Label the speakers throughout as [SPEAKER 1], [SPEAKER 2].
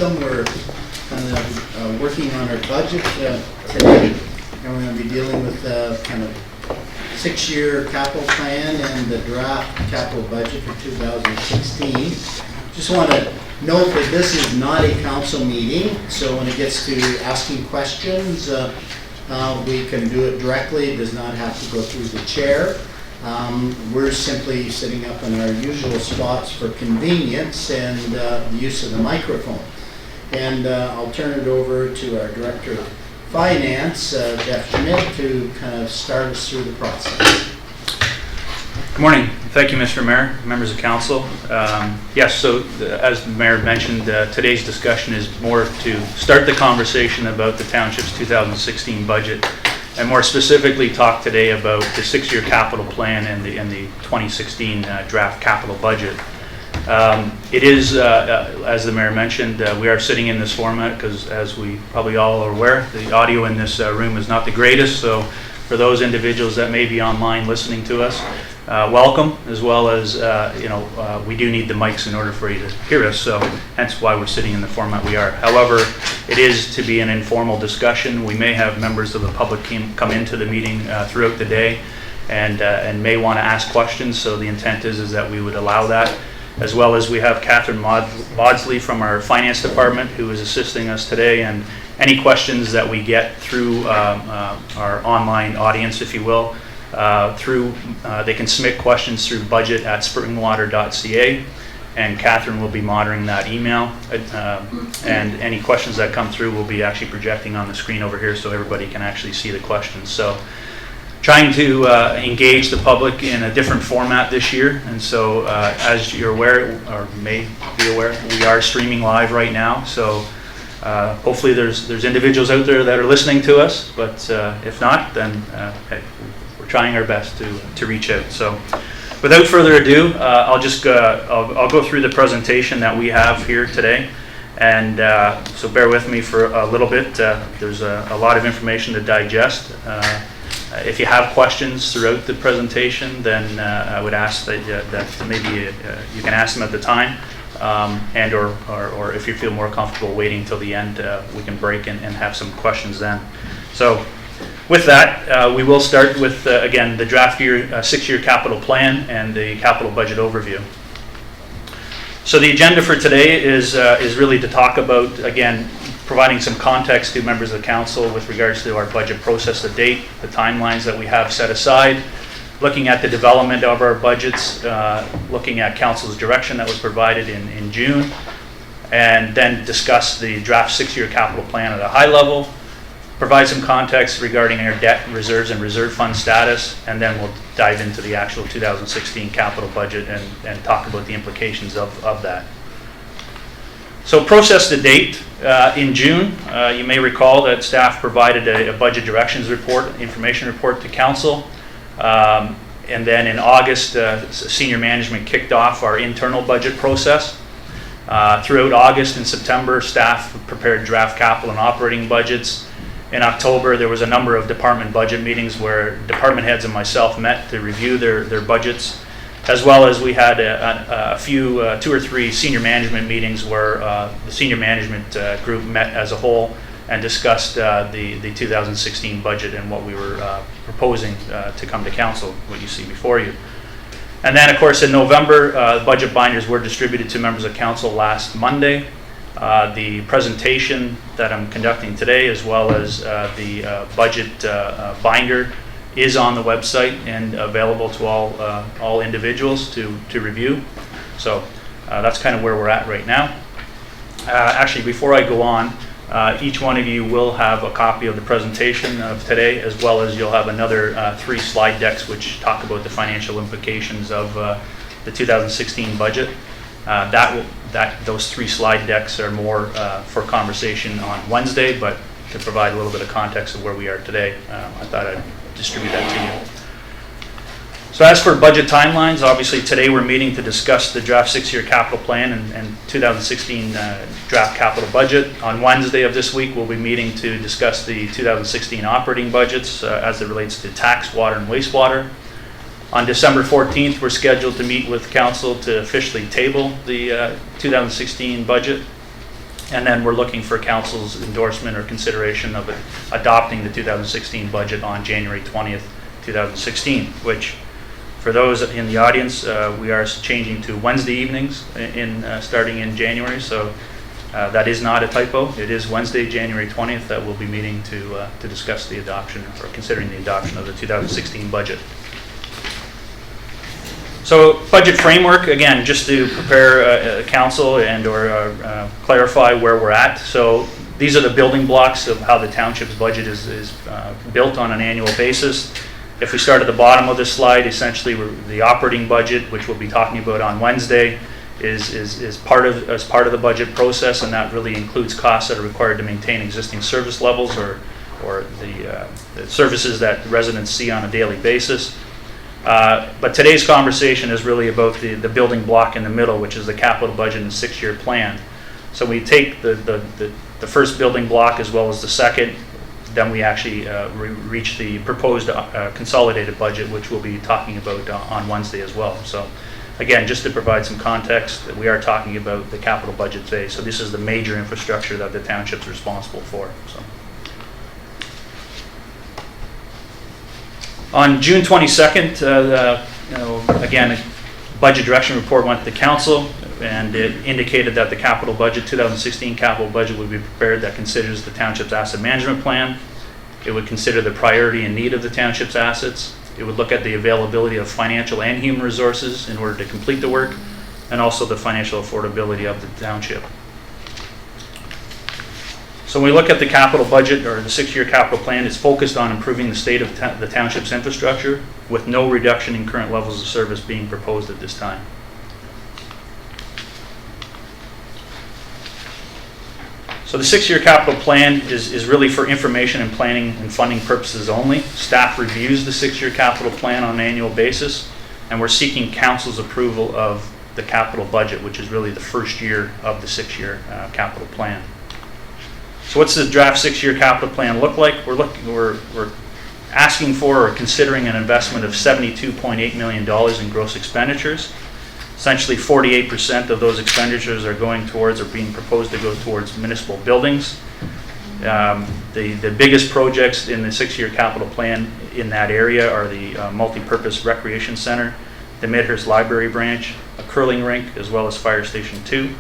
[SPEAKER 1] welcome. We're kind of working on our budget today, and we're going to be dealing with kind of 6-year capital plan and the draft capital budget for 2016. Just want to note that this is not a council meeting, so when it gets to asking questions, we can do it directly. It does not have to go through the chair. We're simply sitting up in our usual spots for convenience and the use of the microphone. And I'll turn it over to our Director of Finance, Jeff Schmidt, to kind of start us through the process.
[SPEAKER 2] Good morning. Thank you, Mr. Mayor, members of council. Yes, so as the Mayor mentioned, today's discussion is more to start the conversation about the Township's 2016 budget, and more specifically talk today about the 6-year capital plan and the 2016 draft capital budget. It is, as the Mayor mentioned, we are sitting in this format because, as we probably all are aware, the audio in this room is not the greatest. So for those individuals that may be online listening to us, welcome, as well as, we do need the mics in order for you to hear us, so hence why we're sitting in the format we are. However, it is to be an informal discussion. We may have members of the public come into the meeting throughout the day and may want to ask questions, so the intent is that we would allow that. As well as we have Catherine Maudsley from our finance department who is assisting us today, and any questions that we get through our online audience, if you will, they can submit questions through budget@springwater.ca, and Catherine will be monitoring that email, and any questions that come through will be actually projecting on the screen over here so everybody can actually see the questions. So trying to engage the public in a different format this year, and so as you're aware, or may be aware, we are streaming live right now, so hopefully there's individuals out there that are listening to us, but if not, then we're trying our best to reach out. So without further ado, I'll go through the presentation that we have here today, and so bear with me for a little bit. There's a lot of information to digest. If you have questions throughout the presentation, then I would ask that maybe you can ask them at the time, and or if you feel more comfortable waiting until the end, we can break and have some questions then. So with that, we will start with, again, the draft 6-year capital plan and the capital budget overview. So the agenda for today is really to talk about, again, providing some context to members of the council with regards to our budget process to date, the timelines that we have set aside, looking at the development of our budgets, looking at council's direction that was provided in June, and then discuss the draft 6-year capital plan at a high level, provide some context regarding our debt reserves and reserve fund status, and then we'll dive into the actual 2016 capital budget and talk about the implications of that. So process to date, in June, you may recall that staff provided a budget directions report, information report to council. And then in August, senior management kicked off our internal budget process. Throughout August and September, staff prepared draft capital and operating budgets. In October, there was a number of department budget meetings where department heads and myself met to review their budgets, as well as we had a few, 2 or 3 senior management meetings where the senior management group met as a whole and discussed the 2016 budget and what we were proposing to come to council, what you see before you. And then, of course, in November, budget binders were distributed to members of council last Monday. The presentation that I'm conducting today, as well as the budget binder, is on the website and available to all individuals to review. So that's kind of where we're at right now. Actually, before I go on, each one of you will have a copy of the presentation of today, as well as you'll have another 3 slide decks which talk about the financial implications of the 2016 budget. Those 3 slide decks are more for conversation on Wednesday, but to provide a little bit of context of where we are today, I thought I'd distribute that to you. So as for budget timelines, obviously today we're meeting to discuss the draft 6-year capital plan and 2016 draft capital budget. On Wednesday of this week, we'll be meeting to discuss the 2016 operating budgets as it relates to tax, water, and wastewater. On December 14th, we're scheduled to meet with council to officially table the 2016 budget. And then we're looking for council's endorsement or consideration of adopting the 2016 budget on January 20th, 2016, which for those in the audience, we are changing to Wednesday evenings starting in January. So that is not a typo. It is Wednesday, January 20th, that we'll be meeting to discuss the adoption or considering the adoption of the 2016 budget. So budget framework, again, just to prepare council and or clarify where we're at. So these are the building blocks of how the township's budget is built on an annual basis. If we start at the bottom of this slide, essentially the operating budget, which we'll be talking about on Wednesday, is part of the budget process, and that really includes costs that are required to maintain existing service levels or the services that residents see on a daily basis. But today's conversation is really about the building block in the middle, which is the capital budget and 6-year plan. So we take the first building block as well as the second, then we actually reach the proposed consolidated budget, which we'll be talking about on Wednesday as well. So again, just to provide some context, we are talking about the capital budget phase. So this is the major infrastructure that the township's responsible for. So. On June 22nd, again, a budget direction report went to the council, and it indicated that the capital budget, 2016 capital budget, would be prepared that considers the township's asset management plan. It would consider the priority and need of the township's assets. It would look at the availability of financial and human resources in order to complete the work, and also the financial affordability of the township. So when we look at the capital budget, or the 6-year capital plan, it's focused on improving the state of the township's infrastructure with no reduction in current levels of service being proposed at this time. So the 6-year capital plan is really for information and planning and funding purposes only. Staff reviews the 6-year capital plan on an annual basis, and we're seeking council's approval of the capital budget, which is really the first year of the 6-year capital plan. So what's the draft 6-year capital plan look like? We're asking for or considering an investment of $72.8 million in gross expenditures. Essentially 48% of those expenditures are going towards or being proposed to go towards municipal buildings. The biggest projects in the 6-year capital plan in that area are the multi-purpose recreation center, the Midhurst Library branch, a curling rink, as well as Fire Station 2.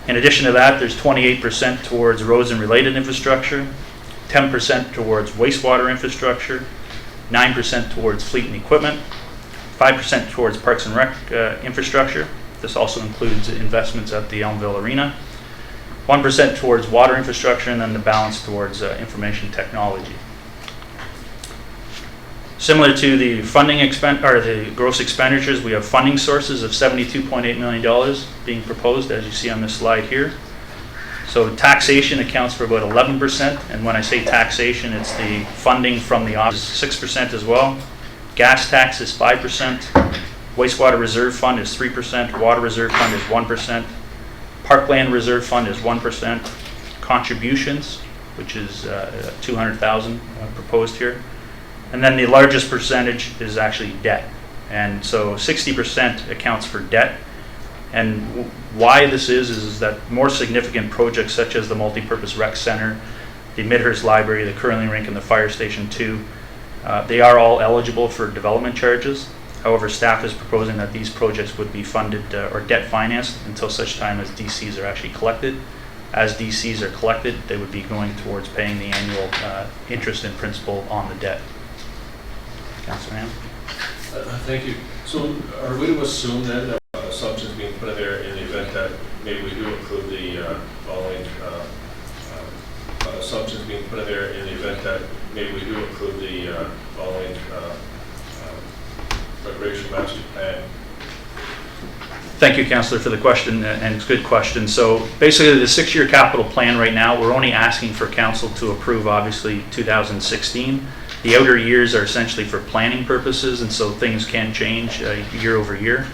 [SPEAKER 2] In addition to that, there's 28% towards roads and related infrastructure, 10% towards wastewater infrastructure, 9% towards fleet and equipment, 5% towards parks and rec infrastructure. This also includes investments at the Elmville Arena, 1% towards water infrastructure, and then the balance towards information technology. Similar to the the gross expenditures, we have funding sources of $72.8 million being proposed, as you see on this slide here. So taxation accounts for about 11%, and when I say taxation, it's the funding from the office, 6% as well. Gas tax is 5%. Wastewater reserve fund is 3%. Water reserve fund is 1%. Parkland reserve fund is 1%. Contributions, which is $200,000 proposed here. And then the largest percentage is actually debt. And so 60% accounts for debt. And why this is that more significant projects such as the multi-purpose rec center, the Midhurst Library, the curling rink, and the Fire Station 2, they are all eligible for development charges. However, staff is proposing that these projects would be funded or debt financed until such time as DCs are actually collected. As DCs are collected, they would be going towards paying the annual interest and principal on the debt. Councilor Ham?
[SPEAKER 3] Thank you. So are we to assume then that assumptions being put in there in the event that maybe we do approve the following assumptions being put in there in the event that maybe we do approve the following recreation master plan?
[SPEAKER 2] Thank you, Councillor, for the question, and it's a good question. So basically the 6-year capital plan right now, we're only asking for council to approve obviously 2016. The outer years are essentially for planning purposes, and so things can change year over year.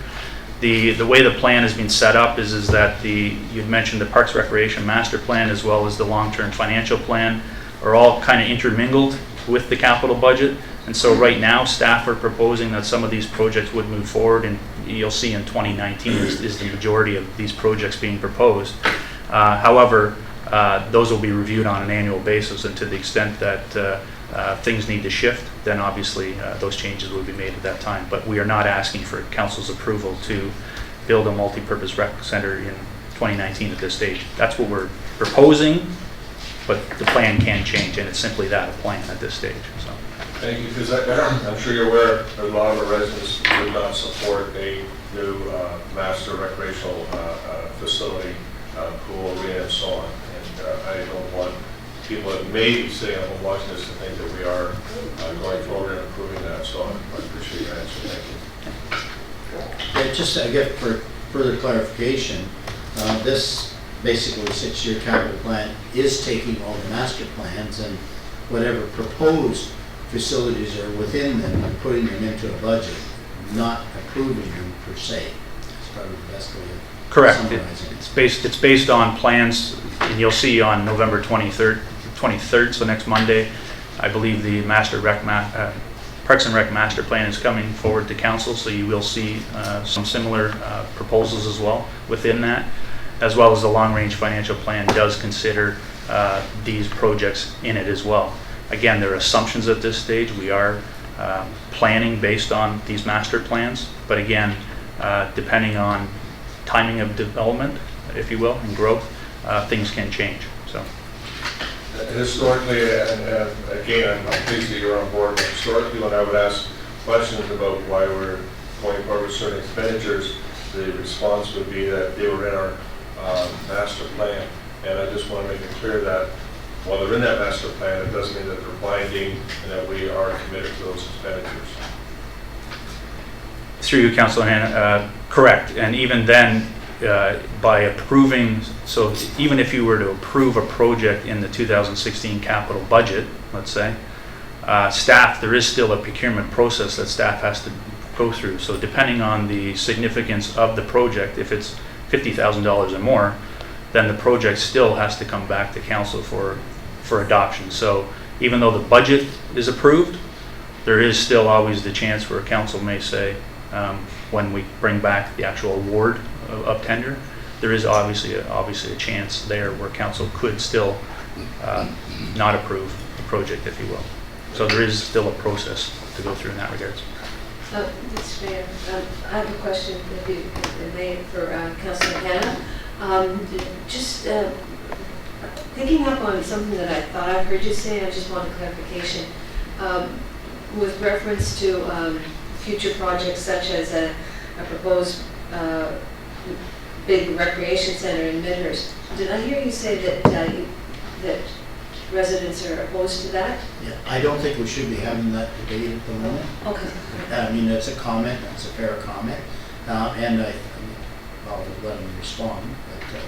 [SPEAKER 2] The way the plan has been set up is that you'd mentioned the Parks Recreation Master Plan as well as the long-term financial plan are all kind of intermingled with the capital budget. And so right now, staff are proposing that some of these projects would move forward, and you'll see in 2019 is the majority of these projects being proposed. However, those will be reviewed on an annual basis, and to the extent that things need to shift, then obviously those changes will be made at that time. But we are not asking for council's approval to build a multi-purpose rec center in 2019 at this stage. That's what we're proposing, but the plan can change, and it's simply that, a plan at this stage. So.
[SPEAKER 3] Thank you, because I'm sure you're aware a lot of our residents would not support a new master recreational facility, pool, arena, and so on. And I don't want people that may be sitting at home watching this to think that we are going forward and improving that. So I appreciate your answer. Thank you.
[SPEAKER 1] Yeah, just, I guess, for further clarification, this basically 6-year capital plan is taking all the master plans and whatever proposed facilities are within them and putting them into a budget, not approving them per se. That's probably the best way of
[SPEAKER 2] Correct.
[SPEAKER 1] summarizing it.
[SPEAKER 2] It's based on plans, and you'll see on November 23rd, so next Monday, I believe the Parks and Rec master plan is coming forward to council, so you will see some similar proposals as well within that, as well as the long-range financial plan does consider these projects in it as well. Again, there are assumptions at this stage. We are planning based on these master plans, but again, depending on timing of development, if you will, and growth, things can change. So.
[SPEAKER 3] Historically, and again, I'm pleased that you're on board, but historically when I would ask questions about why we're going forward with certain expenditures, the response would be that they were in our master plan. And I just want to make it clear that while they're in that master plan, it doesn't mean that they're binding and that we are committed to those expenditures.
[SPEAKER 2] Through you, Councilor Hanna, correct. And even then, by approving, so even if you were to approve a project in the 2016 capital budget, let's say, staff, there is still a procurement process that staff has to go through. So depending on the significance of the project, if it's $50,000 or more, then the project still has to come back to council for adoption. So even though the budget is approved, there is still always the chance where council may say, when we bring back the actual award of tender, there is obviously a chance there where council could still not approve the project, if you will. So there is still a process to go through in that regards.
[SPEAKER 4] Mr. Mayor, I have a question if you made for Councilor Hanna. Just picking up on something that I thought I heard you say, I just want clarification. With reference to future projects such as a proposed big recreation center in Midhurst, did I hear you say that residents are opposed to that?
[SPEAKER 1] Yeah, I don't think we should be having that debate at the moment.
[SPEAKER 4] Okay.
[SPEAKER 1] I mean, it's a comment, it's a fair comment, and I'll let him respond.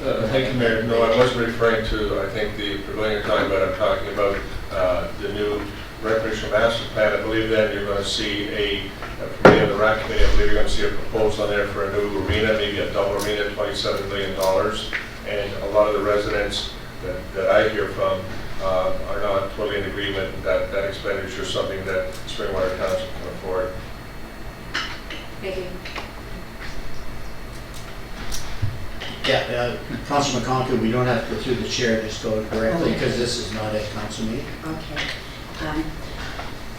[SPEAKER 1] But,
[SPEAKER 3] Thank you, Mayor. No, I wasn't referring to, I think, the pavilion you're talking about. I'm talking about the new recreational master plan. I believe then you're going to see from the RAC committee, I believe you're going to see a proposal on there for a new arena, maybe a double arena, $27 million. And a lot of the residents that I hear from are not totally in agreement that that expenditure is something that Springwater Township can afford.
[SPEAKER 4] Thank you.
[SPEAKER 1] Yeah, Councilor McConkie, we don't have to go through the chair, just go directly, because this is not a council meeting.
[SPEAKER 5] Okay.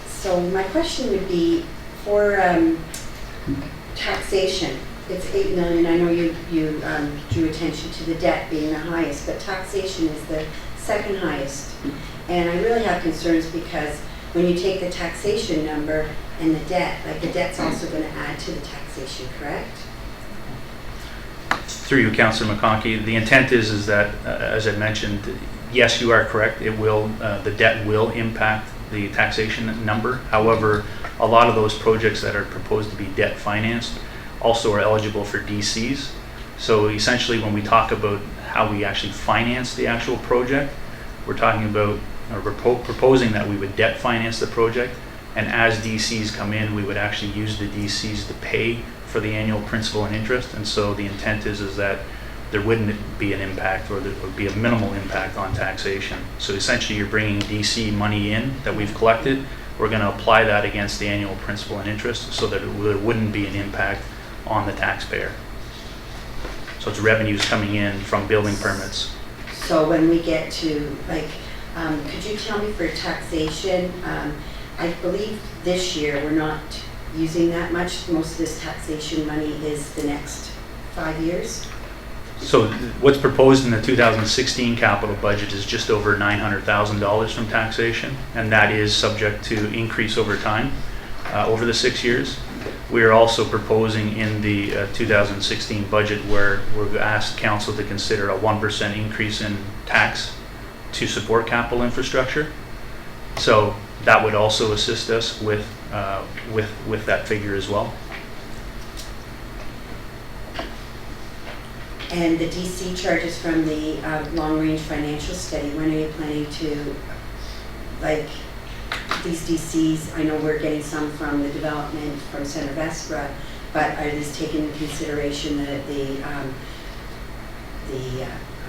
[SPEAKER 5] So my question would be for taxation. It's $8 million. I know you drew attention to the debt being the highest, but taxation is the second highest. And I really have concerns because when you take the taxation number and the debt, like the debt's also going to add to the taxation, correct?
[SPEAKER 2] Through you, Councilor McConkie, the intent is that, as I mentioned, yes, you are correct. It will, the debt will impact the taxation number. However, a lot of those projects that are proposed to be debt financed also are eligible for DCs. So essentially, when we talk about how we actually finance the actual project, we're talking about, or proposing that we would debt finance the project, and as DCs come in, we would actually use the DCs to pay for the annual principal and interest. And so the intent is that there wouldn't be an impact, or there would be a minimal impact on taxation. So essentially, you're bringing DC money in that we've collected. We're going to apply that against the annual principal and interest so that there wouldn't be an impact on the taxpayer. So it's revenues coming in from building permits.
[SPEAKER 5] So when we get to, like, could you tell me for taxation, I believe this year we're not using that much. Most of this taxation money is the next 5 years.
[SPEAKER 2] So what's proposed in the 2016 capital budget is just over $900,000 from taxation, and that is subject to increase over time, over the 6 years. We are also proposing in the 2016 budget where we've asked council to consider a 1% increase in tax to support capital infrastructure. So that would also assist us with that figure as well.
[SPEAKER 5] And the DC charges from the long-range financial study, when are you planning to, like, these DCs, I know we're getting some from the development from Center Vespra, but are these taken into consideration I'll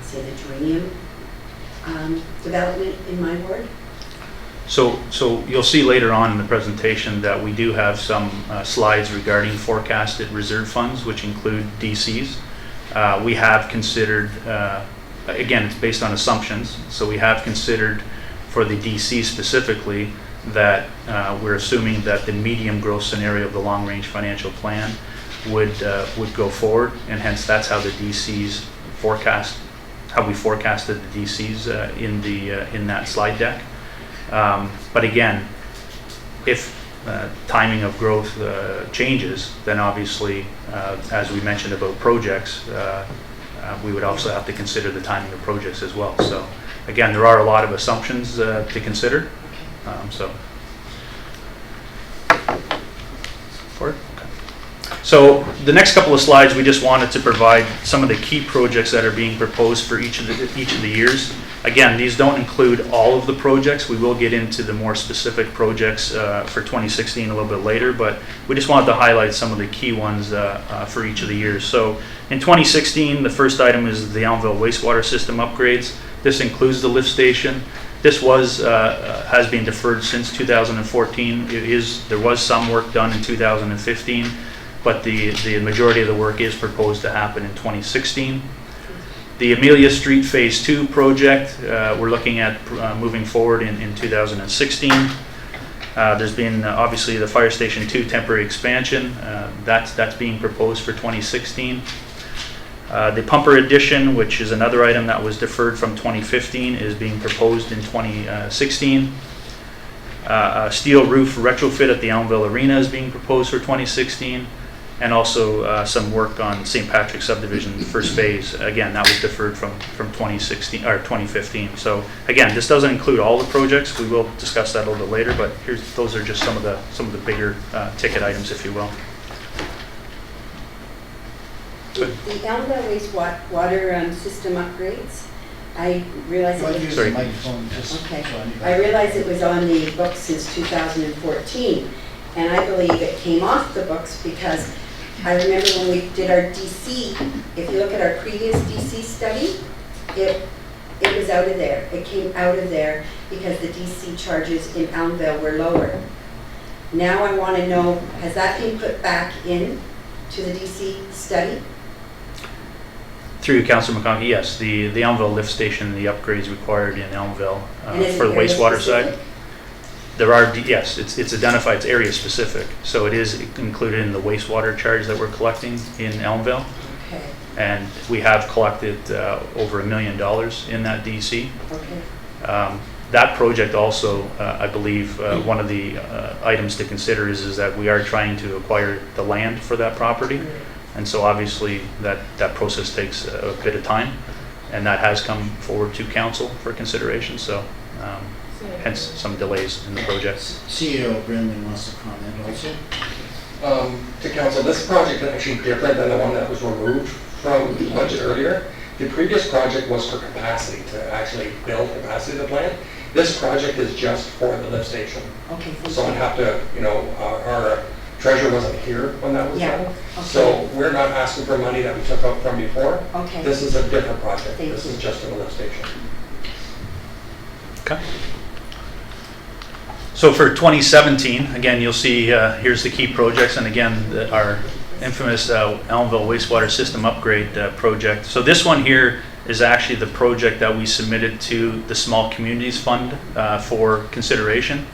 [SPEAKER 5] say the geranium development in my ward?
[SPEAKER 2] So you'll see later on in the presentation that we do have some slides regarding forecasted reserve funds, which include DCs. We have considered, again, it's based on assumptions, so we have considered for the DC specifically that we're assuming that the medium growth scenario of the long-range financial plan would go forward, and hence that's how the DCs forecast, how we forecasted the DCs in that slide deck. But again, if timing of growth changes, then obviously, as we mentioned about projects, we would also have to consider the timing of projects as well. So again, there are a lot of assumptions to consider. So the next couple of slides, we just wanted to provide some of the key projects that are being proposed for each of the years. Again, these don't include all of the projects. We will get into the more specific projects for 2016 a little bit later, but we just wanted to highlight some of the key ones for each of the years. So in 2016, the first item is the Elmville wastewater system upgrades. This includes the lift station. This has been deferred since 2014. There was some work done in 2015, but the majority of the work is proposed to happen in 2016. The Amelia Street Phase 2 project, we're looking at moving forward in 2016. There's been obviously the Fire Station 2 temporary expansion. That's being proposed for 2016. The pumper addition, which is another item that was deferred from 2015, is being proposed in 2016. A steel roof retrofit at the Elmville Arena is being proposed for 2016. And also some work on St. Patrick's subdivision first phase. Again, that was deferred from 2016 or 2015. So again, this doesn't include all the projects. We will discuss that a little bit later, but those are just some of the bigger ticket items, if you will.
[SPEAKER 5] The Elmville wastewater system upgrades, I realize
[SPEAKER 1] You want to
[SPEAKER 5] it
[SPEAKER 1] use
[SPEAKER 2] Sorry.
[SPEAKER 1] the microphone just
[SPEAKER 5] okay.
[SPEAKER 1] so anybody-
[SPEAKER 5] I realize it was on the books since 2014, and I believe it came off the books because I remember when we did our DC, if you look at our previous DC study, it was out of there. It came out of there because the DC charges in Elmville were lower. Now I want to know, has that been put back in to the DC study?
[SPEAKER 2] Through you, Councillor McConkey, yes, the Elmville lift station, the upgrades required in Elmville
[SPEAKER 5] And is
[SPEAKER 2] for
[SPEAKER 5] it
[SPEAKER 2] the
[SPEAKER 5] area
[SPEAKER 2] wastewater
[SPEAKER 5] specific?
[SPEAKER 2] side. There are, yes, it's identified, it's area specific. So it is included in the wastewater charge that we're collecting in Elmville.
[SPEAKER 5] Okay,
[SPEAKER 2] And we have collected over $1 million in that DC.
[SPEAKER 5] okay.
[SPEAKER 2] That project also, I believe, one of the items to consider is that we are trying to acquire the land for that property. And so obviously that process takes a bit of time, and that has come forward to council for consideration. So hence some delays in the project.
[SPEAKER 1] CEO Brendan wants to comment also.
[SPEAKER 6] To council, this project is actually different than the one that was removed from the budget earlier. The previous project was for capacity, to actually build capacity of the plant. This project is just for the lift station.
[SPEAKER 5] Okay, thank
[SPEAKER 6] So I'd
[SPEAKER 5] you.
[SPEAKER 6] have to, our treasurer wasn't here when that was
[SPEAKER 5] Yeah,
[SPEAKER 6] done.
[SPEAKER 5] okay.
[SPEAKER 6] So we're not asking for money that we took out from before.
[SPEAKER 5] Okay.
[SPEAKER 6] This is a different project.
[SPEAKER 5] Thank
[SPEAKER 6] This
[SPEAKER 5] you.
[SPEAKER 6] is just for the lift station.
[SPEAKER 2] Okay. So for 2017, again, you'll see here's the key projects, and again, our infamous Elmville wastewater system upgrade project. So this one here is actually the project that we submitted to the Small Communities Fund for consideration.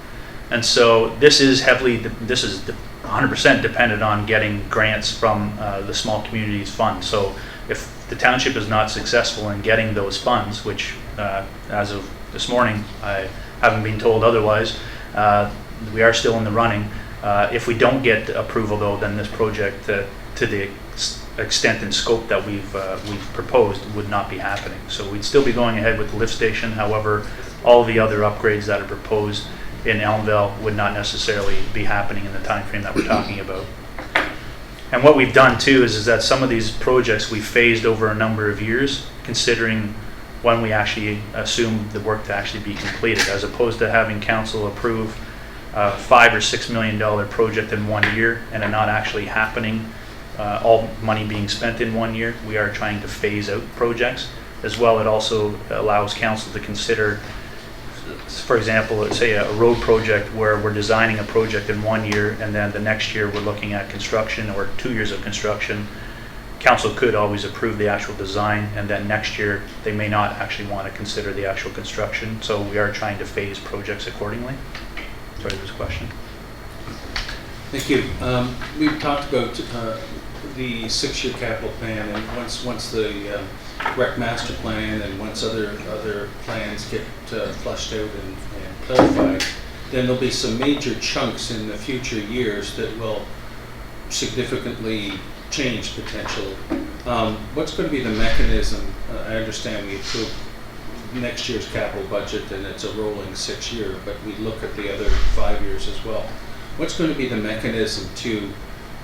[SPEAKER 2] And so this is 100% dependent on getting grants from the Small Communities Fund. So if the township is not successful in getting those funds, which as of this morning, I haven't been told otherwise, we are still in the running. If we don't get approval though, then this project, to the extent and scope that we've proposed, would not be happening. So we'd still be going ahead with the lift station. However, all the other upgrades that are proposed in Elmville would not necessarily be happening in the time frame that we're talking about. And what we've done too is that some of these projects we phased over a number of years, considering when we actually assume the work to actually be completed, as opposed to having council approve a $5 or $6 million project in 1 year and it not actually happening, all money being spent in 1 year. We are trying to phase out projects. As well, it also allows council to consider, for example, let's say a road project where we're designing a project in 1 year and then the next year we're looking at construction, or 2 years of construction. Council could always approve the actual design, and then next year they may not actually want to consider the actual construction. So we are trying to phase projects accordingly. Sorry, there's a question.
[SPEAKER 7] Thank you. We've talked about the 6-year capital plan, and once the rec master plan and once other plans get flushed out and clarified, then there'll be some major chunks in the future years that will significantly change potentially. What's going to be the mechanism? I understand we approve next year's capital budget and it's a rolling 6-year, but we look at the other 5 years as well. What's going to be the mechanism to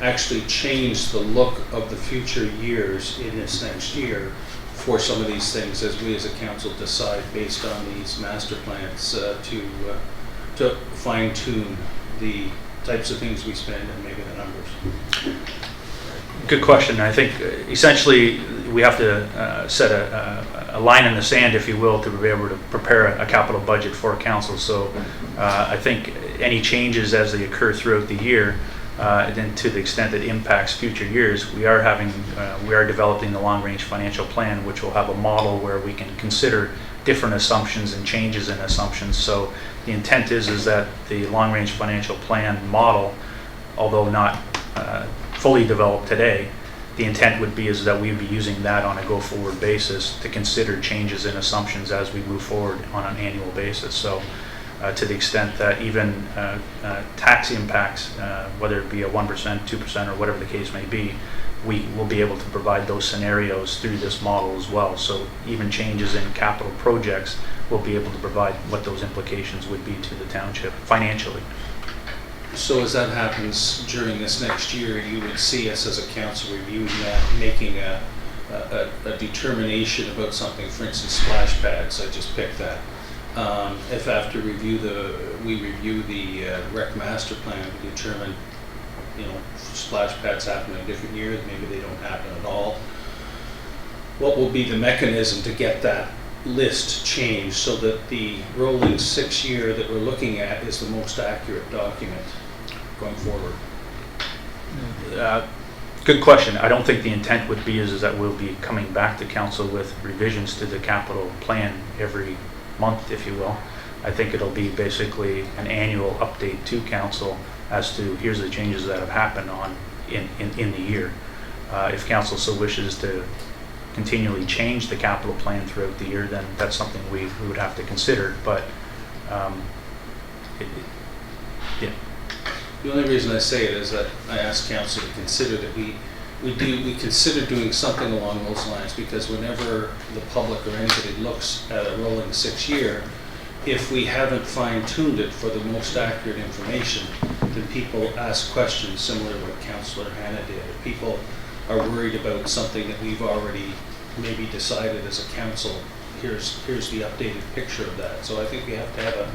[SPEAKER 7] actually change the look of the future years in this next year for some of these things, as we as a council decide based on these master plans to fine tune the types of things we spend and maybe the numbers?
[SPEAKER 2] Good question. I think essentially we have to set a line in the sand, if you will, to be able to prepare a capital budget for council. So I think any changes as they occur throughout the year, and then to the extent that it impacts future years, we are developing the long-range financial plan, which will have a model where we can consider different assumptions and changes in assumptions. So the intent is that the long-range financial plan model, although not fully developed today, the intent would be is that we'd be using that on a go-forward basis to consider changes in assumptions as we move forward on an annual basis. So to the extent that even tax impacts, whether it be a 1%, 2%, or whatever the case may be, we will be able to provide those scenarios through this model as well. So even changes in capital projects, we'll be able to provide what those implications would be to the township financially.
[SPEAKER 7] So as that happens during this next year, you would see us as a council reviewing that, making a determination about something, for instance, splash pads. I just picked that. If after we review the rec master plan, we determine, splash pads happen in different years, maybe they don't happen at all. What will be the mechanism to get that list changed so that the rolling 6-year that we're looking at is the most accurate document going forward?
[SPEAKER 2] Good question. I don't think the intent would be is that we'll be coming back to council with revisions to the capital plan every month, if you will. I think it'll be basically an annual update to council as to here's the changes that have happened in the year. If council so wishes to continually change the capital plan throughout the year, then that's something we would have to consider. But yeah.
[SPEAKER 7] The only reason I say it is that I asked council to consider that we consider doing something along those lines, because whenever the public or anybody looks at a rolling 6-year, if we haven't fine-tuned it for the most accurate information, then people ask questions similar to what Councillor Hanna did. If people are worried about something that we've already maybe decided as a council, here's the updated picture of that. So I think we have to have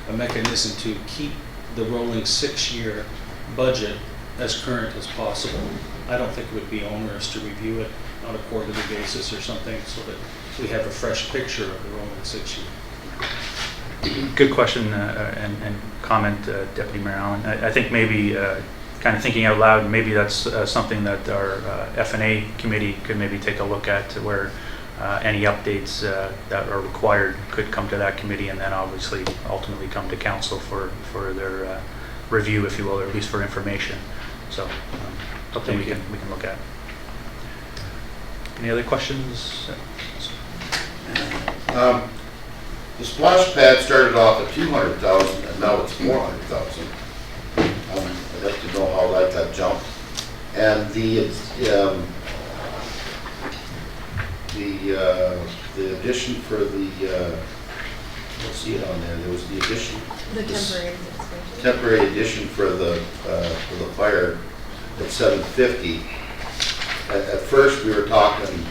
[SPEAKER 7] a mechanism to keep the rolling 6-year budget as current as possible. I don't think it would be onerous to review it on a quarterly basis or something so that we have a fresh picture of the rolling 6-year.
[SPEAKER 2] Good question and comment, Deputy Mayor Allen. I think maybe kind of thinking out loud, maybe that's something that our F&A committee could maybe take a look at, to where any updates that are required could come to that committee, and then obviously ultimately come to council for their review, if you will, or at least for information. So something we can look at. Any other questions?
[SPEAKER 8] The splash pad started off at 200,000 and now it's 400,000. I'd like to know how that got jumped. And the addition for the, let's see it on there, there was the addition.
[SPEAKER 9] The
[SPEAKER 8] this
[SPEAKER 9] temporary expansion.
[SPEAKER 8] temporary addition for the fire at 750. At first, we were talking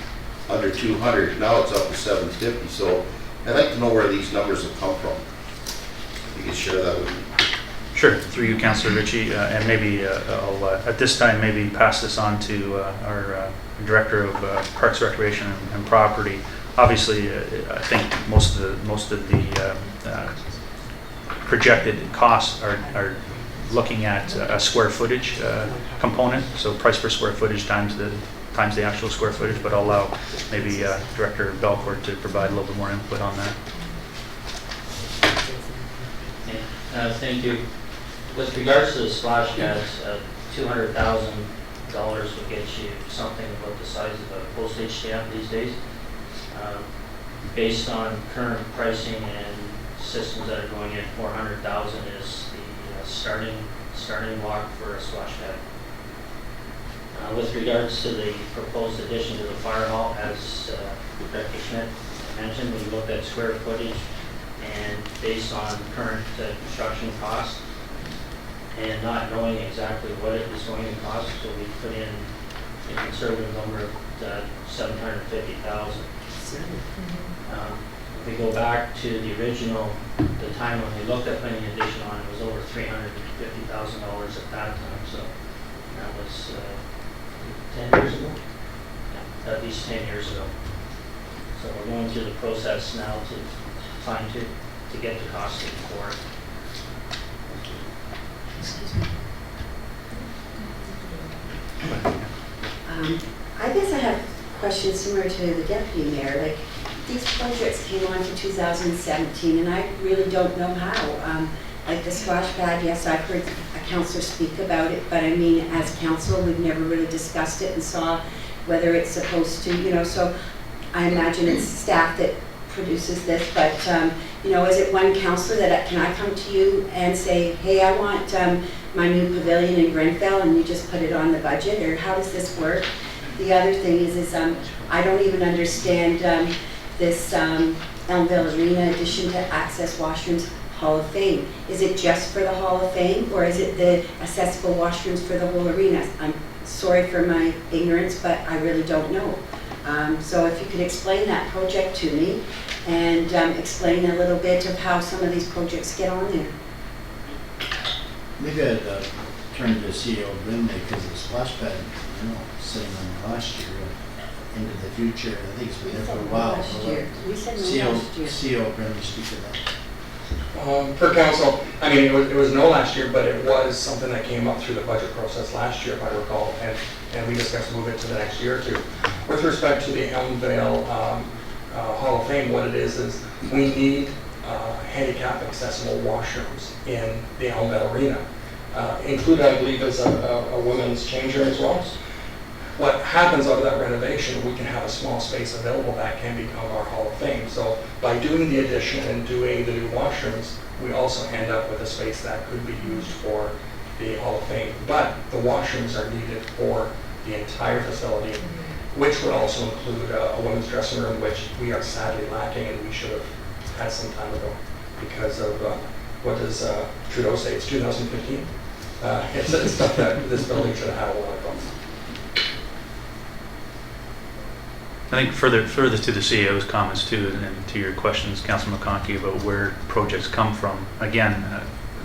[SPEAKER 8] under 200, now it's up to 750, so I'd like to know where these numbers have come from. If you could share that with me.
[SPEAKER 2] Sure, through you, Councillor Ritchie, and maybe I'll at this time maybe pass this on to our Director of Parks, Recreation and Property. Obviously, I think most of the projected costs are looking at a square footage component, so price per square footage times the actual square footage, but I'll allow maybe Director Belcourt to provide a little bit more input on that.
[SPEAKER 10] Thank you. With regards to the splash pads, $200,000 would get you something about the size of a postage stamp these days. Based on current pricing and systems that are going in, $400,000 is the starting block for a splash pad. With regards to the proposed addition to the fire hall, as Director Schmidt mentioned, we looked at square footage, and based on current construction costs and not knowing exactly what it was going to cost, so we put in a conservative number of $750,000. If we go back to the original, the time when we looked at putting an addition on, it was over $350,000 at that time. So that was 10 years ago, yeah, at least 10 years ago. So we're going through the process now to get the costing for it.
[SPEAKER 5] Excuse me. I guess I have questions similar to the deputy mayor. Like, these projects came on for 2017, and I really don't know how. Like the splash pad, yes, I've heard a councillor speak about it, but I mean, as council, we've never really discussed it and saw whether it's supposed to, you know, so I imagine it's staff that produces this, but, you know, is it one councillor that, can I come to you and say, hey, I want my new pavilion in Grenfell, and you just put it on the budget, or how does this work? The other thing is I don't even understand this Elmville Arena addition to Access Washrooms Hall of Fame. Is it just for the Hall of Fame, or is it the accessible washrooms for the whole arena? I'm sorry for my ignorance, but I really don't know. So if you could explain that project to me, and explain a little bit of how some of these projects get on there.
[SPEAKER 1] Maybe I'd turn to CEO Brinley, because the splash pad, you know, sitting on last year into the future. I think it's been there for a while.
[SPEAKER 5] Last year. We said no last year.
[SPEAKER 1] CEO Brinley, speak to that.
[SPEAKER 6] Per council, I mean, it was no last year, but it was something that came up through the budget process last year, if I recall, and we discussed to move it to the next year or two. With respect to the Elmvale Hall of Fame, what it is we need handicap accessible washrooms in the Elmvale Arena. Included, I believe, is a women's change room as well. What happens out of that renovation, we can have a small space available that can become our Hall of Fame. So by doing the addition and doing the new washrooms, we also end up with a space that could be used for the Hall of Fame. But the washrooms are needed for the entire facility, which would also include a women's dressing room, which we are sadly lacking, and we should have had some time ago because of what does Trudeau say? It's 2015. It's stuff that this building should have had a while ago.
[SPEAKER 2] I think further to the CEO's comments too, and to your questions, Councilor McConkey, about where projects come from. Again,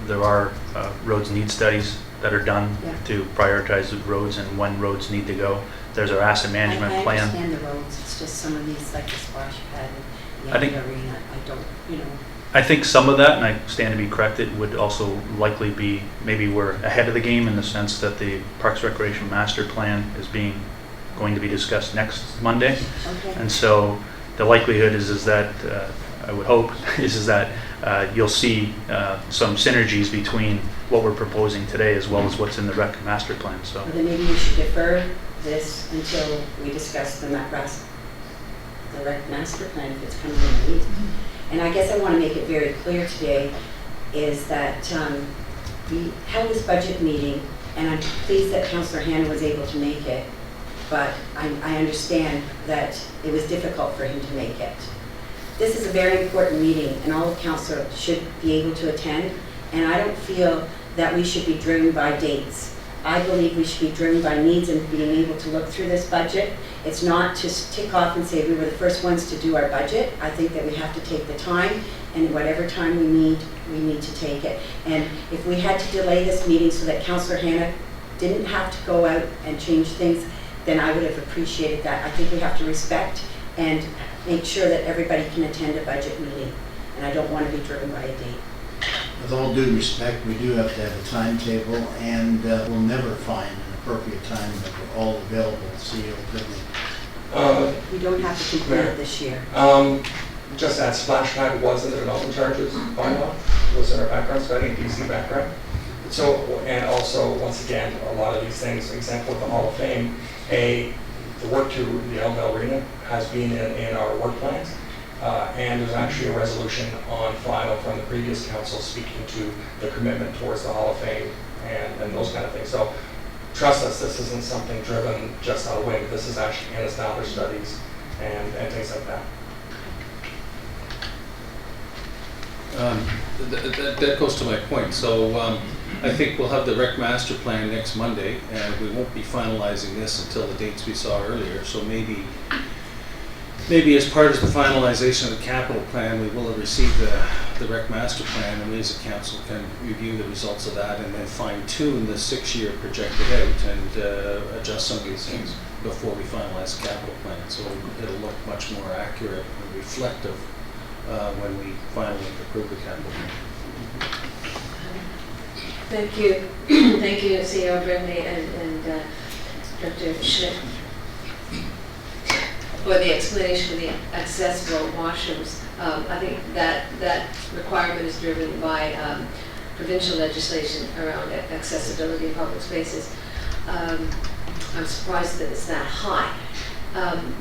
[SPEAKER 2] there are roads need studies that are done to prioritize the roads and when roads need to go. There's our asset management plan.
[SPEAKER 5] I understand the roads, it's just some of these, like the splash pad and the arena, I don't, you know.
[SPEAKER 2] I think some of that, and I stand to be corrected, would also likely be, maybe we're ahead of the game in the sense that the Parks Recreation Master Plan is going to be discussed next Monday.
[SPEAKER 5] Okay.
[SPEAKER 2] And so the likelihood is that, I would hope, is that you'll see some synergies between what we're proposing today as well as what's in the Rec Master Plan, so.
[SPEAKER 5] Well, then maybe we should defer this until we discuss the rec master plan, if it's coming in late. And I guess I want to make it very clear today is that we held this budget meeting, and I'm pleased that Councillor Hanna was able to make it, but I understand that it was difficult for him to make it. This is a very important meeting, and all of council should be able to attend, and I don't feel that we should be driven by dates. I believe we should be driven by needs and being able to look through this budget. It's not to tick off and say we were the first ones to do our budget. I think that we have to take the time, and whatever time we need to take it. And if we had to delay this meeting so that Councillor Hanna didn't have to go out and change things, then I would have appreciated that. I think we have to respect and make sure that everybody can attend a budget meeting, and I don't want to be driven by a date.
[SPEAKER 1] With all due respect, we do have to have a timetable, and we'll never find an appropriate time that we're all available. CEO Goodman.
[SPEAKER 5] We don't have to complete it this year.
[SPEAKER 6] Just that splash pad was in the development charges bylaw, was in our background study, DC background. So, and also, once again, a lot of these things, for example, with the Hall of Fame, the work to the Elmvale Arena has been in our work plans. And there's actually a resolution on file from the previous council speaking to the commitment towards the Hall of Fame and those kind of things. So trust us, this isn't something driven just out of whim. This is actually in established studies and things like that.
[SPEAKER 7] That goes to my point. So I think we'll have the Rec Master Plan next Monday, and we won't be finalizing this until the dates we saw earlier. So maybe as part of the finalization of the capital plan, we will have received the Rec Master Plan, and we as a council can review the results of that and then fine-tune the 6-year projected out and adjust some of these things before we finalize the capital plan. So it'll look much more accurate and reflective when we finally approve the capital plan.
[SPEAKER 4] Thank you. Thank you, CEO Brinley and Dr. Schmidt, for the explanation of the accessible washrooms. I think that requirement is driven by provincial legislation around accessibility in public spaces. I'm surprised that it's that high.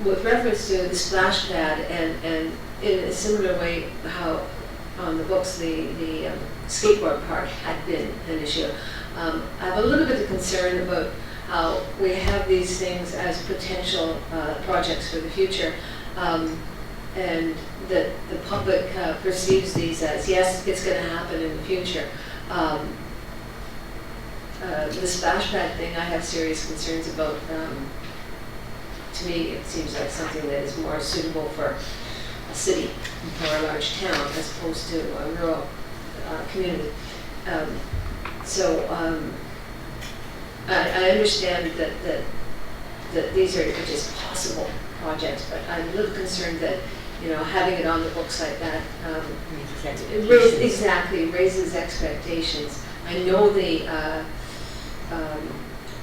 [SPEAKER 4] With reference to the splash pad and in a similar way how on the books the skateboard park had been an issue, I have a little bit of concern about how we have these things as potential projects for the future, and that the public perceives these as, yes, it's going to happen in the future. The splash pad thing, I have serious concerns about. To me, it seems like something that is more suitable for a city or a large town as opposed to a rural community. I understand that these are just possible projects, but I'm a little concerned that, having it on the books like that raises expectations. I know the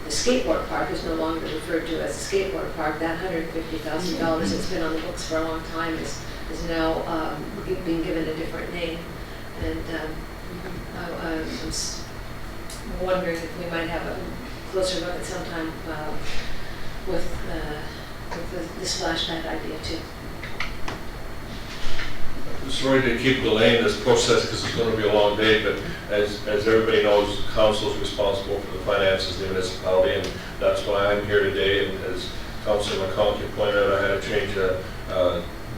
[SPEAKER 4] skateboard park is no longer referred to as a skateboard park. That $150,000 that's been on the books for a long time is now being given a different name, and I'm wondering if we might have a closer look at sometime with the splash pad idea too.
[SPEAKER 3] Sorry to keep delaying this process because it's going to be a long day, but as everybody knows, council is responsible for the finances of the municipality, and that's why I'm here today. And as Councilor McConkie pointed out, I had to change a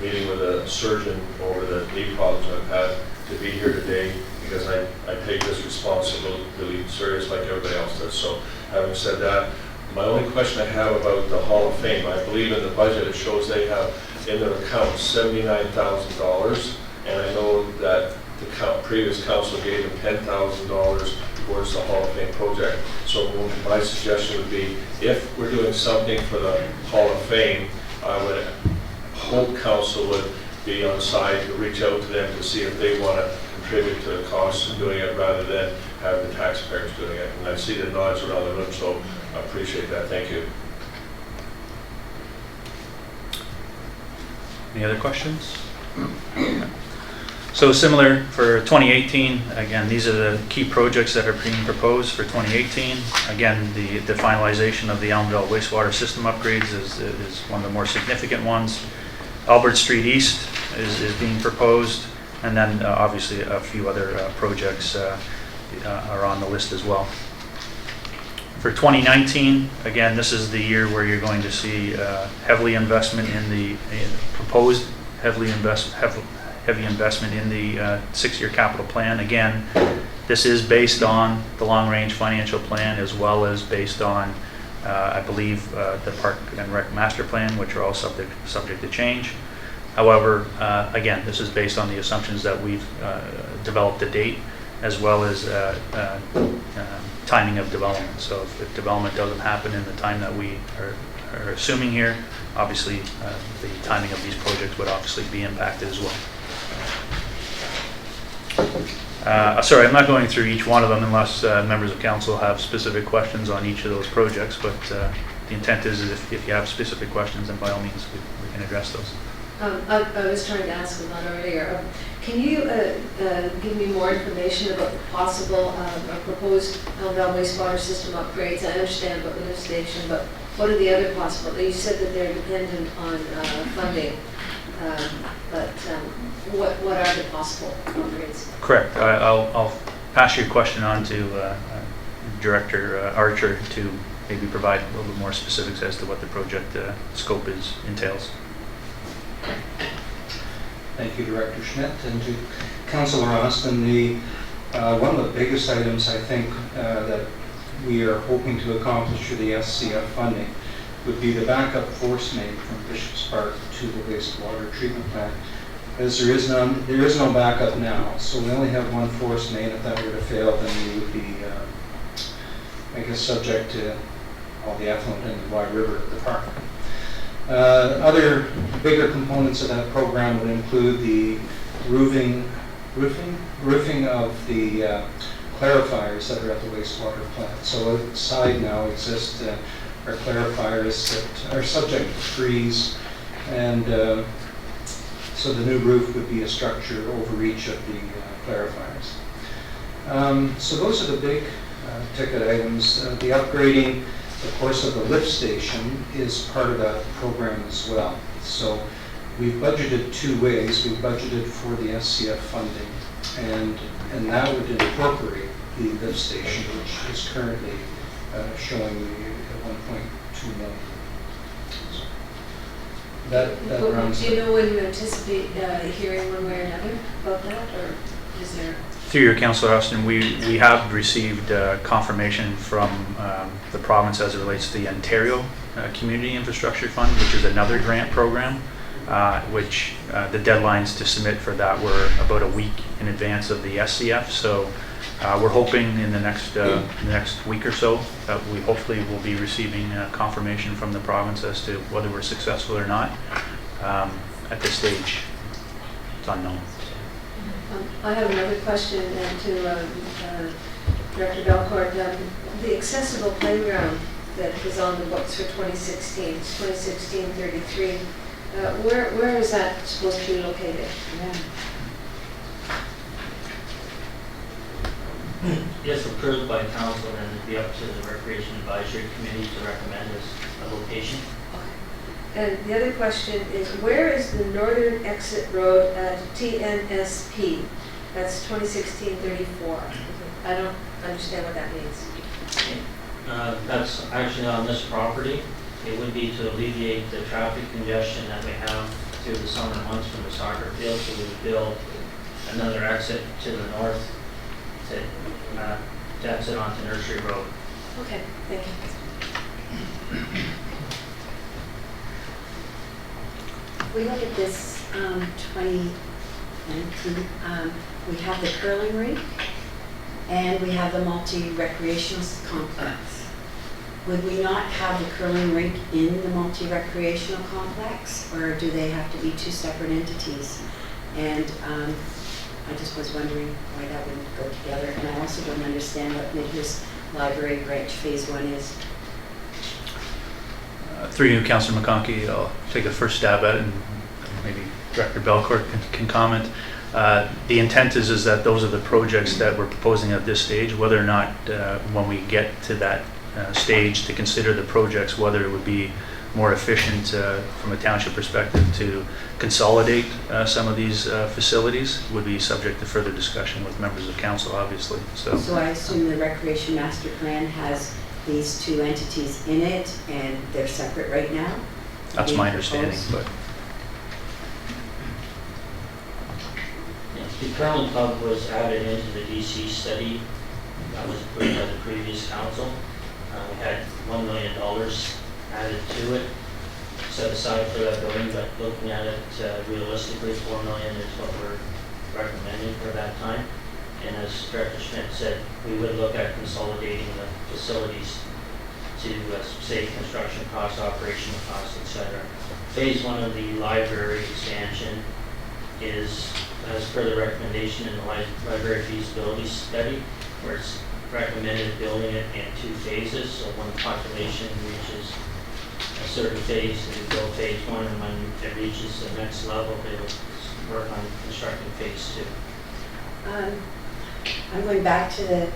[SPEAKER 3] meeting with a surgeon over the knee problems I've had to be here today, because I take this responsibility really serious like everybody else does. So having said that, my only question I have about the Hall of Fame, I believe in the budget it shows they have in their account $79,000, and I know that the previous council gave them $10,000 towards the Hall of Fame project. So my suggestion would be, if we're doing something for the Hall of Fame, I would hope council would be on site, to reach out to them to see if they want to contribute to the costs of doing it rather than have the taxpayers doing it. And I see the nods around the room, so I appreciate that. Thank you.
[SPEAKER 2] Any other questions? So similar for 2018, again, these are the key projects that are being proposed for 2018. Again, the finalization of the Elmdale wastewater system upgrades is one of the more significant ones. Albert Street East is being proposed, and then obviously a few other projects are on the list as well. For 2019, again, this is the year where you're going to see heavy investment in the proposed heavy investment in the 6-year capital plan. Again, this is based on the long-range financial plan as well as based on, I believe, the Park and Rec master plan, which are all subject to change. However, again, this is based on the assumptions that we've developed to date, as well as timing of development. So if development doesn't happen in the time that we are assuming here, obviously the timing of these projects would obviously be impacted as well. Sorry, I'm not going through each one of them unless members of council have specific questions on each of those projects, but the intent is if you have specific questions, then by all means we can address those.
[SPEAKER 4] I was trying to ask about earlier. Can you give me more information about the possible proposed Elmdale wastewater system upgrades? I understand about the lift station, but what are the other possible? You said that they're dependent on funding, but what are the possible upgrades?
[SPEAKER 2] Correct. I'll pass your question on to Director Archer to maybe provide a little bit more specifics as to what the project scope entails.
[SPEAKER 9] Thank you, Director Schmidt, and to Councillor Austin. One of the biggest items I think that we are hoping to accomplish through the SCF funding would be the backup force main from Bishop's Park to the wastewater treatment plant. As there is no backup now, so we only have one force main. If that were to fail, then we would be, I guess, subject to all the effluent in the Wye River at the park. Other bigger components of that program would include the roofing of the clarifiers that are at the wastewater plant. So outside now exist our clarifiers that are subject to freeze, and so the new roof would be a structure over each of the clarifiers. So those are the big ticket items. The upgrading, of course, of the lift station is part of that program as well. So we've budgeted two ways. We've budgeted for the SCF funding, and that would incorporate the lift station, which is currently showing at 1.2 million. That runs.
[SPEAKER 4] Do you know when you anticipate hearing one way or another about that, or is there?
[SPEAKER 2] Through your Councillor Austin, we have received confirmation from the province as it relates to the Ontario Community Infrastructure Fund, which is another grant program, which the deadlines to submit for that were about a week in advance of the SCF. So we're hoping in the next week or so that we hopefully will be receiving confirmation from the province as to whether we're successful or not. At this stage, it's unknown.
[SPEAKER 4] I have another question to Director Belcourt. The accessible playground that is on the books for 2016, it's 2016-33. Where is that supposed to be located?
[SPEAKER 10] If approved by council, then it'd be up to the Recreation Advisory Committee to recommend a location.
[SPEAKER 4] And the other question is, where is the northern exit road at TNSP? That's 2016-34. I don't understand what that means.
[SPEAKER 10] That's actually on this property. It would be to alleviate the traffic congestion that we have through the summer months from the soccer field. So we would build another exit to the north to exit onto Nursery Road.
[SPEAKER 4] Okay, thank you.
[SPEAKER 5] We look at this 2019, we have the curling rink and we have the multi-recreational complex. would we not have the curling rink in the multi-recreational complex, or do they have to be two separate entities? And I just was wondering why that wouldn't go together, and I also don't understand what Midhurst Library Branch Phase 1 is.
[SPEAKER 2] Through you, Councillor McConkey, I'll take a first stab at it, and maybe Director Belcourt can comment. The intent is that those are the projects that we're proposing at this stage, whether or not when we get to that stage to consider the projects, whether it would be more efficient from a township perspective to consolidate some of these facilities would be subject to further discussion with members of council, obviously. So
[SPEAKER 5] I assume the Recreation Master Plan has these two entities in it, and they're separate right now?
[SPEAKER 2] that's my understanding, but
[SPEAKER 10] The Curling Club was added into the DC study that was approved by the previous council. We had $1 million added to it, set aside for that building, but looking at it realistically, $4 million is what we're recommending for that time. And as Director Schmidt said, we would look at consolidating the facilities to save construction costs, operational costs, etc. Phase 1 of the library expansion is, as per the recommendation in the library feasibility study, where it's recommended building it in 2 phases. So when the population reaches a certain phase, they would build Phase 1, and when it reaches the next level, they will work on constructing Phase 2.
[SPEAKER 5] I'm going back to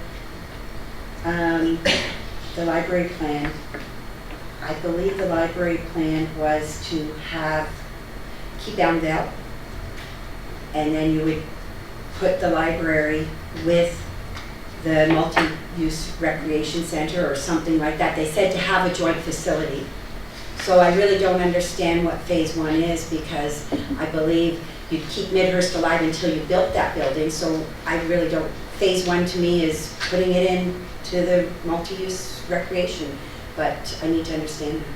[SPEAKER 5] the library plan. I believe the library plan was to keep Elmdale, and then you would put the library with the multi-use recreation center or something like that. They said to have a joint facility. So I really don't understand what Phase 1 is, because I believe you'd keep Midhurst alive until you built that building. So I really don't, Phase 1 to me is putting it in to the multi-use recreation, but I need to understand that.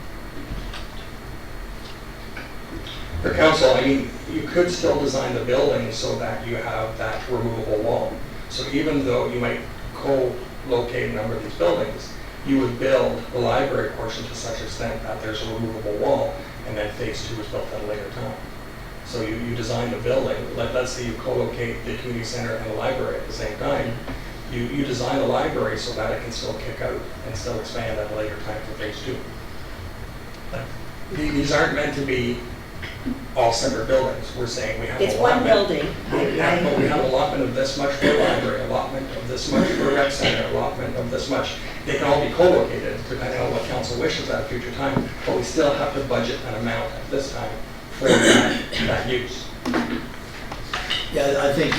[SPEAKER 6] For council, I mean, you could still design the building so that you have that removable wall. So even though you might co-locate a number of these buildings, you would build the library portion to such extent that there's a removable wall, and then Phase 2 is built at a later time. So you design the building, let's say you co-locate the community center and the library at the same time. You design the library so that it can still kick out and still expand at a later time for Phase 2. These aren't meant to be all separate buildings. We're saying we have
[SPEAKER 5] It's one building.
[SPEAKER 6] But we have allotment of this much for library, allotment of this much for rec center, allotment of this much. They can all be co-located depending on what council wishes at a future time, but we still have to budget an amount at this time for that use.
[SPEAKER 1] Yeah, I think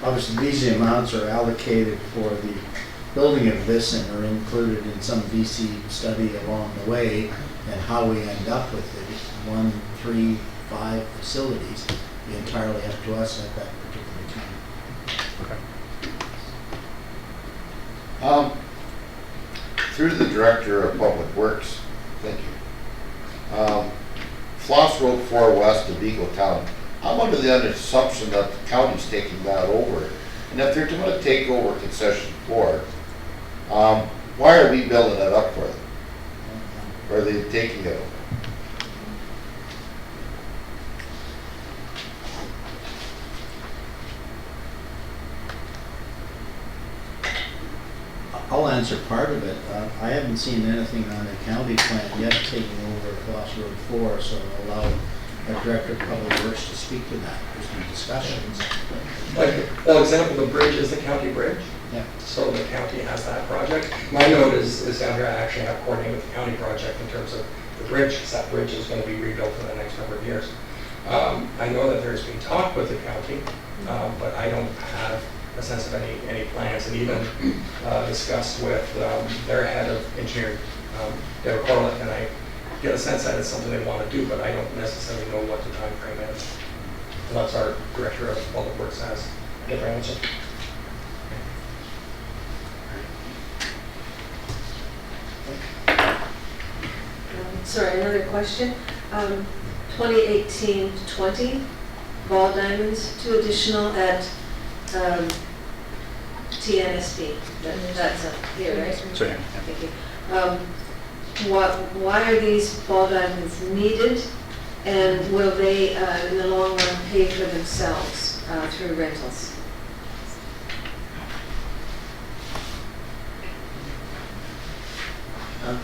[SPEAKER 1] obviously these amounts are allocated for the building of this and are included in some VC study along the way, and how we end up with it, 1, 3, 5 facilities, be entirely up to us at that particular time.
[SPEAKER 8] Through the Director of Public Works, thank you. Floss Road 4 west of Eagle Town, I'm under the assumption that the county's taking that over. And if they're going to take over concession 4, why are we building it up for them? Or are they taking it over?
[SPEAKER 1] I'll answer part of it. I haven't seen anything on the county plan yet taking over Floss Road 4, so I'll allow our Director of Public Works to speak to that. There's been discussions.
[SPEAKER 6] Well, example, the bridge is the county bridge.
[SPEAKER 1] Yeah.
[SPEAKER 6] So the county has that project. My note is down here, I actually have coordinated with the county project in terms of the bridge, because that bridge is going to be rebuilt in the next number of years. I know that there's been talk with the county, but I don't have a sense of any plans, and even discussed with their head of engineering, Deborah Corlett, and I get a sense that it's something they want to do, but I don't necessarily know what the time frame is. Unless our Director of Public Works has a different answer.
[SPEAKER 4] Sorry, another question. 2018-20, ball diamonds, 2 additional at TNSP. That's up here, right?
[SPEAKER 2] so yeah.
[SPEAKER 4] Thank you. why are these ball diamonds needed? And will they, in the long run, pay for themselves through rentals?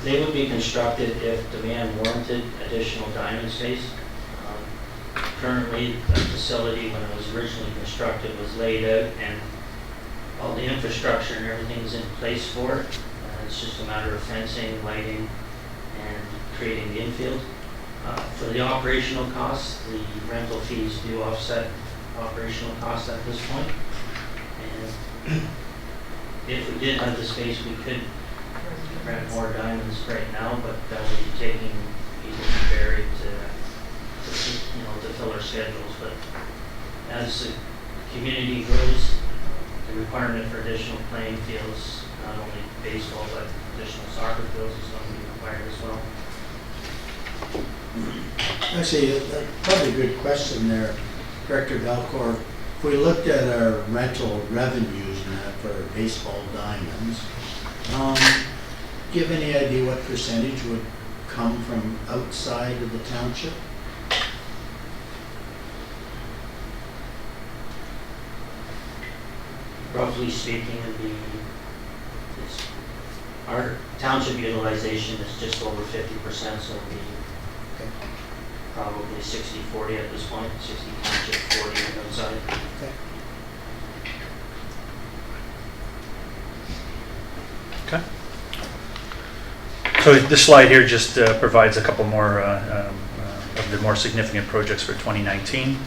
[SPEAKER 10] They would be constructed if demand warranted additional diamond space. Currently, the facility, when it was originally constructed, was laid out and all the infrastructure and everything is in place for it. It's just a matter of fencing, lighting, and creating the infield. For the operational costs, the rental fees do offset operational costs at this point. And if we did have the space, we could rent more diamonds right now, but that would be taking people to Barrie to fill our schedules. But as the community grows, the requirement for additional playing fields, not only baseball, but additional soccer fields is going to be required as well.
[SPEAKER 1] Actually, that's probably a good question there, Director Valcor. If we looked at our rental revenues now for baseball diamonds, do you have any idea what percentage would come from outside of the township?
[SPEAKER 10] Roughly speaking, our township utilization is just over 50%, so it'll be probably 60-40 at this point, 60 township, 40 outside.
[SPEAKER 2] Okay. So this slide here just provides a couple more of the more significant projects for 2019.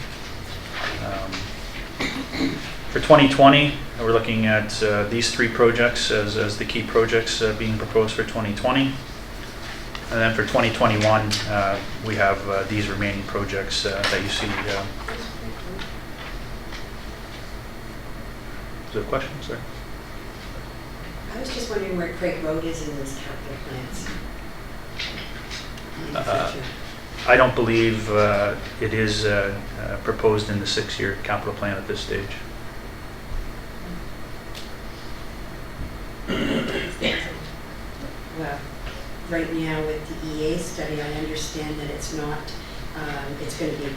[SPEAKER 2] For 2020, we're looking at these three projects as the key projects being proposed for 2020. And then for 2021, we have these remaining projects that you see. Is there a question, sir?
[SPEAKER 5] I was just wondering where Craig Road is in those capital plans. In the future.
[SPEAKER 2] I don't believe it is proposed in the 6-year capital plan at this stage.
[SPEAKER 5] Well, right now with the EA study, I understand that it's not, it's going to be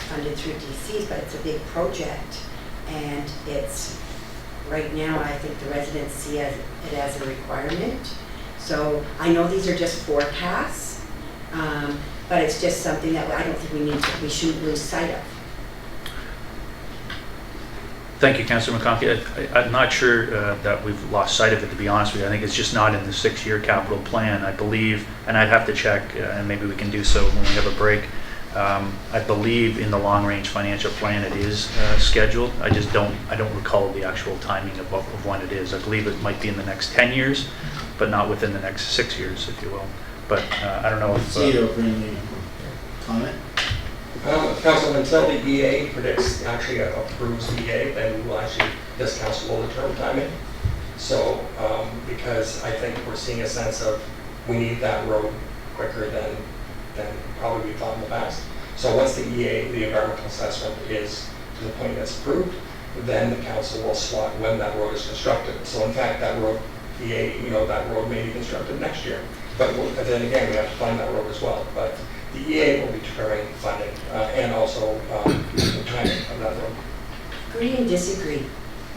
[SPEAKER 5] funded through DCs, but it's a big project. And it's, right now, I think the residents see it as a requirement. So I know these are just forecasts, but it's just something that I don't think we shouldn't lose sight of.
[SPEAKER 2] Thank you, Councillor McConkie. I'm not sure that we've lost sight of it, to be honest with you. I think it's just not in the 6-year capital plan. I believe, and I'd have to check, and maybe we can do so when we have a break. I believe in the long-range financial plan it is scheduled. I don't recall the actual timing of when it is. I believe it might be in the next 10 years, but not within the next 6 years, if you will. But I don't know if...
[SPEAKER 1] CEO, Brindley, comment?
[SPEAKER 6] Council, until the EA predicts, actually approves the EA, then this council will determine timing. So, because I think we're seeing a sense of we need that road quicker than probably we thought in the past. So once the EA, the environmental assessment, is to the point that's approved, then the council will slot when that road is constructed. So in fact, that road, EA, that road may be constructed next year. But then again, we have to fund that road as well. But the EA will be determining funding and also the timing of that road.
[SPEAKER 5] Agree and disagree.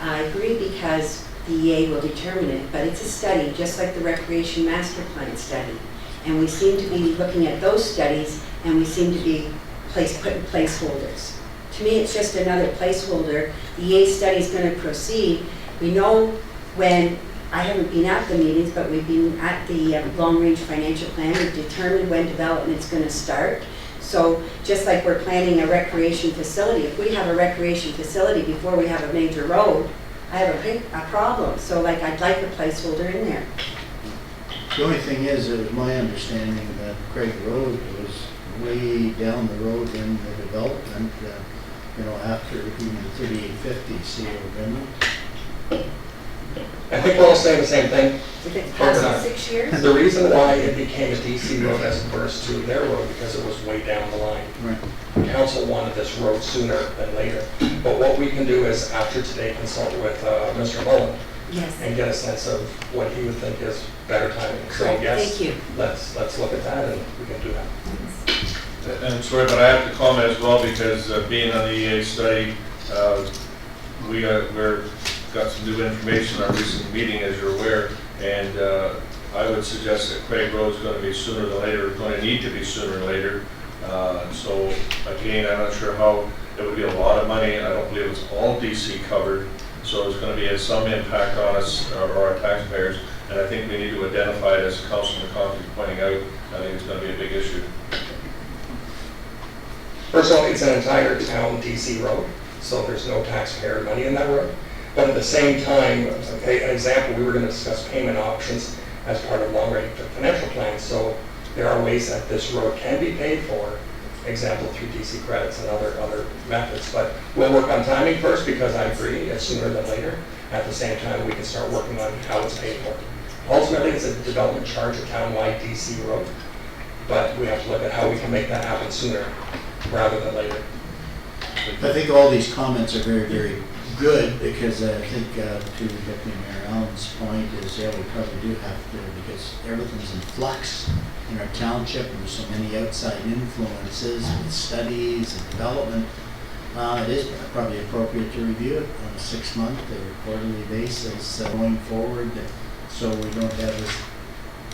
[SPEAKER 5] I agree because the EA will determine it, but it's a study, just like the Recreation Master Plan study. And we seem to be looking at those studies, and we seem to be putting placeholders. To me, it's just another placeholder. The EA study is going to proceed. We know when, I haven't been at the meetings, but we've been at the long-range financial plan. We've determined when development's going to start. So just like we're planning a recreation facility, if we have a recreation facility before we have a major road, I have a problem. So like I'd like a placeholder in there.
[SPEAKER 1] The only thing is, it was my understanding that Craig Road was way down the road in the development, after even 3850 CO Brindley.
[SPEAKER 6] I think we're all saying the same thing.
[SPEAKER 5] If it's past the 6 years?
[SPEAKER 6] The reason why it became a DC road as opposed to their road, because it was way down the line.
[SPEAKER 1] Right.
[SPEAKER 6] The council wanted this road sooner than later. But what we can do is, after today, consult with Mr. Mullen
[SPEAKER 5] Yes.
[SPEAKER 6] and get a sense of what he would think is better timing. So
[SPEAKER 5] Correct.
[SPEAKER 6] yes,
[SPEAKER 5] Thank you.
[SPEAKER 6] let's look at that and we can do that.
[SPEAKER 3] And I'm sorry, but I have to comment as well, because being on the EA study, we're got some new information in our recent meeting, as you're aware, and I would suggest that Craig Road's going to be sooner than later, going to need to be sooner than later. So again, I'm not sure how, it would be a lot of money. I don't believe it's all DC covered, so it's going to be some impact on us or our taxpayers, and I think we need to identify it, as Councilman McConaughey is pointing out. I think it's going to be a big issue.
[SPEAKER 6] First of all, it's an entire town DC road, so there's no taxpayer money in that road. But at the same time, okay, an example, we were going to discuss payment options as part of long-range financial plans. So there are ways that this road can be paid for, example, through DC credits and other methods. But we'll work on timing first, because I agree, it's sooner than later. At the same time, we can start working on how it's paid for. Ultimately, it's a development charge, a town-wide DC road. But we have to look at how we can make that happen sooner rather than later.
[SPEAKER 1] I think all these comments are very, very good, because I think to Deputy Mayor Allen's point is, yeah, we probably do have to, because everything's in flux in our township, and there's so many outside influences with studies and development. It is probably appropriate to review it on a 6-month or quarterly basis going forward, so we don't have as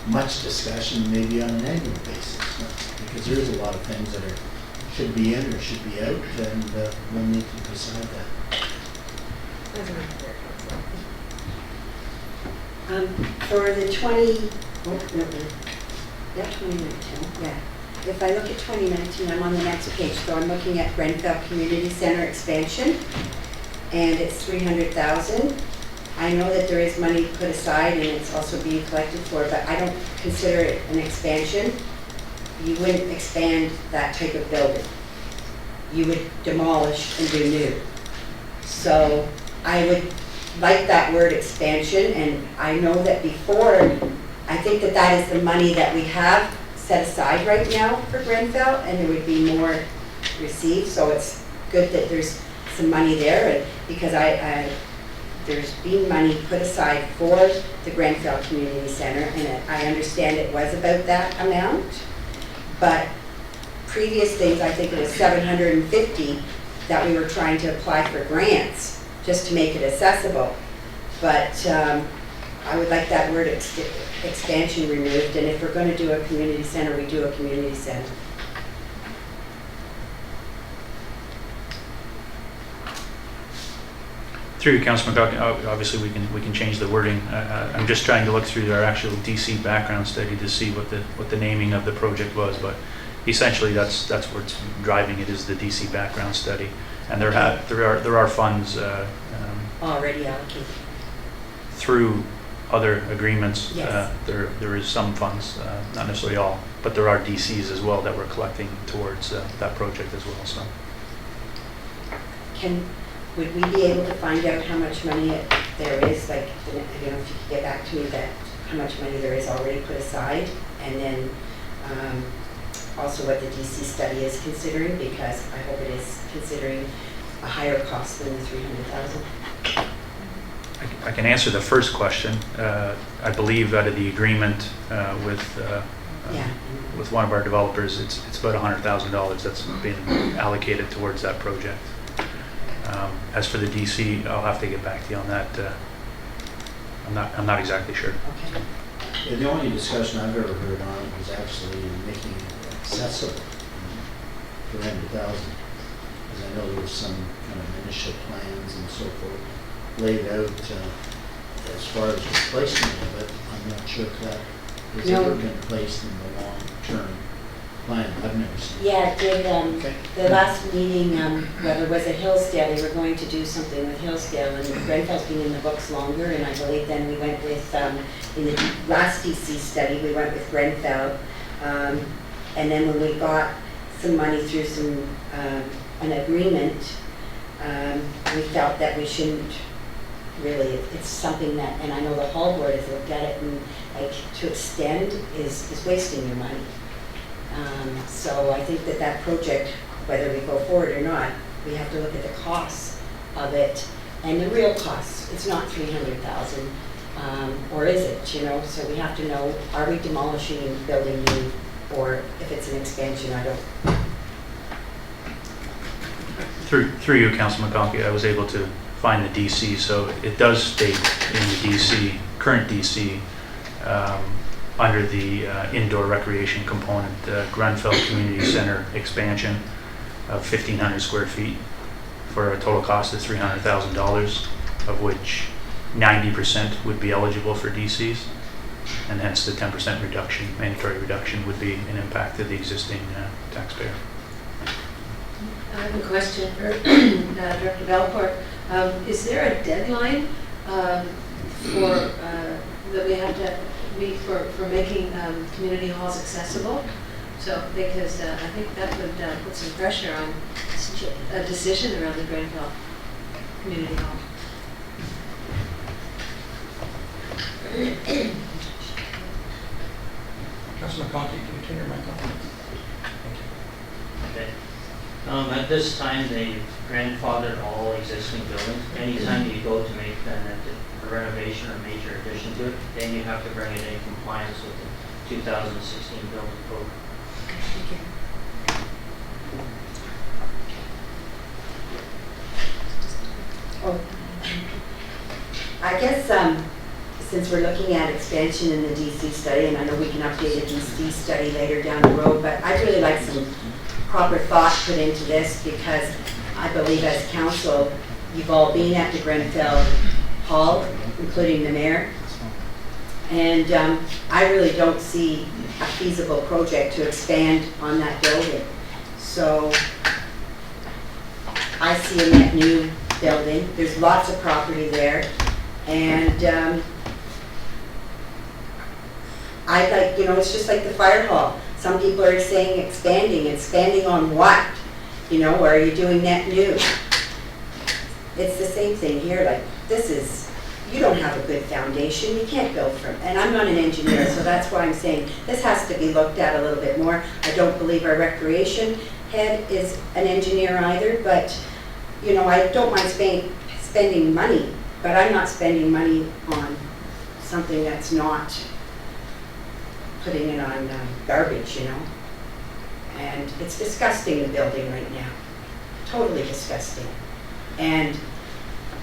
[SPEAKER 1] much discussion maybe on an annual basis, because there's a lot of things that should be in or should be out, and we'll need to decide that.
[SPEAKER 5] For the 2019, yeah. If I look at 2019, I'm on the next page, so I'm looking at Grenfell Community Center expansion, and it's 300,000. I know that there is money put aside and it's also being collected for, but I don't consider it an expansion. You wouldn't expand that type of building. You would demolish and do new. So I would like that word expansion, and I know that before, I think that that is the money that we have set aside right now for Grenfell, and there would be more received, so it's good that there's some money there, and because there's been money put aside for the Grenfell Community Center, and I understand it was about that amount, but previous things, I think it was 750 that we were trying to apply for grants just to make it accessible. But I would like that word expansion removed, and if we're going to do a community center, we do a community center.
[SPEAKER 2] Through you, Councilman McConaughey, obviously we can change the wording. I'm just trying to look through our actual DC background study to see what the naming of the project was, but essentially that's what's driving it, is the DC background study, and there are funds
[SPEAKER 5] Already allocated.
[SPEAKER 2] through other agreements.
[SPEAKER 5] Yes.
[SPEAKER 2] There is some funds, not necessarily all, but there are DCs as well that we're collecting towards that project as well. So
[SPEAKER 5] Would we be able to find out how much money there is, like, if you could get back to me that how much money there is already put aside, and then also what the DC study is considering, because I hope it is considering a higher cost than the 300,000.
[SPEAKER 2] I can answer the first question. I believe out of the agreement with one of our developers, it's about $100,000 that's been allocated towards that project. As for the DC, I'll have to get back to you on that. I'm not exactly sure.
[SPEAKER 5] Okay.
[SPEAKER 1] Yeah, the only discussion I've ever heard on it was actually making it accessible for 100,000. Because I know there was some kind of initial plans and so forth laid out as far as replacement of it. I'm not sure if that has ever been placed in the long-term plan. I've never seen it.
[SPEAKER 5] Yeah, it did.
[SPEAKER 1] Okay.
[SPEAKER 5] The last meeting, whether it was at Hillsdale, they were going to do something with Hillsdale, and Grenfell's been in the books longer, and I believe then we went with, in the last DC study, we went with Grenfell, and then when we got some money through some, an agreement, we felt that we shouldn't really, it's something that, and I know the hall board has looked at it, and like to extend is wasting your money. So I think that project, whether we go forward or not, we have to look at the costs of it and the real costs. It's not 300,000, or is it, you know? So we have to know, are we demolishing and building new, or if it's an expansion, I don't.
[SPEAKER 2] Through you, Councilman Conkey, I was able to find the DC, so it does state in the DC, current DC, under the indoor recreation component, Grenfell Community Center expansion of 1,500 square feet for a total cost of $300,000, of which 90% would be eligible for DCs, and hence the 10% reduction, mandatory reduction, would be an impact to the existing taxpayer.
[SPEAKER 4] I have a question for Director Belcourt. Is there a deadline for that we have to meet for making community halls accessible? So, because I think that would put some pressure on a decision around the Grenfell Community Hall.
[SPEAKER 6] Councilman Conti, can you turn your mic on?
[SPEAKER 10] Okay. At this time, they've grandfathered all existing buildings. Anytime you go to make a renovation or major addition to it, then you have to bring it in compliance with the 2016 building code.
[SPEAKER 5] Thank you. Oh, I guess since we're looking at expansion in the DC study, and I know we can update a DC study later down the road, but I'd really like some proper thought put into this, because I believe as council, you've all been at the Grenfell Hall, including the mayor, and I really don't see a feasible project to expand on that building. So I see a net new building. There's lots of property there, and I like, you know, it's just like the fire hall. Some people are saying expanding on what? You know, or are you doing net new? It's the same thing here, like this is, you don't have a good foundation, you can't build from, and I'm not an engineer, so that's why I'm saying this has to be looked at a little bit more. I don't believe our recreation head is an engineer either, but you know, I don't mind spending money, but I'm not spending money on something that's not putting it on garbage, you know. And it's disgusting, the building right now, totally disgusting. And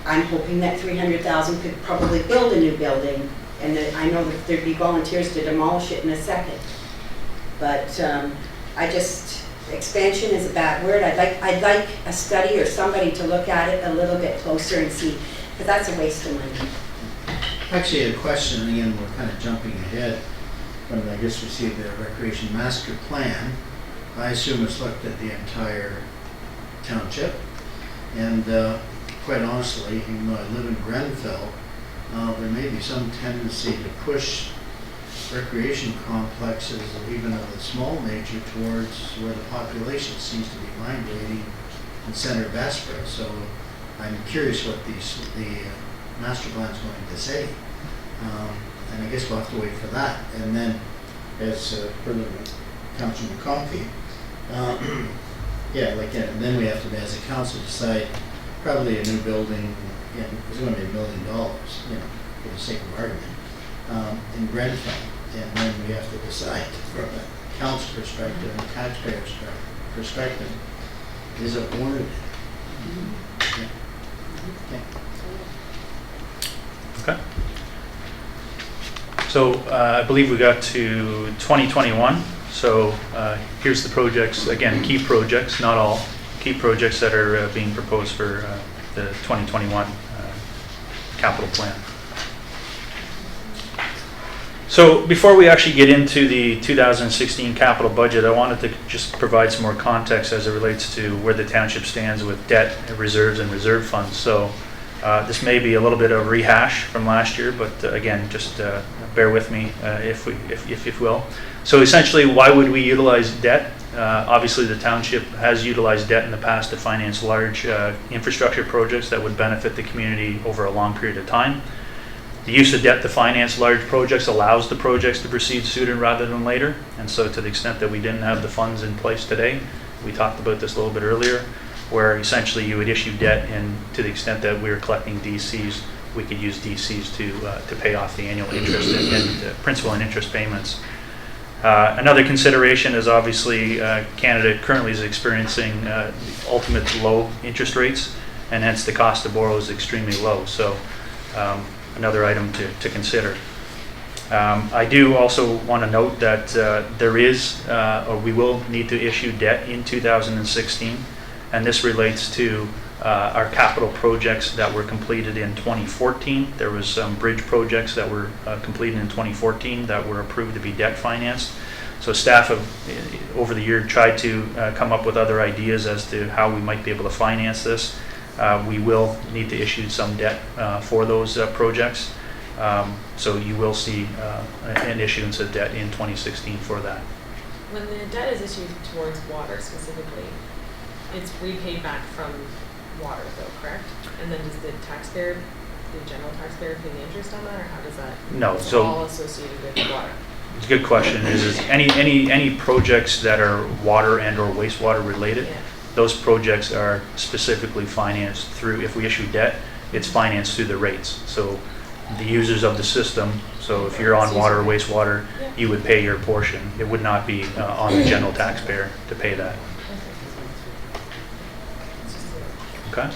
[SPEAKER 5] I'm hoping that 300,000 could probably build a new building, and that I know that there'd be volunteers to demolish it in a second. But expansion is a bad word. I'd like a study or somebody to look at it a little bit closer and see, because that's a waste of money.
[SPEAKER 1] Actually, a question, and again, we're kind of jumping ahead, when I guess we see the recreation master plan. I assume it's looked at the entire township, and quite honestly, even though I live in Grenfell, there may be some tendency to push recreation complexes, even of the small nature, towards where the population seems to be migrating in center of Vespera. So I'm curious what the master plan is going to say. And I guess we'll have to wait for that. And then, as further Councilman McConkey, and then we have to, as a council, decide probably a new building, it's going to be $1 million, you know, for the sake of argument, in Grenfell. And then we have to decide from a council perspective and taxpayer perspective, is it warranted? Yeah. Okay.
[SPEAKER 2] Okay. So I believe we got to 2021. So here's the projects, again, key projects, not all, key projects that are being proposed for the 2021 capital plan. So before we actually get into the 2016 capital budget, I wanted to just provide some more context as it relates to where the township stands with debt, reserves, and reserve funds. So this may be a little bit of a rehash from last year, but again, just bear with me if you will. So essentially, why would we utilize debt? Obviously, the township has utilized debt in the past to finance large infrastructure projects that would benefit the community over a long period of time. The use of debt to finance large projects allows the projects to proceed sooner rather than later. And so to the extent that we didn't have the funds in place today, we talked about this a little bit earlier, where essentially you would issue debt, and to the extent that we were collecting DCs, we could use DCs to pay off the annual interest and principal and interest payments. Another consideration is obviously Canada currently is experiencing ultimate low interest rates, and hence the cost to borrow is extremely low. So another item to consider. I do also want to note that there is, or we will need to issue debt in 2016, and this relates to our capital projects that were completed in 2014. There was some bridge projects that were completed in 2014 that were approved to be debt financed. So staff have, over the year, tried to come up with other ideas as to how we might be able to finance this. We will need to issue some debt for those projects. So you will see an issuance of debt in 2016 for that.
[SPEAKER 11] When the debt is issued towards water specifically, it's repaid back from water though, correct? And then does the taxpayer, the general taxpayer, pay the interest on that, or how does that?
[SPEAKER 2] No,
[SPEAKER 11] It's
[SPEAKER 2] so
[SPEAKER 11] all associated with water.
[SPEAKER 2] it's a good question. Is any projects that are water and or wastewater related?
[SPEAKER 11] Yeah.
[SPEAKER 2] Those projects are specifically financed through, if we issue debt, it's financed through the rates. So the users of the system, so if you're on water or wastewater, you would pay your portion. It would not be on the general taxpayer to pay that. Okay.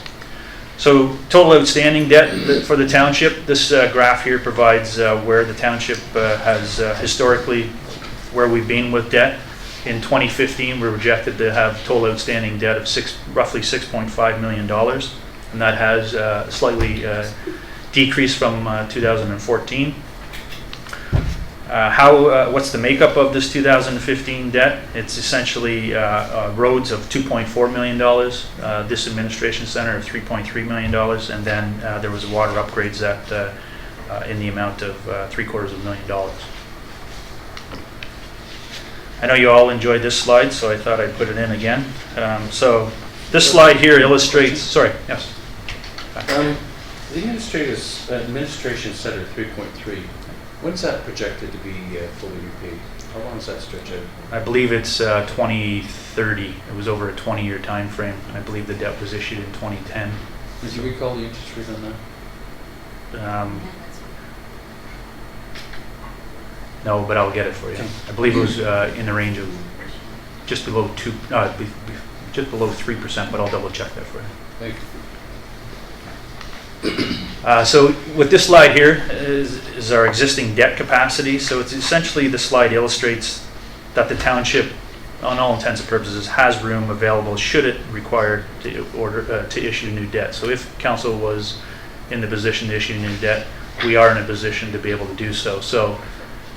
[SPEAKER 2] So total outstanding debt for the township, this graph here provides where the township has historically, where we've been with debt. In 2015, we're projected to have total outstanding debt of roughly $6.5 million, and that has slightly decreased from 2014. What's the makeup of this 2015 debt? It's essentially roads of $2.4 million, this administration center of $3.3 million, and then there was water upgrades that in the amount of $750,000. I know you all enjoyed this slide, so I thought I'd put it in again. So this slide here illustrates, sorry, yes?
[SPEAKER 7] The administration center 3.3, when's that projected to be fully repaid? How long does that stretch out?
[SPEAKER 2] I believe it's 2030. It was over a 20-year time frame. I believe the debt was issued in 2010.
[SPEAKER 7] Do you recall the interest rate on that?
[SPEAKER 2] No, but I'll get it for you. I believe it was in the range of just below 3%, but I'll double check that for you.
[SPEAKER 7] Thank you.
[SPEAKER 2] So with this slide here is our existing debt capacity. So it's essentially, the slide illustrates that the township, on all intents and purposes, has room available should it require to issue new debt. So if council was in the position to issue new debt, we are in a position to be able to do so. So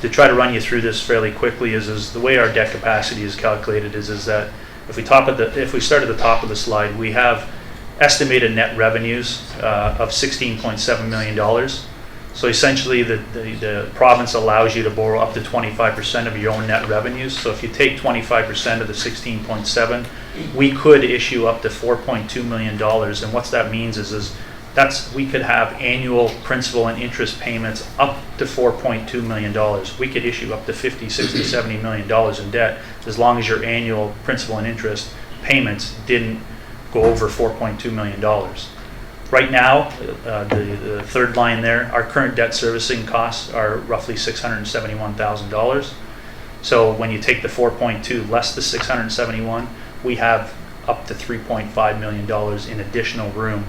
[SPEAKER 2] to try to run you through this fairly quickly is the way our debt capacity is calculated is that if we start at the top of the slide, we have estimated net revenues of $16.7 million. So essentially the province allows you to borrow up to 25% of your own net revenues. So if you take 25% of the 16.7, we could issue up to $4.2 million. And what that means is we could have annual principal and interest payments up to $4.2 million. We could issue up to $50, $60, $70 million in debt as long as your annual principal and interest payments didn't go over $4.2 million. Right now, the third line there, our current debt servicing costs are roughly $671,000. So when you take the 4.2 less the 671, we have up to $3.5 million in additional room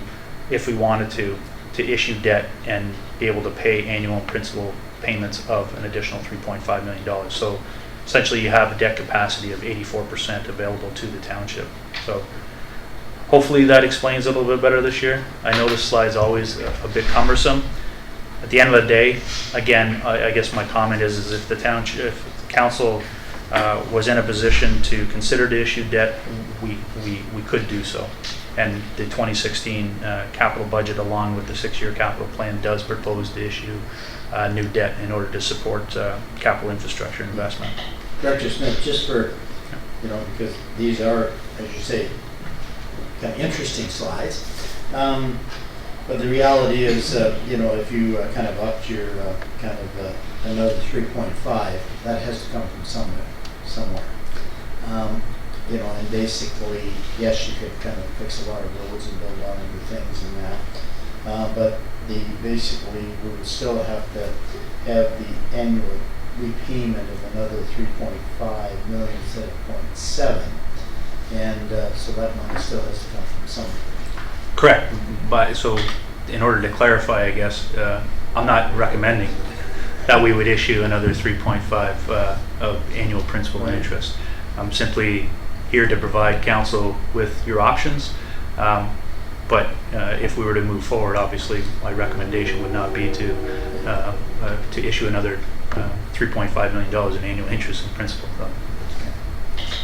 [SPEAKER 2] if we wanted to issue debt and be able to pay annual principal payments of an additional $3.5 million. So essentially you have a debt capacity of 84% available to the township. So hopefully that explains it a little bit better this year. I know this slide's always a bit cumbersome. At the end of the day, again, I guess my comment is if the township, if the council was in a position to consider to issue debt, we could do so. And the 2016 capital budget, along with the 6-year capital plan, does propose to issue new debt in order to support capital infrastructure investment.
[SPEAKER 1] Director Smith, just for, because these are, as you say, kind of interesting slides. But the reality is, if you kind of upped your another 3.5, that has to come from somewhere. you know, and basically, yes, you could kind of fix a lot of roads and build a lot of new things and that. But basically, we would still have to have the annual repayment of another 3.5 million instead of 0.7. And so that money still has to come from somewhere.
[SPEAKER 2] Correct. But so, in order to clarify, I guess, I'm not recommending that we would issue another 3.5 of annual principal and interest. I'm simply here to provide council with your options. But if we were to move forward, obviously, my recommendation would not be to issue another $3.5 million in annual interest and principal.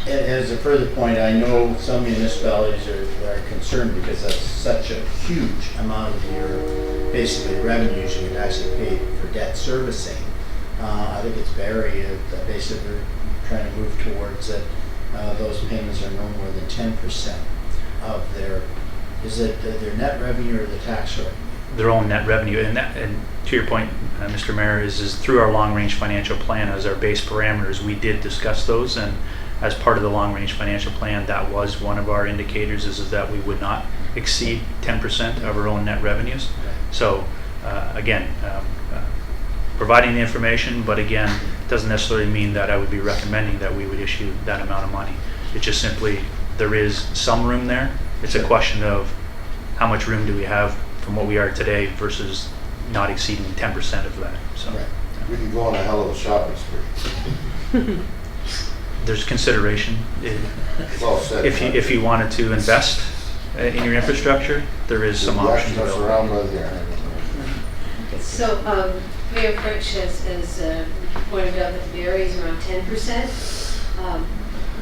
[SPEAKER 1] And as a further point, I know some municipalities are concerned because that's such a huge amount of your basically revenues you would actually pay for debt servicing. I think it's Barrie basically trying to move towards that those payments are no more than 10% of their, is it their net revenue or the tax revenue?
[SPEAKER 2] Their own net revenue, and to your point, Mr. Mayor, is through our long-range financial plan as our base parameters. We did discuss those, and as part of the long-range financial plan, that was one of our indicators, is that we would not exceed 10% of our own net revenues. So again, providing the information, but again, doesn't necessarily mean that I would be recommending that we would issue that amount of money. It's just simply, there is some room there. It's a question of how much room do we have from what we are today versus not exceeding 10% of that. So
[SPEAKER 1] Right.
[SPEAKER 8] We could go on a hell of a shopping spree.
[SPEAKER 2] there's consideration.
[SPEAKER 8] It's all said.
[SPEAKER 2] If you wanted to invest in your infrastructure, there is some options
[SPEAKER 8] That's
[SPEAKER 2] available.
[SPEAKER 8] around right there.
[SPEAKER 4] So, Mayor French has pointed out that Barrie is around 10%.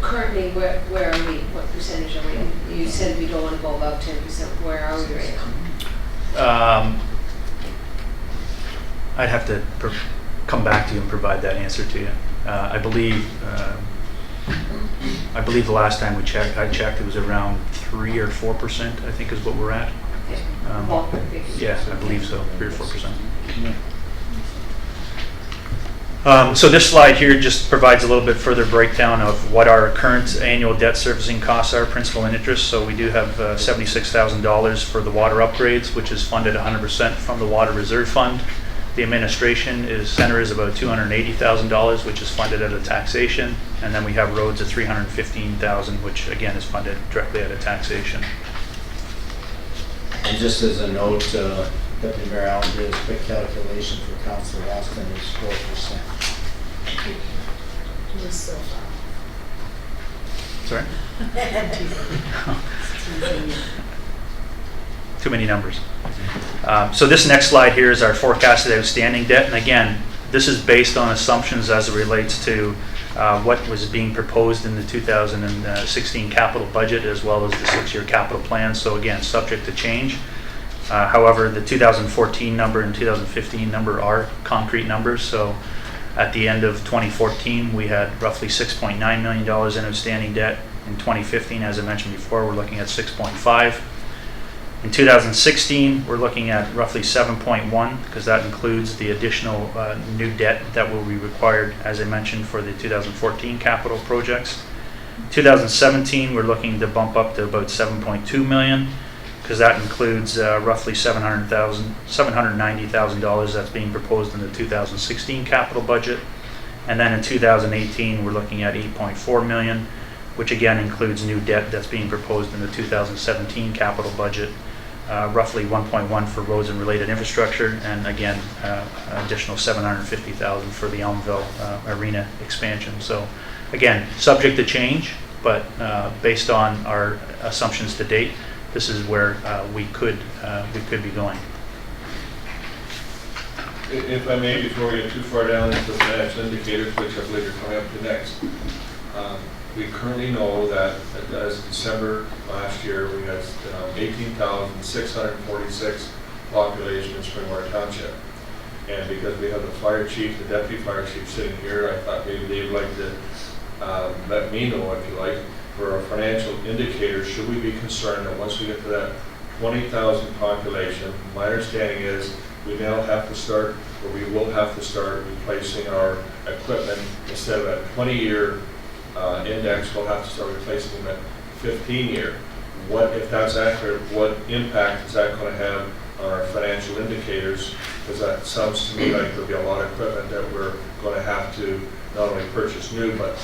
[SPEAKER 4] Currently, where are we? What percentage are we? You said we don't want to go above 10%. Where are we right now?
[SPEAKER 2] I'd have to come back to you and provide that answer to you. I believe the last time I checked, it was around 3 or 4%, I think is what we're at.
[SPEAKER 4] Okay. Ballpark figures.
[SPEAKER 2] Yeah, I believe so, 3 or 4%. So this slide here just provides a little bit further breakdown of what our current annual debt servicing costs are, principal and interest. So we do have $76,000 for the water upgrades, which is funded 100% from the Water Reserve Fund. The administration center is about $280,000, which is funded out of taxation. And then we have roads at $315,000, which again is funded directly out of taxation.
[SPEAKER 1] And just as a note, Deputy Mayor Allen did a quick calculation for Councilor Austin is 4%.
[SPEAKER 11] It was so far.
[SPEAKER 2] Sorry? Too many numbers. So this next slide here is our forecasted outstanding debt. And again, this is based on assumptions as it relates to what was being proposed in the 2016 capital budget as well as the 6-year capital plan. So again, subject to change. However, the 2014 number and 2015 number are concrete numbers. So at the end of 2014, we had roughly $6.9 million in outstanding debt. In 2015, as I mentioned before, we're looking at 6.5. In 2016, we're looking at roughly 7.1 because that includes the additional new debt that will be required, as I mentioned, for the 2014 capital projects. 2017, we're looking to bump up to about 7.2 million because that includes roughly $790,000 that's being proposed in the 2016 capital budget. And then in 2018, we're looking at 8.4 million, which again includes new debt that's being proposed in the 2017 capital budget. Roughly 1.1 for roads and related infrastructure, and again, additional 750,000 for the Elmville Arena expansion. So again, subject to change, but based on our assumptions to date, this is where we could be going.
[SPEAKER 3] If I may, before we get too far down into the financial indicators, which I believe are coming up to next, we currently know that as of December last year, we had 18,646 population in Springwater Township. And because we have the fire chief, the deputy fire chief sitting here, I thought maybe they'd like to let me know, if you like, for our financial indicators, should we be concerned that once we get to that 20,000 population, my understanding is we now have to start, or we will have to start replacing our equipment instead of a 20-year index, we'll have to start replacing them at 15-year. What, if that's accurate, what impact is that going to have on our financial indicators? Because that sounds to me like there'll be a lot of equipment that we're going to have to not only purchase new, but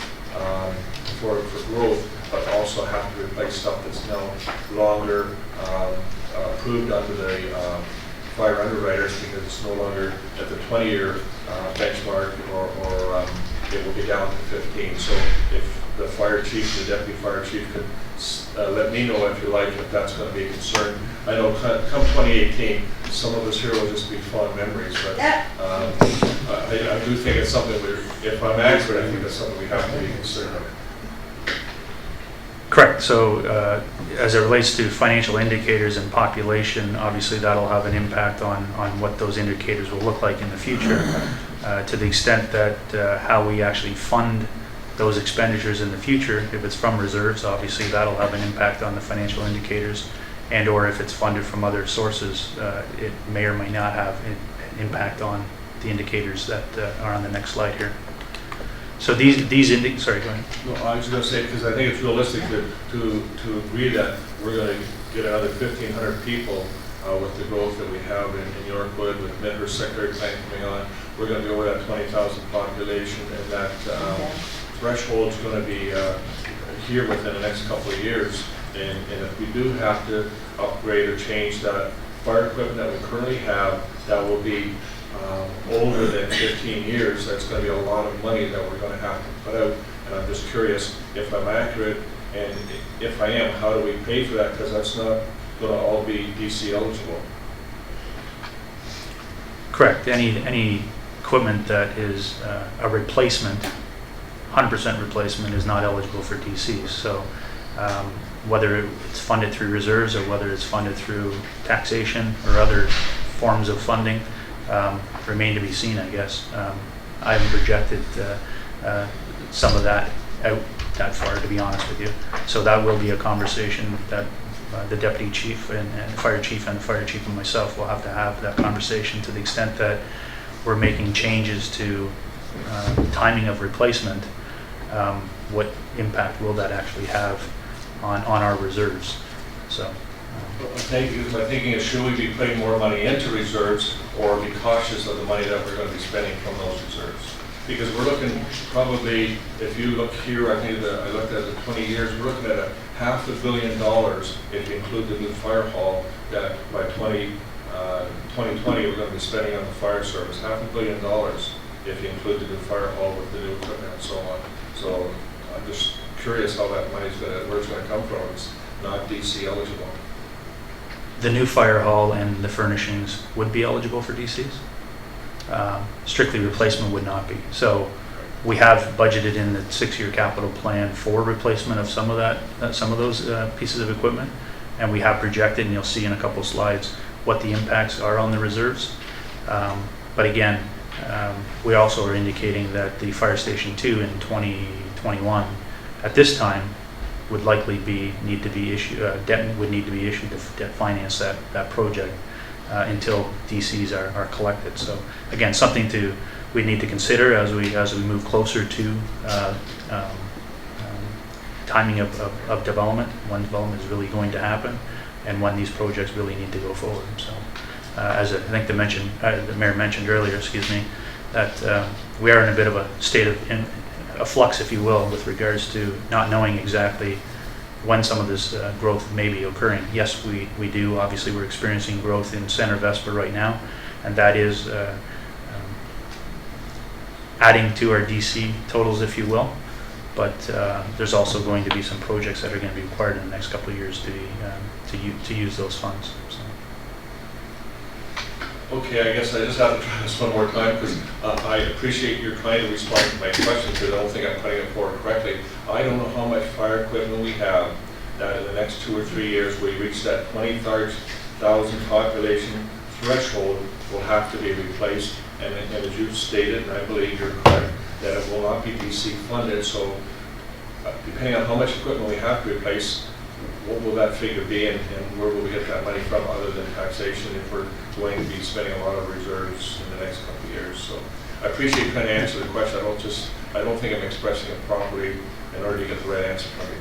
[SPEAKER 3] for growth, but also have to replace stuff that's no longer approved under the fire underwriters, because it's no longer at the 20-year benchmark, or it will be down to 15. So if the fire chief, the deputy fire chief could let me know, if you like, if that's going to be a concern. I know come 2018, some of us here will just be fond memories, but I do think it's something if I'm accurate, I think it's something we have to be concerned of.
[SPEAKER 2] Correct. So as it relates to financial indicators and population, obviously that'll have an impact on what those indicators will look like in the future. To the extent that how we actually fund those expenditures in the future, if it's from reserves, obviously that'll have an impact on the financial indicators, and or if it's funded from other sources, it may or may not have an impact on the indicators that are on the next slide here. So sorry, go ahead.
[SPEAKER 3] No, I was going to say, because I think it's realistic to agree that we're going to get another 1,500 people with the growth that we have in Yorkwood, with Midhurst Secondary Plant coming on. We're going to be over that 20,000 population, and that threshold is going to be here within the next couple of years. And if we do have to upgrade or change that fire equipment that we currently have, that will be older than 15 years, that's going to be a lot of money that we're going to have to put out. And I'm just curious if I'm accurate, and if I am, how do we pay for that? Because that's not going to all be DC eligible.
[SPEAKER 2] Correct. Any equipment that is a replacement, 100% replacement, is not eligible for DCs. So whether it's funded through reserves or whether it's funded through taxation or other forms of funding, remain to be seen, I guess. I haven't projected some of that out that far, to be honest with you. So that will be a conversation that the deputy chief and fire chief and the fire chief and myself will have to have that conversation, to the extent that we're making changes to timing of replacement. What impact will that actually have on our reserves? So.
[SPEAKER 3] Thank you. My thinking is, should we be putting more money into reserves, or be cautious of the money that we're going to be spending from those reserves? Because we're looking probably, if you look here, I think I looked at the 20 years, we're looking at $500 million if you include the new fire hall, that by 2020 we're going to be spending on the fire service. $500 million if you include the new fire hall with the new equipment and so on. So I'm just curious how that money's where it's going to come from. It's not DC eligible.
[SPEAKER 2] The new fire hall and the furnishings would be eligible for DCs. Strictly replacement would not be. So we have budgeted in the 6-year capital plan for replacement of some of that, some of those pieces of equipment, and we have projected, and you'll see in a couple slides, what the impacts are on the reserves. But again, we also are indicating that the Fire Station 2 in 2021, at this time, would likely need to be issued, debt would need to be issued to debt finance that project until DCs are collected. So again, something we need to consider as we move closer to timing of development, when development is really going to happen, and when these projects really need to go forward. So as I think the mayor mentioned earlier, that we are in a bit of a state of a flux, if you will, with regards to not knowing exactly when some of this growth may be occurring. Yes, we do. Obviously, we're experiencing growth in Center Vesper right now, and that is adding to our DC totals, if you will. But there's also going to be some projects that are going to be required in the next couple of years to use those funds. So.
[SPEAKER 3] Okay, I guess I just have to try this one more time, because I appreciate your trying to respond to my question, because I don't think I'm putting it forward correctly. I don't know how much fire equipment we have that in the next 2 or 3 years we reach that 20,000 population threshold will have to be replaced. And as you've stated, and I believe you're correct, that it will not be DC funded. So depending on how much equipment we have to replace, what will that figure be, and where will we get that money from other than taxation if we're going to be spending a lot of reserves in the next couple of years? So I appreciate you trying to answer the question. I don't think I'm expressing it properly in order to get the right answer from you.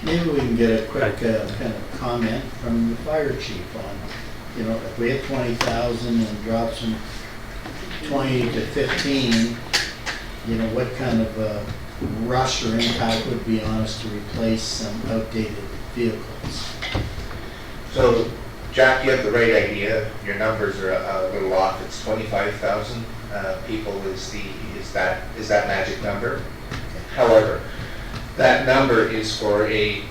[SPEAKER 1] Maybe we can get a quick kind of comment from the fire chief on, you know, if we hit 20,000 and drops from 20 to 15, you know, what kind of rush or impact would be on us to replace some outdated vehicles?
[SPEAKER 12] So, Jack, you have the right idea. Your numbers are a little off. It's 25,000 people is that magic number. However, that number is for a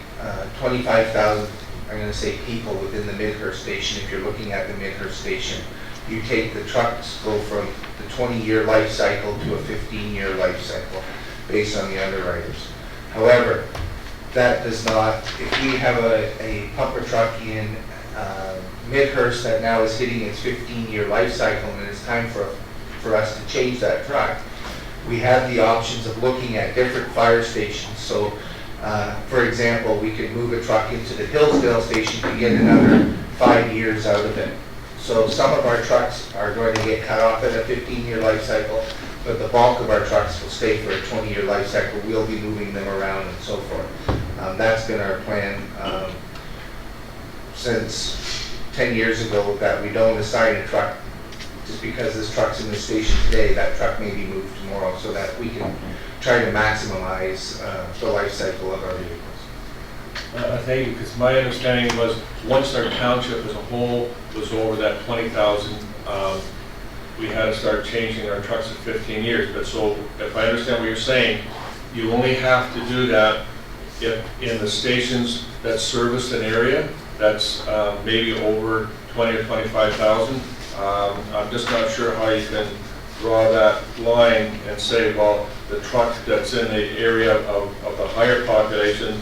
[SPEAKER 12] 25,000, I'm going to say, people within the Midhurst station. If you're looking at the Midhurst station, you take the trucks, go from the 20-year life cycle to a 15-year life cycle based on the underwriters. However, that does not, if we have a pumper truck in Midhurst that now is hitting its 15-year life cycle and it's time for us to change that truck, we have the options of looking at different fire stations. So, for example, we could move a truck into the Hillsdale station to get another 5 years out of it. So some of our trucks are going to get cut off at a 15-year life cycle, but the bulk of our trucks will stay for a 20-year life cycle. We'll be moving them around and so forth. That's been our plan since 10 years ago, that we don't assign a truck just because this truck's in the station today, that truck may be moved tomorrow, so that we can try to maximize the life cycle of our vehicles.
[SPEAKER 3] Thank you, because my understanding was once our township as a whole was over that 20,000, we had to start changing our trucks at 15 years. But so if I understand what you're saying, you only have to do that if in the stations that service an area that's maybe over 20 or 25,000. I'm just not sure how you can draw that line and say, well, the truck that's in the area of the higher population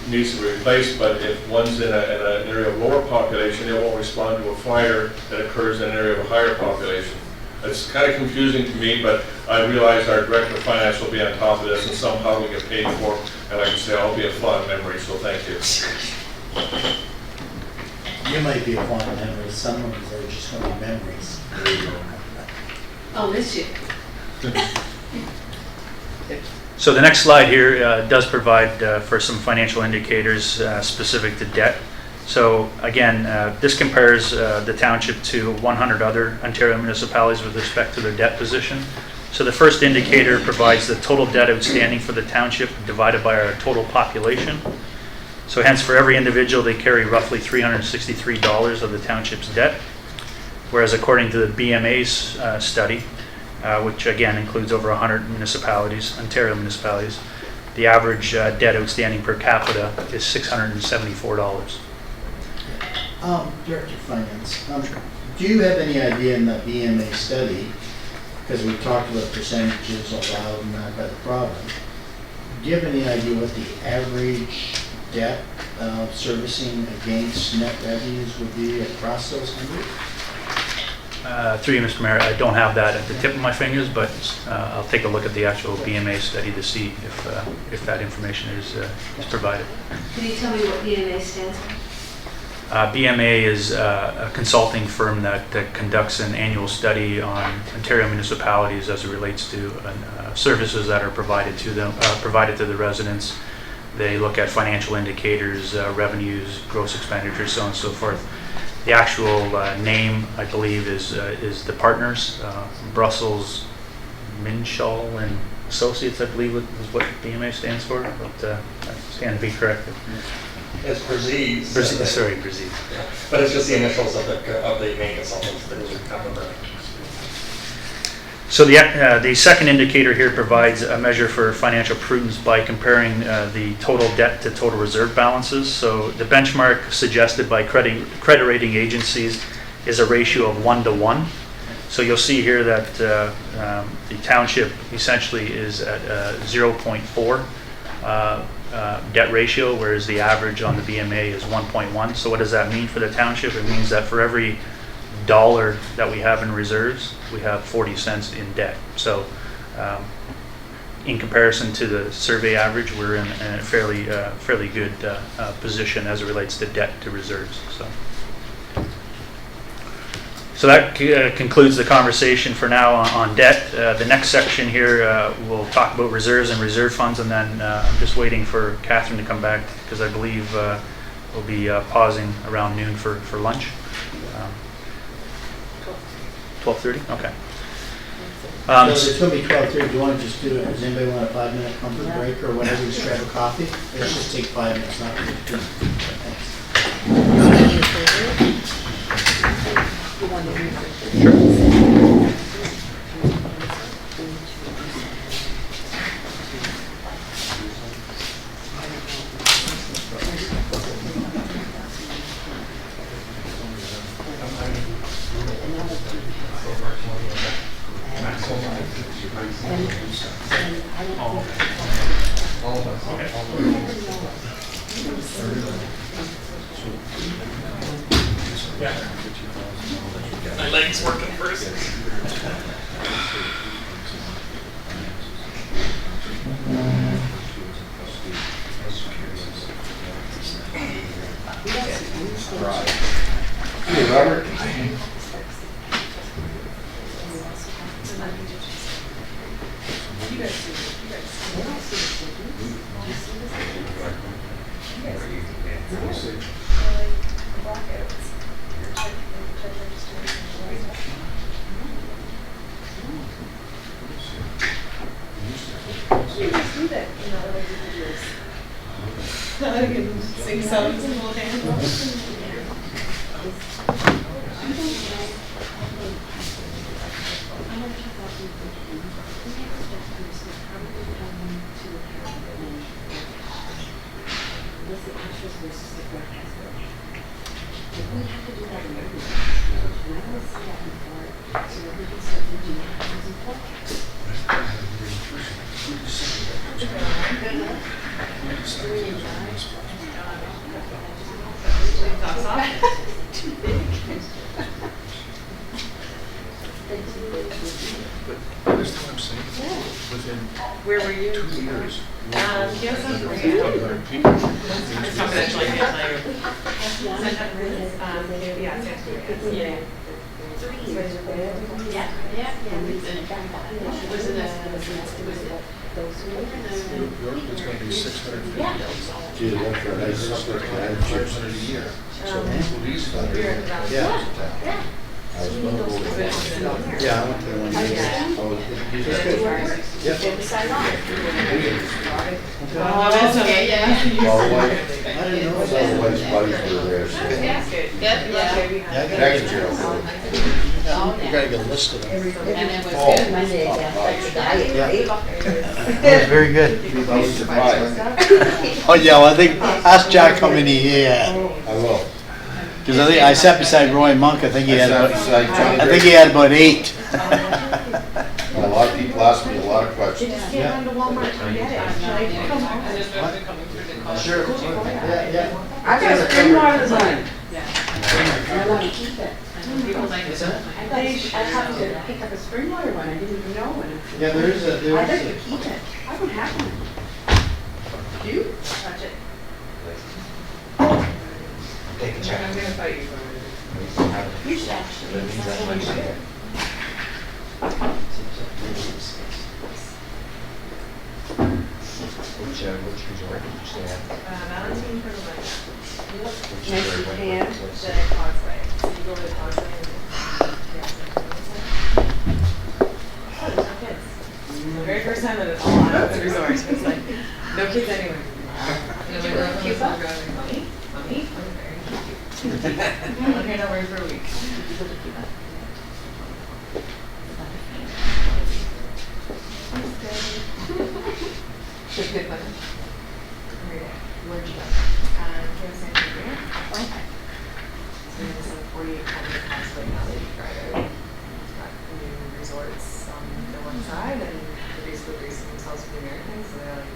[SPEAKER 3] needs to be replaced, but if one's in an area of lower population, it won't respond to a fire that occurs in an area of a higher population. It's kind of confusing to me, but I realize our Director of Finance will be on top of this and somehow we get paid for, and I can say I'll be a fond memory, so thank you.
[SPEAKER 1] You might be a fond memory. Some of us are just going to be memories.
[SPEAKER 4] I'll miss you.
[SPEAKER 2] So the next slide here does provide for some financial indicators specific to debt. So again, this compares the township to 100 other Ontario municipalities with respect to their debt position. So the first indicator provides the total debt outstanding for the township divided by our total population. So hence, for every individual, they carry roughly $363 of the township's debt, whereas according to the BMA's study, which again includes over 100 municipalities, Ontario municipalities, the average debt outstanding per capita is $674.
[SPEAKER 1] Director of Finance, do you have any idea in the BMA study, because we talked about percentages allowed and that by the province, do you have any idea what the average debt servicing against net revenues would be across those 100?
[SPEAKER 2] Through you, Mr. Mayor, I don't have that at the tip of my fingers, but I'll take a look at the actual BMA study to see if that information is provided.
[SPEAKER 4] Can you tell me what BMA stands for?
[SPEAKER 2] BMA is a consulting firm that conducts an annual study on Ontario municipalities as it relates to services that are provided to them, provided to the residents. They look at financial indicators, revenues, gross expenditures, so on and so forth. The actual name, I believe, is the partners, Brussels, Minshall and Associates, I believe is what BMA stands for, but I stand to be corrected.
[SPEAKER 6] It's Brzee.
[SPEAKER 2] Sorry, Brzee.
[SPEAKER 6] Yeah. But it's just the initials of the main consultants that we have over.
[SPEAKER 2] So the second indicator here provides a measure for financial prudence by comparing the total debt to total reserve balances. So the benchmark suggested by credit rating agencies is a ratio of 1 to 1. So you'll see here that the township essentially is at 0.4 debt ratio, whereas the average on the BMA is 1.1. So what does that mean for the township? It means that for every dollar that we have in reserves, we have 40 cents in debt. So in comparison to the survey average, we're in a fairly good position as it relates to debt to reserves. So So that concludes the conversation for now on debt. The next section here, we'll talk about reserves and reserve funds, and then I'm just waiting for Catherine to come back because I believe we'll be pausing around noon for lunch. 12:30? Okay.
[SPEAKER 1] So it's going to be 12:30. Do you want to just do it? Does anybody want a 5-minute comfort break or whatever? Just grab a coffee? Let's just take 5 minutes, not 15. Thanks.
[SPEAKER 2] My leg's working first.
[SPEAKER 8] Hey, Robert.
[SPEAKER 11] Sing songs and hold hands. Where were you? 2 years. Yes, I'm Korea. It's confidential, I can't tell you. Yeah, Santa Cruz. Yeah.
[SPEAKER 8] It's going to be 650. Gee, they went for a nice split plan, chips a year. So, yeah. I was going to go with that.
[SPEAKER 1] Yeah, I went to the one.
[SPEAKER 8] Oh,
[SPEAKER 1] It's good. Yep.
[SPEAKER 8] Well, like,
[SPEAKER 1] I didn't know
[SPEAKER 8] some of
[SPEAKER 1] that.
[SPEAKER 8] my buddies were there, so.
[SPEAKER 1] Yeah, I gotta
[SPEAKER 8] Next
[SPEAKER 1] get
[SPEAKER 8] year, I'll go.
[SPEAKER 1] You gotta get a list of them.
[SPEAKER 8] Oh,
[SPEAKER 5] Monday,
[SPEAKER 1] That was very good.
[SPEAKER 8] I was surprised.
[SPEAKER 1] Oh, yeah, well, I think, ask Jack how many he had.
[SPEAKER 8] I will.
[SPEAKER 1] Because I think, I sat beside Roy Monk, I think he had about,
[SPEAKER 8] Beside Johnny
[SPEAKER 1] I think he had about 8.
[SPEAKER 8] A lot of people ask me a lot of questions.
[SPEAKER 1] Yeah. Sure. Yeah, yeah.
[SPEAKER 5] I got a spring water line. And I want to keep it. I have to pick up a spring water one, I didn't even know when.
[SPEAKER 1] Yeah, there is a,
[SPEAKER 5] I'd like to keep it. I don't have one. Do you? Touch it.
[SPEAKER 12] Take a check.
[SPEAKER 11] I'm gonna fight you for it.
[SPEAKER 5] You should actually.
[SPEAKER 12] Which resort did you stay at?
[SPEAKER 11] Valentine for the lunch.
[SPEAKER 5] Nice and tan.
[SPEAKER 11] The causeway. So you go to the causeway and no kids. The very first time that it's all on at the resort, it's like, no kids anywhere. And then we were Cuba. Mommy? Mommy? I'm very cute. I'm here to work for a week. It's good fun. Every day. Where'd you go? Here in San Diego. Okay. So there's like 48 kilometer causeway now that you drive out. It's got new resorts on the one side, and they're basically basing themselves with the Americans, so they're like,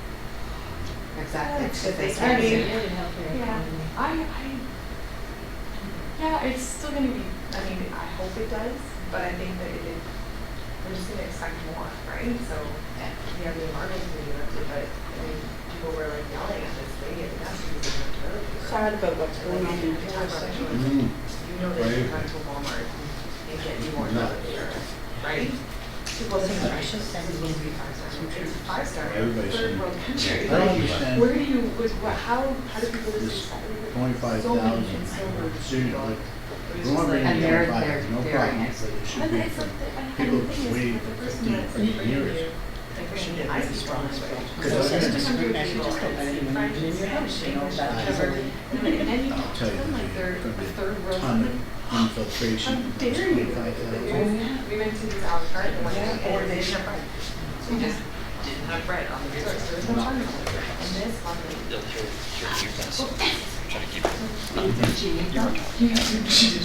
[SPEAKER 11] exactly.
[SPEAKER 5] Because they
[SPEAKER 11] I
[SPEAKER 5] can
[SPEAKER 11] mean,
[SPEAKER 5] really help their
[SPEAKER 11] yeah,
[SPEAKER 5] economy.
[SPEAKER 11] yeah, it's still gonna be, I mean, I hope it does, but I think that we're just gonna expect more, right? So, yeah, the embargo's gonna be lifted, but I mean, people were like yelling at this lady at the gas station because they went to
[SPEAKER 5] Sad about what's going on in
[SPEAKER 11] You talk about
[SPEAKER 5] Tulsa.
[SPEAKER 11] like, you know that you went to Walmart, and get you more
[SPEAKER 1] No.
[SPEAKER 11] done, right? Well, it's it's five-star,
[SPEAKER 1] Everybody's
[SPEAKER 11] third
[SPEAKER 1] saying-
[SPEAKER 11] world country.
[SPEAKER 1] I don't understand.
[SPEAKER 11] Where do you, how do people just
[SPEAKER 1] This
[SPEAKER 11] decide?
[SPEAKER 1] 25,000, seriously, like, we want to bring in
[SPEAKER 13] And they're
[SPEAKER 1] 25, no
[SPEAKER 13] very
[SPEAKER 1] problem,
[SPEAKER 13] nice.
[SPEAKER 1] but it should
[SPEAKER 11] But
[SPEAKER 1] be
[SPEAKER 11] it's
[SPEAKER 1] for
[SPEAKER 11] like,
[SPEAKER 1] people
[SPEAKER 11] the thing is,
[SPEAKER 1] waiting
[SPEAKER 11] with the
[SPEAKER 1] for
[SPEAKER 11] person
[SPEAKER 1] 15,
[SPEAKER 11] that's
[SPEAKER 1] 20
[SPEAKER 11] bringing
[SPEAKER 1] years.
[SPEAKER 11] you, like bringing you ice strong,
[SPEAKER 1] Because
[SPEAKER 11] so
[SPEAKER 1] it's
[SPEAKER 11] it's
[SPEAKER 1] just
[SPEAKER 11] just
[SPEAKER 1] a
[SPEAKER 11] hundred
[SPEAKER 13] screen,
[SPEAKER 11] people,
[SPEAKER 13] just don't let
[SPEAKER 11] it's
[SPEAKER 13] anyone
[SPEAKER 11] five,
[SPEAKER 13] in your
[SPEAKER 11] six,
[SPEAKER 13] house, you know,
[SPEAKER 11] neighbors,
[SPEAKER 13] that
[SPEAKER 11] whatever.
[SPEAKER 13] easily.
[SPEAKER 11] And then you
[SPEAKER 1] I'll tell you,
[SPEAKER 11] them like
[SPEAKER 1] there's
[SPEAKER 11] they're
[SPEAKER 1] going to be
[SPEAKER 11] third
[SPEAKER 1] a
[SPEAKER 11] world
[SPEAKER 1] ton
[SPEAKER 11] country.
[SPEAKER 1] of infiltration.
[SPEAKER 11] How
[SPEAKER 1] of
[SPEAKER 11] dare you?
[SPEAKER 1] 25,000.
[SPEAKER 11] We went to these Olive Garden and went, or they didn't have bread. We just didn't have bread on the resort, so there was no fun. And this funding.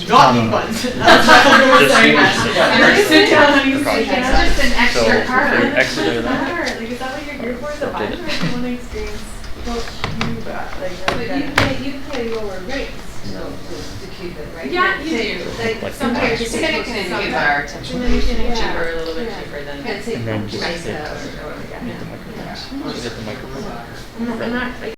[SPEAKER 11] Not buns. That's what we were saying. Sit down, honey, sit down.
[SPEAKER 2] It's
[SPEAKER 11] just an extra part.
[SPEAKER 2] So, for exit
[SPEAKER 11] Doesn't
[SPEAKER 2] of that.
[SPEAKER 11] matter. Like, is that what you're here for, the buns, or do you want to experience what you got? Like,
[SPEAKER 4] But you pay lower rates, so, to keep it, right?
[SPEAKER 11] yeah, you do.
[SPEAKER 4] Like,
[SPEAKER 11] Sometimes
[SPEAKER 4] just
[SPEAKER 11] you
[SPEAKER 4] pick
[SPEAKER 11] can
[SPEAKER 4] some-
[SPEAKER 11] get our attention. And then you can get cheaper, a little bit
[SPEAKER 4] Yeah.
[SPEAKER 11] cheaper than.
[SPEAKER 4] Can't say
[SPEAKER 2] And then just
[SPEAKER 4] like,
[SPEAKER 2] hit-
[SPEAKER 11] Or whatever, yeah.
[SPEAKER 2] Hit the microphone.
[SPEAKER 11] I'm not, like,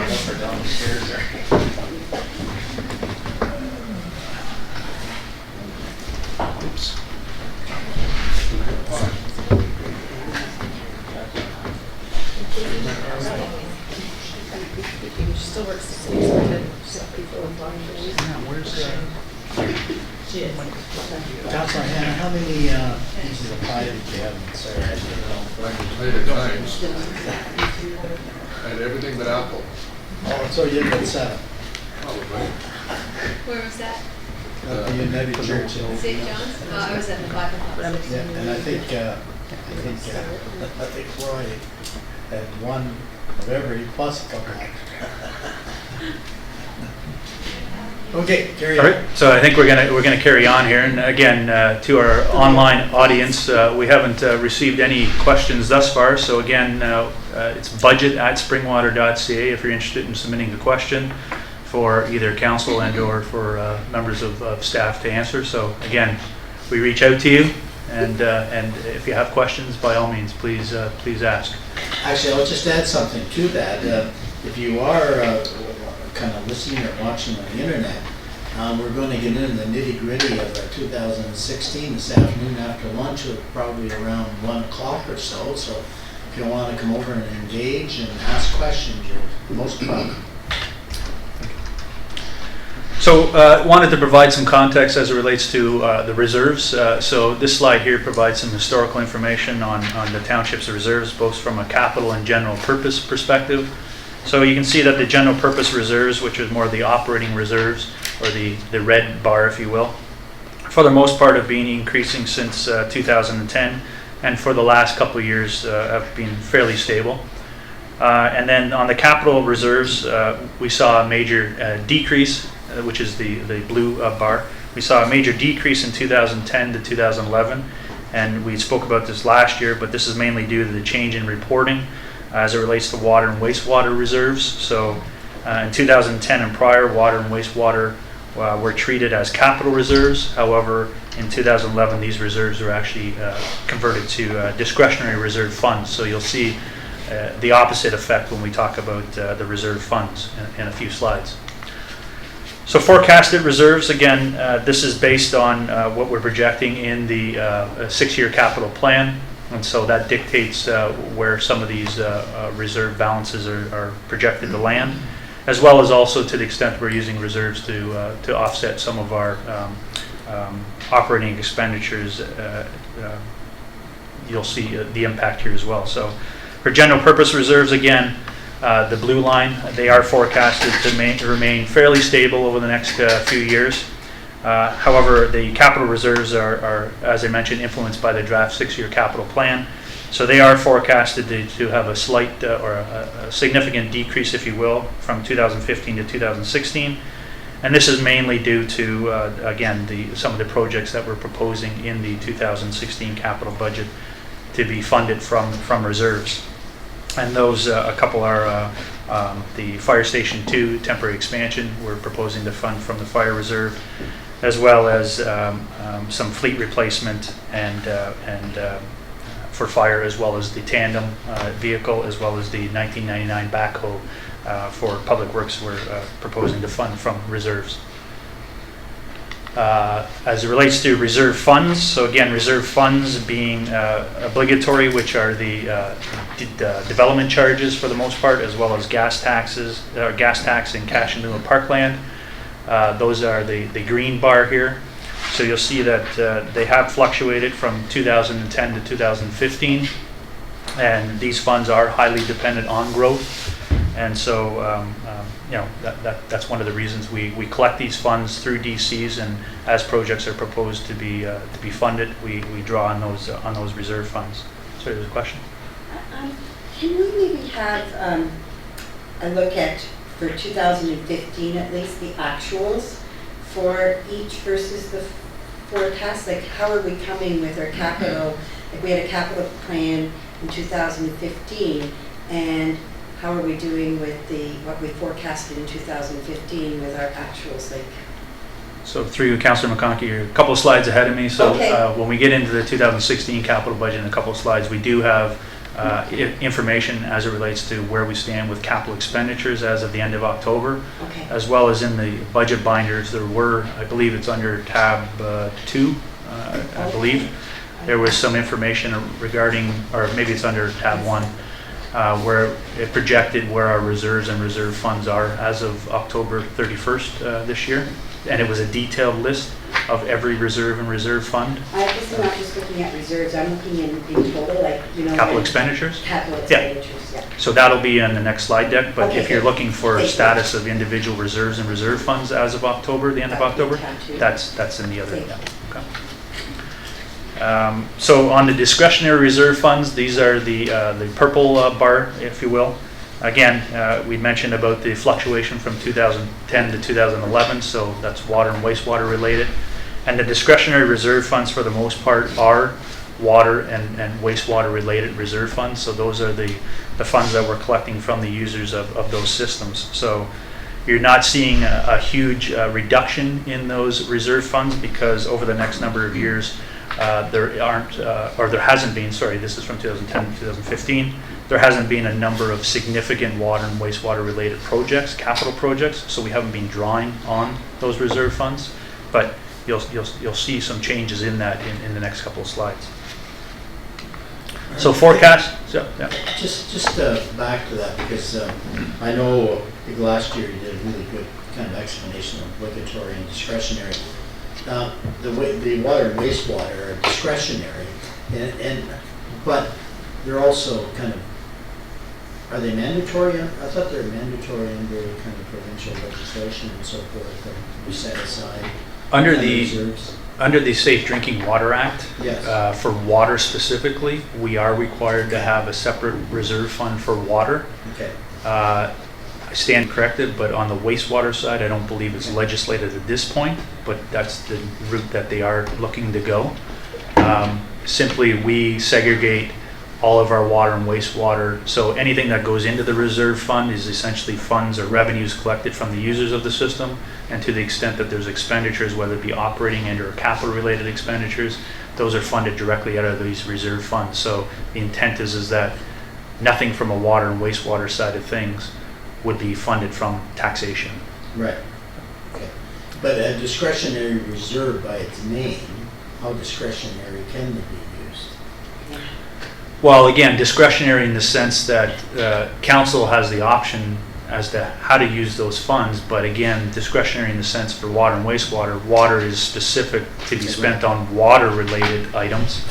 [SPEAKER 11] You still work 6 days, but then some people in long days. She is.
[SPEAKER 1] Councilor Hannah, how many pieces of pie did you have in Sarah?
[SPEAKER 3] And everything but apple.
[SPEAKER 1] Oh, so you had 7.
[SPEAKER 13] Where was that?
[SPEAKER 1] At the United Church.
[SPEAKER 13] St. John's? I was at the Bible House.
[SPEAKER 1] Yeah, and I think Roy had one of every plus a couple. Okay, carry
[SPEAKER 2] All
[SPEAKER 1] on.
[SPEAKER 2] right, so I think we're gonna carry on here, and again, to our online audience, we haven't received any questions thus far, so again, it's budget@springwater.ca if you're interested in submitting a question for either council and or for members of staff to answer. So again, we reach out to you, and if you have questions, by all means, please ask.
[SPEAKER 1] Actually, I'll just add something to that. If you are kind of listening or watching on the internet, we're going to get into the nitty-gritty of 2016 this afternoon after lunch, probably around 1 o'clock or so. So if you want to come over and engage and ask questions, you're most welcome.
[SPEAKER 2] So wanted to provide some context as it relates to the reserves. So this slide here provides some historical information on the township's reserves, both from a capital and general purpose perspective. So you can see that the general purpose reserves, which is more the operating reserves, or the red bar, if you will, for the most part have been increasing since 2010, and for the last couple of years have been fairly stable. And then on the capital reserves, we saw a major decrease, which is the blue bar. We saw a major decrease in 2010 to 2011, and we spoke about this last year, but this is mainly due to the change in reporting as it relates to water and wastewater reserves. So in 2010 and prior, water and wastewater were treated as capital reserves. However, in 2011, these reserves were actually converted to discretionary reserve funds. So you'll see the opposite effect when we talk about the reserve funds in a few slides. So forecasted reserves, again, this is based on what we're projecting in the 6-year capital plan. And so that dictates where some of these reserve balances are projected to land, as well as also to the extent we're using reserves to offset some of our operating expenditures. You'll see the impact here as well. So for general purpose reserves, again, the blue line, they are forecasted to remain fairly stable over the next few years. However, the capital reserves are, as I mentioned, influenced by the draft 6-year capital plan. So they are forecasted to have a slight or a significant decrease, if you will, from 2015 to 2016. And this is mainly due to, again, some of the projects that we're proposing in the 2016 capital budget to be funded from reserves. And those, a couple are the Fire Station 2 temporary expansion we're proposing to fund from the fire reserve, as well as some fleet replacement and for fire, as well as the tandem vehicle, as well as the 1999 backhoe for public works we're proposing to fund from reserves. As it relates to reserve funds, so again, reserve funds being obligatory, which are the development charges for the most part, as well as gas taxes, gas tax and cash in lieu of parkland. Those are the green bar here. So you'll see that they have fluctuated from 2010 to 2015, and these funds are highly dependent on growth. And so, you know, that's one of the reasons we collect these funds through DCs, and as projects are proposed to be funded, we draw on those reserve funds. Sorry, there's a question.
[SPEAKER 5] Can we maybe have a look at, for 2015 at least, the actuals for each versus the forecast? Like, how are we coming with our capital? Like, we had a capital plan in 2015, and how are we doing with what we forecasted in 2015 with our actuals? Like,
[SPEAKER 2] So through you, Councillor McConkey, you're a couple of slides ahead of me. So
[SPEAKER 5] okay.
[SPEAKER 2] when we get into the 2016 capital budget in a couple of slides, we do have information as it relates to where we stand with capital expenditures as of the end of October,
[SPEAKER 5] Okay.
[SPEAKER 2] as well as in the budget binders. There were, I believe it's under tab 2, I believe. There was some information regarding, or maybe it's under tab 1, where it projected where our reserves and reserve funds are as of October 31st this year. And it was a detailed list of every reserve and reserve fund.
[SPEAKER 5] I guess I'm not just looking at reserves, I'm looking in total, like, you know.
[SPEAKER 2] Capital
[SPEAKER 5] like
[SPEAKER 2] expenditures?
[SPEAKER 5] Capital
[SPEAKER 2] Yeah.
[SPEAKER 5] expenditures, yeah.
[SPEAKER 2] So that'll be in the next slide deck, but
[SPEAKER 5] Okay,
[SPEAKER 2] if you're
[SPEAKER 5] good.
[SPEAKER 2] looking for
[SPEAKER 5] Thank you.
[SPEAKER 2] status of individual reserves and reserve funds as of October, the end of
[SPEAKER 5] That'd be
[SPEAKER 2] October,
[SPEAKER 5] tab 2.
[SPEAKER 2] that's in the other.
[SPEAKER 5] Thank
[SPEAKER 2] Yeah, okay. So on the discretionary reserve funds, these are the purple bar, if you will. Again, we mentioned about the fluctuation from 2010 to 2011, so that's water and wastewater related. And the discretionary reserve funds, for the most part, are water and wastewater related reserve funds. So those are the funds that we're collecting from the users of those systems. So you're not seeing a huge reduction in those reserve funds, because over the next number of years, there aren't, or there hasn't been, sorry, this is from 2010 to 2015, there hasn't been a number of significant water and wastewater related projects, capital projects, so we haven't been drawing on those reserve funds, but you'll see some changes in that in the next couple of slides. So forecast, yeah.
[SPEAKER 1] Just back to that, because I know, I think last year you did a really good kind of explanation of obligatory and discretionary. The water and wastewater are discretionary, but they're also kind of, are they mandatory? I thought they were mandatory under kind of provincial legislation and so forth, that we set aside.
[SPEAKER 2] Under
[SPEAKER 1] kind of
[SPEAKER 2] the
[SPEAKER 1] reserves.
[SPEAKER 2] Under the Safe Drinking Water Act,
[SPEAKER 1] Yes.
[SPEAKER 2] for water specifically, we are required to have a separate reserve fund for water.
[SPEAKER 1] Okay.
[SPEAKER 2] I stand corrected, but on the wastewater side, I don't believe it's legislated at this point, but that's the route that they are looking to go. Simply, we segregate all of our water and wastewater, so anything that goes into the reserve fund is essentially funds or revenues collected from the users of the system, and to the extent that there's expenditures, whether it be operating and or capital related expenditures, those are funded directly out of these reserve funds. So the intent is that nothing from a water and wastewater side of things would be funded from taxation.
[SPEAKER 1] Right. Okay. But a discretionary reserve by its name, how discretionary can it be used?
[SPEAKER 2] Well, again, discretionary in the sense that council has the option as to how to use those funds, but again, discretionary in the sense for water and wastewater. Water is specific to be spent on water-related items.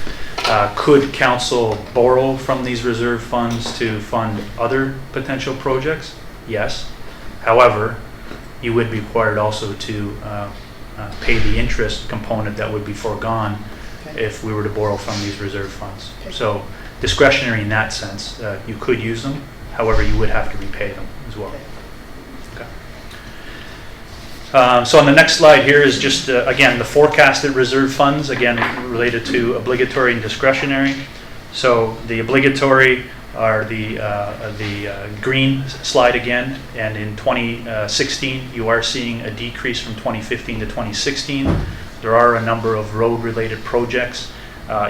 [SPEAKER 2] Could council borrow from these reserve funds to fund other potential projects? Yes. However, you would be required also to pay the interest component that would be foregone if we were to borrow from these reserve funds. So discretionary in that sense, you could use them. However, you would have to repay them as well. Okay. So on the next slide here is just, again, the forecasted reserve funds, again, related to obligatory and discretionary. So the obligatory are the green slide again, and in 2016, you are seeing a decrease from 2015 to 2016. There are a number of road-related projects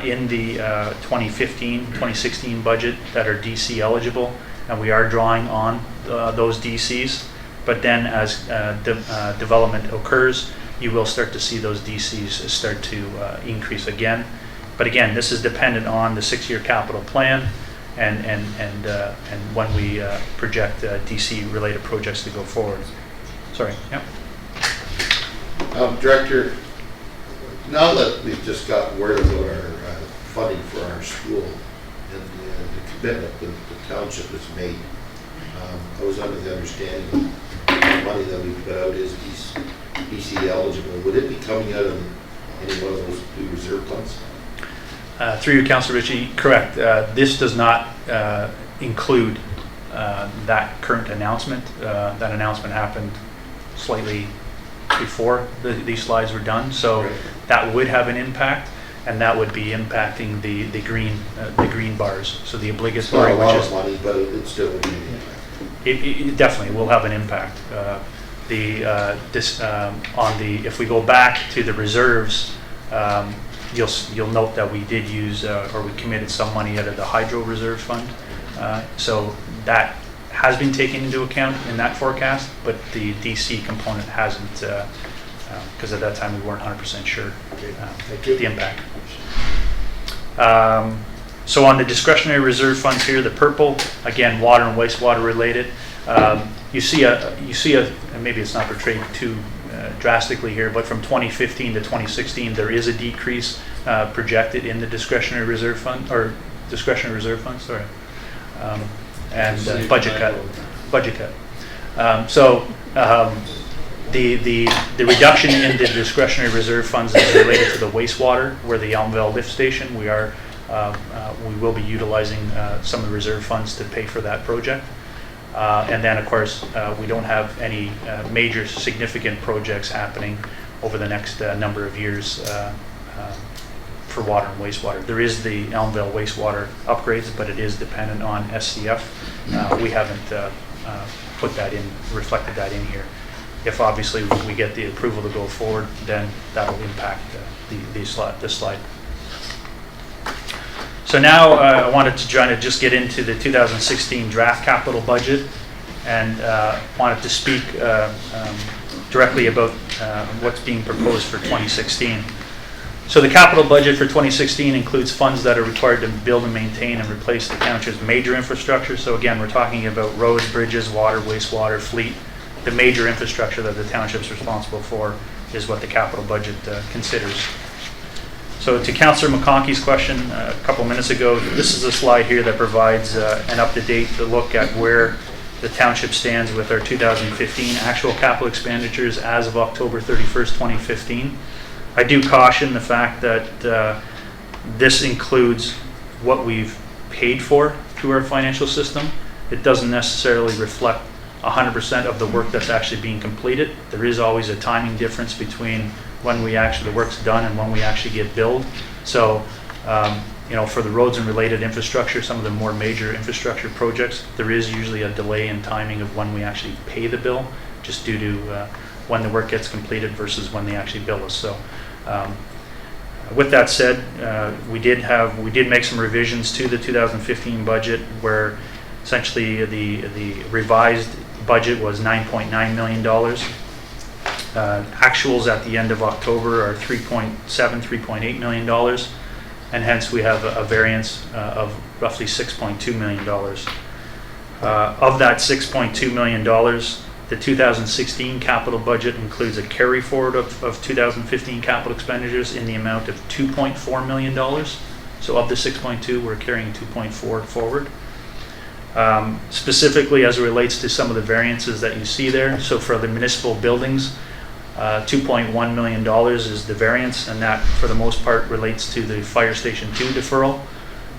[SPEAKER 2] in the 2015-2016 budget that are DC eligible, and we are drawing on those DCs. But then as development occurs, you will start to see those DCs start to increase again. But again, this is dependent on the 6-year capital plan and when we project DC-related projects to go forward. Sorry, yeah.
[SPEAKER 8] Director, now that we've just got word about our funding for our school and the commitment that the township has made, I was under the understanding the money that we put out is BC eligible. Would it be coming out of any one of those two reserve funds?
[SPEAKER 2] Through you, Councillor Ritchie, correct. This does not include that current announcement. That announcement happened slightly before these slides were done, so that would have an impact, and that would be impacting the green bars. So the obligatory,
[SPEAKER 8] It's not a lot
[SPEAKER 2] which is
[SPEAKER 8] of money, but it still would be an impact.
[SPEAKER 2] it definitely will have an impact. If we go back to the reserves, you'll note that we did use, or we committed some money out of the hydro reserve fund. So that has been taken into account in that forecast, but the DC component hasn't, because at that time we weren't 100% sure the impact. So on the discretionary reserve funds here, the purple, again, water and wastewater related. You see and maybe it's not portrayed too drastically here, but from 2015 to 2016, there is a decrease projected in the discretionary reserve fund, or discretionary reserve fund, sorry, and budget cut. The reduction in the discretionary reserve funds is related to the wastewater, where the Elmvale lift station, we will be utilizing some of the reserve funds to pay for that project. And then, of course, we don't have any major significant projects happening over the next number of years for water and wastewater. There is the Elmvale wastewater upgrades, but it is dependent on SCF. We haven't reflected that in here. If obviously we get the approval to go forward, then that will impact this slide. So now I wanted to try to just get into the 2016 draft capital budget, and wanted to speak directly about what's being proposed for 2016. So the capital budget for 2016 includes funds that are required to build and maintain and replace the township's major infrastructure. So again, we're talking about roads, bridges, water, wastewater, fleet. The major infrastructure that the township's responsible for is what the capital budget considers. So to Councillor McConkey's question a couple minutes ago, this is a slide here that provides an up-to-date look at where the township stands with our 2015 actual capital expenditures as of October 31st, 2015. I do caution the fact that this includes what we've paid for through our financial system. It doesn't necessarily reflect 100% of the work that's actually being completed. There is always a timing difference between when the work's done and when we actually get billed. So, for the roads and related infrastructure, some of the more major infrastructure projects, there is usually a delay in timing of when we actually pay the bill, just due to when the work gets completed versus when they actually bill us. So, with that said, we did make some revisions to the 2015 budget, where essentially the revised budget was $9.9 million. Actuals at the end of October are $3.8 million, and hence we have a variance of roughly $6.2 million. Of that $6.2 million, the 2016 capital budget includes a carry forward of 2015 capital expenditures in the amount of $2.4 million. So of the 6.2, we're carrying 2.4 forward. Specifically as it relates to some of the variances that you see there. So for the municipal buildings, $2.1 million is the variance, and that for the most part relates to the Fire Station 2 deferral,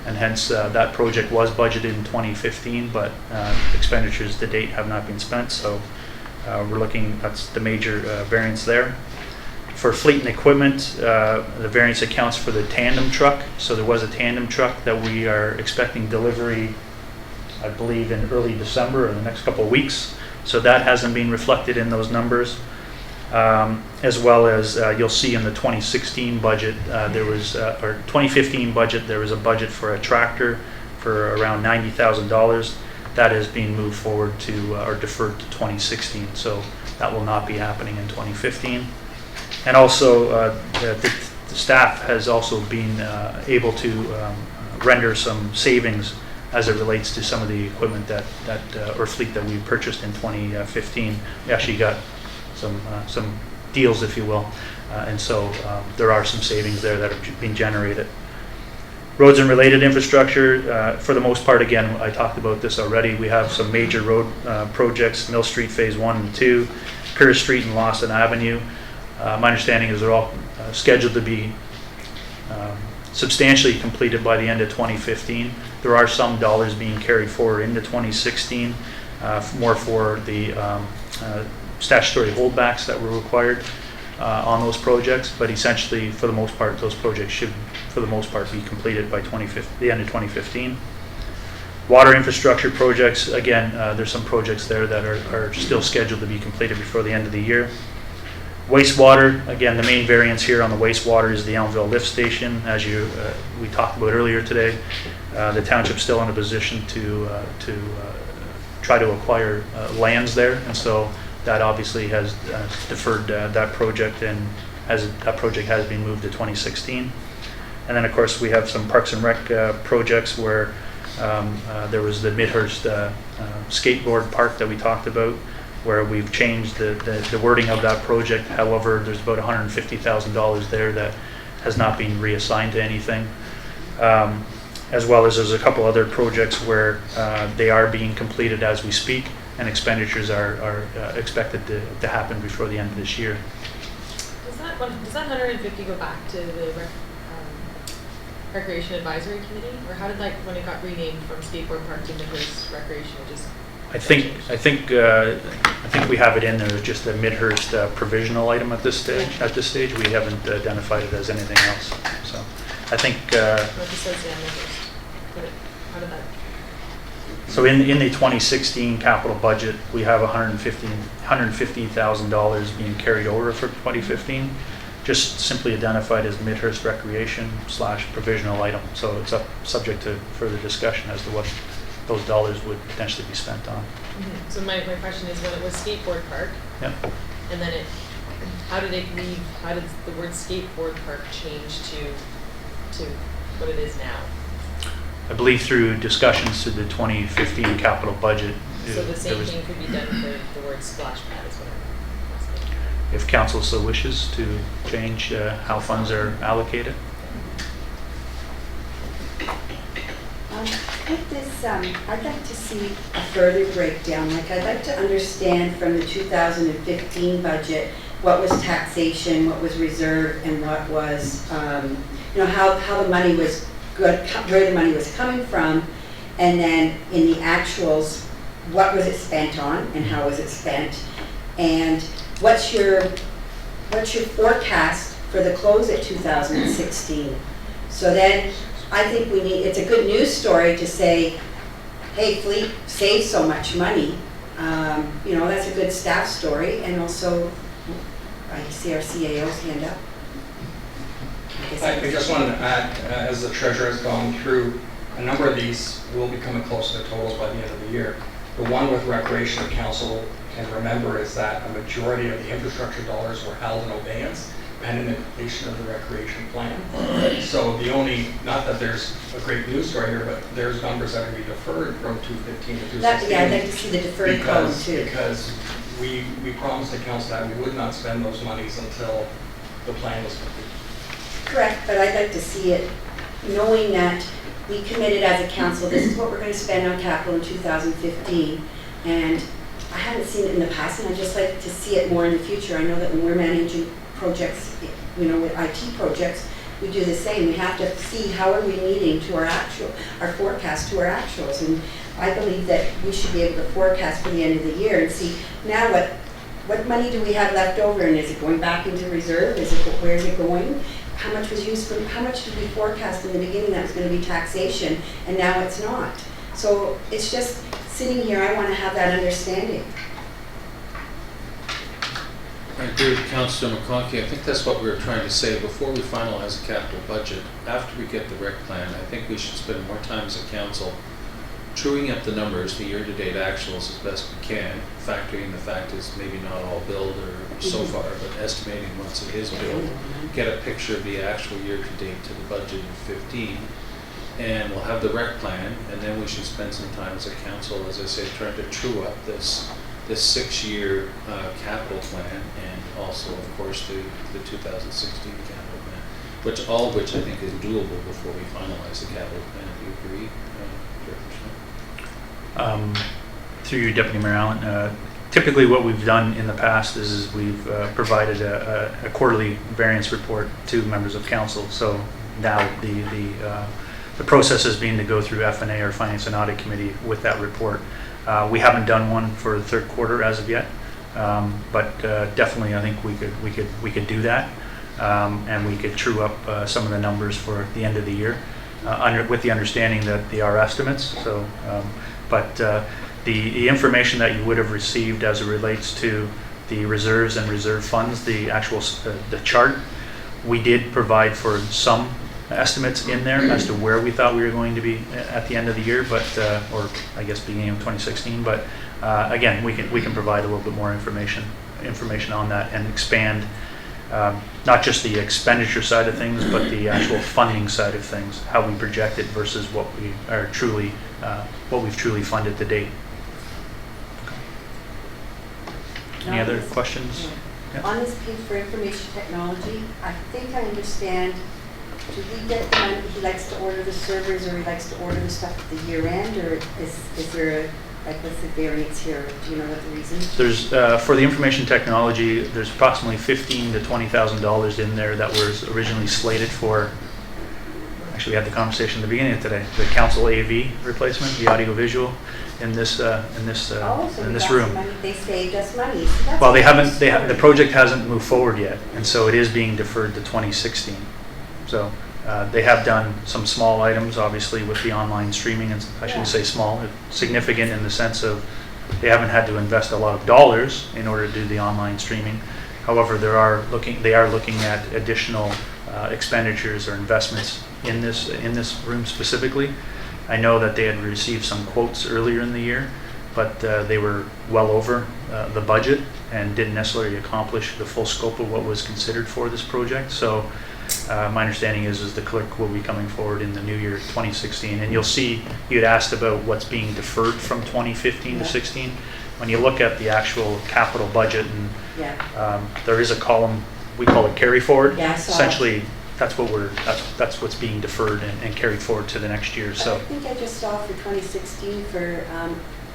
[SPEAKER 2] and hence that project was budgeted in 2015, but expenditures to date have not been spent, so we're looking, that's the major variance there. For fleet and equipment, the variance accounts for the tandem truck. So there was a tandem truck that we are expecting delivery, I believe, in early December or the next couple of weeks. So that hasn't been reflected in those numbers. As well as you'll see in the 2016 budget, or 2015 budget, there was a budget for a tractor for around $90,000. That is being moved forward to, or deferred to 2016. So that will not be happening in 2015. And also, the staff has also been able to render some savings as it relates to some of the equipment or fleet that we purchased in 2015. We actually got some deals, if you will, and so there are some savings there that have been generated. Roads and related infrastructure, for the most part, again, I talked about this already. We have some major road projects: Mill Street Phase 1 and 2, Curtis Street and Lawson Avenue. My understanding is they're all scheduled to be substantially completed by the end of 2015. There are some dollars being carried forward into 2016, more for the statutory holdbacks that were required on those projects, but essentially, for the most part, those projects should, for the most part, be completed by the end of 2015. Water infrastructure projects, again, there's some projects there that are still scheduled to be completed before the end of the year. Wastewater, again, the main variance here on the wastewater is the Elmville Lift Station. As we talked about earlier today, the township's still in a position to try to acquire lands there, and so that obviously has deferred that project, and that project has been moved to 2016. And then, of course, we have some Parks and Rec projects where there was the Midhurst skateboard park that we talked about, where we've changed the wording of that project. However, there's about $150,000 there that has not been reassigned to anything. As well as there's a couple other projects where they are being completed as we speak, and expenditures are expected to happen before the end of this year.
[SPEAKER 11] Does that 150 go back to the Recreation Advisory Committee, or how did when it got renamed from skateboard park to Midhurst Recreation?
[SPEAKER 2] I think we have it in there as just a Midhurst provisional item at this stage. We haven't identified it as anything else. So I think.
[SPEAKER 11] How did that?
[SPEAKER 2] So in the 2016 capital budget, we have $150,000 being carried over for 2015, just simply identified as Midhurst Recreation / provisional item. So it's subject to further discussion as to what those dollars would potentially be spent on.
[SPEAKER 11] Mm-hmm. So my question is, when it was skateboard park,
[SPEAKER 2] Yep.
[SPEAKER 11] and then how did the word skateboard park change to what it is now?
[SPEAKER 2] I believe through discussions to the 2015 capital budget.
[SPEAKER 11] So the same thing could be done for the word splash pad is what I'm asking.
[SPEAKER 2] If council so wishes to change how funds are allocated.
[SPEAKER 5] I'd like to see a further breakdown. I'd like to understand from the 2015 budget what was taxation, what was reserve, and what was, how the money was good, where the money was coming from, and then in the actuals, what was it spent on and how was it spent, and what's your forecast for the close at 2016. So then I think it's a good news story to say, hey, Fleet saved so much money. That's a good staff story, and also I see our CAO's hand up.
[SPEAKER 6] I just wanted to add, as the treasurer has gone through, a number of these will be coming close to the totals by the end of the year. The one with Recreation Council can remember is that a majority of the infrastructure dollars were held in abeyance pending the completion of the recreation plan. So not that there's a great news story here, but there's numbers that are going to be deferred from 215 to 216.
[SPEAKER 5] Yeah, I'd like to see the deferred column too.
[SPEAKER 6] Because we promised the council that we would not spend those monies until the plan was complete.
[SPEAKER 5] Correct, but I'd like to see it, knowing that we committed as a council, this is what we're going to spend on capital in 2015, and I haven't seen it in the past, and I'd just like to see it more in the future. I know that when we're managing projects, with IT projects, we do the same. We have to see how are we meeting to our forecast to our actuals, and I believe that we should be able to forecast for the end of the year and see now what money do we have left over, and is it going back into reserve? Where is it going? How much was used how much did we forecast in the beginning that was going to be taxation, and now it's not? So it's just sitting here, I want to have that understanding.
[SPEAKER 7] I agree with Councillor McConkie. I think that's what we were trying to say before we finalize the capital budget. After we get the rec plan, I think we should spend more time as a council truing up the numbers, the year-to-date actuals as best we can, factoring the fact is maybe not all billed or so far, but estimating once it is billed, get a picture of the actual year-to-date to the budget of 15, and we'll have the rec plan, and then we should spend some time as a council, as I say, trying to true up this 6-year capital plan, and also, of course, the 2016 capital plan, all of which I think is doable before we finalize the capital plan. Do you agree,
[SPEAKER 2] Through you, Deputy Mayor Allen, typically what we've done in the past is we've provided a quarterly variance report to members of council. So now the process has been to go through F&A or Finance and Audit Committee with that report. We haven't done one for the third quarter as of yet, but definitely I think we could do that, and we could true up some of the numbers for the end of the year, with the understanding that they are estimates. So, but the information that you would have received as it relates to the reserves and reserve funds, the actual, the chart. We did provide for some estimates in there as to where we thought we were going to be at the end of the year, but, or I guess beginning of 2016, but again, we can provide a little bit more information on that and expand not just the expenditure side of things, but the actual funding side of things, how we project it versus what we are truly, what we've truly funded to date. Any other questions? Yeah.
[SPEAKER 5] On this page for information technology, I think I understand, do we get the money, he likes to order the servers or he likes to order the stuff at the year end, or is there a, like, what's the variance here? Do you know what the reason is?
[SPEAKER 2] There's, for the information technology, there's approximately $15,000 to $20,000 in there that was originally slated for, actually we had the conversation at the beginning of today, the council AV replacement, the audio visual in this room.
[SPEAKER 5] They saved us money. So that's
[SPEAKER 2] Well, they haven't,
[SPEAKER 5] interesting.
[SPEAKER 2] the project hasn't moved forward yet, and so it is being deferred to 2016. So they have done some small items, obviously, with the online streaming, and I shouldn't say small, significant in the sense of they haven't had to invest a lot of dollars in order to do the online streaming. However, they are looking at additional expenditures or investments in this room specifically. I know that they had received some quotes earlier in the year, but they were well over the budget and didn't necessarily accomplish the full scope of what was considered for this project. So my understanding is the clerk will be coming forward in the new year 2016, and you'll see, you had asked about what's being deferred from 2015 to 16. When you look at the actual capital budget, and there is a column, we call it carry forward.
[SPEAKER 5] Yeah, I saw it.
[SPEAKER 2] Essentially, that's what's being deferred and carried forward to the next year. So
[SPEAKER 5] I think I just saw for 2016 for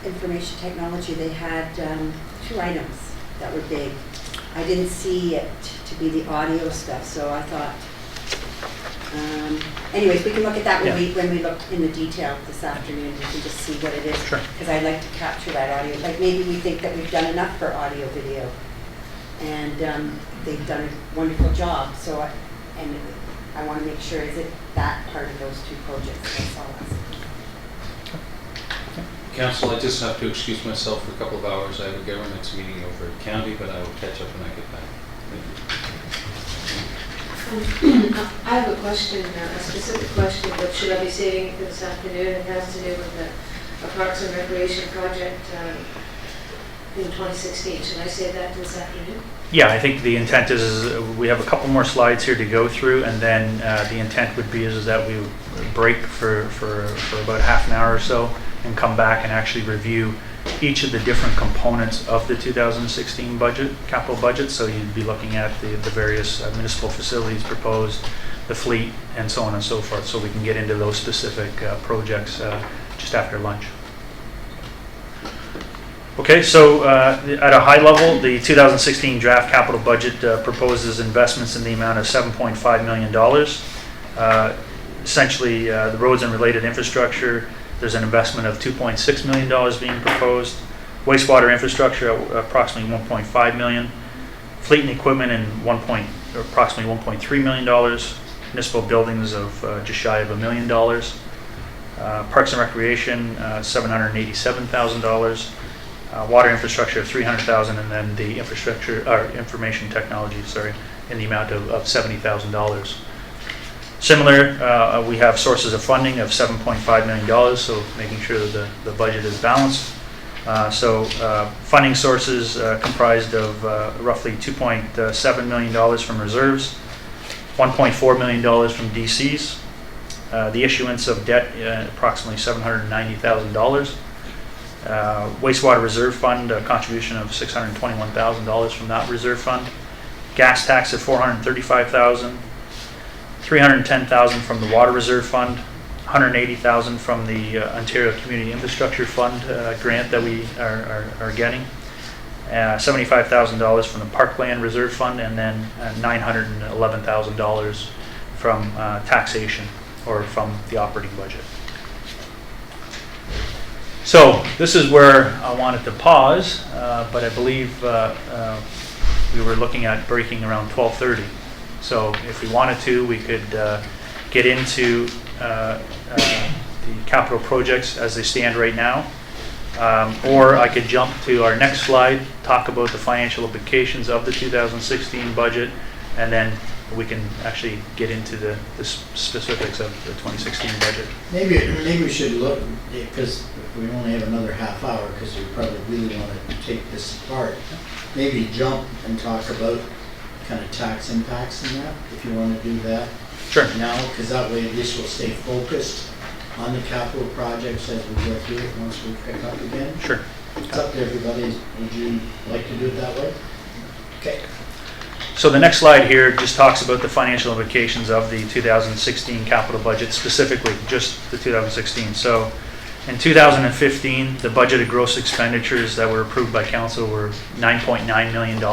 [SPEAKER 5] information technology, they had 2 items that were big. I didn't see it to be the audio stuff, so I thought, anyways, we can look at that when we look in the detail this afternoon. We can just see what it is.
[SPEAKER 2] Sure.
[SPEAKER 5] Because I'd like to capture that audio. Like, maybe we think that we've done enough for audio video, and they've done a wonderful job. So, I want to make sure, is it that part of those 2 projects? That's all.
[SPEAKER 7] Council, I just have to excuse myself for a couple of hours. I have a governance meeting over at county, but I will catch up when I get back.
[SPEAKER 4] I have a question, a specific question, but should I be saving it for this afternoon? It has to do with the Parks and Recreation project in 2016. Should I save that to this afternoon?
[SPEAKER 2] yeah, I think the intent is we have a couple more slides here to go through, and then the intent would be is that we would break for about half an hour or so and come back and actually review each of the different components of the 2016 budget, capital budget. So you'd be looking at the various municipal facilities proposed, the fleet, and so on and so forth, so we can get into those specific projects just after lunch. Okay, so at a high level, the 2016 draft capital budget proposes investments in the amount of $7.5 million. Essentially, the roads and related infrastructure, there's an investment of $2.6 million being proposed. Wastewater infrastructure, approximately $1.5 million. Fleet and equipment, approximately $1.3 million. Municipal buildings of just shy of $1 million. Parks and Recreation, $787,000. Water infrastructure of $300,000, and then the information technology, in the amount of $70,000. Similar, we have sources of funding of $7.5 million, so making sure that the budget is balanced. Funding sources comprised of roughly $2.7 million from reserves, $1.4 million from DCs, the issuance of debt, approximately $790,000. Wastewater Reserve Fund, a contribution of $621,000 from that reserve fund. Gas tax of $435,000. $310,000 from the Water Reserve Fund. $180,000 from the Ontario Community Infrastructure Fund grant that we are getting. $75,000 from the Parkland Reserve Fund, and then $911,000 from taxation, or from the operating budget. So this is where I wanted to pause, but I believe we were looking at breaking around 12:30. So if we wanted to, we could get into the capital projects as they stand right now. Or I could jump to our next slide, talk about the financial implications of the 2016 budget, and then we can actually get into the specifics of the 2016 budget.
[SPEAKER 1] Maybe we should look, because we only have another half hour, because we probably really want to take this apart. Maybe jump and talk about kind of tax impacts and that, if you want to do that.
[SPEAKER 2] Sure.
[SPEAKER 1] Now, because that way at least we'll stay focused on the capital projects as we go through it once we pick up again.
[SPEAKER 2] Sure.
[SPEAKER 1] It's up to everybody. Would you like to do it that way? Okay.
[SPEAKER 2] So the next slide here just talks about the financial implications of the 2016 capital budget, specifically just the 2016. So in 2015, the budgeted gross expenditures that were approved by council were $9.9 million.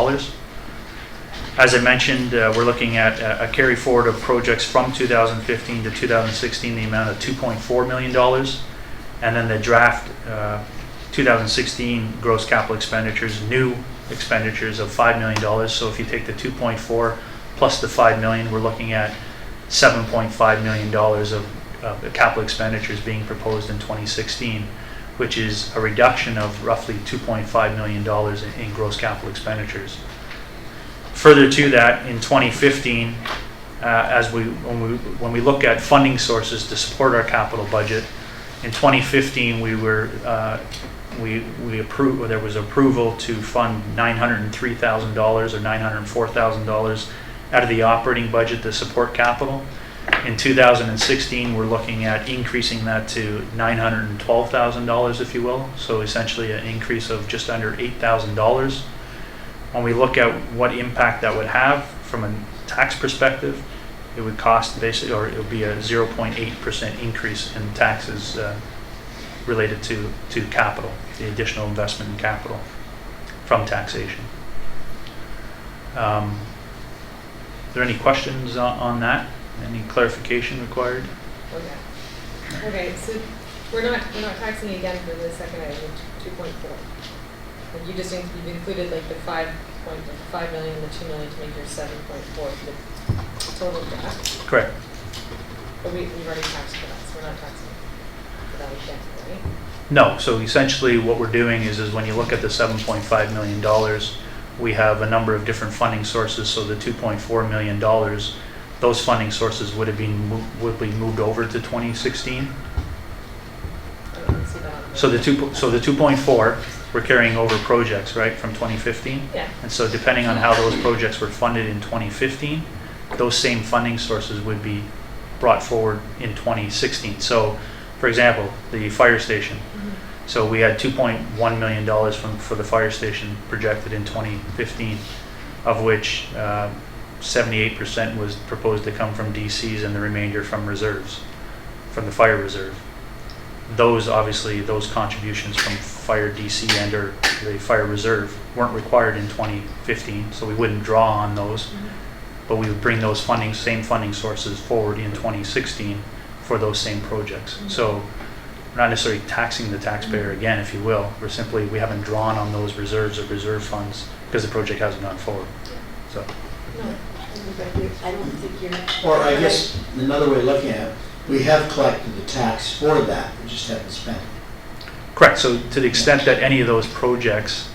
[SPEAKER 2] As I mentioned, we're looking at a carry forward of projects from 2015 to 2016, the amount of $2.4 million. And then the draft 2016 gross capital expenditures, new expenditures of $5 million. So if you take the 2.4 plus the 5 million, we're looking at $7.5 million of capital expenditures being proposed in 2016, which is a reduction of roughly $2.5 million in gross capital expenditures. Further to that, in 2015, when we look at funding sources to support our capital budget, in 2015 we approved, there was approval to fund $903,000 or $904,000 out of the operating budget to support capital. In 2016, we're looking at increasing that to $912,000, if you will. So essentially an increase of just under $8,000. When we look at what impact that would have from a tax perspective, it would cost basically, or it would be a 0.8% increase in taxes related to capital, the additional investment in capital from taxation. Are there any questions on that? Any clarification required?
[SPEAKER 11] Okay. Okay, so we're not taxing again for the second item, 2.4. Like you've included like the 5 million, the 2 million to make your 7.4 for the total draft.
[SPEAKER 2] Correct.
[SPEAKER 11] But we've already taxed for that, so we're not taxing for that again, right?
[SPEAKER 2] No, so essentially what we're doing is when you look at the $7.5 million, we have a number of different funding sources. So the $2.4 million, those funding sources would be moved over to 2016.
[SPEAKER 11] I don't see that on the-
[SPEAKER 2] So the 2.4, we're carrying over projects, right, from 2015?
[SPEAKER 11] Yeah.
[SPEAKER 2] And so depending on how those projects were funded in 2015, those same funding sources would be brought forward in 2016. So, for example, the fire station. So we had $2.1 million for the fire station projected in 2015, of which 78% was proposed to come from DCs and the remainder from reserves, from the fire reserve. Those contributions from fire DC and or the fire reserve weren't required in 2015, so we wouldn't draw on those, but we would bring those same funding sources forward in 2016 for those same projects. So we're not necessarily taxing the taxpayer again, if you will. We haven't drawn on those reserves or reserve funds because the project hasn't gone forward. So.
[SPEAKER 11] No.
[SPEAKER 5] I don't think you're.
[SPEAKER 1] Or I guess another way of looking at it, we have collected the tax for that, we just haven't spent it.
[SPEAKER 2] Correct. So to the extent that any of those projects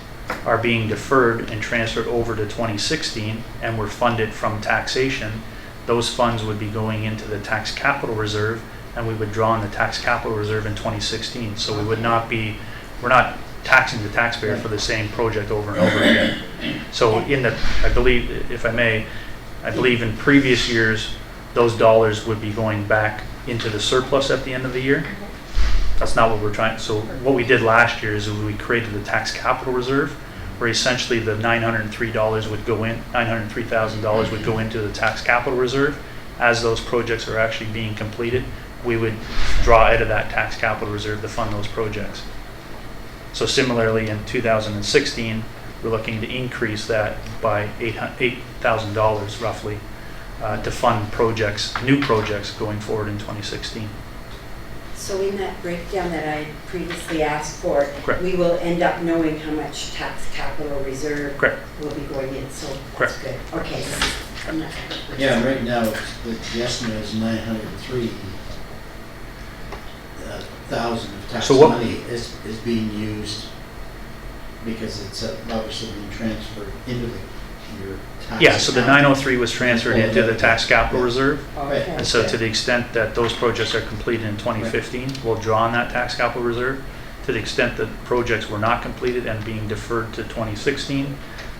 [SPEAKER 2] are being deferred and transferred over to 2016 and were funded from taxation, those funds would be going into the tax capital reserve, and we would draw on the tax capital reserve in 2016. So we're not taxing the taxpayer for the same project over and over again. So I believe, if I may, in previous years, those dollars would be going back into the surplus at the end of the year. That's not what we're trying. So what we did last year is we created the tax capital reserve, where essentially the $903,000 would go into the tax capital reserve. As those projects are actually being completed, we would draw out of that tax capital reserve to fund those projects. So similarly, in 2016, we're looking to increase that by $8,000 roughly to fund new projects going forward in 2016.
[SPEAKER 5] So in that breakdown that I previously asked for,
[SPEAKER 2] Correct.
[SPEAKER 5] we will end up knowing how much tax capital reserve
[SPEAKER 2] Correct.
[SPEAKER 5] will be going in, so
[SPEAKER 2] Correct.
[SPEAKER 5] that's good. Okay. I'm not-
[SPEAKER 1] Yeah, right now, the estimate is 903. thousand of tax
[SPEAKER 2] So what-
[SPEAKER 1] money is being used because it's obviously being transferred into your tax.
[SPEAKER 2] Yeah, so the
[SPEAKER 1] account.
[SPEAKER 2] 903 was transferred into the tax capital reserve.
[SPEAKER 1] Right.
[SPEAKER 2] And so to the extent that those projects are completed in 2015, we'll draw on that tax capital reserve. To the extent that projects were not completed and being deferred to 2016,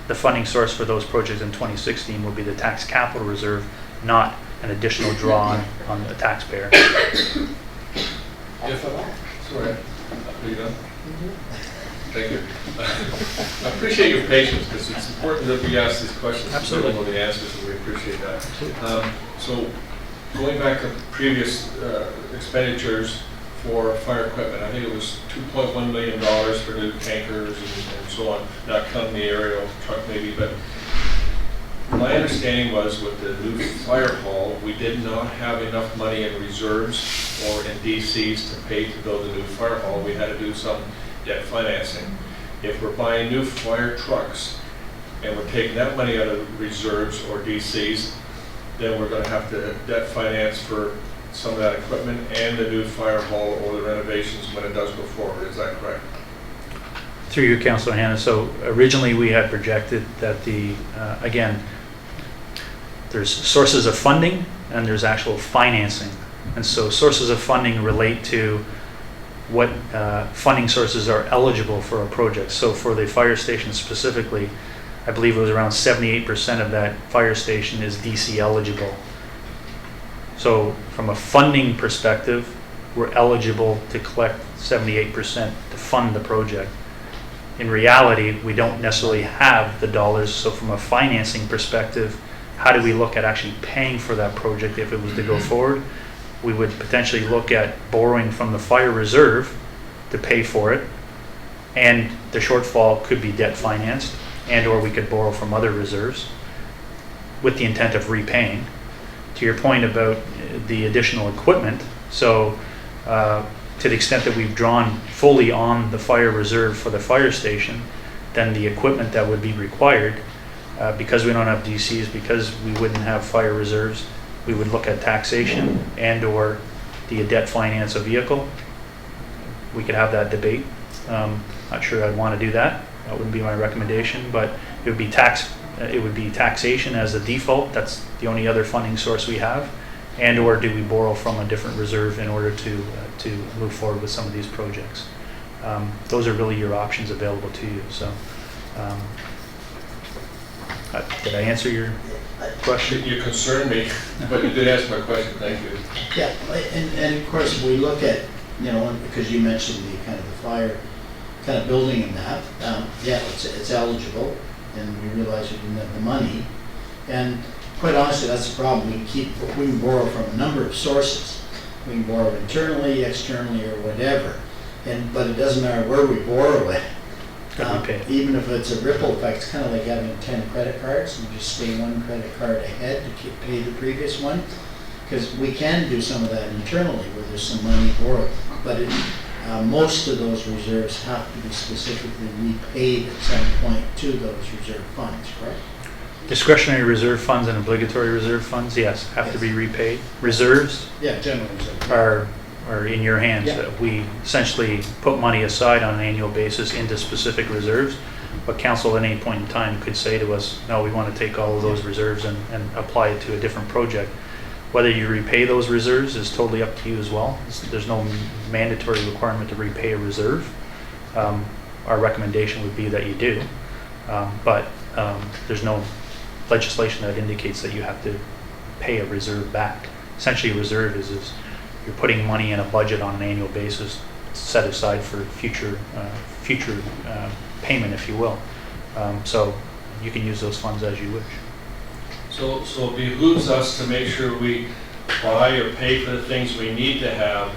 [SPEAKER 2] the funding source for those projects in 2016 will be the tax capital reserve, not an additional draw on the taxpayer.
[SPEAKER 3] If, sorry, are you done? Thank you. I appreciate your patience, because it's important that we ask these questions.
[SPEAKER 2] Absolutely.
[SPEAKER 3] We don't know the answers, and we appreciate that. So going back to previous expenditures for fire equipment, I think it was $2.1 million for new tankers and so on, not counting the aerial truck maybe, but my understanding was with the new fire hall, we did not have enough money in reserves or in DCs to pay to build a new fire hall. We had to do some debt financing. If we're buying new fire trucks and we're taking that money out of reserves or DCs, then we're going to have to debt finance for some of that equipment and the new fire hall or the renovations when it does go forward. Is that correct?
[SPEAKER 2] Through you, Councilor Hanna. So originally we had projected that again, there's sources of funding and there's actual financing. And so sources of funding relate to what funding sources are eligible for a project. So for the fire station specifically, I believe it was around 78% of that fire station is DC eligible. So from a funding perspective, we're eligible to collect 78% to fund the project. In reality, we don't necessarily have the dollars. So from a financing perspective, how do we look at actually paying for that project if it was to go forward? We would potentially look at borrowing from the fire reserve to pay for it, and the shortfall could be debt financed, and or we could borrow from other reserves with the intent of repaying. To your point about the additional equipment, so to the extent that we've drawn fully on the fire reserve for the fire station, then the equipment that would be required, because we don't have DCs, because we wouldn't have fire reserves, we would look at taxation and or the debt finance a vehicle. We could have that debate. Not sure I'd want to do that. That wouldn't be my recommendation, but it would be taxation as a default. That's the only other funding source we have. And or do we borrow from a different reserve in order to move forward with some of these projects? Those are really your options available to you. So did I answer your question?
[SPEAKER 3] You concerned me, but you did ask my question. Thank you.
[SPEAKER 1] Yeah, and of course, we look at, because you mentioned the kind of the fire kind of building in that, yeah, it's eligible, and we realize we didn't have the money. And quite honestly, that's the problem. We can borrow from a number of sources. We can borrow internally, externally, or whatever. But it doesn't matter where we borrow it. Even if it's a ripple effect, it's kind of like having 10 credit cards and just stay one credit card ahead to pay the previous one. Because we can do some of that internally where there's some money borrowed. But most of those reserves have to be specifically repaid at some point to those reserve funds, correct?
[SPEAKER 2] Discretionary reserve funds and obligatory reserve funds, yes, have to be repaid. Reserves
[SPEAKER 1] Yeah, general reserve.
[SPEAKER 2] are in your hands.
[SPEAKER 1] Yeah.
[SPEAKER 2] We essentially put money aside on an annual basis into specific reserves, but council at any point in time could say to us, no, we want to take all of those reserves and apply it to a different project. Whether you repay those reserves is totally up to you as well. There's no mandatory requirement to repay a reserve. Our recommendation would be that you do, but there's no legislation that indicates that you have to pay a reserve back. Essentially, a reserve is you're putting money in a budget on an annual basis set aside for future payment, if you will. So you can use those funds as you wish.
[SPEAKER 3] So it behooves us to make sure we buy or pay for the things we need to have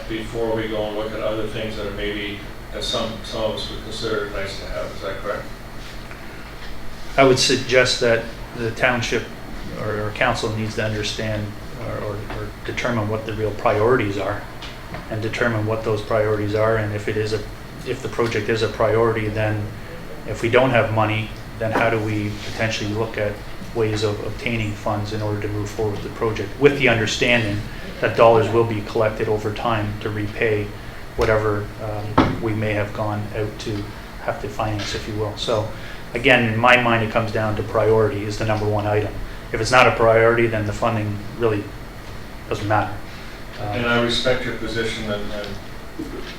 [SPEAKER 3] before we go and look at other things that are maybe, as some of us would consider nice to have. Is that correct?
[SPEAKER 2] I would suggest that the township or council needs to understand or determine what the real priorities are, and determine what those priorities are. And if the project is a priority, then if we don't have money, then how do we potentially look at ways of obtaining funds in order to move forward with the project, with the understanding that dollars will be collected over time to repay whatever we may have gone out to have to finance, if you will. So again, in my mind, it comes down to priority is the number one item. If it's not a priority, then the funding really doesn't matter.
[SPEAKER 3] And I respect your position and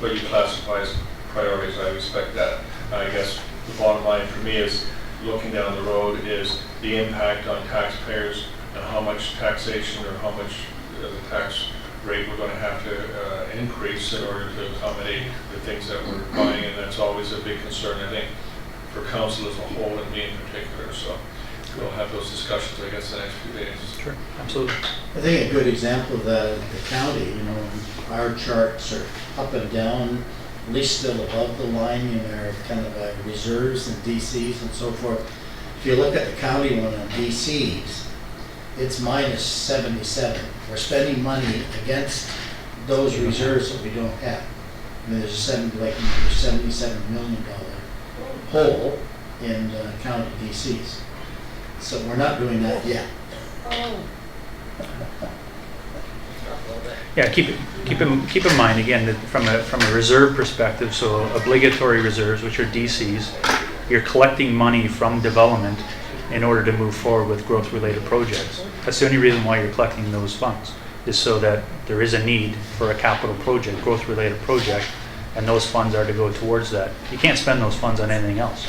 [SPEAKER 3] what you classify as priorities. I respect that. I guess the bottom line for me is looking down the road is the impact on taxpayers and how much taxation or how much the tax rate we're going to have to increase in order to accommodate the things that we're buying, and that's always a big concern, I think, for council as a whole and me in particular. So we'll have those discussions, I guess, the next few days.
[SPEAKER 2] Sure, absolutely.
[SPEAKER 1] I think a good example of that, the county, our charts are up and down, at least still above the line, our kind of reserves and DCs and so forth. If you look at the county one on DCs, it's minus 77. We're spending money against those reserves that we don't have. I mean, there's a $77 million hole in county DCs. So we're not doing that yet.
[SPEAKER 2] Yeah, keep in mind again that from a reserve perspective. So obligatory reserves, which are DCs, you're collecting money from development in order to move forward with growth-related projects. That's the only reason why you're collecting those funds, is so that there is a need for a capital project, growth-related project, and those funds are to go towards that. You can't spend those funds on anything else.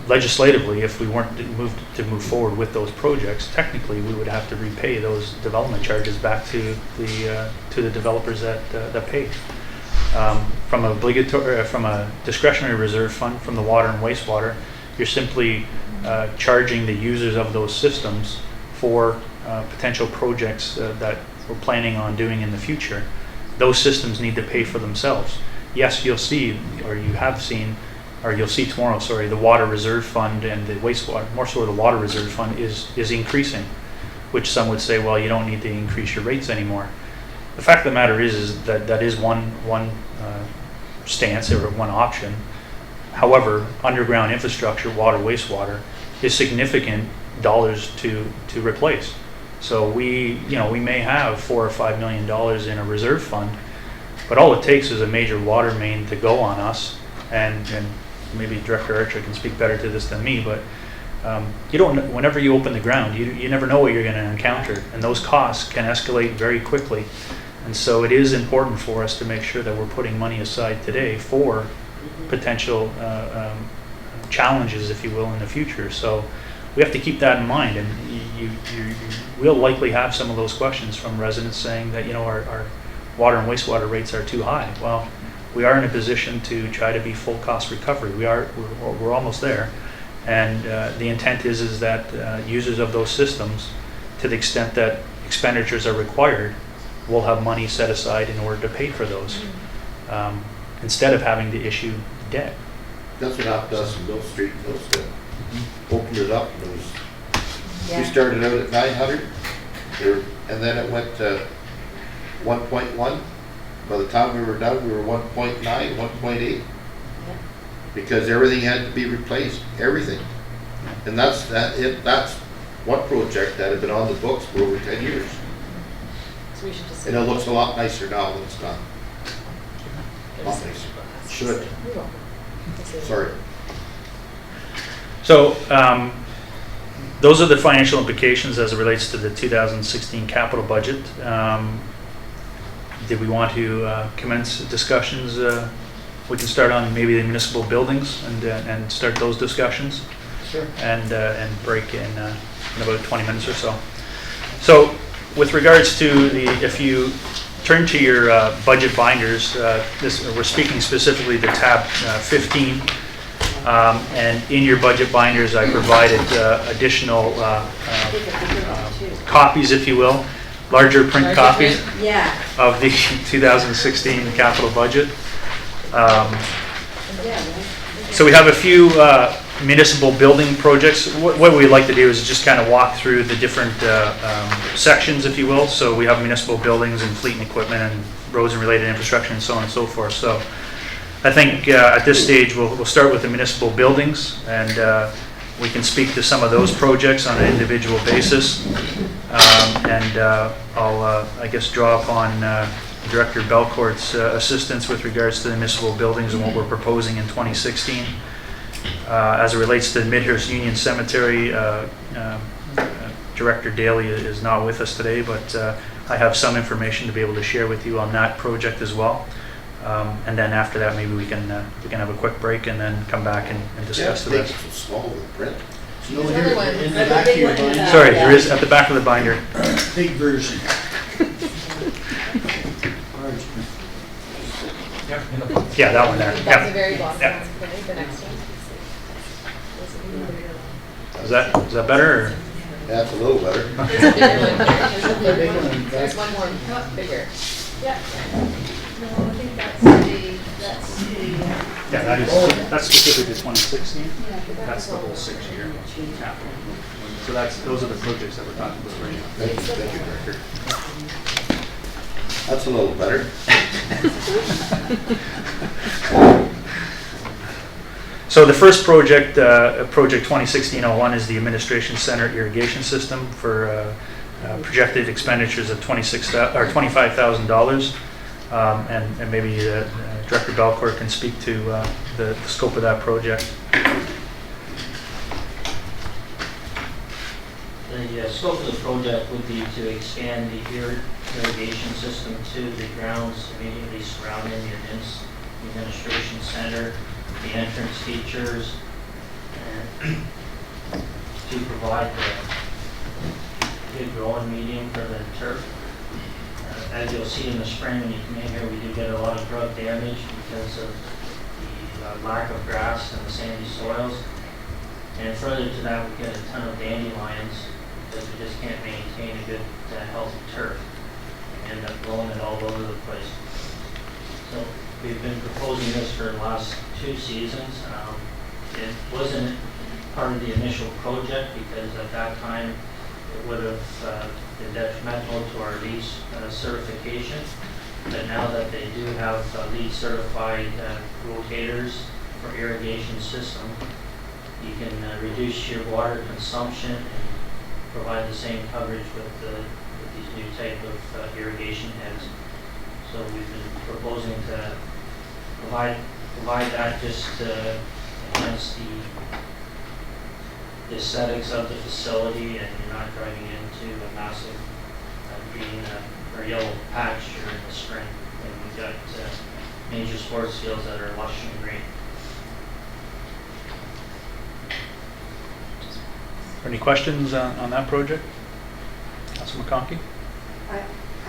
[SPEAKER 2] Legislatively, if we weren't to move forward with those projects, technically we would have to repay those development charges back to the developers that paid. From a discretionary reserve fund, from the water and wastewater, you're simply charging the users of those systems for potential projects that we're planning on doing in the future. Those systems need to pay for themselves. Yes, you'll see, or you have seen, or you'll see tomorrow, the water reserve fund and the wastewater, more so the water reserve fund is increasing, which some would say, well, you don't need to increase your rates anymore. The fact of the matter is that that is one stance or one option. However, underground infrastructure, water, wastewater, is significant dollars to replace. So we may have $4 or $5 million in a reserve fund, but all it takes is a major water main to go on us, and maybe Director Archer can speak better to this than me, but you don't. Whenever you open the ground, you never know what you're going to encounter, and those costs can escalate very quickly. And so it is important for us to make sure that we're putting money aside today for potential challenges, if you will, in the future. So we have to keep that in mind, and you will likely have some of those questions from residents saying that our water and wastewater rates are too high. Well, we are in a position to try to be full cost recovery. We're almost there, and the intent is that users of those systems, to the extent that expenditures are required, will have money set aside in order to pay for those, instead of having to issue debt.
[SPEAKER 8] That's what happened to us in Mill Street, Millstone. Opened it up, and it was, we started out at 900, and then it went to 1.1. By the time we were done, we were 1.9, 1.8, because everything had to be replaced, everything. And that's one project that had been on the books for over 10 years.
[SPEAKER 11] So we should just.
[SPEAKER 8] And it looks a lot nicer now than it's done. A lot nicer. Should.
[SPEAKER 11] You're welcome.
[SPEAKER 8] Sorry.
[SPEAKER 2] So those are the financial implications as it relates to the 2016 capital budget. Did we want to commence discussions? We can start on maybe the municipal buildings and start those discussions.
[SPEAKER 1] Sure.
[SPEAKER 2] And break in about 20 minutes or so. So with regards to if you turn to your budget binders, we're speaking specifically to tab 15. And in your budget binders, I provided additional copies, if you will, larger print copies of the 2016 capital budget. So we have a few municipal building projects. What we'd like to do is just kind of walk through the different sections, if you will. So we have municipal buildings and fleet and equipment and roads and related infrastructure and so on and so forth. So I think at this stage we'll start with the municipal buildings, and we can speak to some of those projects on an individual basis. And I'll, I guess, draw upon Director Belcourt's assistance with regards to the municipal buildings and what we're proposing in 2016. As it relates to Midhurst Union Cemetery, Director Daly is not with us today, but I have some information to be able to share with you on that project as well. And then after that, maybe we can have a quick break and then come back and discuss the rest.
[SPEAKER 8] It's small with print.
[SPEAKER 1] No,
[SPEAKER 13] There's
[SPEAKER 1] here,
[SPEAKER 13] another one.
[SPEAKER 1] in the
[SPEAKER 13] There's a
[SPEAKER 1] back of
[SPEAKER 13] big
[SPEAKER 1] your
[SPEAKER 13] one in the
[SPEAKER 1] binder.
[SPEAKER 13] back.
[SPEAKER 2] Sorry, there is at the back of the binder.
[SPEAKER 1] Big version.
[SPEAKER 2] Yeah, that one there.
[SPEAKER 13] That's the
[SPEAKER 2] Yeah.
[SPEAKER 13] very bottom
[SPEAKER 2] Yeah.
[SPEAKER 13] one, the next one.
[SPEAKER 2] Is that better? Or?
[SPEAKER 8] That's a little better.
[SPEAKER 13] There's a bigger one here, there's a third
[SPEAKER 1] Big
[SPEAKER 13] one,
[SPEAKER 1] one.
[SPEAKER 13] there's one more, bigger. Yeah.
[SPEAKER 4] No, I think that's the,
[SPEAKER 2] Yeah, that's specific to 2016. That's the whole 6-year capital. So those are the projects that we're talking about right now.
[SPEAKER 8] Thank you, Director. That's a little better.
[SPEAKER 2] So the first project, Project 2016-01, is the Administration Center Irrigation System for projected expenditures of $25,000. And maybe Director Belcourt can speak to the scope of that project.
[SPEAKER 10] The scope of the project would be to expand the irrigation system to the grounds immediately surrounding the administration center, the entrance features, and to provide the good growing medium for the turf. As you'll see in the spring when you come in here, we do get a lot of grub damage because of the lack of grass and the sandy soils. And further to that, we get a ton of dandelions because we just can't maintain a good, healthy turf. We end up blowing it all over the place. So we've been proposing this for the last 2 seasons. It wasn't part of the initial project because at that time it would have been detrimental to our LEED certification. But now that they do have LEED certified rotators for irrigation system, you can reduce your water consumption and provide the same coverage with these new type of irrigation heads. So we've been proposing to provide that just to enhance the aesthetics of the facility, and you're not driving into a massive green or yellow patch during the spring. And we've got major sports fields that are lush and green.
[SPEAKER 2] Any questions on that project? Councilor McConkey?
[SPEAKER 5] I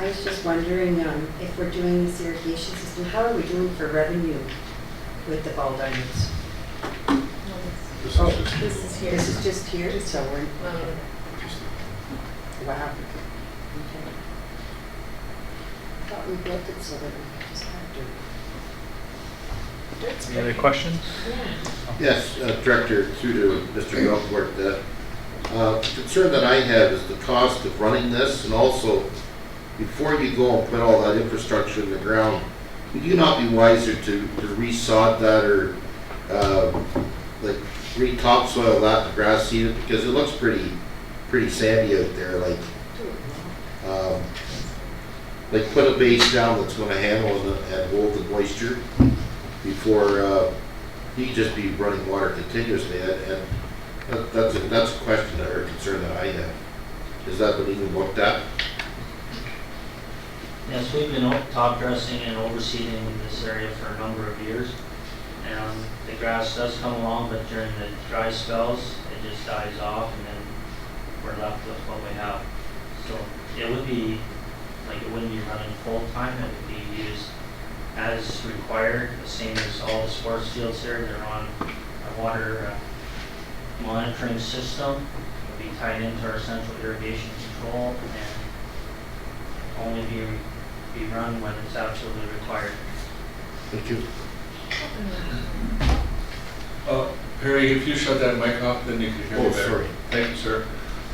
[SPEAKER 5] was just wondering, if we're doing this irrigation system, how are we doing for revenue with the ball diamonds?
[SPEAKER 11] This is here.
[SPEAKER 5] This is just here, so we're, wow. Okay. I thought we built it so that we just had to.
[SPEAKER 2] Any other questions?
[SPEAKER 8] Yes, Director, through to Mr. Belcourt, the concern that I have is the cost of running this, and also before you go and put all that infrastructure in the ground, would you not be wiser to resod that or like re-topsoil that and grass seed it, because it looks pretty sandy out there, like put a base down that's going to handle and hold the moisture before you can just be running water continuously, and that's a question or concern that I have. Is that been even looked at?
[SPEAKER 10] Yes, we've been top dressing and overseeding this area for a number of years. And the grass does come along, but during the dry spells, it just dies off, and then we're left with what we have. So it would be, like, it wouldn't be running full time, it would be used as required, the same as all the sports fields here. They're on a water monitoring system. It would be tied into our central irrigation control and only be run when it's absolutely required.
[SPEAKER 8] Thank you.
[SPEAKER 3] Perry, if you shut that mic off, then you can hear me better.
[SPEAKER 8] Sorry.
[SPEAKER 3] Thank you, sir.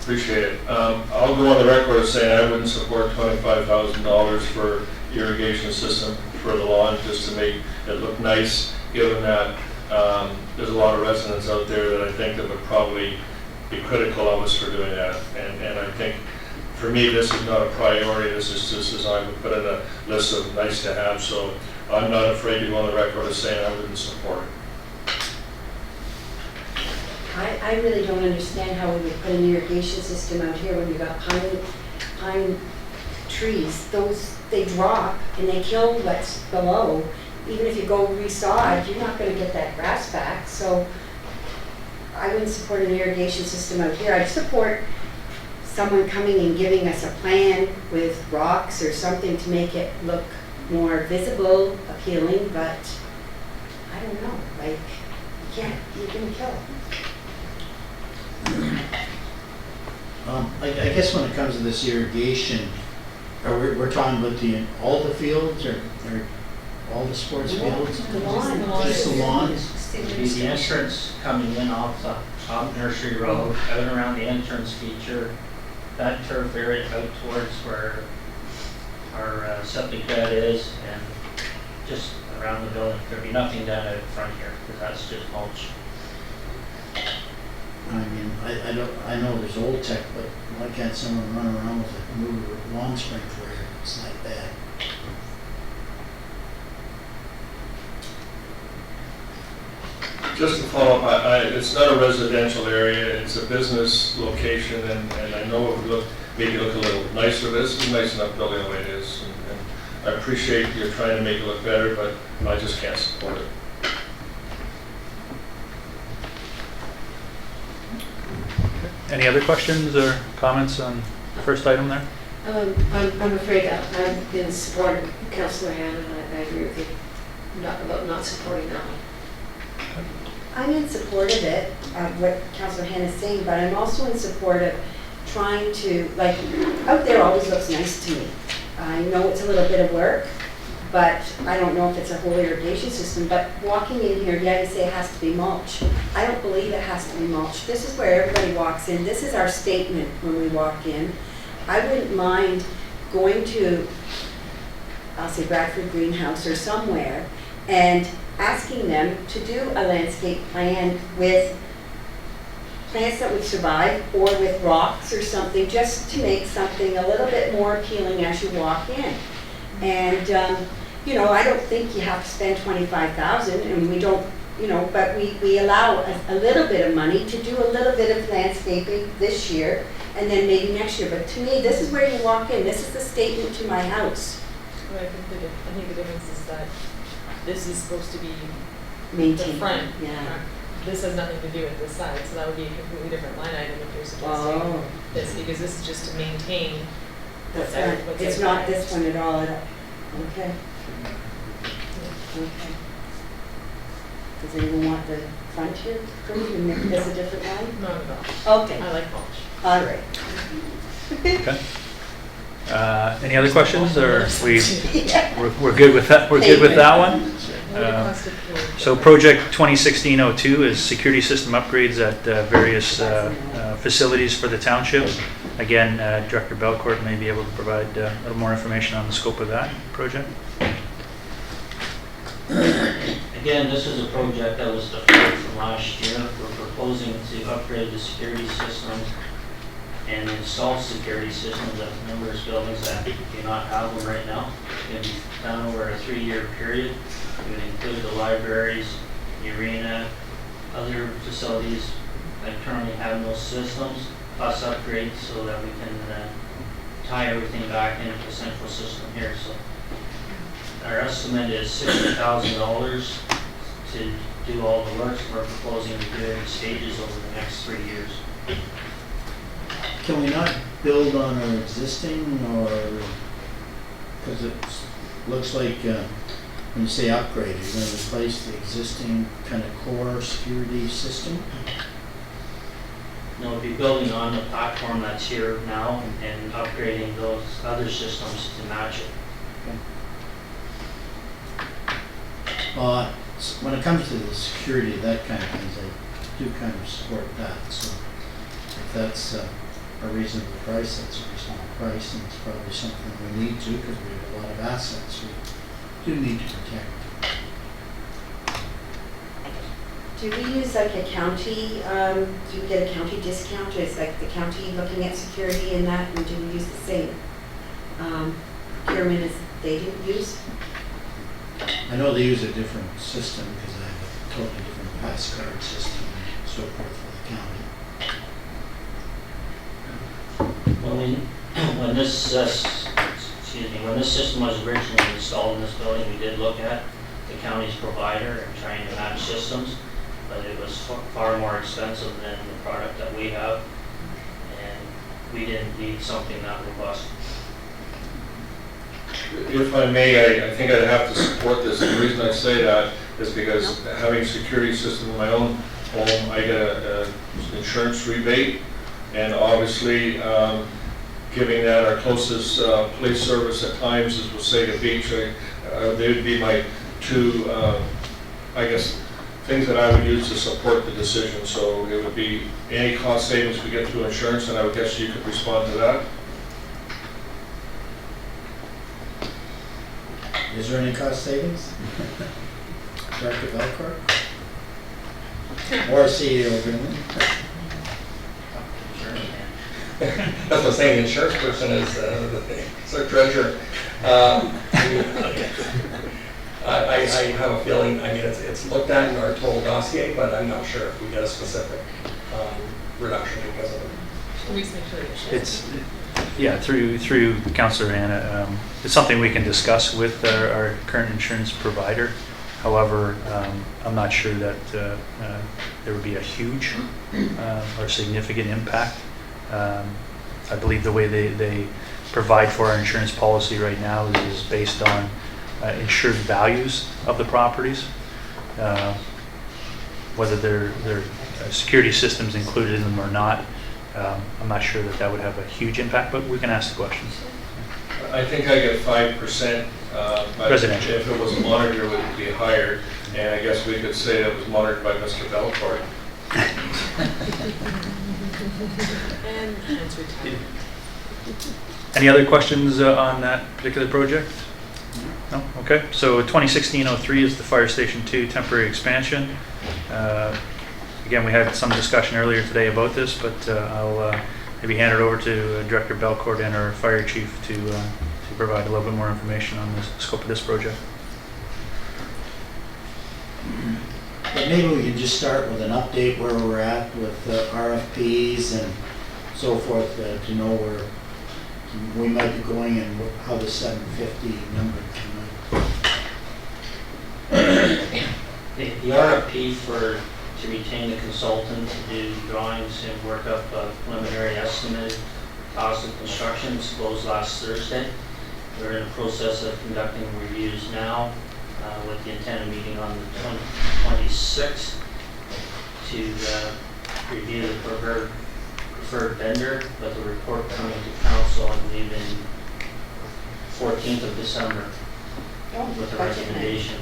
[SPEAKER 3] Appreciate it. I'll go on the record as saying I wouldn't support $25,000 for irrigation system for the lawn just to make it look nice, given that there's a lot of residents out there that I think that would probably be critical of us for doing that. And I think for me, this is not a priority, this is just as I would put in a list of nice to have, so I'm not afraid to go on the record as saying I wouldn't support it.
[SPEAKER 5] I really don't understand how we would put an irrigation system out here when you've got pine trees. Those, they drop and they kill what's below. Even if you go resod, you're not gonna get that grass back. So I wouldn't support an irrigation system out here. I'd support someone coming and giving us a plan with rocks or something to make it look more visible, appealing, but I don't know, like, you can kill it.
[SPEAKER 1] I guess when it comes to this irrigation, we're talking about all the fields or all the sports fields?
[SPEAKER 5] The lawn.
[SPEAKER 1] Just the lawn?
[SPEAKER 10] It'd be the entrance coming in off Nursery Road, out and around the entrance feature, that turf area out towards where our septic bed is, and just around the building. There'd be nothing down out front here, because that's just mulch.
[SPEAKER 1] I mean, I know there's old tech, but why can't someone run around with a new lawn sprinkler? It's not bad.
[SPEAKER 3] Just to follow up, it's not a residential area, it's a business location, and I know it would make it look a little nicer, but this is a nice enough building the way it is. And I appreciate you're trying to make it look better, but I just can't support it.
[SPEAKER 2] Any other questions or comments on the first item there?
[SPEAKER 4] I'm afraid I'm in support of Councillor Hannon, I agree with you, about not supporting that one.
[SPEAKER 5] I'm in support of it, what Councillor Hanna is saying, but I'm also in support of trying to, like, out there always looks nice to me. I know it's a little bit of work, but I don't know if it's a whole irrigation system, but walking in here, yeah, you say it has to be mulch. I don't believe it has to be mulch. This is where everybody walks in. This is our statement when we walk in. I wouldn't mind going to, I'll say Bradford Greenhouse or somewhere, and asking them to do a landscape plan with plants that would survive, or with rocks or something, just to make something a little bit more appealing as you walk in. And, you know, I don't think you have to spend $25,000, and we don't, you know, but we allow a little bit of money to do a little bit of landscaping this year, and then maybe next year. But to me, this is where you walk in. This is the statement to my house.
[SPEAKER 11] Well, I think the difference is that this is supposed to be
[SPEAKER 5] Maintain.
[SPEAKER 11] the front.
[SPEAKER 5] Yeah.
[SPEAKER 11] This has nothing to do with this side, so that would be a completely different line item if you're suggesting
[SPEAKER 5] Oh.
[SPEAKER 11] this, because this is just to maintain
[SPEAKER 5] The
[SPEAKER 11] what's
[SPEAKER 5] front.
[SPEAKER 11] out.
[SPEAKER 5] It's not this one at all. Okay. Okay. Does anyone want the front here approved and make this a different line?
[SPEAKER 11] Not at all.
[SPEAKER 5] Okay.
[SPEAKER 11] I like mulch.
[SPEAKER 5] All right.
[SPEAKER 2] Okay. Any other questions, or
[SPEAKER 5] Yeah.
[SPEAKER 2] we're good with that? We're good with that one?
[SPEAKER 11] What requested for-
[SPEAKER 2] So project 2016-02 is security system upgrades at various facilities for the township. Again, Director Belcourt may be able to provide a little more information on the scope of that project.
[SPEAKER 10] Again, this is a project that was deferred from last year. We're proposing to upgrade the security systems and install security systems at numerous buildings that do not have them right now. It's going to be done over a 3-year period. It would include the libraries, the arena, other facilities that currently have no systems, plus upgrades so that we can tie everything back into the central system here. So our estimate is $60,000 to do all the work. We're proposing to do it in stages over the next 3 years.
[SPEAKER 1] Can we not build on our existing, or, because it looks like when you say upgrade, you're going to replace the existing kind of core security system?
[SPEAKER 10] No, we'll be building on the platform that's here now and upgrading those other systems to match it.
[SPEAKER 1] When it comes to the security, that kind of things, I do kind of support that. So if that's a reasonable price, that's a reasonable price, and it's probably something we need to, because we have a lot of assets we do need to protect.
[SPEAKER 5] Do we use like a county, do we get a county discount, or is like the county looking at security in that, and do we use the same procurement as they do use?
[SPEAKER 1] I know they use a different system because I have a totally different pass card system and so forth for the county.
[SPEAKER 10] When this, when this system was originally installed in this building, we did look at the county's provider and trying to match systems, but it was far more expensive than the product that we have, and we didn't need something that robust.
[SPEAKER 3] If I may, I think I'd have to support this. The reason I say that is because having a security system in my own home, I get an insurance rebate, and obviously giving that our closest police service at times is Wasaga Beach. They would be my two, I guess, things that I would use to support the decision. So it would be any cost savings we get through insurance, and I would guess you could respond to that.
[SPEAKER 1] Is there any cost savings? Director Belcourt? Or CEO Greenland?
[SPEAKER 6] That's what I'm saying, the insurance person is the thing, so treasurer. I have a feeling, I mean, it's looked at in our total dossier, but I'm not sure if we get a specific reduction because of it.
[SPEAKER 11] Can we just make sure that
[SPEAKER 2] It's, yeah, through Councillor Anna, it's something we can discuss with our current insurance provider. However, I'm not sure that there would be a huge or significant impact. I believe the way they provide for our insurance policy right now is based on insured values of the properties. Whether their security systems included in them or not, I'm not sure that would have a huge impact, but we can ask the questions.
[SPEAKER 3] I think I get 5%. But
[SPEAKER 2] Residential.
[SPEAKER 3] if it was monitored, it would be higher. And I guess we could say it was monitored by Mr. Belcourt.
[SPEAKER 11] And answer time.
[SPEAKER 2] Any other questions on that particular project? No? Okay. So 2016-03 is the Fire Station 2 temporary expansion. Again, we had some discussion earlier today about this, but I'll maybe hand it over to Director Belcourt and our Fire Chief to provide a little bit more information on the scope of this project.
[SPEAKER 1] But maybe we can just start with an update where we're at with RFPs and so forth to know where we might be going and how the 750 number came out.
[SPEAKER 10] The RFP to retain the consultant to do drawings and work up a preliminary estimate cost of construction was closed last Thursday. We're in the process of conducting reviews now with the intent of meeting on the 26th to review the preferred vendor, with a report coming to council, I believe, in 14th of December with a recommendation.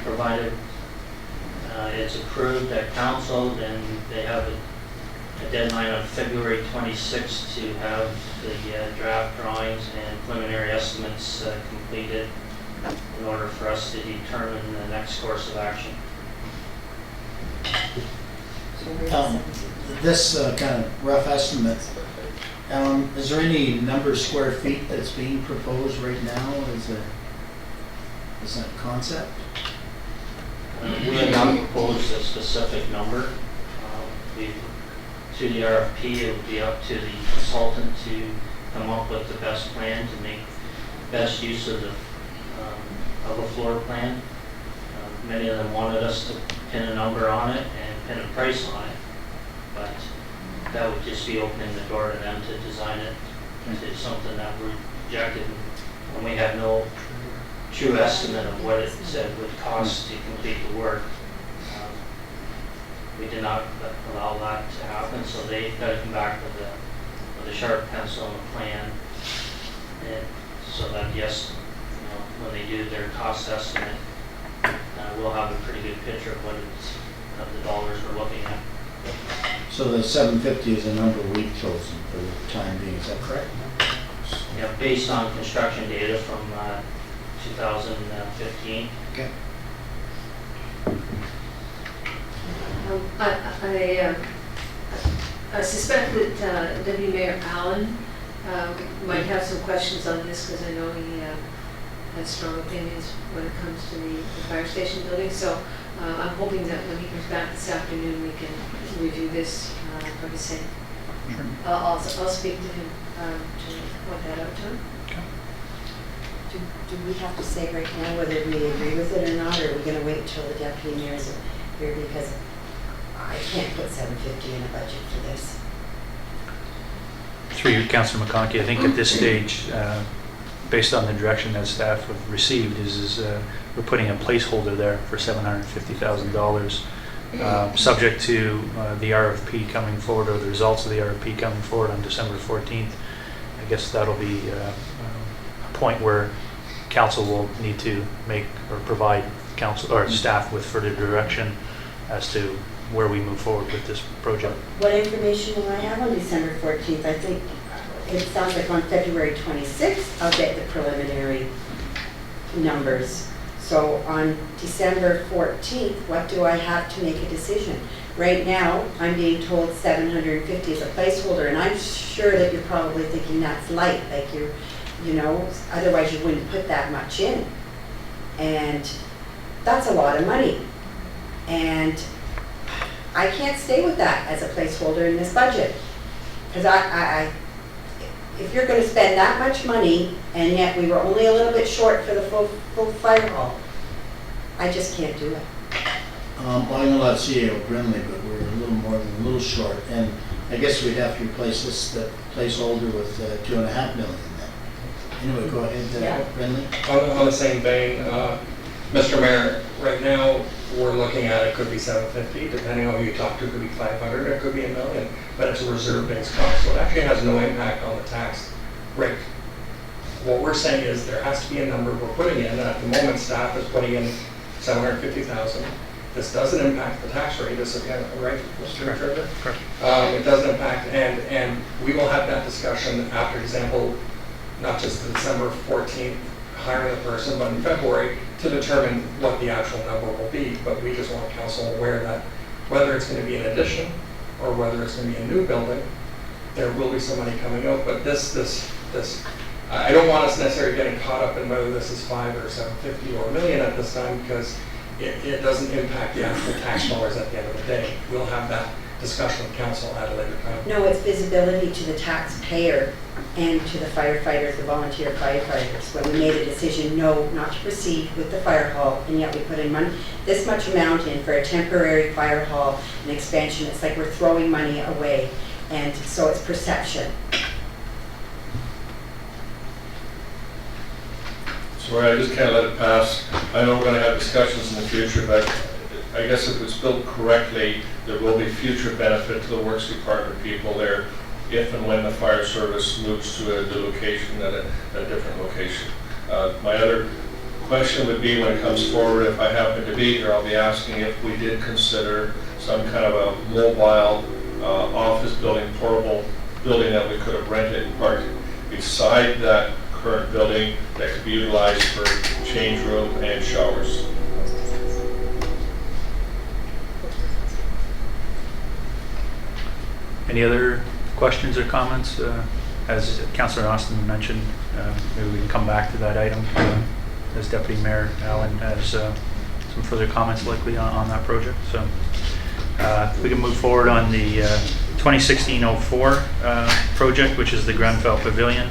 [SPEAKER 10] Provided it's approved at council, then they have a deadline on February 26th to have the draft drawings and preliminary estimates completed in order for us to determine the next course of action.
[SPEAKER 1] This kind of rough estimate, is there any number of square feet that's being proposed right now as a concept?
[SPEAKER 10] We have not proposed a specific number. To the RFP, it would be up to the consultant to come up with the best plan to make best use of a floor plan. Many of them wanted us to pin a number on it and pin a price on it, but that would just be opening the door to them to design it into something that we rejected, and we had no true estimate of what it said would cost to complete the work. We did not allow that to happen, so they've got to come back with a sharp pencil and a plan, and so that yes, when they do their cost estimate, we'll have a pretty good picture of of the dollars we're looking at.
[SPEAKER 1] So the 750 is a number we've chosen for the time being, is that correct?
[SPEAKER 10] Yeah, based on construction data from 2015.
[SPEAKER 1] Okay.
[SPEAKER 4] I suspect that Deputy Mayor Allen might have some questions on this, because I know he has strong opinions when it comes to the fire station building. So I'm hoping that when he comes back this afternoon, we can review this for his sake.
[SPEAKER 2] Sure.
[SPEAKER 4] I'll speak to him to point that out to him.
[SPEAKER 5] Do we have to say right now whether we agree with it or not, or are we gonna wait until the deputy mayor's here? Because I can't put $750 in a budget for this.
[SPEAKER 2] Through you, Councillor McConkey, I think at this stage, based on the direction that staff have received, is we're putting a placeholder there for $750,000, subject to the RFP coming forward, or the results of the RFP coming forward on December 14th. I guess that'll be a point where council will need to make or provide council or staff with further direction as to where we move forward with this project.
[SPEAKER 5] What information will I have on December 14th? I think it sounds like on February 26th, I'll get the preliminary numbers. So on December 14th, what do I have to make a decision? Right now, I'm being told 750 is a placeholder, and I'm sure that you're probably thinking that's light, like you know, otherwise you wouldn't put that much in. And that's a lot of money. And I can't stay with that as a placeholder in this budget. Because if you're going to spend that much money, and yet we were only a little bit short for the full fire hall, I just can't do it.
[SPEAKER 1] Well, I know that's CAO Brinley, but we're a little more than a little short. And I guess we'd have to replace this placeholder with $2.5 million then. Anyway, go ahead, Brinley.
[SPEAKER 6] On the same vein, Mr. Mayor, right now, we're looking at it could be 750, depending on who you talk to, it could be 500, it could be $1 million, but it's a reserve-based cost, so it actually has no impact on the tax rate. What we're saying is there has to be a number we're putting in, and at the moment staff is putting in 750,000. This doesn't impact the tax rate, this again, right, Mr. Treasurer?
[SPEAKER 2] Correct.
[SPEAKER 6] It doesn't impact, and we will have that discussion after example, not just the December 14th hiring the person, but in February to determine what the actual number will be. But we just want council aware that whether it's going to be an addition or whether it's going to be a new building, there will be some money coming out. But this, I don't want us necessarily getting caught up in whether this is 5 or 750 or $1 million at this time, because it doesn't impact the actual tax dollars at the end of the day. We'll have that discussion with council at a later time.
[SPEAKER 5] No, it's visibility to the taxpayer and to the firefighters, the volunteer firefighters. When we made a decision, no, not to proceed with the fire hall, and yet we put in money, this much amount in for a temporary fire hall, an expansion. It's like we're throwing money away, and so it's perception.
[SPEAKER 3] Sorry, I just can't let it pass. I know we're going to have discussions in the future, but I guess if it's built correctly, there will be future benefit to the Works Department people there if and when the fire service moves to a new location at a different location. My other question would be, when it comes forward, if I happen to be here, I'll be asking if we did consider some kind of a mobile office building, portable building that we could have rented and parked beside that current building that could be utilized for change room and showers.
[SPEAKER 2] Any other questions or comments? As Councillor Austin mentioned, maybe we can come back to that item as Deputy Mayor Allen has some further comments likely on that project. So we can move forward on the 2016-04 project, which is the Grenfell Pavilion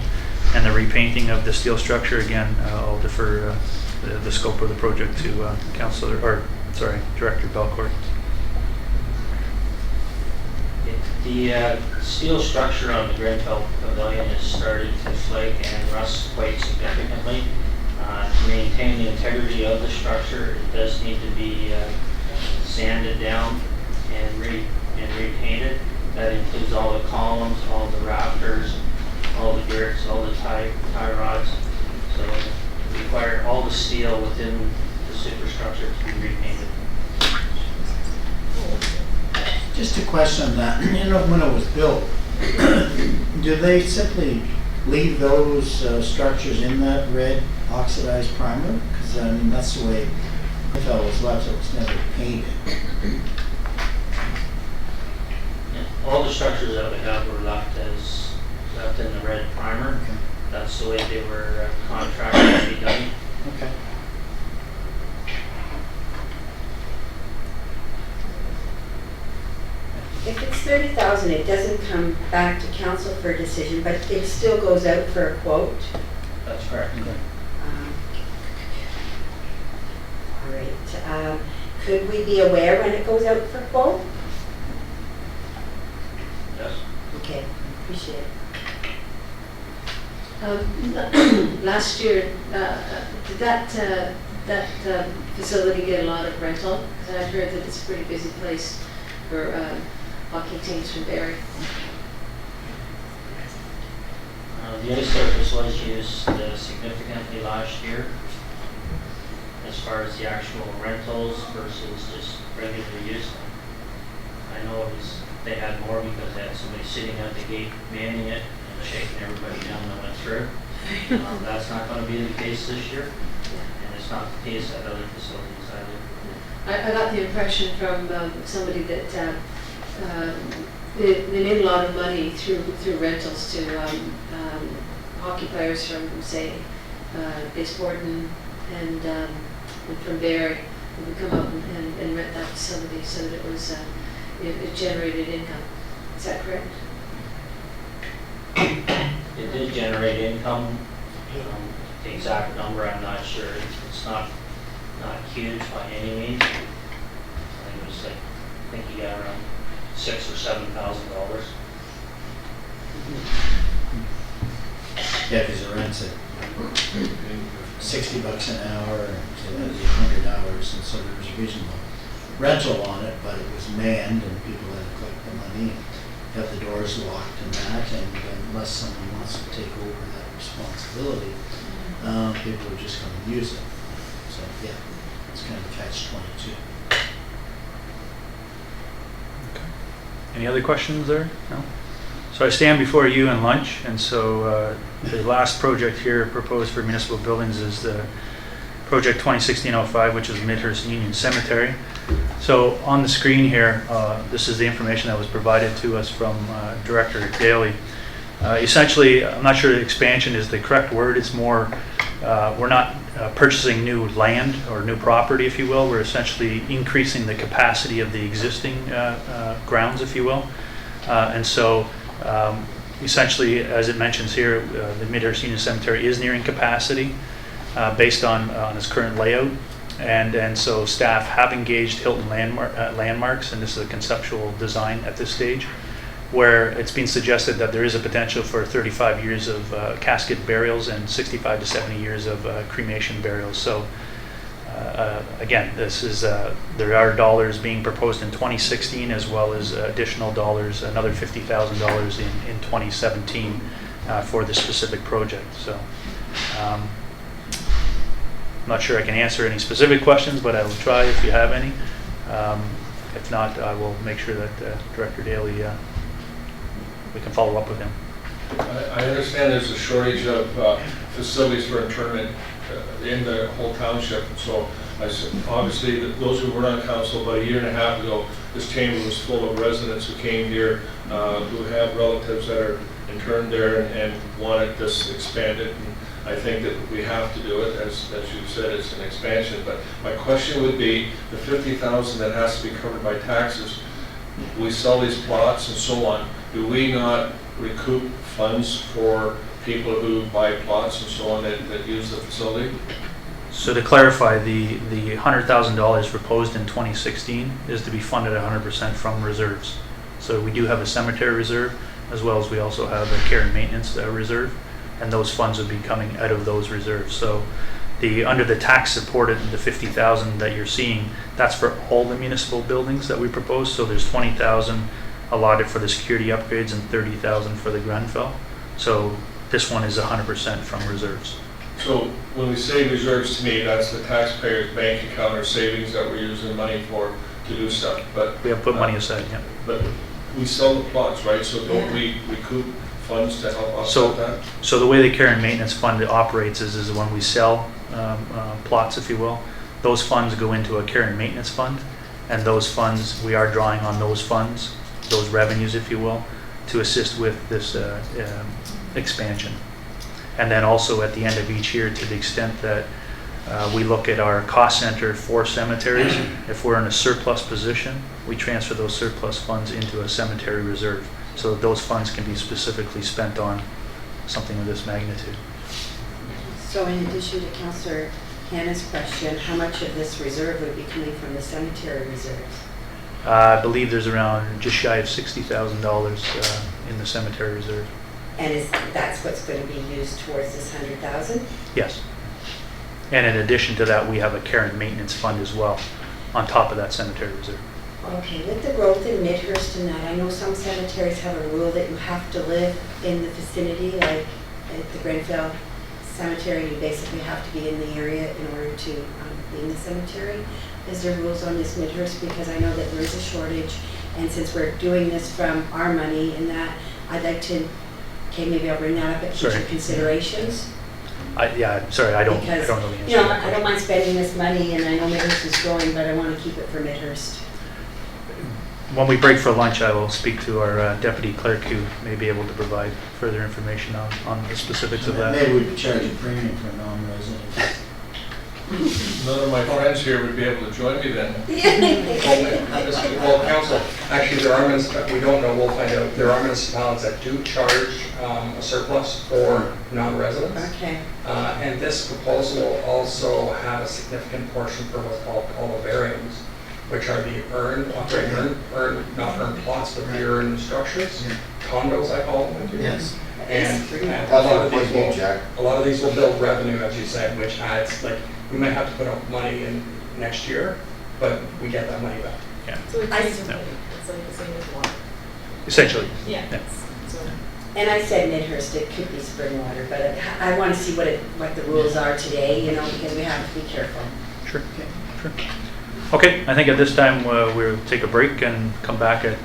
[SPEAKER 2] and the repainting of the steel structure. Again, I'll defer the scope of the project to Director Belcourt.
[SPEAKER 10] The steel structure on the Grenfell Pavilion is starting to flake and rust quite significantly. To maintain the integrity of the structure, it does need to be sanded down and repainted. That includes all the columns, all the rafters, all the girts, all the tie rods. So it required all the steel within the superstructure to be repainted.
[SPEAKER 1] Just a question on that. You know, when it was built, do they simply leave those structures in that red oxidized primer? Because I mean, that's the way Grenfell was left. It was never painted.
[SPEAKER 10] structures that we have were left in the red primer. That's the way they were contracted to be done.
[SPEAKER 1] Okay.
[SPEAKER 5] If it's 30,000, it doesn't come back to council for a decision, but it still goes out for a quote.
[SPEAKER 10] That's correct.
[SPEAKER 5] All right. Could we be aware when it goes out for quote?
[SPEAKER 10] Yes.
[SPEAKER 5] Okay, appreciate it.
[SPEAKER 4] Last year, did that facility get a lot of rental? Because I've heard that it's a pretty busy place for hockey teams from Barrie.
[SPEAKER 10] The ice surface was used significantly last year. As far as the actual rentals versus just regular use. I know they had more because they had somebody sitting at the gate manning it and shaking everybody down that went through. That's not going to be the case this year, and it's not the case at other facilities either.
[SPEAKER 4] I got the impression from somebody that they made a lot of money through rentals to hockey players from, say, Baseporton and from Barrie, who would come up and rent that facility so that it generated income. Is that correct?
[SPEAKER 10] It did generate income. The exact number, I'm not sure. It's not huge by any means. I think it was I think he got around $6,000 or $7,000.
[SPEAKER 1] Yeah, because the rent's at $60 an hour, and 100 hours, and so there was a reasonable rental on it, but it was manned, and people had to collect the money, and have the doors locked and that, and unless someone wants to take over that responsibility, people would just come and use it. So, yeah, it's kind of catch-22.
[SPEAKER 2] Any other questions there? No? So I stand before you in lunch, and so the last project here proposed for municipal buildings is the project 2016-05, which is Midhurst Union Cemetery. So on the screen here, this is the information that was provided to us from Director Daly. Essentially, I'm not sure expansion is the correct word. It's more, we're not purchasing new land or new property, if you will. We're essentially increasing the capacity of the existing grounds, if you will. And so essentially, as it mentions here, the Midhurst Union Cemetery is nearing capacity based on its current layout. And so staff have engaged Hilton Landmarks, and this is a conceptual design at this stage, where it's been suggested that there is a potential for 35 years of casket burials and 65 to 70 years of cremation burials. So again, this is there are dollars being proposed in 2016, as well as additional dollars, another $50,000 in 2017 for this specific project. So I'm not sure I can answer any specific questions, but I will try if you have any. If not, I will make sure that Director Daly, we can follow up with him.
[SPEAKER 3] I understand there's a shortage of facilities for internment in the whole township. So obviously, those who were on council about a year and a half ago, this chamber was full of residents who came here who have relatives that are interned there and wanted this expanded. And I think that we have to do it, as you said, it's an expansion. But my question would be, the $50,000 that has to be covered by taxes, we sell these plots and so on, do we not recoup funds for people who buy plots and so on that use the facility?
[SPEAKER 2] So to clarify, the $100,000 proposed in 2016 is to be funded 100% from reserves. So we do have a cemetery reserve, as well as we also have a care and maintenance reserve, and those funds would be coming out of those reserves. So under the tax supported, the $50,000 that you're seeing, that's for all the municipal buildings that we propose. So there's $20,000 allotted for the security upgrades and $30,000 for the Grenfell. So this one is 100% from reserves.
[SPEAKER 3] So when we say reserves, to me, that's the taxpayer's bank account or savings that we're using money for to do stuff. But
[SPEAKER 2] we have put money aside, yeah.
[SPEAKER 3] But we sell the plots, right? So don't we recoup funds to help offset that?
[SPEAKER 2] So the way the care and maintenance fund operates is when we sell plots, if you will, those funds go into a care and maintenance fund, and those funds, we are drawing on those funds those revenues, if you will, to assist with this expansion. And then also at the end of each year, to the extent that we look at our cost center for cemeteries, if we're in a surplus position, we transfer those surplus funds into a cemetery reserve, so that those funds can be specifically spent on something of this magnitude.
[SPEAKER 5] So in addition to Councillor Hannah's question, how much of this reserve would be coming from the cemetery reserves?
[SPEAKER 2] I believe there's around just shy of $60,000 in the cemetery reserve.
[SPEAKER 5] And that's what's going to be used towards this 100,000?
[SPEAKER 2] Yes. And in addition to that, we have a care and maintenance fund as well, on top of that cemetery reserve.
[SPEAKER 5] Okay, with the growth in Midhurst and that, I know some cemeteries have a rule that you have to live in the vicinity, like at the Grenfell Cemetery, you basically have to be in the area in order to be in the cemetery. Is there rules on this Midhurst? Because I know that there is a shortage, and since we're doing this from our money and that, I'd like to, okay, maybe I'll bring that up at future
[SPEAKER 2] Sorry.
[SPEAKER 5] considerations.
[SPEAKER 2] Yeah, I'm sorry, I don't know the
[SPEAKER 5] Because,
[SPEAKER 2] answer.
[SPEAKER 5] you know, I don't mind spending this money, and I know Midhurst is growing, but I want to keep it for Midhurst.
[SPEAKER 2] When we break for lunch, I will speak to our deputy clerk, who may be able to provide further information on the specifics of that.
[SPEAKER 1] Maybe we could charge a premium for non-residents.
[SPEAKER 3] None of my friends here would be able to join me then.
[SPEAKER 6] Well, council, actually, there are, we don't know, we'll find out, there are municipalities that do charge a surplus for non-residents.
[SPEAKER 5] Okay.
[SPEAKER 6] And this proposal will also have a significant portion for what's called columbariums, which are the not earned plots, but the earned structures,
[SPEAKER 1] Yeah.
[SPEAKER 6] condos, I call them.
[SPEAKER 1] Yes.
[SPEAKER 6] And
[SPEAKER 8] That's
[SPEAKER 6] a lot
[SPEAKER 8] what
[SPEAKER 6] of
[SPEAKER 8] I'm
[SPEAKER 6] these
[SPEAKER 8] thinking,
[SPEAKER 6] will,
[SPEAKER 8] Jack.
[SPEAKER 6] a lot of these will build revenue, as you said, which adds, like, we might have to put up money in next year, but we get that money back.
[SPEAKER 11] So it's
[SPEAKER 5] I-
[SPEAKER 11] basically, it's like the same as water.
[SPEAKER 2] Essentially.
[SPEAKER 11] Yeah.
[SPEAKER 2] Yeah.
[SPEAKER 11] So,
[SPEAKER 5] And I said Midhurst, it could be spring water, but I want to see what the rules are today, you know, because we have to be careful.
[SPEAKER 2] Sure. Sure. Okay, I think at this time we'll take a break and come back at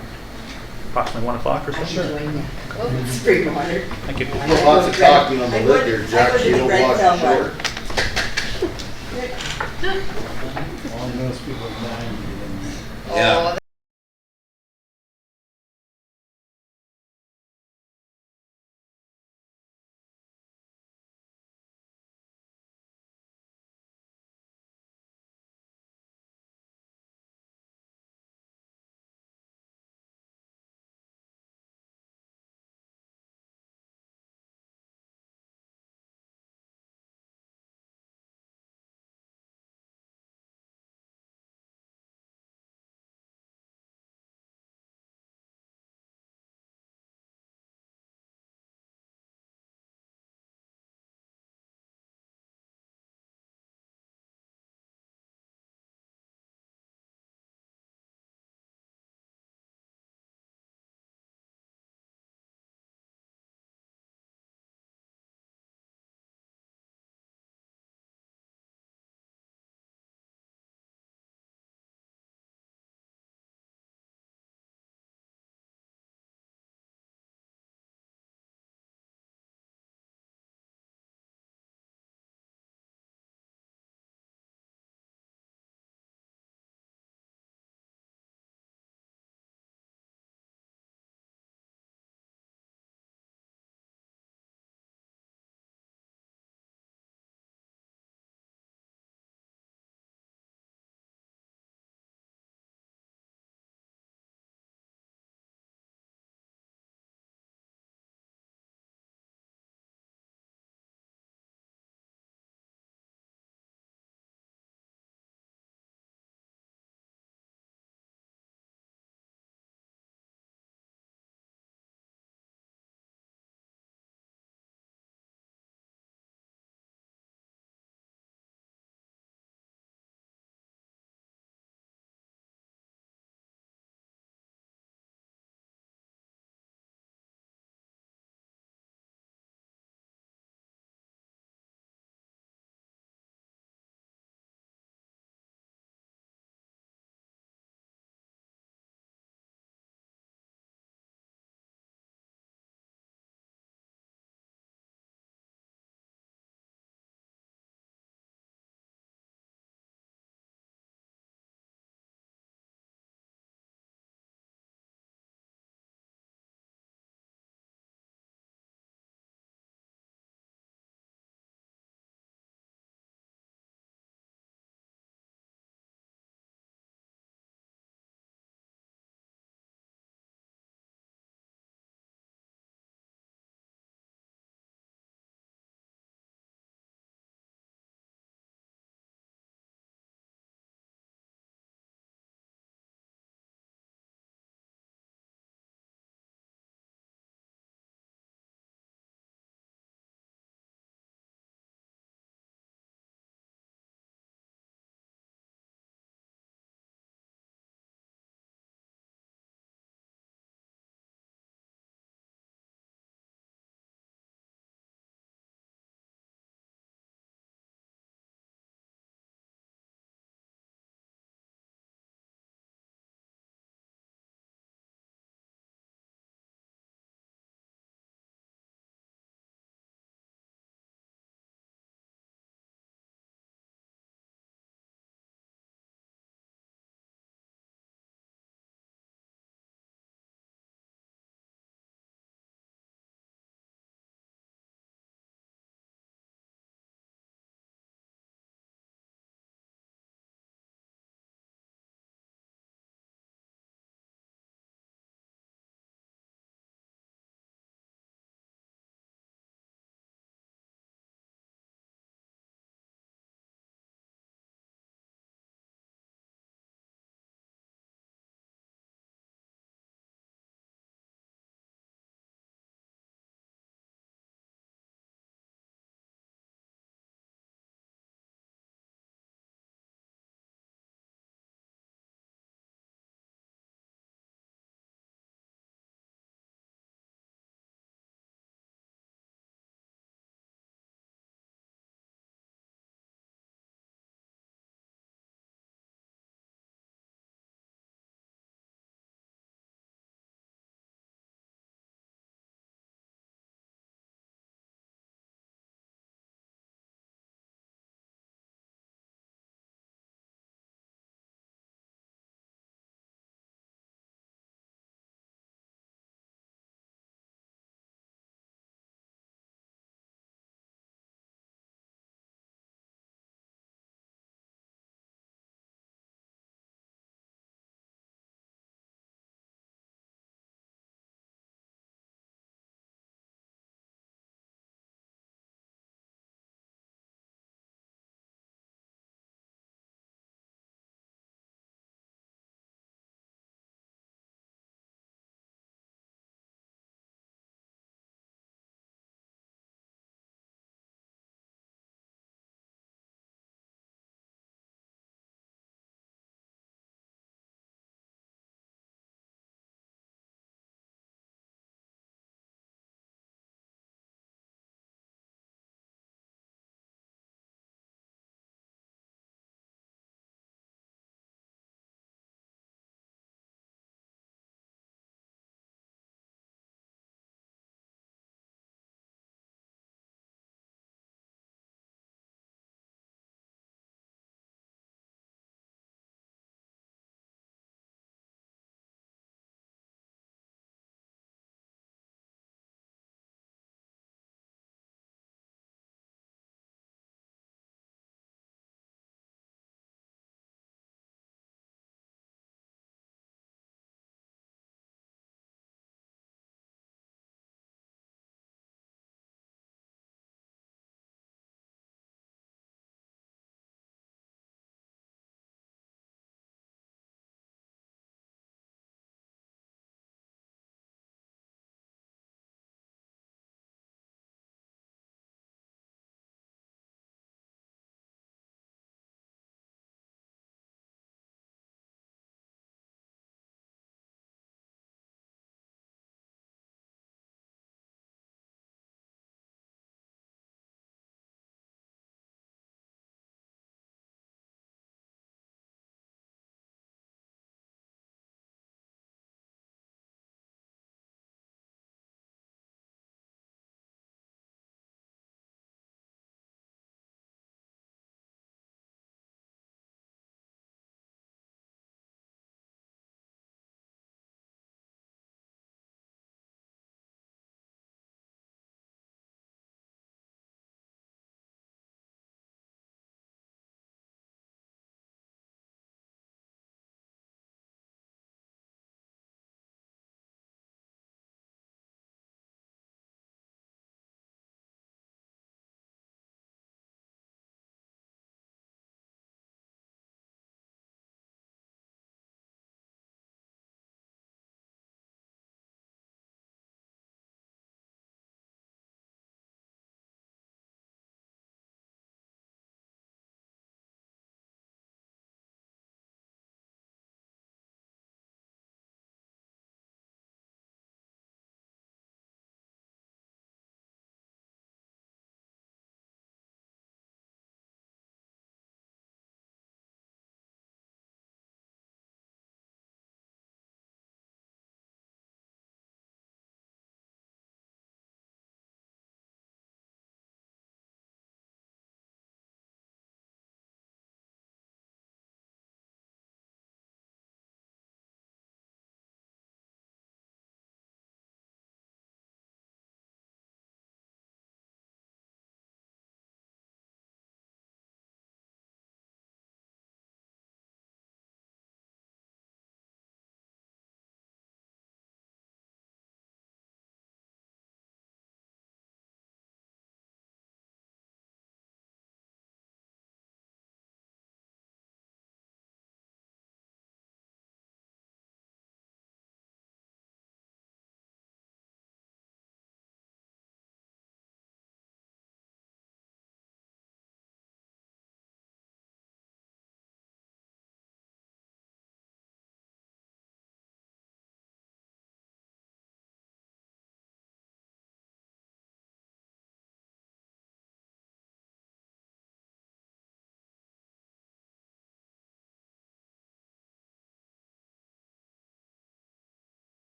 [SPEAKER 2] approximately 1 o'clock or so.
[SPEAKER 5] I should join you. Spring water.
[SPEAKER 2] Thank you.
[SPEAKER 8] Lots of talking on the
[SPEAKER 5] I
[SPEAKER 8] lid
[SPEAKER 5] would-
[SPEAKER 8] there,
[SPEAKER 5] I
[SPEAKER 8] Jack,
[SPEAKER 5] would
[SPEAKER 8] so you
[SPEAKER 5] be
[SPEAKER 8] don't
[SPEAKER 5] Red
[SPEAKER 8] walk
[SPEAKER 5] Bell
[SPEAKER 8] short.
[SPEAKER 1] All those people dying.
[SPEAKER 8] Yeah.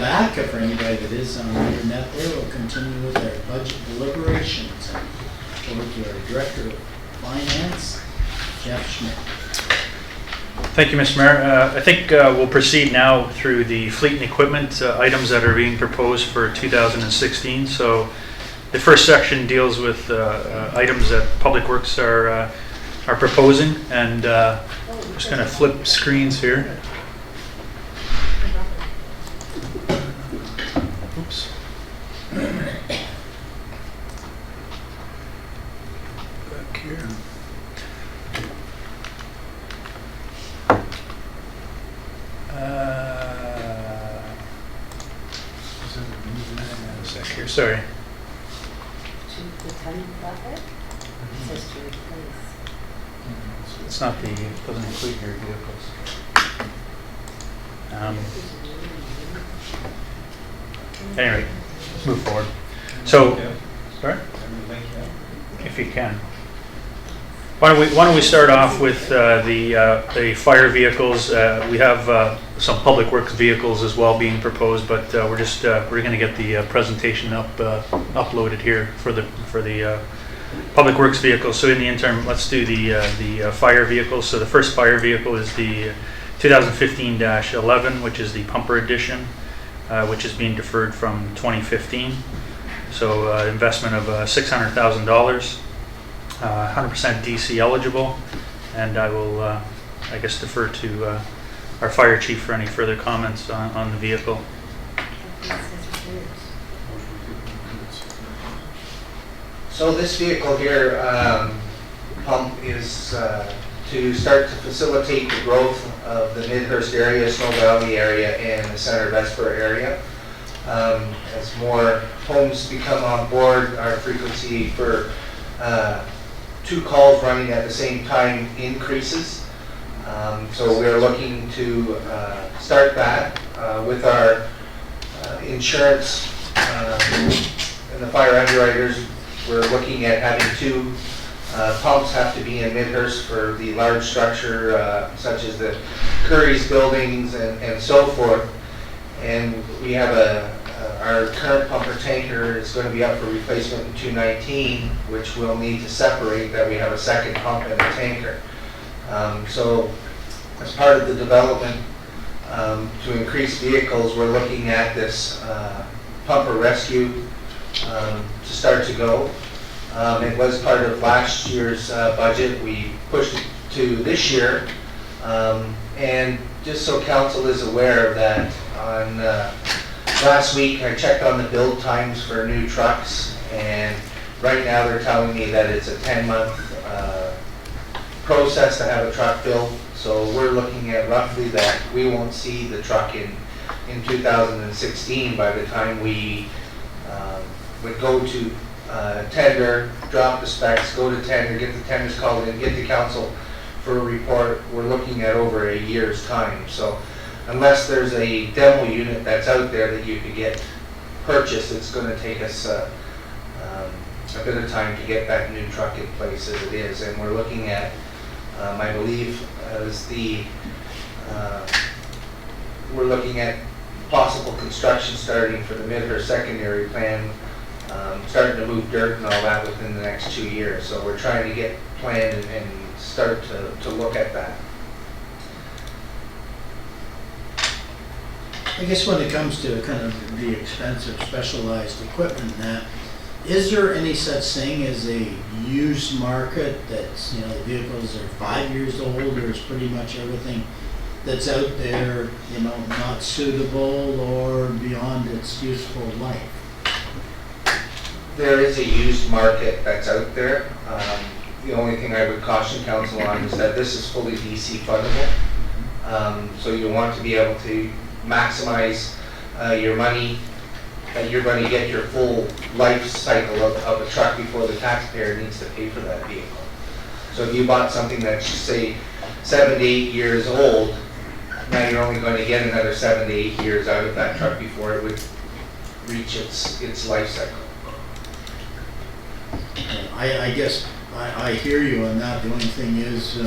[SPEAKER 1] back, for anybody that is on the internet there, we'll continue with our budget deliberations. And over to our Director of Finance, Jeff Schmidt.
[SPEAKER 2] Thank you, Mr. Mayor. I think we'll proceed now through the fleet and equipment items that are being proposed for 2016. So the first section deals with items that Public Works are proposing, and I'm just going to flip screens here. Oops. Back here. A sec here, sorry.
[SPEAKER 5] To the ton buffer, it says to replace.
[SPEAKER 2] It's not the, it doesn't include your vehicles. Anyway, let's move forward. So, sorry? If you can. Why don't we start off with the fire vehicles? We have some public works vehicles as well being proposed, but we're going to get the presentation uploaded here for the public works vehicles. So in the interim, let's do the fire vehicles. So the first fire vehicle is the 2015-11, which is the pumper edition, which is being deferred from 2015. So investment of $600,000. 100% DC eligible, and I will, I guess, defer to our fire chief for any further comments on the vehicle.
[SPEAKER 12] So this vehicle here, pump is to start to facilitate the growth of the Midhurst area, Snow Valley area, and the Center Vesper area. As more homes become on board, our frequency for 2 calls running at the same time increases. So we're looking to start that with our insurance and the fire underwriters. We're looking at having 2 pumps have to be in Midhurst for the large structure such as the Curry's buildings and so forth. And we have our current pumper tanker is going to be up for replacement in 2019, which we'll need to separate that we have a second pump in the tanker. So as part of the development to increase vehicles, we're looking at this pumper rescue to start to go. It was part of last year's budget. We pushed it to this year. And just so council is aware that on last week, I checked on the build times for new trucks, and right now they're telling me that it's a 10-month process to have a truck built. So we're looking at roughly that we won't see the truck in 2016 by the time we would go to tender, drop the specs, go to tender, get the tenders called in, get to council for a report. We're looking at over a year's time. So unless there's a demo unit that's out there that you could get purchased, it's going to take us a bit of time to get that new truck in place as it is. And we're looking at, I believe, we're looking at possible construction starting for the Midhurst secondary plan, starting to move dirt and all that within the next 2 years. So we're trying to get planned and start to look at that.
[SPEAKER 1] I guess when it comes to kind of the expensive specialized equipment and that, is there any such thing as a used market that's, the vehicles are 5 years old, or is pretty much everything that's out there, not suitable or beyond its useful life?
[SPEAKER 12] There is a used market that's out there. The only thing I would caution council on is that this is fully DC fundable. So you want to be able to maximize your money, that you're going to get your full life cycle of a truck before the taxpayer needs to pay for that vehicle. So if you bought something that's, say, 7 to 8 years old, now you're only going to get another 7 to 8 years out of that truck before it would reach its life cycle.
[SPEAKER 1] I guess I hear you on that. The only thing is,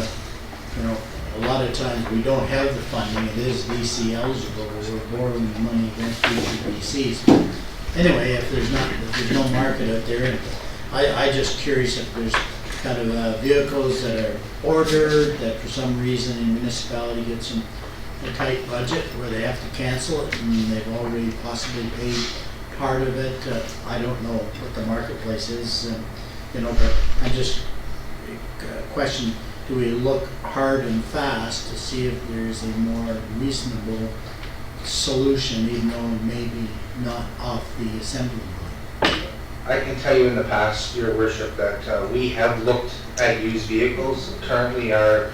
[SPEAKER 1] a lot of times we don't have the funding, it is VC eligible, we're borrowing the money against future VCs. Anyway, if there's no market out there, and I just curious if there's kind of vehicles that are ordered, that for some reason the municipality gets a tight budget where they have to cancel it, and they've already possibly paid part of it. I don't know what the marketplace is, but I just question, do we look hard and fast to see if there's a more reasonable solution, even though maybe not off the assembly line?
[SPEAKER 12] I can tell you in the past, Your Worship, that we have looked at used vehicles. Currently, our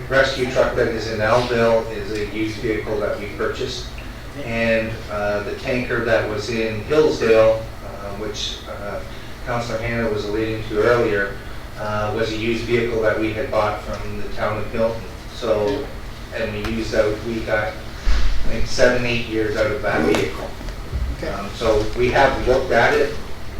[SPEAKER 12] rescue truck that is in Elmville is a used vehicle that we purchased. And the tanker that was in Hillsdale, which Councillor Hannah was alluding to earlier, was a used vehicle that we had bought from the town of Milton. So, and we got, I think, 7-8 years out of that vehicle.
[SPEAKER 1] Okay.
[SPEAKER 12] So we have looked at it.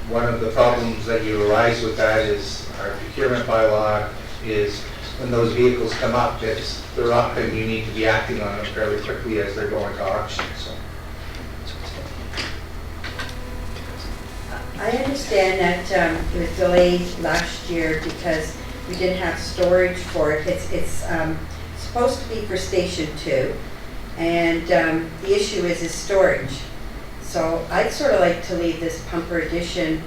[SPEAKER 12] One of the problems that you arise with that is our procurement bylaw is when those vehicles come up, they're up and you need to be acting on them fairly quickly as they're going to auction. So.
[SPEAKER 5] I understand that it was delayed last year because we didn't have storage for it. It's supposed to be for Station 2, and the issue is storage. So I'd sort of like to leave this pumper addition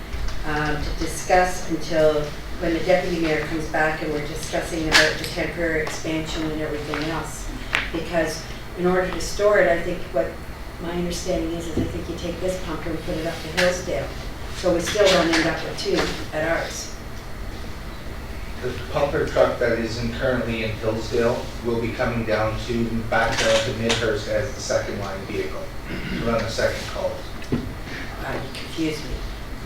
[SPEAKER 5] to discuss until when the deputy mayor comes back and we're discussing about the temporary expansion and everything else. Because in order to store it, I think what my understanding is I think you take this pumper and put it up to Hillsdale. So we still don't end up with 2 at ours.
[SPEAKER 12] The pumper truck that isn't currently in Hillsdale will be coming back down to Midhurst as the second line vehicle to run the second calls.
[SPEAKER 5] You confused me.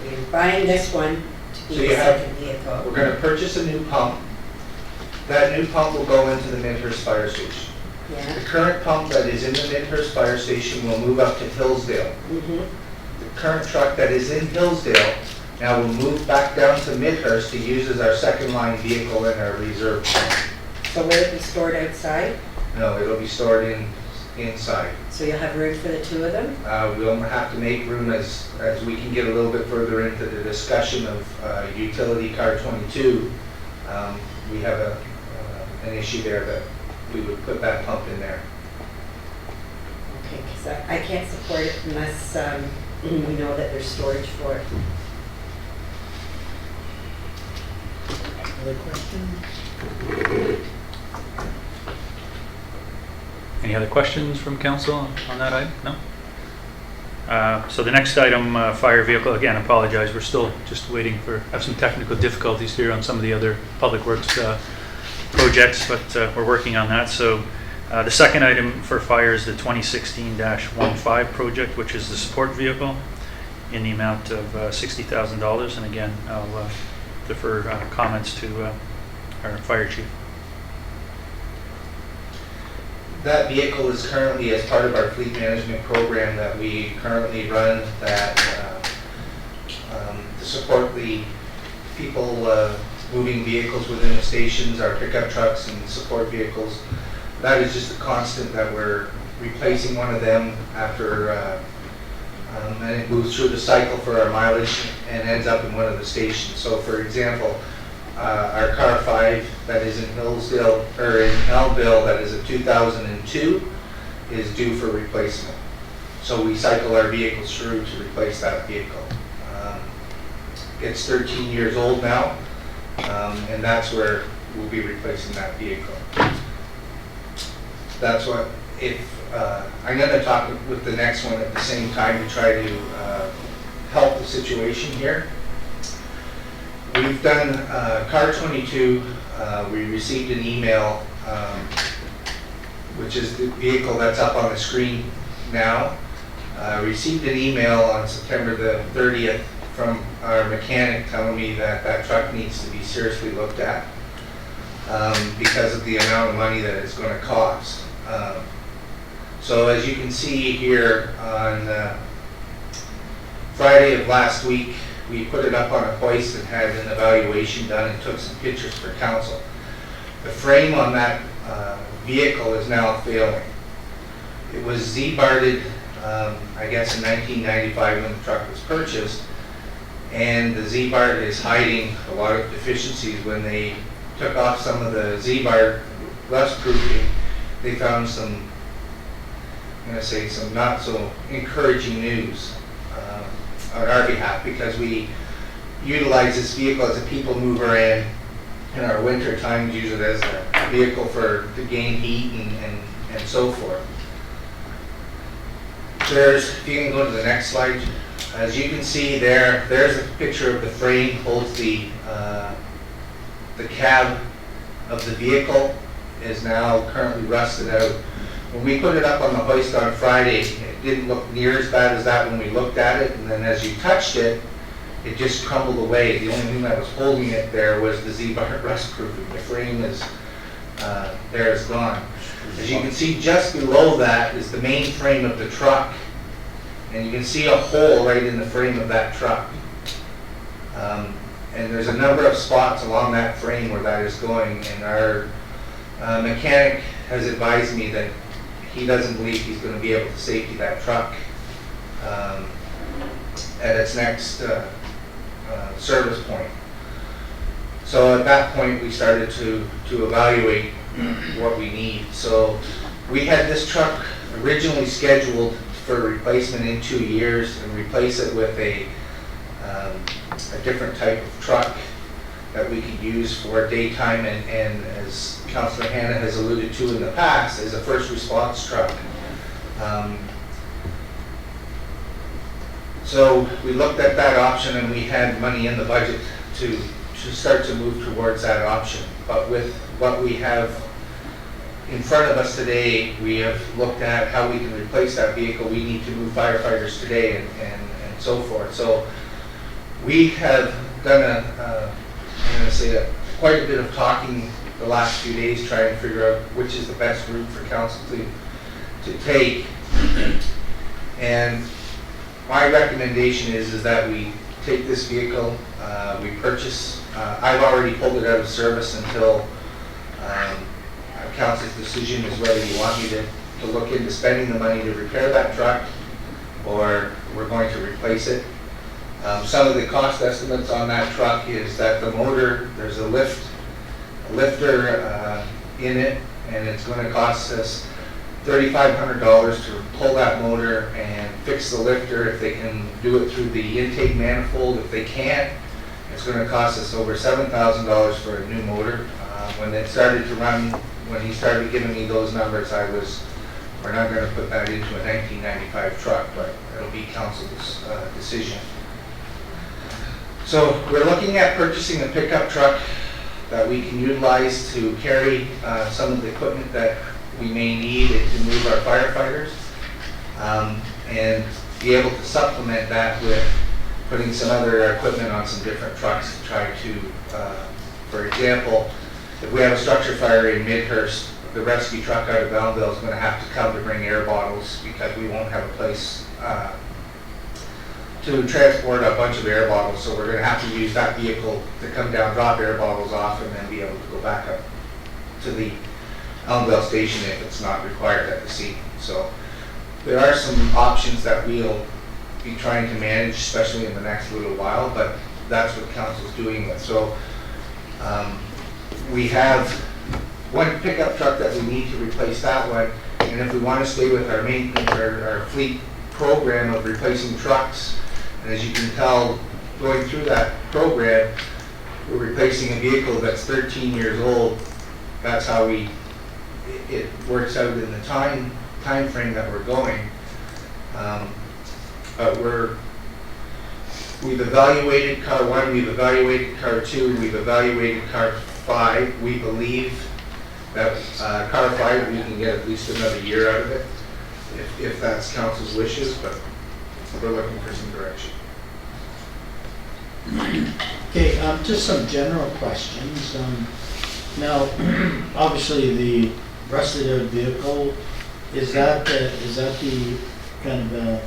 [SPEAKER 5] We're buying this one to be
[SPEAKER 12] So
[SPEAKER 5] the
[SPEAKER 12] you have-
[SPEAKER 5] second vehicle.
[SPEAKER 12] We're going to purchase a new pump. That new pump will go into the Midhurst Fire Station.
[SPEAKER 5] Yeah.
[SPEAKER 12] The current pump that is in the Midhurst Fire Station will move up to Hillsdale.
[SPEAKER 5] Mm-hmm.
[SPEAKER 12] The current truck that is in Hillsdale now will move back down to Midhurst to use as our second line vehicle and our reserve pump.
[SPEAKER 5] So will it be stored outside?
[SPEAKER 12] No, it'll be stored inside.
[SPEAKER 5] So you'll have room for the 2 of them?
[SPEAKER 12] We'll have to make room as we can get a little bit further into the discussion of utility car 22. We have an issue there that we would put that pump in there.
[SPEAKER 5] Okay, because I can't support it unless we know that there's storage for it.
[SPEAKER 1] Other questions?
[SPEAKER 2] Any other questions from council on that item? No? So the next item, fire vehicle, again, apologize, we're still just waiting have some technical difficulties here on some of the other public works projects, but we're working on that. So the second item for fire is the 2016-15 project, which is the support vehicle in the amount of $60,000. And again, I'll defer comments to our fire chief.
[SPEAKER 12] That vehicle is currently as part of our fleet management program that we currently run that to support the people moving vehicles within the stations, our pickup trucks and support vehicles. That is just a constant that we're replacing one of them after and it moves through the cycle for our mileage and ends up in one of the stations. So for example, our car 5 that is in Hillsdale, or in Elmville, that is a 2002, is due for replacement. So we cycle our vehicles through to replace that vehicle. It's 13 years old now, and that's where we'll be replacing that vehicle. That's what, I'm going to talk with the next one at the same time to try to help the situation here. We've done car 22, we received an email, which is the vehicle that's up on the screen now. Received an email on September the 30th from our mechanic telling me that that truck needs to be seriously looked at because of the amount of money that it's going to cost. So as you can see here on Friday of last week, we put it up on a hoist and had an evaluation done and took some pictures for council. The frame on that vehicle is now failing. It was Z-barred, I guess in 1995 when the truck was purchased, and the Z-bar is hiding a lot of deficiencies. When they took off some of the Z-bar rust proofing, they found some, I'm going to say, some not so encouraging news on our behalf, because we utilize this vehicle as a people mover, and in our winter times use it as a vehicle to gain heat and so forth. If you can go to the next slide. As you can see there's a picture of the frame, holds the cab of the vehicle is now currently rusted out. When we put it up on the hoist on Friday, it didn't look near as bad as that when we looked at it, and then as you touched it, it just crumbled away. The only thing that was holding it there was the Z-bar rust proofing. The frame is gone. As you can see, just below that is the main frame of the truck, and you can see a hole right in the frame of that truck. And there's a number of spots along that frame where that is going, and our mechanic has advised me that he doesn't believe he's going to be able to safety that truck at its next service point. So at that point we started to evaluate what we need. So we had this truck originally scheduled for replacement in 2 years, and replace it with a different type of truck that we could use for daytime, and as Councillor Hanna has alluded to in the past, as a first response truck. So we looked at that option, and we had money in the budget to start to move towards that option. But with what we have in front of us today, we have looked at how we can replace that vehicle. We need to move firefighters today and so forth. So we have done I'm going to say quite a bit of talking the last few days, trying to figure out which is the best route for council to take. And my recommendation is that we take this vehicle, we purchase, I've already pulled it out of service until council's decision is whether you want me to look into spending the money to repair that truck, or we're going to replace it. Some of the cost estimates on that truck is that the motor, there's a lifter in it, and it's going to cost us $3,500 to pull that motor and fix the lifter. If they can do it through the intake manifold, if they can't, it's going to cost us over $7,000 for a new motor. When it started to run, when he started giving me those numbers, we're not going to put that into a 1995 truck, but it'll be council's decision. So we're looking at purchasing a pickup truck that we can utilize to carry some of the equipment that we may need to move our firefighters, and be able to supplement that with putting some other equipment on some different trucks to try to, for example, if we have a structure fire in Midhurst, the rescue truck out of Belleville is going to have to come to bring air bottles, because we won't have a place to transport a bunch of air bottles. So we're going to have to use that vehicle to come down, drop air bottles off, and then be able to go back up to the Elmville station if it's not required at the scene. So there are some options that we'll be trying to manage, especially in the next little while, but that's what council's doing with. So we have one pickup truck that we need to replace that one, and if we want to stay with our maintenance, our fleet program of replacing trucks, and as you can tell, going through that program, we're replacing a vehicle that's 13 years old. That's how it works out in the time frame that we're going. But we've evaluated car 1, we've evaluated car 2, we've evaluated car 5. We believe that car 5, we can get at least another year out of it, if that's council's wishes, but we're looking for some direction.
[SPEAKER 1] Okay, just some general questions. Now, obviously, the rusted out vehicle, is that the kind of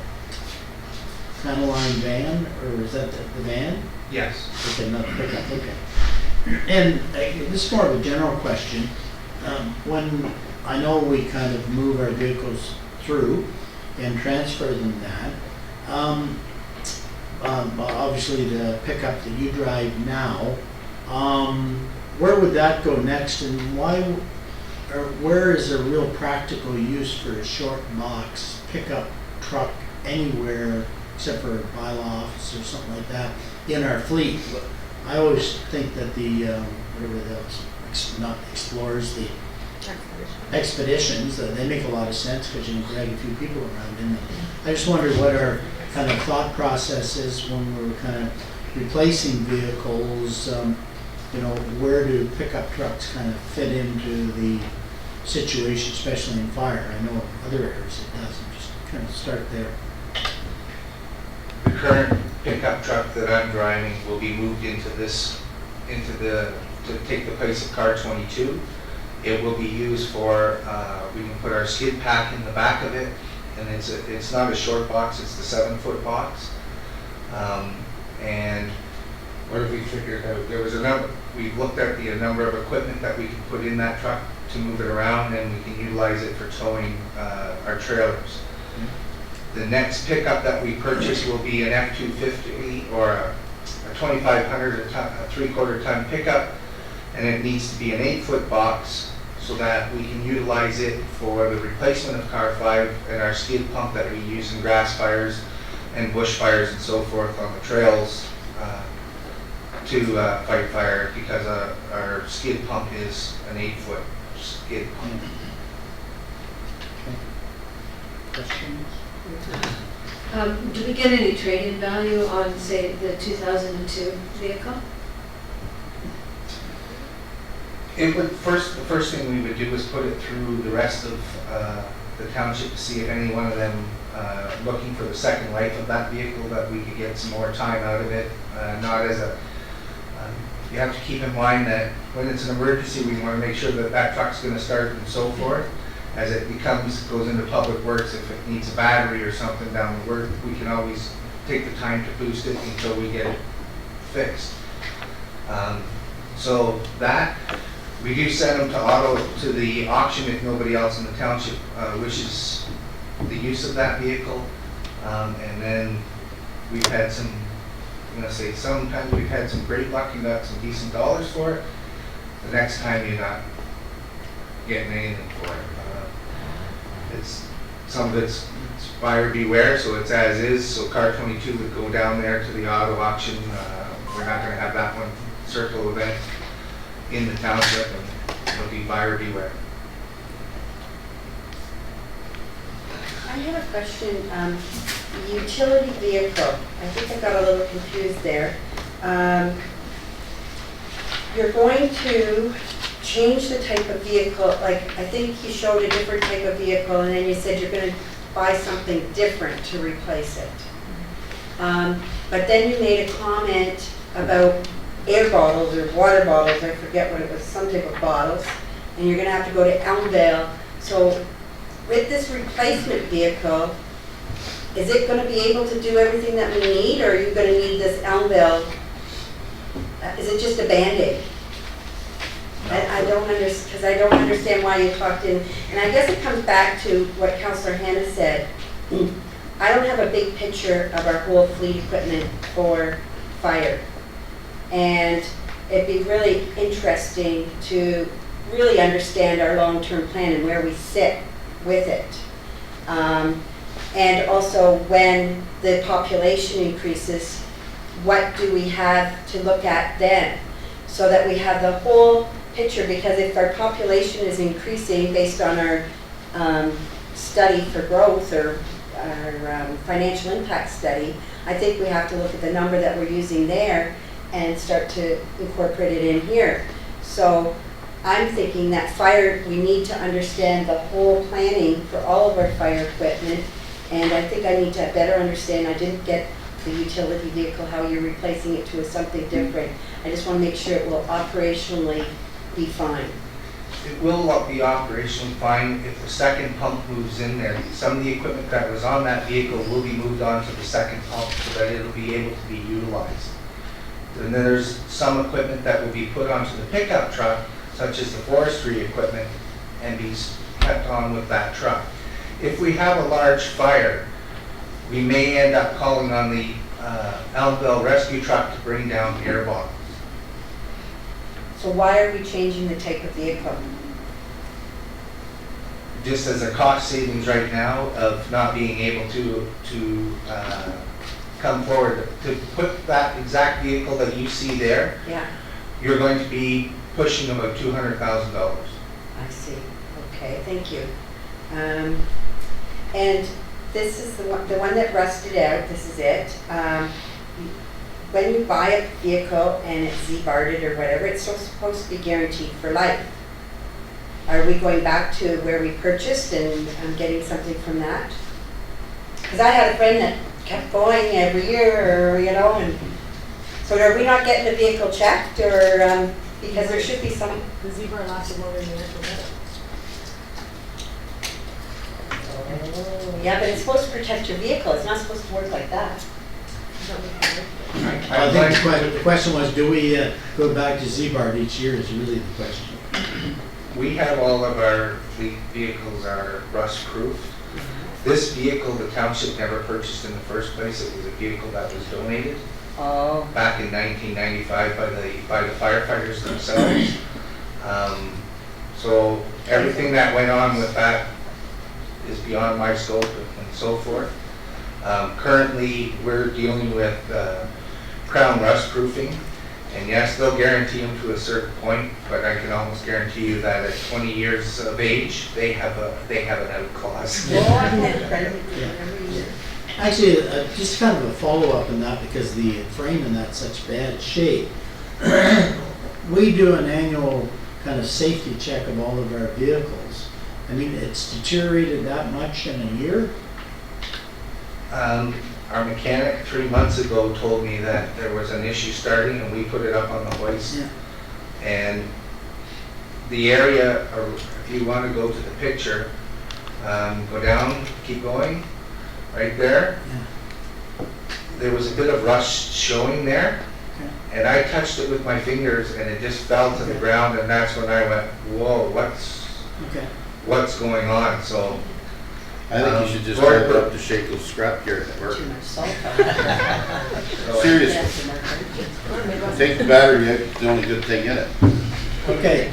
[SPEAKER 1] Pantaline van, or is that the van?
[SPEAKER 12] Yes.
[SPEAKER 1] Okay, not the pickup, okay. And this is more of a general question. When, I know we kind of move our vehicles through and transfer them that, obviously the pickup that you drive now, where would that go next, and why, or where is a real practical use for a short box pickup truck anywhere except for a bylaw office or something like that in our fleet? I always think that the, whatever the, not Explorers, the Expeditions, they make a lot of sense because you can drag a few people around in them. I just wonder what our kind of thought process is when we're kind of replacing vehicles, you know, where do pickup trucks kind of fit into the situation, especially in fire? I know other areas it doesn't. Just kind of start there.
[SPEAKER 12] The current pickup truck that I'm driving will be moved into to take the place of car 22. It will be used for, we can put our skid pack in the back of it, and it's not a short box, it's the 7-foot box. And what have we figured out? There was we've looked at the number of equipment that we can put in that truck to move it around, and we can utilize it for towing our trailers. The next pickup that we purchase will be an F-250 or a 2500, a 3/4 ton pickup, and it needs to be an 8-foot box so that we can utilize it for the replacement of car 5 and our skid pump that we use in grass fires and bush fires and so forth on the trails to fight fire, because our skid pump is an 8-foot skid pump.
[SPEAKER 1] Questions?
[SPEAKER 4] Do we get any trade-in value on, say, the 2002 vehicle?
[SPEAKER 12] It would the first thing we would do is put it through the rest of the township to see if any one of them looking for the second life of that vehicle, that we could get some more time out of it. Not as a, you have to keep in mind that when it's an emergency, we want to make sure that that truck's going to start and so forth. As it goes into public works, if it needs a battery or something down the road, we can always take the time to boost it until we get it fixed. So that, we do send them to the auction if nobody else in the township wishes the use of that vehicle. And then we've had some, I'm going to say sometimes we've had some great luck and got some decent dollars for it. The next time you're not getting anything for it. Some of it's buyer beware, so it's as is. So car 22 would go down there to the auto auction. We're not going to have that one circle event in the township, and it'll be buyer beware.
[SPEAKER 5] I have a question. Utility vehicle. I think I got a little confused there. You're going to change the type of vehicle, like I think you showed a different type of vehicle, and then you said you're going to buy something different to replace it. But then you made a comment about air bottles or water bottles, I forget what it was, some type of bottles, and you're going to have to go to Elmvale. So with this replacement vehicle, is it going to be able to do everything that we need, or are you going to need this Elmvale? Is it just a Band-Aid? I don't understand, because I don't understand why you talked in, and I guess it comes back to what Councillor Hanna said. I don't have a big picture of our whole fleet equipment for fire. And it'd be really interesting to really understand our long-term plan and where we sit with it. And also when the population increases, what do we have to look at then? So that we have the whole picture, because if our population is increasing based on our study for growth or our financial impact study, I think we have to look at the number that we're using there and start to incorporate it in here. So I'm thinking that fire, we need to understand the whole planning for all of our fire equipment, and I think I need to better understand, I didn't get the utility vehicle, how you're replacing it to something different. I just want to make sure it will operationally be fine.
[SPEAKER 12] It will be operationally fine if the second pump moves in there. Some of the equipment that was on that vehicle will be moved on to the second pump so that it'll be able to be utilized. And then there's some equipment that will be put onto the pickup truck such as the forestry equipment, and be kept on with that truck. If we have a large fire, we may end up calling on the Elmville rescue truck to bring down air bottles.
[SPEAKER 5] So why are we changing the type of vehicle?
[SPEAKER 12] Just as a cost savings right now of not being able to come forward, to put that exact vehicle that you see there,
[SPEAKER 5] Yeah,
[SPEAKER 12] you're going to be pushing about $200,000.
[SPEAKER 5] I see. Okay, thank you. And this is the one that rusted out, this is it. When you buy a vehicle and it's Z-Barted or whatever, it's supposed to be guaranteed for life. Are we going back to where we purchased and getting something from that? Because I had a friend that kept going every year, or, you know, and so are we not getting the vehicle checked, or because there should be some?
[SPEAKER 11] The Z-Bar lasted longer than the actual metal.
[SPEAKER 5] Yeah, but it's supposed to protect your vehicle. It's not supposed to work like that.
[SPEAKER 11] Is that what you think?
[SPEAKER 1] I think the question was, do we go back to Z-Bart each year is really the question.
[SPEAKER 12] We have all of our fleet vehicles are rust-proof. This vehicle, the township never purchased in the first place. It was a vehicle that was donated back in 1995 by the firefighters themselves. So everything that went on with that is beyond my scope and so forth. Currently, we're dealing with Crown rust proofing, and yes, they'll guarantee them to a certain point, but I can almost guarantee you that at 20 years of age, they have an out clause.
[SPEAKER 1] Actually, just kind of a follow-up on that, because the frame in that's such bad shape. We do an annual kind of safety check of all of our vehicles. I mean, it's deteriorated that much in a year?
[SPEAKER 12] Our mechanic 3 months ago told me that there was an issue starting, and we put it up on the hoist.
[SPEAKER 1] Yeah.
[SPEAKER 12] And the area, or if you want to go to the picture, go down, keep going, right there.
[SPEAKER 1] Yeah.
[SPEAKER 12] There was a bit of rust showing there,
[SPEAKER 1] Okay.
[SPEAKER 12] and I touched it with my fingers, and it just fell to the ground, and that's when I went, whoa,
[SPEAKER 1] Okay.
[SPEAKER 12] what's going on? So
[SPEAKER 8] I think you should just hold it up to shake those scrap yards at work.
[SPEAKER 5] Too much salt on it.
[SPEAKER 8] Seriously, take the battery out, it's the only good thing in it.
[SPEAKER 1] Okay.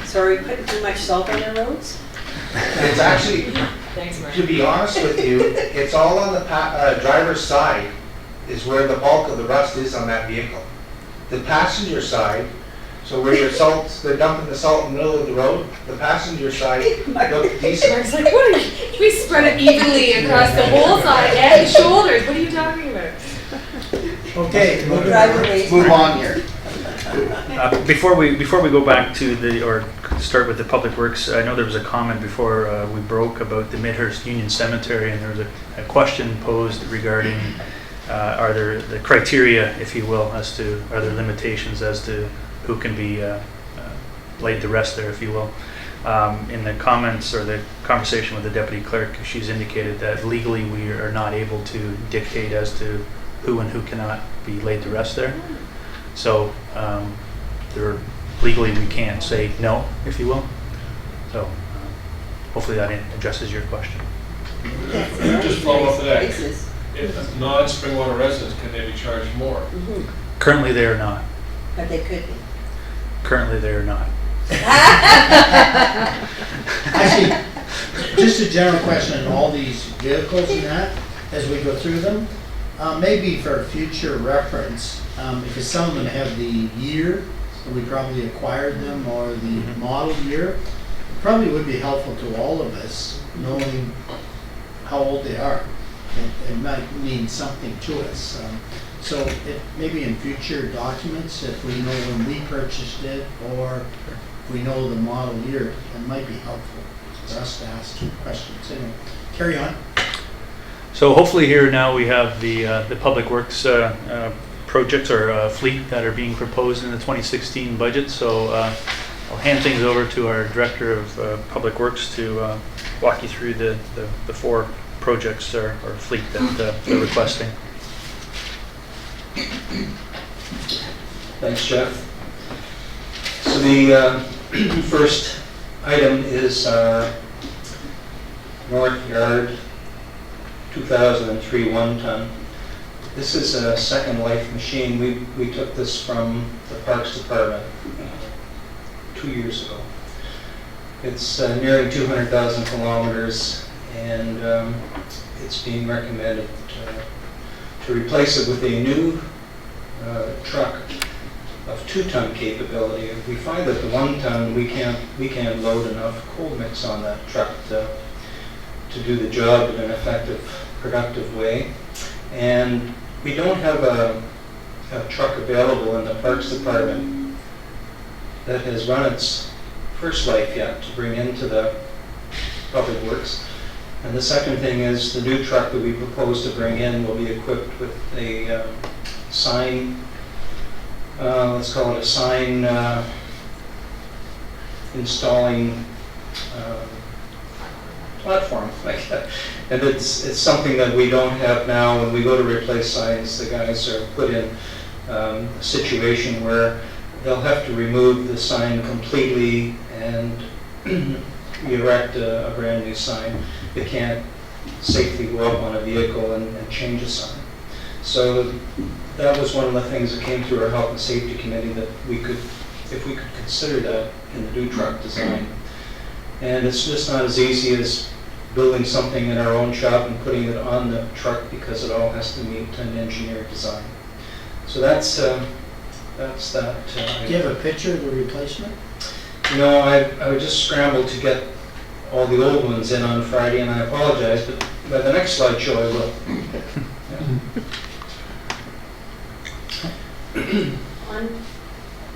[SPEAKER 5] So are we putting too much salt on the roads?
[SPEAKER 12] it's actually,
[SPEAKER 11] Thanks, Mark.
[SPEAKER 12] to be honest with you, it's all on the driver's side is where the bulk of the rust is on that vehicle. The passenger side, so where your salt, they're dumping the salt in the middle of the road, the passenger side looked decent.
[SPEAKER 11] Mark's like, what are you? We spread it evenly across the whole side and the shoulders. What are you talking about?
[SPEAKER 1] Okay,
[SPEAKER 5] Driveways.
[SPEAKER 8] Move on here.
[SPEAKER 2] Before we go back to or start with the Public Works, I know there was a comment before we broke about the Midhurst Union Cemetery, and there was a question posed regarding are there the criteria, if you will, as to are there limitations as to who can be laid to rest there, if you will. In the comments or the conversation with the deputy clerk, she's indicated that legally we are not able to dictate as to who and who cannot be laid to rest there. So legally we can't say no, if you will. So hopefully that addresses your question.
[SPEAKER 3] Just follow up to that.
[SPEAKER 5] Places.
[SPEAKER 3] If non-Springwater residents, can they be charged more?
[SPEAKER 2] Currently they are not.
[SPEAKER 5] But they could be.
[SPEAKER 2] Currently they are not.
[SPEAKER 1] Actually, just a general question on all these vehicles and that, as we go through them, maybe for future reference, because some of them have the year, and we probably acquired them, or the model year, it probably would be helpful to all of us knowing how old they are. It might mean something to us. So maybe in future documents, if we know when we purchased it, or if we know the model year, it might be helpful for us to ask questions. Anyway, carry on.
[SPEAKER 2] So hopefully here now we have the Public Works projects or fleet that are being proposed in the 2016 budget. So I'll hand things over to our Director of Public Works to walk you through the four projects or fleet that they're requesting.
[SPEAKER 9] Thanks, Jeff. So the First item is our North Yard 2003 one-ton. This is a second life machine. We took this from the Parks Department 2 years ago. It's nearing 200,000 kilometers, and it's being recommended to replace it with a new truck of 2-ton capability. We find that the 1-ton, we can't load enough cold mix on that truck to do the job in an effective, productive way. And we don't have a truck available in the Parks Department that has run its first life yet to bring into the Public Works. And the second thing is the new truck that we propose to bring in will be equipped with a sign, let's call it a sign installing platform like that. And it's something that we don't have now. When we go to replace signs, the guys are put in a situation where they'll have to remove the sign completely and erect a brand new sign. They can't safely go up on a vehicle and change a sign. So that was one of the things that came through our Health and Safety Committee, that we could, if we could consider that in the new truck design. And it's just not as easy as building something in our own shop and putting it on the truck, because it all has to meet an engineered design. So that's that.
[SPEAKER 1] Do you have a picture of the replacement?
[SPEAKER 9] You know, I would just scramble to get all the old ones in on Friday, and I apologize, but by the next slideshow I will.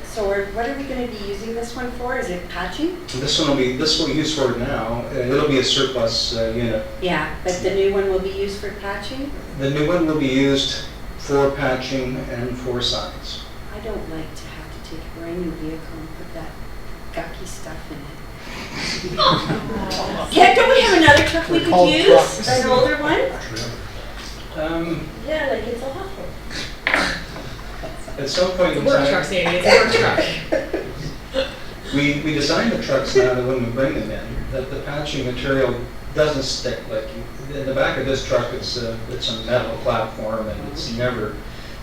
[SPEAKER 5] So what are we going to be using this one for? Is it patching?
[SPEAKER 9] This will be used for it now. It'll be a surplus unit.
[SPEAKER 5] Yeah, but the new one will be used for patching?
[SPEAKER 9] The new one will be used for patching and for signs.
[SPEAKER 5] I don't like to have to take a brand new vehicle and put that gucky stuff in it. Don't we have another truck we could use?
[SPEAKER 1] Trucks.
[SPEAKER 5] An older one?
[SPEAKER 13] Yeah, like it's awful.
[SPEAKER 9] At some point in
[SPEAKER 11] It's a work truck,
[SPEAKER 9] time,
[SPEAKER 11] Sandy, it's a work truck.
[SPEAKER 9] we design the trucks now that when we bring them in, that the patching material doesn't stick. Like in the back of this truck, it's a metal platform and it's never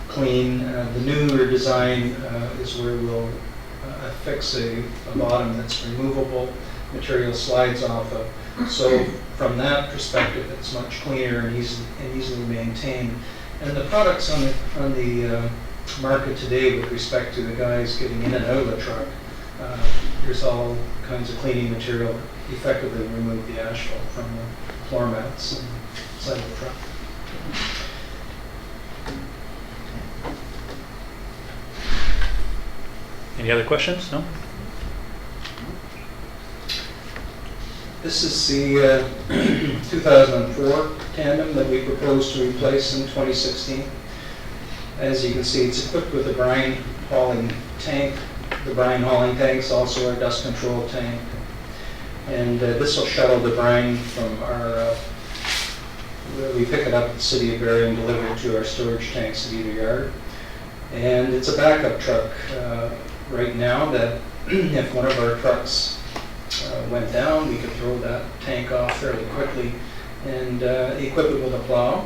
[SPEAKER 9] clean. The newer design is where we'll affix a bottom that's removable, material slides off of. So from that perspective, it's much cleaner and easily maintained. And the products on the market today with respect to the guys getting in and out of the truck, there's all kinds of cleaning material that effectively remove the asphalt from the floor mats inside of the truck.
[SPEAKER 2] Any other questions? No?
[SPEAKER 9] This is the 2004 tandem that we proposed to replace in 2016. As you can see, it's equipped with a brine hauling tank. The brine hauling tank is also our dust control tank. And this will shuttle the brine from our, we pick it up at the City of Barrie and deliver it to our storage tanks at either yard. And it's a backup truck right now that if one of our trucks went down, we could throw that tank off fairly quickly and equip it with a plow.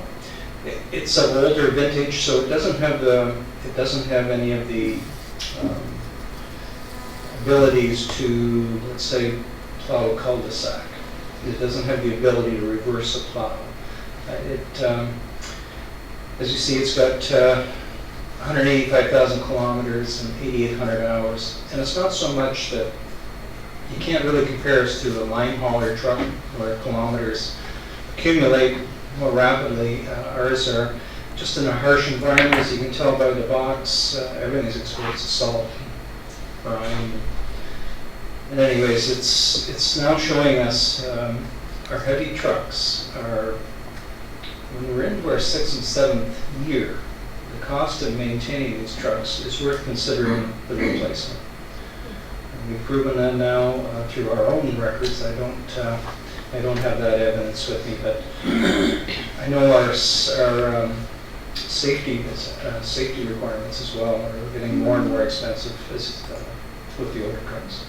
[SPEAKER 9] It's an older vintage, so it doesn't have any of the abilities to, let's say, plow a cul-de-sac. It doesn't have the ability to reverse a plow. As you see, it's got 185,000 kilometers and 8,800 hours, and it's not so much that you can't really compare us to a line hauler truck where kilometers accumulate more rapidly. Ours are just in a harsh environment, as you can tell by the box. Everything's exposed to salt, brine. And anyways, it's now showing us our heavy trucks are, when we're into our 6th and 7th year, the cost of maintaining these trucks is worth considering the replacement. And we've proven that now through our own records. I don't have that evidence with me, but I know our safety requirements as well are getting more and more expensive with the older trucks.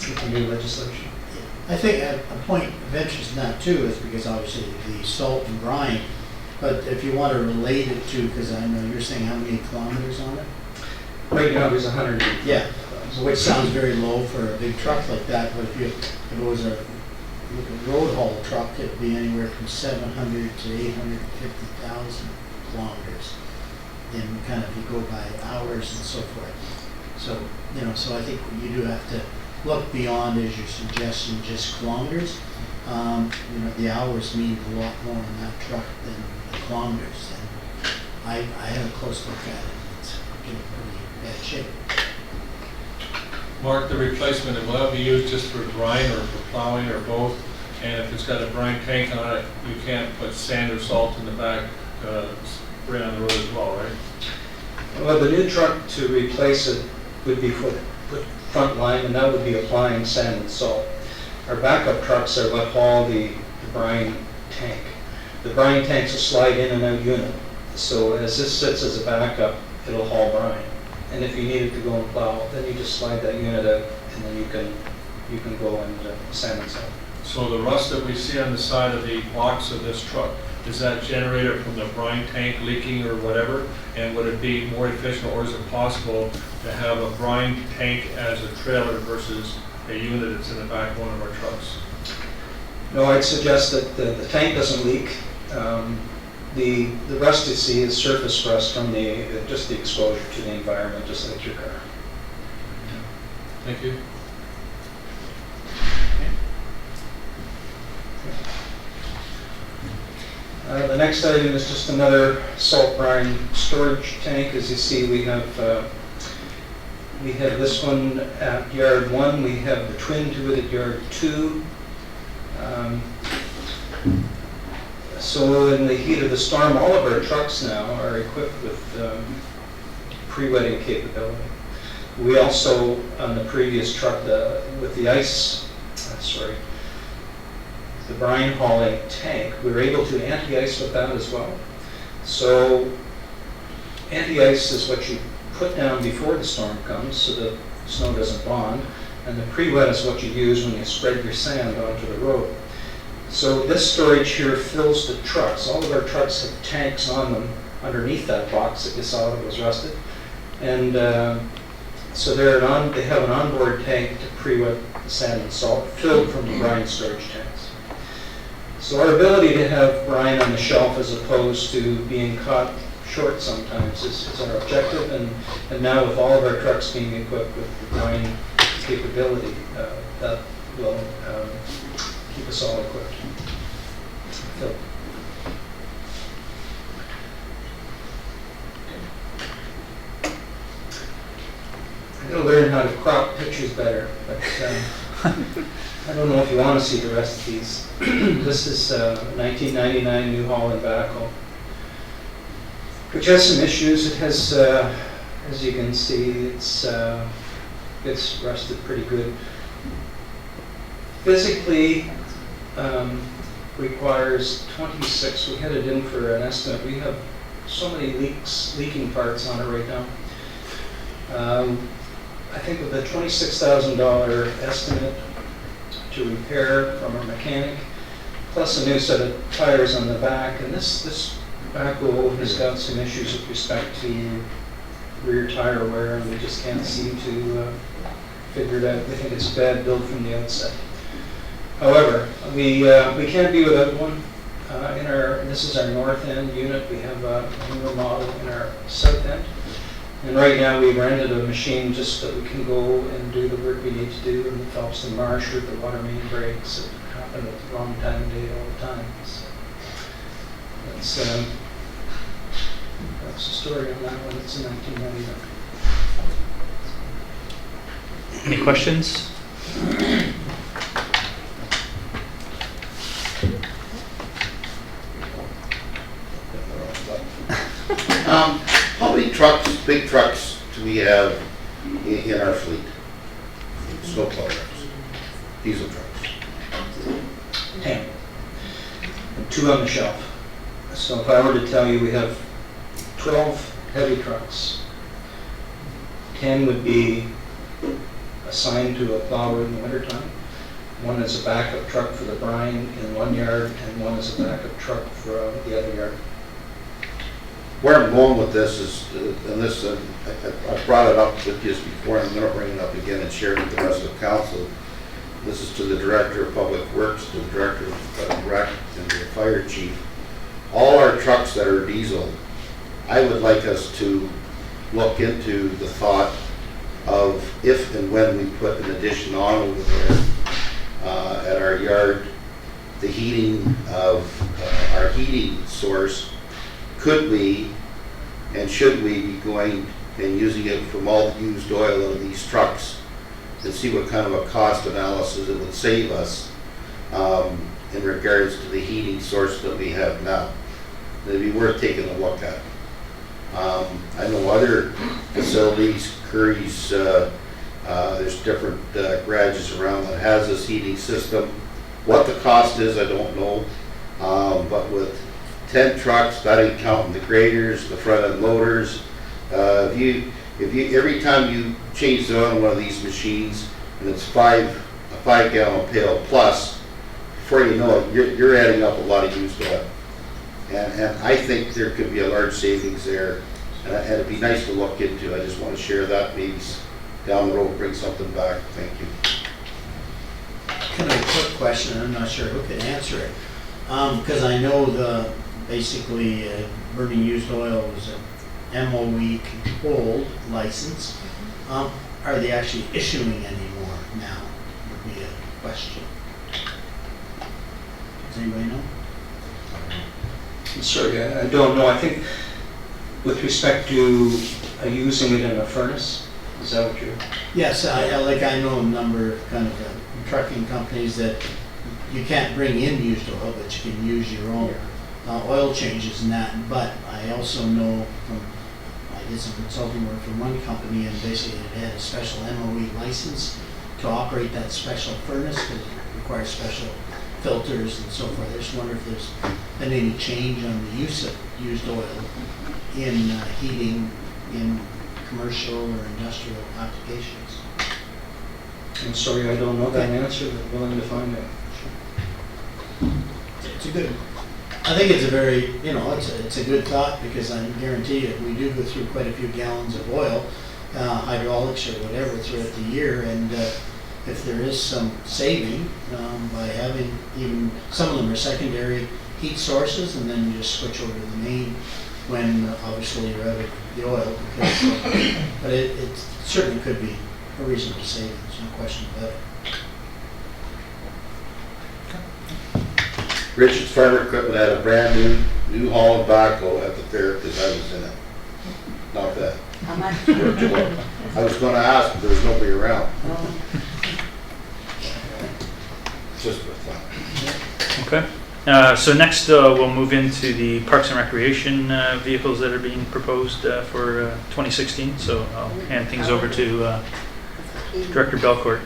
[SPEAKER 9] with the new legislation.
[SPEAKER 1] I think a point of interest in that too is because obviously the salt and brine, but if you want to relate it to, because I know you're saying how many kilometers on it?
[SPEAKER 9] Right now, there's 100.
[SPEAKER 1] Yeah, which sounds very low for a big truck like that, but if it was a road haul truck, it'd be anywhere from 700 to 850,000 kilometers. And kind of you go by hours and so forth. So, so I think you do have to look beyond, as your suggestion, just kilometers. The hours mean a lot more in that truck than the kilometers. And I had a close look at it. It's in pretty bad shape.
[SPEAKER 3] Mark, the replacement, will that be used just for brine or for plowing or both? And if it's got a brine tank on it, you can't put sand or salt in the back, spray on the road as well, right?
[SPEAKER 9] Well, the new truck to replace it would be put front line, and that would be applying sand and salt. Our backup trucks are what haul the brine tank. The brine tank's a slide in and out unit. So as this sits as a backup, it'll haul brine. And if you needed to go and plow, then you just slide that unit out, and then you can go and sand and salt.
[SPEAKER 3] So the rust that we see on the side of the box of this truck, is that generated from the brine tank leaking or whatever? And would it be more efficient, or is it possible to have a brine tank as a trailer versus a unit that's in the back of one of our trucks?
[SPEAKER 9] No, I'd suggest that the tank doesn't leak. The rust you see is surface rust from just the exposure to the environment, just like your car.
[SPEAKER 3] Thank you.
[SPEAKER 9] The next item is just another salt brine storage tank. As you see, we have this one at yard 1. We have the twin to it at yard 2. So in the heat of the storm, all of our trucks now are equipped with pre-wetting capability. We also, on the previous truck, with the ice, the brine hauling tank, we were able to anti-ice with that as well. So anti-ice is what you put down before the storm comes so that snow doesn't bond, and the pre-wet is what you use when you spread your sand onto the road. So this storage here fills the trucks. All of our trucks have tanks on them underneath that box that you saw that was rusted. And so they have an onboard tank to pre-wet the sand and salt filled from the brine storage tanks. So our ability to have brine on the shelf as opposed to being caught short sometimes is our objective. And now with all of our trucks being equipped with the brine capability, that will keep us all equipped. Phil. I'm going to learn how to crop pictures better, but I don't know if you want to see the rest of these. This is 1999 New Holland backhoe, which has some issues. It has, as you can see, it's rusted pretty good. Physically, requires 26. We had it in for an estimate. We have so many leaking parts on it right now. I think with the $26,000 estimate to repair from our mechanic, plus a new set of tires on the back, and this backhoe has got some issues with respect to rear tire wear, and we just can't seem to figure it out. We think it's a bad build from the outset. However, we can't be without one. This is our north end unit. We have a newer model in our south end. And right now we've rented a machine just so that we can go and do the work we need to do in the Phelpston Marsh with the water main breaks. It happen at the wrong time of day all the time. So that's the story on that one. It's in 1999.
[SPEAKER 2] Any questions?
[SPEAKER 8] How many trucks, big trucks, do we have in our fleet? Snowplow trucks, diesel trucks.
[SPEAKER 9] 10. And 2 on the shelf. So if I were to tell you we have 12 heavy trucks, 10 would be a assigned to a plower in the wintertime. One is a backup truck for the brine in one yard, and one is a backup truck for the other yard.
[SPEAKER 8] Where I'm going with this is, and this, I brought it up with you before, and I'm gonna bring it up again and share it with the rest of the council. This is to the Director of Public Works, to the Director of Rec, and to the Fire Chief. All our trucks that are diesel, I would like us to look into the thought of if and when we put an addition on over there at our yard, the heating of our heating source, could we and should we be going and using it from all the used oil out of these trucks, and see what kind of a cost analysis it would save us in regards to the heating source that we have now. It'd be worth taking a look at. I know other facilities, Curry's, there's different garages around that has this heating system. What the cost is, I don't know, but with 10 trucks, that ain't counting the graders, the front end loaders. If you every time you change the oil on one of these machines, and it's a 5-gallon pail plus, before you know it, you're adding up a lot of used oil. And I think there could be a large savings there, and it'd be nice to look into. I just want to share that, maybe down the road bring something back. Thank you.
[SPEAKER 1] Kind of a quick question, I'm not sure who can answer it. Because I know basically burning used oil is a MOE controlled license. Are they actually issuing any more now? Would be a question. Does anybody know?
[SPEAKER 9] Sorry, I don't know. I think with respect to using it in a furnace, is that what you're?
[SPEAKER 1] Yes, I know a number of kind of trucking companies that you can't bring in used oil, but you can use your own oil changes and that. But I also know I did some consulting work for one company, and basically it had a special MOE license to operate that special furnace because it requires special filters and so forth. I just wonder if there's been any change on the use of used oil in heating in commercial or industrial applications.
[SPEAKER 9] I'm sorry, I don't know that answer, but willing to find out.
[SPEAKER 1] It's a good, I think it's a very, it's a good thought, because I guarantee you, we do go through quite a few gallons of oil, hydraulics or whatever throughout the year, and if there is some saving by having even, some of them are secondary heat sources, and then you just switch over to the main when obviously you're out of the oil, but it certainly could be a reasonable savings, no question about it.
[SPEAKER 8] Richard's Farmer Equipment had a brand new Holland backhoe at the fair because I was in it. Not that.
[SPEAKER 5] How much?
[SPEAKER 8] I was going to ask, but there was nobody around. Just for fun.
[SPEAKER 2] Okay. So next we'll move into the Parks and Recreation vehicles that are being proposed for 2016. So I'll hand things over to Director Belcourt.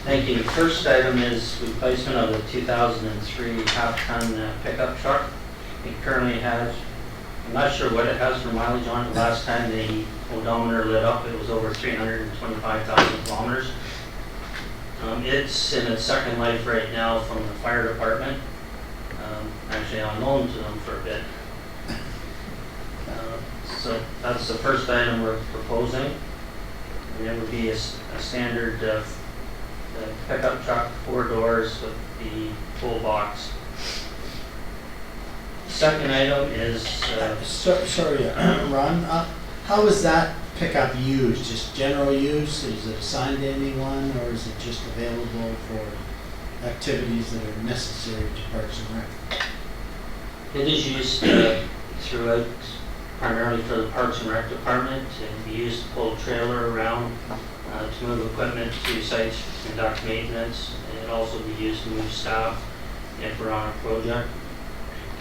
[SPEAKER 10] Thank you. The first item is replacement of the 2003 half-ton pickup truck. It currently has, I'm not sure what it has for mileage on it. Last time the odometer lit up, it was over 325,000 kilometers. It's in its second life right now from the fire department. Actually on loan to them for a bit. So that's the first item we're proposing. And it would be a standard pickup truck, 4 doors with the full box. Second item is...
[SPEAKER 1] Sorry, Ron, how is that pickup used? Just general use? Is it assigned to anyone, or is it just available for activities that are necessary to Parks and Rec?
[SPEAKER 10] It is used throughout, primarily for the Parks and Rec department. It can be used to pull a trailer around, to move equipment to sites, conduct maintenance, and it also be used to move staff if we're on a project,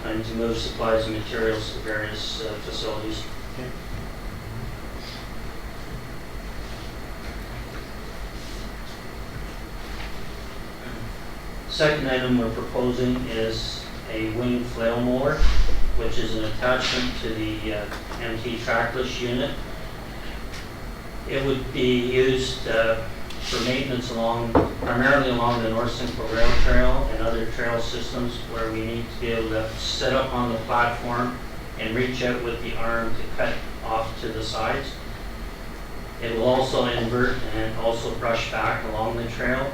[SPEAKER 10] and to move supplies and materials to various facilities.
[SPEAKER 1] Okay.
[SPEAKER 10] Second item we're proposing is a wing flail mower, which is an attachment to the MT trackless unit. It would be used for maintenance primarily along the North Central Rail Trail and other trail systems where we need to be able to set up on the platform and reach out with the arm to cut off to the sides. It will also invert and also brush back along the trail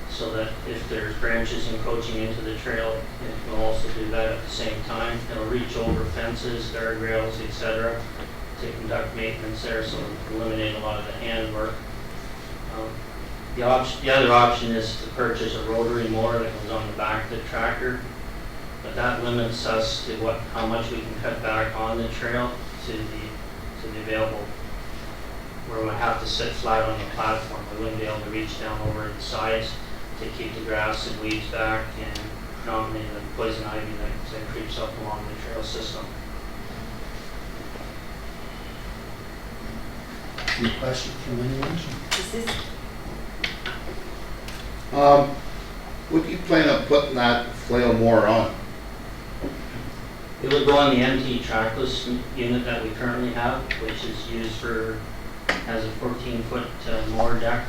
[SPEAKER 10] so that if there's branches encroaching into the trail, it will also do that at the same time. It'll reach over fences, guardrails, etc. to conduct maintenance there, so it'll eliminate a lot of the handwork. The other option is to purchase a rotary mower that goes on the back of the tractor, but that limits us to how much we can cut back on the trail to the available, where we have to sit flat on the platform. We wouldn't be able to reach down over the sides to keep the grass and weeds back and predominantly the poison ivy that creeps up along the trail system.
[SPEAKER 1] Any questions from anyone?
[SPEAKER 5] Is this,
[SPEAKER 8] What do you plan on putting that flail mower on?
[SPEAKER 10] It would go on the MT trackless unit that we currently have, which is used has a 14-foot mower deck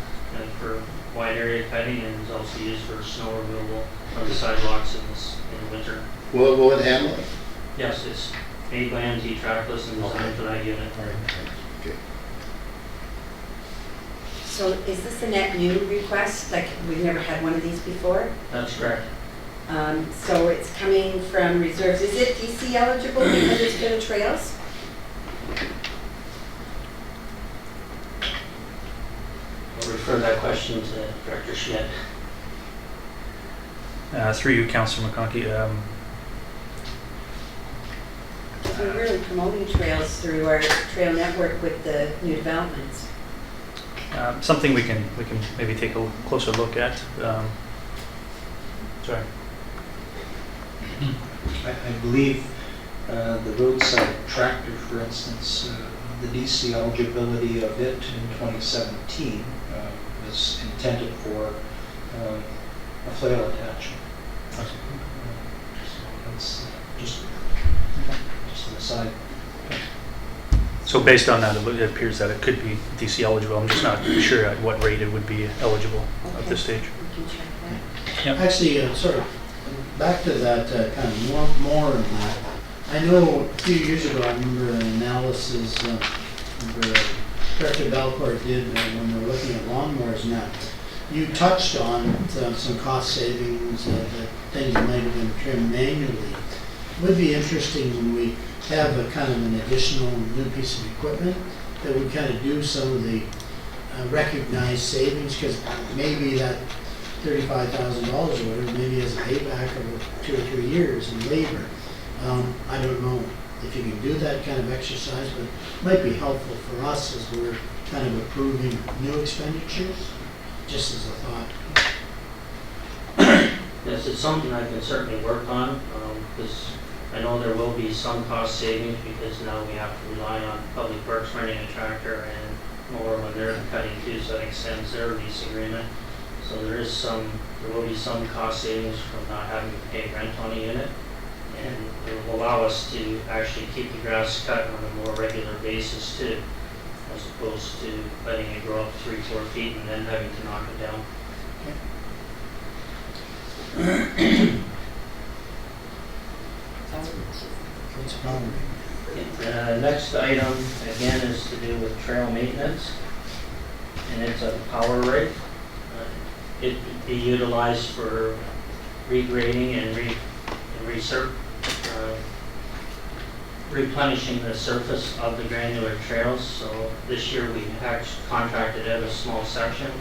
[SPEAKER 10] for wide area cutting, and is also used for snow removal on the sidewalks in winter.
[SPEAKER 8] Will it handle it?
[SPEAKER 10] Yes, it's made by MT trackless and designed for that unit.
[SPEAKER 8] Okay.
[SPEAKER 5] so is this a net new request? Like, we've never had one of these before?
[SPEAKER 10] That's correct.
[SPEAKER 5] So it's coming from reserves. Is it DC eligible because it's for the trails?
[SPEAKER 10] I'll refer that question to Director Schmidt.
[SPEAKER 2] Through you, Councillor McConkey.
[SPEAKER 5] We're really promoting trails through our trail network with the new developments.
[SPEAKER 2] Something we can maybe take a closer look at. Sorry.
[SPEAKER 9] I believe the roadside tractor, for instance, the DC eligibility of it in 2017 was intended for a flail attachment. So that's just an aside.
[SPEAKER 2] So based on that, it appears that it could be DC eligible. I'm just not sure at what rate it would be eligible at this stage.
[SPEAKER 5] We can check that.
[SPEAKER 2] Yep.
[SPEAKER 1] Actually, sort of back to that kind of more on that. I know a few years ago, I remember an analysis Director Belcourt did when we were looking at lawnmowers now. You touched on some cost savings, things that might have been trimmed manually. It would be interesting when we have a kind of an additional new piece of equipment that would kind of do some of the recognized savings, because maybe that $35,000 or whatever, maybe as a payback over 2 or 3 years in labor. I don't know if you can do that kind of exercise, but it might be helpful for us as we're kind of approving new expenditures, just as a thought.
[SPEAKER 10] Yes, it's something I can certainly work on, because I know there will be some cost savings, because now we have to rely on Public Works renting a tractor and mower when they're cutting too, so that extends their lease agreement. So there will be some cost savings from not having to pay rent on a unit, and it will allow us to actually keep the grass cut on a more regular basis too, as opposed to letting it grow up 3-4 feet and then having to knock it down.
[SPEAKER 1] What's the problem?
[SPEAKER 10] The next item, again, is to do with trail maintenance, and it's a power rake. It would be utilized for regrading and replenishing the surface of the granular trails. So this year we actually contracted out a small section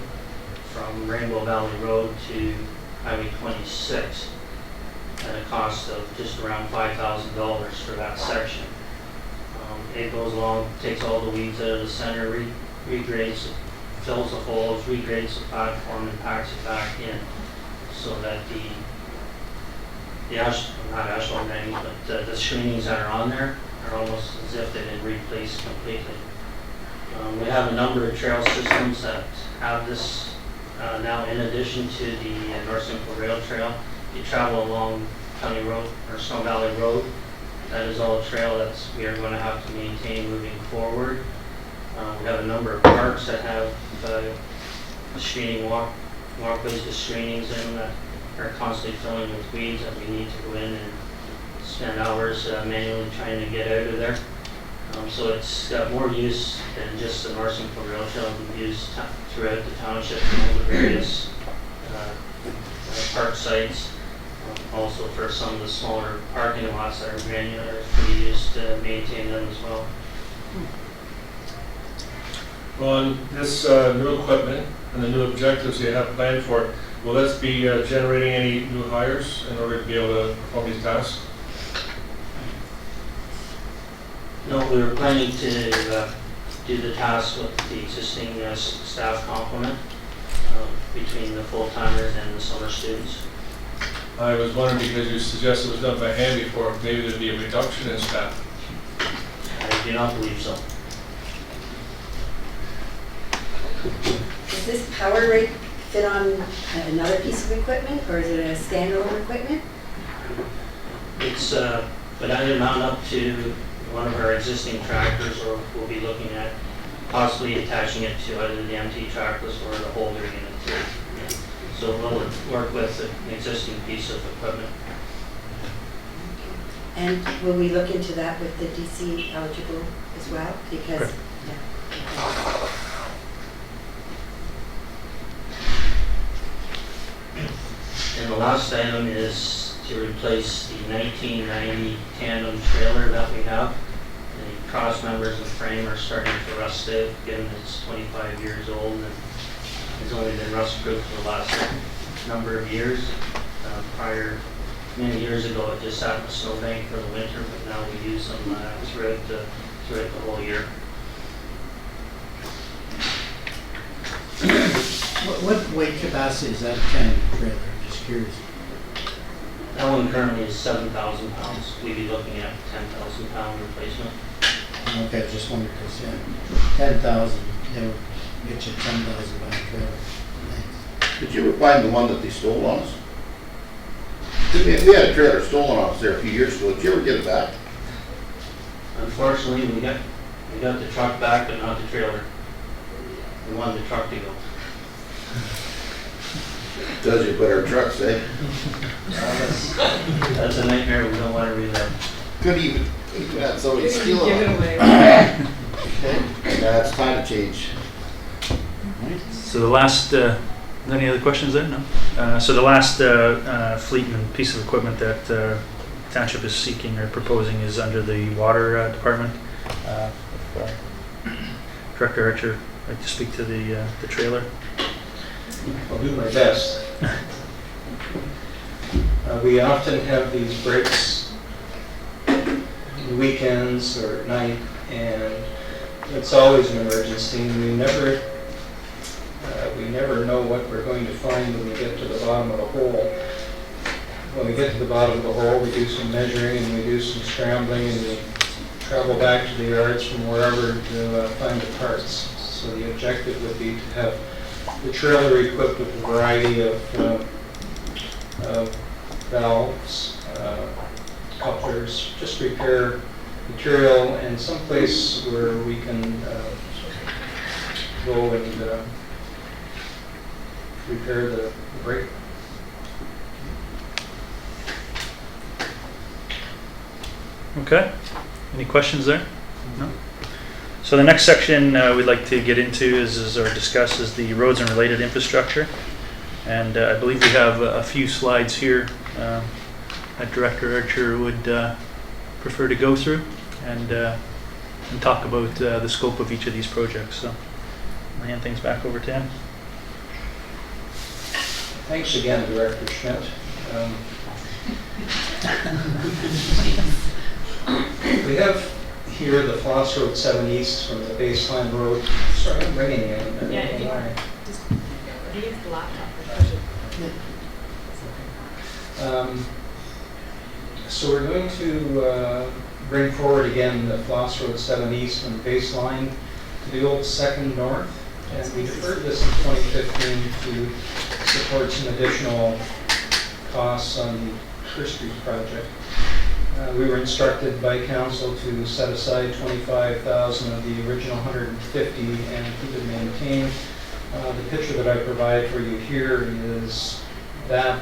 [SPEAKER 10] from Rainbow Valley Road to Highway 26 at a cost of just around $5,000 for that section. It goes along, takes all the weeds out of the center, regrades, fills the holes, regrades the platform, and packs it back in, so that not asphalt grading, but the screenings that are on there are almost as if they've been replaced completely. We have a number of trail systems that have this now, in addition to the North Central Rail Trail. You travel along County Road or Snow Valley Road. That is all a trail that we are going to have to maintain moving forward. We have a number of parks that have screening walkways with screenings in that are constantly filling with weeds that we need to go in and spend hours manually trying to get out of there. So it's got more use than just the North Simcoe Rail Trail. We've used throughout the township and all the various park sites. Also for some of the smaller parking lots that are granular, we used to maintain them as well.
[SPEAKER 3] On this new equipment and the new objectives you have planned for it, will this be generating any new hires in order to be able to perform these tasks?
[SPEAKER 10] No, we were planning to do the tasks with the existing staff complement between the full-timers and the summer students.
[SPEAKER 3] I was wondering, because you suggested it was done by hand before, maybe there'd be a reduction in staff.
[SPEAKER 10] I do not believe so.
[SPEAKER 5] Does this power rate fit on another piece of equipment, or is it a standalone equipment?
[SPEAKER 10] It's but either mount up to one of our existing tractors, or we'll be looking at possibly attaching it to either the MT trackless or the holder unit too. So we'll work with an existing piece of equipment.
[SPEAKER 5] And will we look into that with the DC eligible as well? Because,
[SPEAKER 2] Correct.
[SPEAKER 5] yeah.
[SPEAKER 10] And the last item is to replace the 1990 tandem trailer that we have. The cross members and frame are starting to rust out, given it's 25 years old and has only been rust proof for the last number of years. Many years ago, it just sat in the snowbank for the winter, but now we use them throughout the whole year.
[SPEAKER 1] What weight capacity is that kind of trailer? Just curious.
[SPEAKER 10] That one currently is 7,000 pounds. We'd be looking at 10,000 pound replacement.
[SPEAKER 1] Okay, I just wondered, because, 10,000, they would get you 10,000 pound trailer. Thanks.
[SPEAKER 8] Did you ever find the one that they stole on us? We had a trailer stolen on us there a few years ago. Did you ever get it back?
[SPEAKER 10] Unfortunately, we got the truck back, but not the trailer. We wanted the truck to go.
[SPEAKER 8] Does you put our trucks, eh?
[SPEAKER 10] That's a nightmare we don't want to relive.
[SPEAKER 8] Couldn't even have somebody steal
[SPEAKER 11] Give
[SPEAKER 8] it.
[SPEAKER 11] it away.
[SPEAKER 8] Okay, now it's time to change.
[SPEAKER 2] So the last, any other questions there? No? So the last fleet and piece of equipment that Township is seeking or proposing is under the Water Department. Director Archer, would like to speak to the trailer.
[SPEAKER 9] I'll do my best. We often have these breaks in the weekends or at night, and it's always an emergency, and we never know what we're going to find when we get to the bottom of the hole. When we get to the bottom of the hole, we do some measuring and we do some scrambling, and we travel back to the yards from wherever to find the parts. So the objective would be to have the trailer equipped with a variety of valves, couplers, just repair material, and someplace where we can go and repair the brake.
[SPEAKER 2] Okay. Any questions there? No? So the next section we'd like to get into is or discuss is the roads and related infrastructure. And I believe we have a few slides here that Director Archer would prefer to go through and talk about the scope of each of these projects. So I'll hand things back over to him.
[SPEAKER 9] Thanks again, Director Schmidt. We have here the Floss Road 7 East from the baseline road. Sorry, I'm bringing you in.
[SPEAKER 11] Yeah, if you want, just use the laptop or push it.
[SPEAKER 9] So we're going to bring forward again the Floss Road 7 East from the baseline to the old 2nd North. And we deferred this in 2015 to support some additional costs on the First Street project. We were instructed by council to set aside 25,000 of the original 150 and keep it maintained. The picture that I provide for you here is that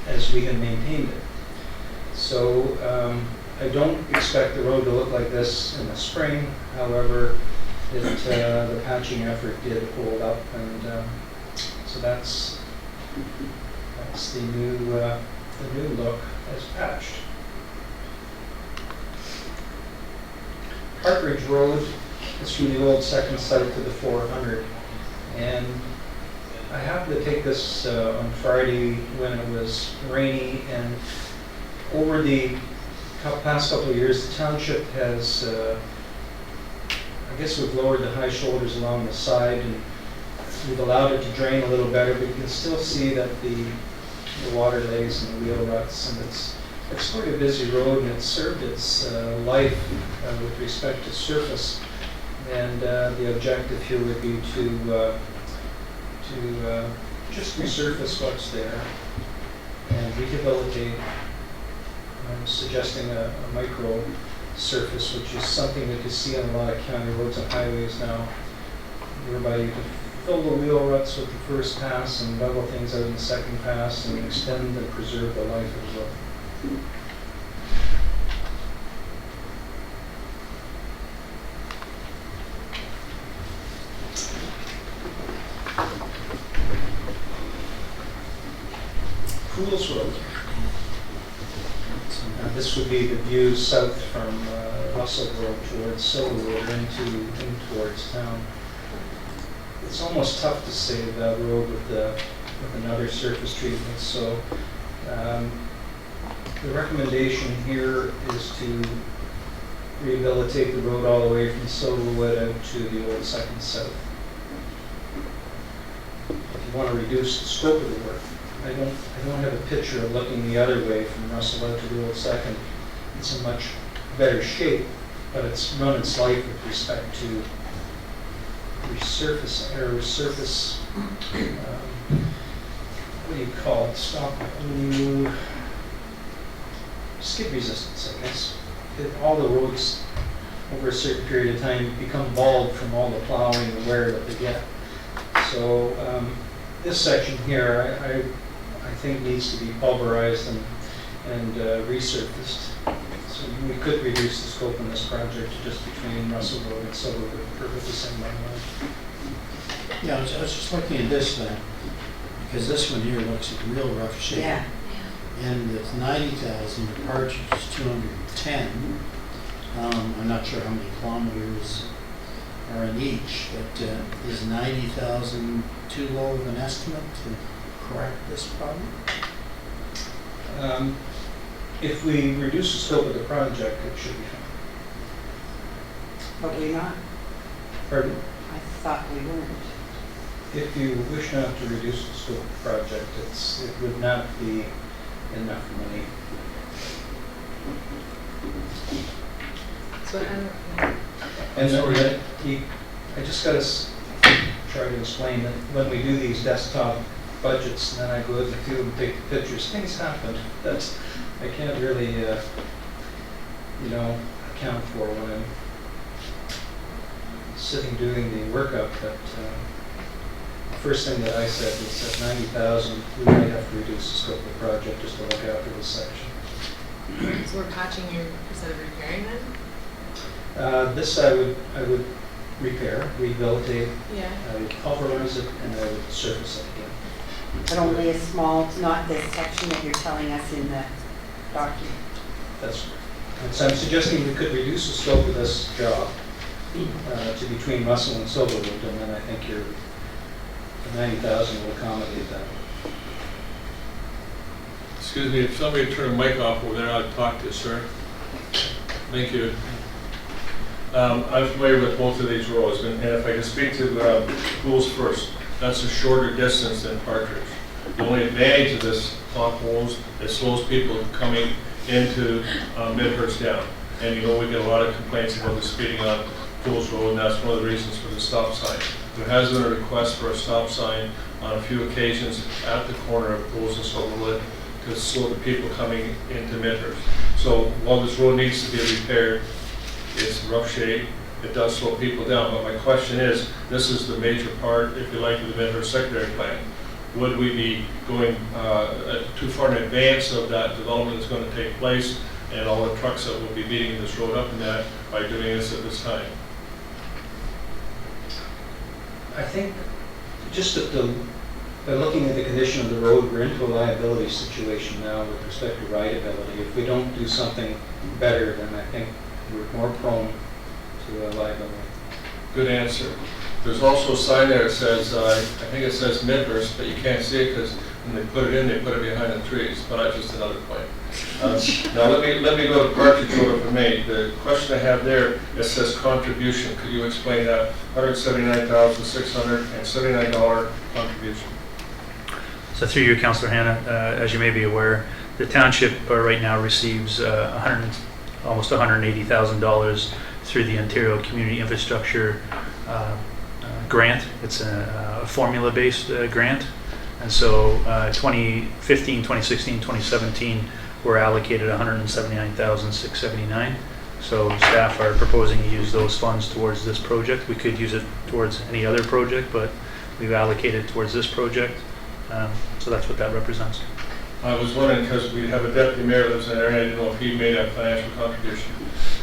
[SPEAKER 9] as we had maintained it. So I don't expect the road to look like this in the spring. However, the patching effort did hold up, and so that's the new look as patched. Partridge Road is from the old second site to the 400, and I happened to take this on Friday when it was rainy, and over the past couple of years, the township has, I guess we've lowered the high shoulders along the side, and we've allowed it to drain a little better, but you can still see that the water lays in the wheel ruts, and it's quite a busy road, and it's served its life with respect to surface. And the objective here would be to just resurface what's there and rehabilitate. I'm suggesting a micro surface, which is something that you see on a lot of county roads and highways now, whereby you can fill the wheel ruts with the first pass and level things out in the second pass and extend and preserve the life of the road. Pools Road. This would be the view south from Russell Road towards Silverwood in towards town. It's almost tough to save that road with another surface treatment. So the recommendation here is to rehabilitate the road all the way from Silverwood out to the old second south. If you want to reduce the scope of the work, I don't have a picture of looking the other way from Russell out to the old second. It's in much better shape, but it's run its life with respect to resurface, what do you call it? Skid resistance, I guess. All the roads over a certain period of time become bald from all the plowing and wear that they get. So this section here, I think needs to be pulverized and resurfaced. So we could reduce the scope in this project to just between Russell Road and Silverwood, perfectly same line.
[SPEAKER 1] Yeah, I was just looking at this thing, because this one here looks in real rough shape.
[SPEAKER 5] Yeah.
[SPEAKER 1] And it's 90,000, the Partridge is 210. I'm not sure how many kilometers are in each, but is 90,000 too low of an estimate to correct this problem?
[SPEAKER 9] If we reduce the scope of the project, it should be fine.
[SPEAKER 5] But we're not.
[SPEAKER 9] Pardon?
[SPEAKER 5] I thought we weren't.
[SPEAKER 9] If you wish not to reduce the scope of the project, it would not be enough money.
[SPEAKER 11] So
[SPEAKER 9] I just got to try to explain that when we do these desktop budgets, and then I go in the field and take the pictures, things happen that I can't really, account for when I'm sitting doing the workup. But the first thing that I said was at 90,000, we might have to reduce the scope of the project just to look after this section.
[SPEAKER 11] So we're patching your instead of repairing then?
[SPEAKER 9] This I would repair, rehabilitate,
[SPEAKER 11] Yeah.
[SPEAKER 9] I would pulverize it, and I would surface it again.
[SPEAKER 5] But only a small, not this section that you're telling us in the document.
[SPEAKER 9] That's, so I'm suggesting we could reduce the scope of this job to between Russell and Silverwood, and then I think the 90,000 will accommodate that.
[SPEAKER 3] Excuse me, if somebody turn the mic off over there, I'll talk to you, sir. Thank you. I'm familiar with both of these roads, and if I can speak to Pools first, that's a shorter distance than Partridge. The only advantage of this potholes, it slows people coming into Midhurst down. And we get a lot of complaints about the speeding on Pools Road, and that's one of the reasons for the stop sign. There has been a request for a stop sign on a few occasions at the corner of Pools and Silverwood to slow the people coming into Midhurst. So while this road needs to be repaired, it's in rough shape, it does slow people down. But my question is, this is the major part, if you like, of the Midhurst secondary plan. Would we be going too far in advance of that development that's going to take place and all the trucks that will be meeting this road up and that by doing this at this time?
[SPEAKER 9] I think just by looking at the condition of the road, we're into a liability situation now with respect to rideability. If we don't do something better, then I think we're more prone to a liability.
[SPEAKER 3] Good answer. There's also a sign there that says, I think it says Midhurst, but you can't see it because when they put it in, they put it behind the trees, but that's just another point. Now let me go to Partridge Road for me. The question I have there, it says contribution. Could you explain that? $179,679 contribution.
[SPEAKER 2] So through you, Councillor Hanna, as you may be aware, the township right now receives almost $180,000 through the Ontario Community Infrastructure grant. It's a formula-based grant. And so 2015, 2016, 2017, we're allocated $179,679. So staff are proposing to use those funds towards this project. We could use it towards any other project, but we've allocated towards this project. So that's what that represents.
[SPEAKER 3] I was wondering, because we have a deputy mayor that lives in there, and I didn't know if he made a financial contribution.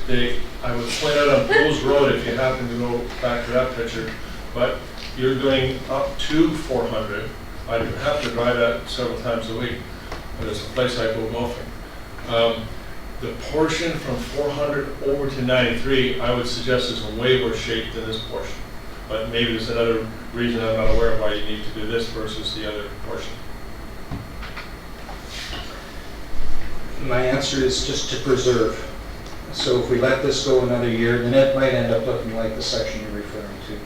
[SPEAKER 3] I would point out on Poles Road, if you happen to go back to that picture, but you're going up to 400. I have to drive that several times a week, but it's a place I go golfing. The portion from 400 over to 93, I would suggest is in way worse shape than this portion. But maybe there's another reason I'm not aware of why you need to do this versus the other portion.
[SPEAKER 9] My answer is just to preserve. So if we let this go another year, then it might end up looking like the section you're referring to.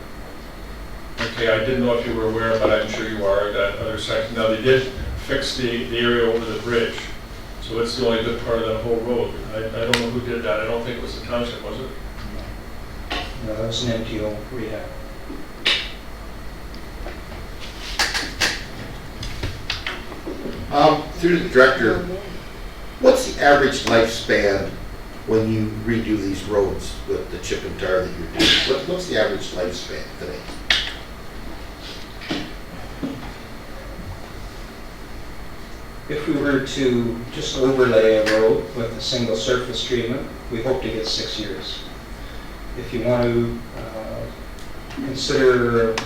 [SPEAKER 3] Okay, I didn't know if you were aware, but I'm sure you are, that other section. Now, they did fix the area over the bridge, so it's the only good part of that whole road. I don't know who did that. I don't think it was the township, was it?
[SPEAKER 9] No, that was an MTO rehab.
[SPEAKER 8] Through the director, what's the average lifespan when you redo these roads with the chip and tar that you're doing? What's the average lifespan today?
[SPEAKER 9] If we were to just overlay a road with a single surface treatment, we hope to get 6 years. If you want to consider the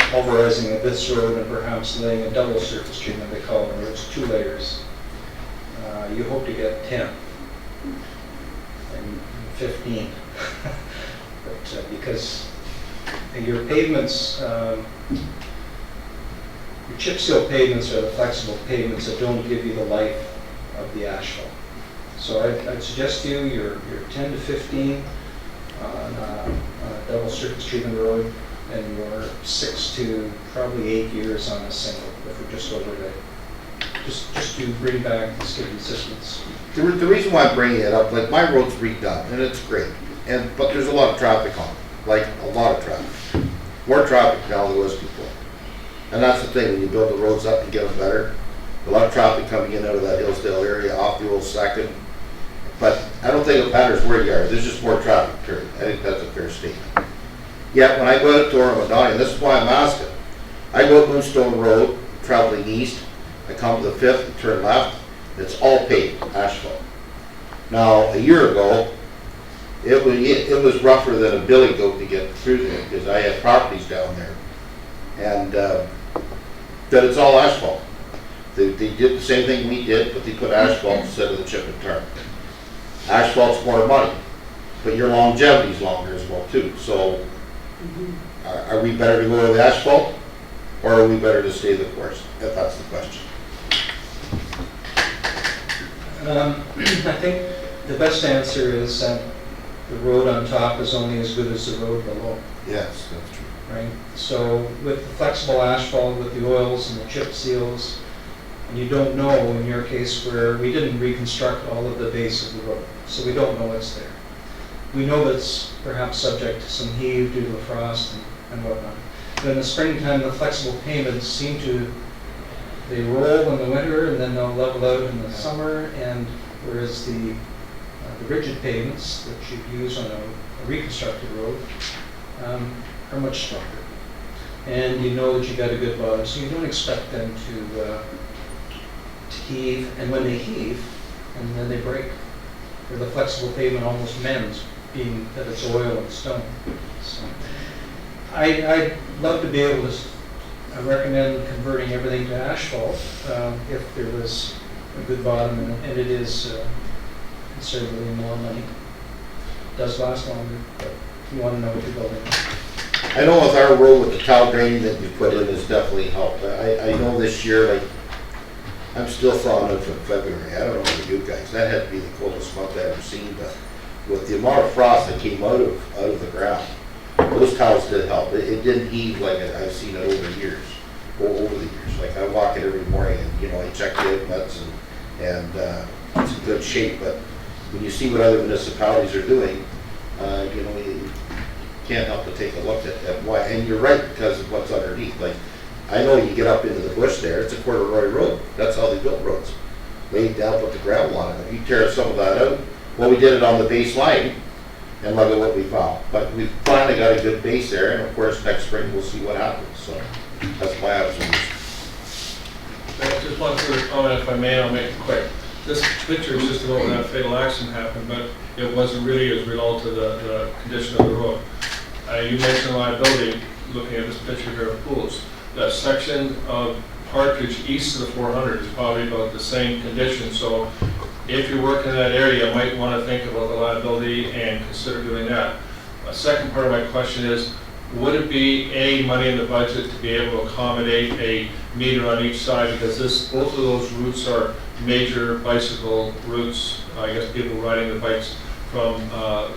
[SPEAKER 9] pulverizing of this road and perhaps laying a double surface treatment, they call it, where it's 2 layers, you hope to get 10 and 15. But because your pavements, your chip seal pavements are the flexible pavements that don't give you the life of the asphalt. So I'd suggest to you you're 10 to 15 on a double surface treatment road, and you're 6 to probably 8 years on a single, if we're just overlay. Just to bring back the skid resistance.
[SPEAKER 8] The reason why I'm bringing it up, like my road's redone and it's great, but there's a lot of traffic on it, like a lot of traffic. More traffic now than there was before. And that's the thing, when you build the roads up and get them better, a lot of traffic coming in out of that Hillsdale area, off the old second. But I don't think it matters where you are, there's just more traffic, period. I think that's a fair statement. Yet when I go out to Ormondonia, and this is why I'm asking, I go up Moonstone Road, traveling east, I come to the 5th and turn left, it's all paved, asphalt. Now, a year ago, it was rougher than a billy goat to get through there, because I had properties down there. And that it's all asphalt. They did the same thing we did, but they put asphalt instead of the chip and tar. Asphalt's more money, but your longevity's longer as well too. So are we better to go with asphalt, or are we better to stay the course? If that's the question.
[SPEAKER 9] I think the best answer is that the road on top is only as good as the road below.
[SPEAKER 8] Yes, that's true.
[SPEAKER 9] Right? So with the flexible asphalt, with the oils and the chip seals, and you don't know in your case where we didn't reconstruct all of the base of the road, so we don't know what's there. We know that it's perhaps subject to some heave due to the frost and whatnot. But in the springtime, the flexible pavements seem to they roll in the winter and then they'll level out in the summer, and whereas the rigid pavements that you'd use on a reconstructed road are much stronger. And you know that you got a good bottom, so you don't expect them to heave, and when they heave, and then they break. Where the flexible pavement almost mends, being that it's oil and stone. So I'd love to be able to recommend converting everything to asphalt if there was a good bottom, and it is considerably more money. It does last longer, but you want to know what you're building.
[SPEAKER 8] I know with our road with the tile draining that we put in has definitely helped. I know this year, like, I'm still thawing out from February. I don't know about you guys. That had to be the coldest month I've ever seen, but with the amount of frost that came out of the ground, those tiles did help. It didn't heave like I've seen it over the years. Like I walk it every morning and, I check the nuts and it's in good shape. But when you see what other municipalities are doing, you can't help but take a look at why. And you're right, because of what's underneath. Like, I know you get up into the bush there, it's a corduroy road. That's how they built roads. Laid down, put the gravel on it. If you tear some of that out, well, we did it on the base line, and look at what we found. But we finally got a good base there, and of course, next spring, we'll see what happens. So that's my observation.
[SPEAKER 3] Just one further comment, if I may, I'll make it quick. This picture is just about when that fatal accident happened, but it wasn't really as a result of the condition of the road. You mentioned liability, looking at this picture here of pools. That section of Partridge east of the 400 is probably about the same condition. So if you're working in that area, you might want to think about the liability and consider doing that. A second part of my question is, would it be money in the budget to be able to accommodate a meter on each side? Because both of those routes are major bicycle routes. I guess people riding the bikes from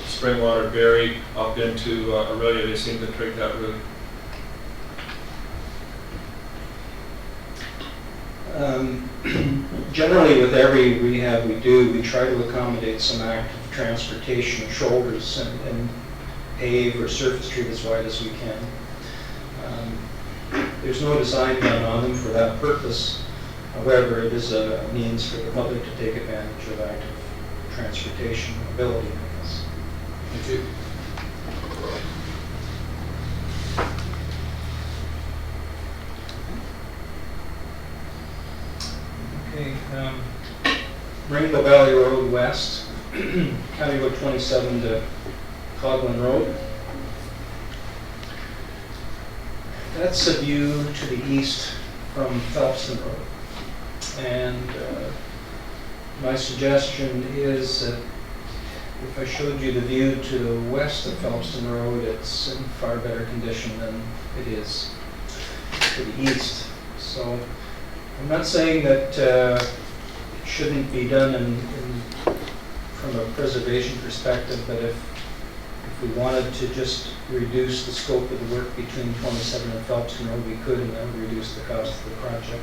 [SPEAKER 3] Springwater, Barrie up into Aurelia, they seem to take that route.
[SPEAKER 9] Generally, with every rehab we do, we try to accommodate some active transportation of shoulders and pave or surface treat as wide as we can. There's no design done on them for that purpose. However, it is a means for the public to take advantage of active transportation ability, I guess.
[SPEAKER 7] Thank you.
[SPEAKER 9] Okay, Rainbow Valley Road West, County Road 27 to Coghlan Road. That's a view to the east from Phelpston Road. And my suggestion is that if I showed you the view to the west of Phelpston Road, it's in far better condition than it is to the east. So I'm not saying that it shouldn't be done from a preservation perspective, but if we wanted to just reduce the scope of the work between 27 and Phelpston Road, we could, and that would reduce the cost of the project.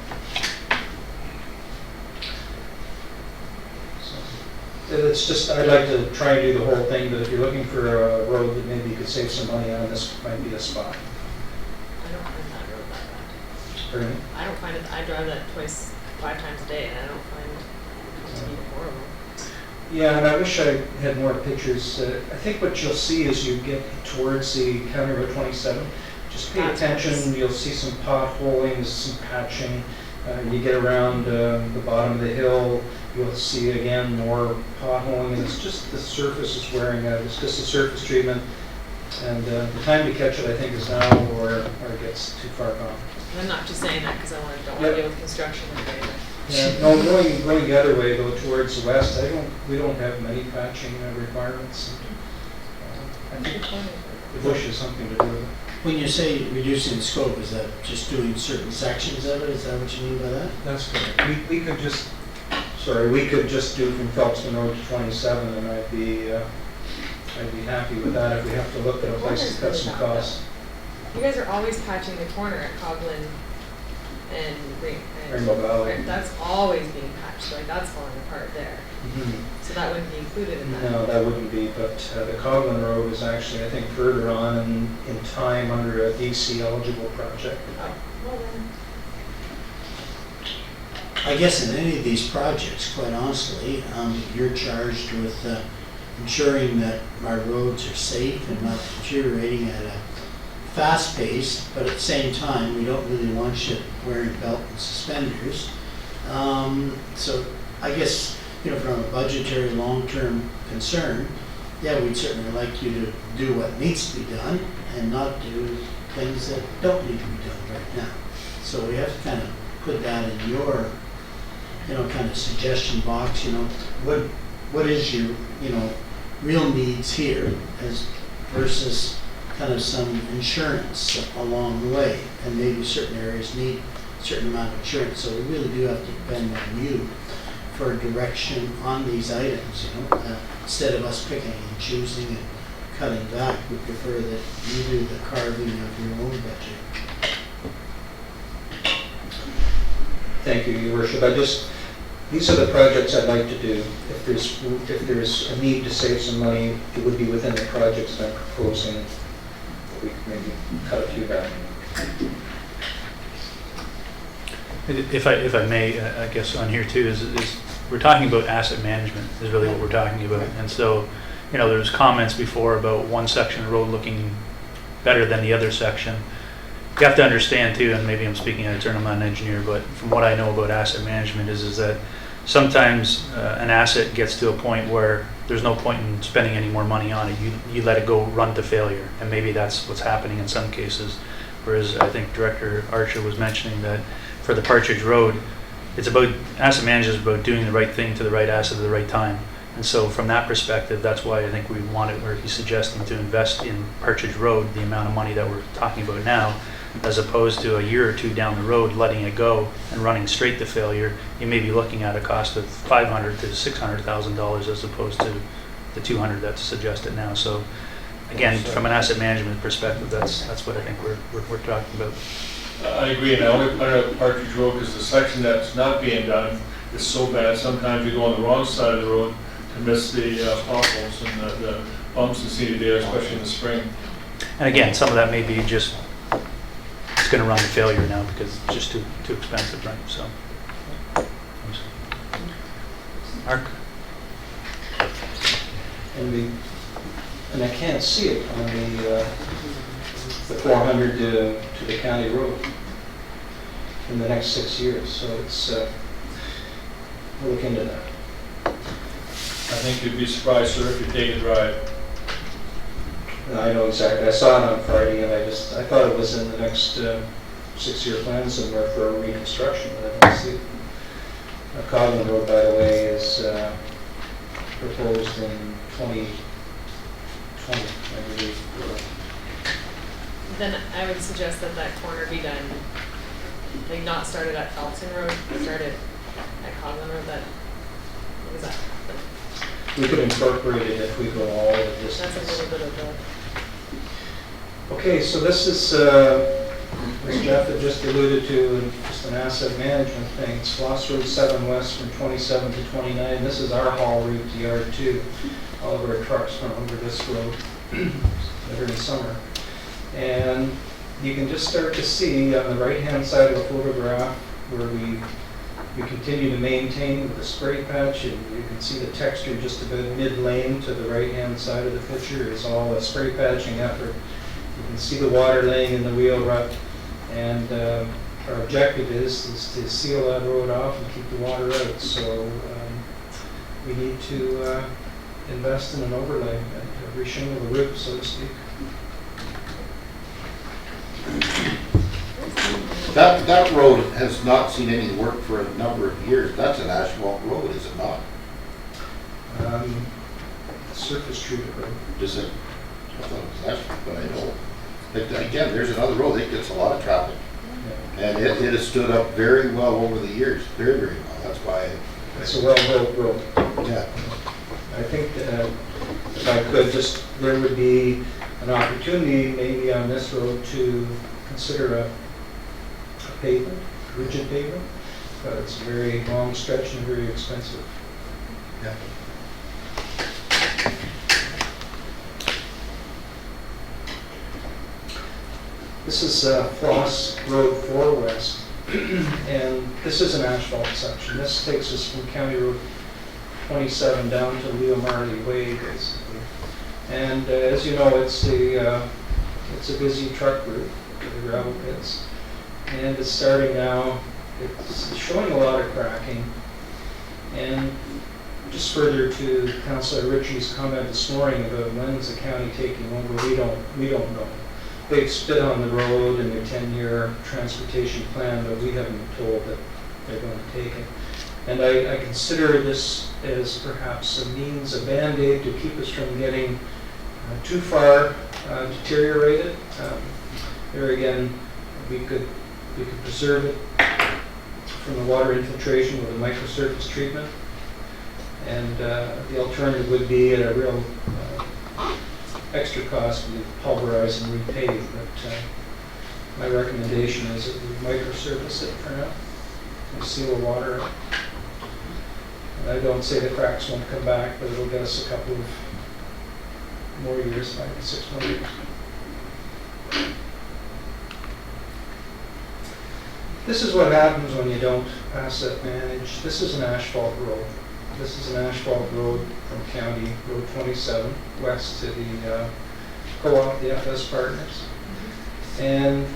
[SPEAKER 9] So it's just, I'd like to try and do the whole thing, but if you're looking for a road that maybe you could save some money on, this might be a spot.
[SPEAKER 11] I don't find that road that bad.
[SPEAKER 9] Pardon me?
[SPEAKER 11] I don't find it, I drive that 5 times a day, and I don't find it to be horrible.
[SPEAKER 9] Yeah, and I wish I had more pictures. I think what you'll see as you get towards the County Road 27, just pay attention, you'll see some potholing, some patching. You get around the bottom of the hill, you'll see again more potholing, and it's just the surface is wearing out. It's just the surface treatment, and the time to catch it, I think, is now, or it gets too far gone.
[SPEAKER 11] And I'm not just saying that because I don't want to deal with construction today, but
[SPEAKER 9] Yeah, no, going the other way though, towards the west, we don't have many patching requirements. I think the bush is something to do with it.
[SPEAKER 1] When you say reducing the scope, is that just doing certain sections of it? Is that what you mean by that?
[SPEAKER 9] That's correct. We could just do from Phelpston Road to 27, and I'd be happy with that if we have to look at a place to cut some costs.
[SPEAKER 11] you guys are always patching the corner at Coghlan and
[SPEAKER 9] Rainbow Valley.
[SPEAKER 11] That's always being patched, like that's falling apart there.
[SPEAKER 9] Mm-hmm.
[SPEAKER 11] So that wouldn't be included in that.
[SPEAKER 9] No, that wouldn't be, but the Coghlan Road is actually, I think, further on in time under a DC eligible project.
[SPEAKER 11] Oh, well then.
[SPEAKER 1] I guess in any of these projects, quite honestly, you're charged with ensuring that our roads are safe and not deteriorating at a fast pace, but at the same time, we don't really want you wearing belt and suspenders. So I guess, from a budgetary long-term concern, yeah, we'd certainly like you to do what needs to be done and not do things that don't need to be done right now. So we have to kind of put that in your, kind of suggestion box, what is your, real needs here as versus kind of some insurance along the way. And maybe certain areas need a certain amount of insurance. So we really do have to depend on you for direction on these items, instead of us picking and choosing and cutting back. We prefer that you do the carving of your own budget.
[SPEAKER 9] Thank you, Your Worship. These are the projects I'd like to do. If there's a need to save some money, it would be within the projects I'm proposing. We could maybe cut a few back.
[SPEAKER 2] If I may, I guess on here too, is we're talking about asset management is really what we're talking about. And so, there's comments before about one section of road looking better than the other section. You have to understand too, and maybe I'm speaking out of turn, I'm not an engineer, but from what I know about asset management is that sometimes an asset gets to a point where there's no point in spending any more money on it. You let it go run to failure, and maybe that's what's happening in some cases. Whereas I think Director Archer was mentioning that for the Partridge Road, it's about, asset management is about doing the right thing to the right asset at the right time. And so from that perspective, that's why I think we wanted, or he's suggesting to invest in Partridge Road, the amount of money that we're talking about now, as opposed to a year or two down the road, letting it go and running straight to failure. You may be looking at a cost of $500,000 to $600,000 as opposed to the $200,000 that's suggested now. So again, from an asset management perspective, that's what I think we're talking about.
[SPEAKER 3] I agree, and I only point out Partridge Road because the section that's not being done is so bad. Sometimes you go on the wrong side of the road to miss the potholes and the bumps and see there, especially in the spring.
[SPEAKER 2] And again, some of that may be just, it's going to run to failure now because it's just too expensive, right? So, Mark?
[SPEAKER 9] And I can't see it on the 400 to the county road in the next 6 years. So it's, we'll look into that.
[SPEAKER 3] I think you'd be surprised, sir, if you take a drive.
[SPEAKER 9] And I know exactly. I saw it on Friday, and I thought it was in the next 6-year plan somewhere for reconstruction, but I don't see it. Codman Road, by the way, is proposed in 2020, I believe.
[SPEAKER 11] Then I would suggest that corner be done, like not started at Phelpson Road, started at Codman Road. What was that?
[SPEAKER 9] We could incorporate it if we go all the distance.
[SPEAKER 11] That's a little bit of the.
[SPEAKER 9] Okay, so this is, as Jeff had just alluded to, just an asset management thing. It's Floss Road 7 West from 27 to 29. This is our haul route to Yard 2. All of our trucks run over this road every summer. And you can just start to see on the right-hand side of the photograph where we continue to maintain with the spray patch, and you can see the texture just about mid-lane to the right-hand side of the picture is all a spray patching effort. You can see the water laying in the wheel rut, and our objective is to seal that road off and keep the water out. So we need to invest in an overlay and reshingle the roof, so to speak.
[SPEAKER 8] That road has not seen any work for a number of years. That's an asphalt road, is it not?
[SPEAKER 9] Surface treated road.
[SPEAKER 8] Is it? I thought it was asphalt, but I know. But again, there's another road that gets a lot of traffic.
[SPEAKER 9] Yeah.
[SPEAKER 8] And it has stood up very well over the years, very, very well. That's why.
[SPEAKER 9] It's a well-built road.
[SPEAKER 8] Yeah.
[SPEAKER 9] I think that if I could, there would be an opportunity maybe on this road to consider a pavement, rigid pavement, but it's a very long stretch and very expensive.
[SPEAKER 8] Yeah.
[SPEAKER 9] This is Floss Road 4 West. And this is an asphalt section. This takes us from County Road 27 down to Leo Marley Way, basically. And as you know, it's a busy truck route for the gravel pits. And it's starting now, it's showing a lot of cracking. And just further to Councillor Ritchie's comment this morning about when is the county taking over, we don't know. They've spit on the road in their 10-year transportation plan, but we haven't been told that they're going to take it. And I consider this as perhaps a means, a Band-Aid to keep us from getting too far deteriorated. There again, we could preserve it from the water infiltration with a microsurface treatment. And the alternative would be at a real extra cost, we pulverize and repave. But my recommendation is that we microsurface it for now and seal the water up. And I don't say the cracks won't come back, but it'll get us a couple of more years, 5 to 6 more years. This is what happens when you don't asset manage. This is an asphalt road. This is an asphalt road from County Road 27 west to the co-op, the FS Partners. And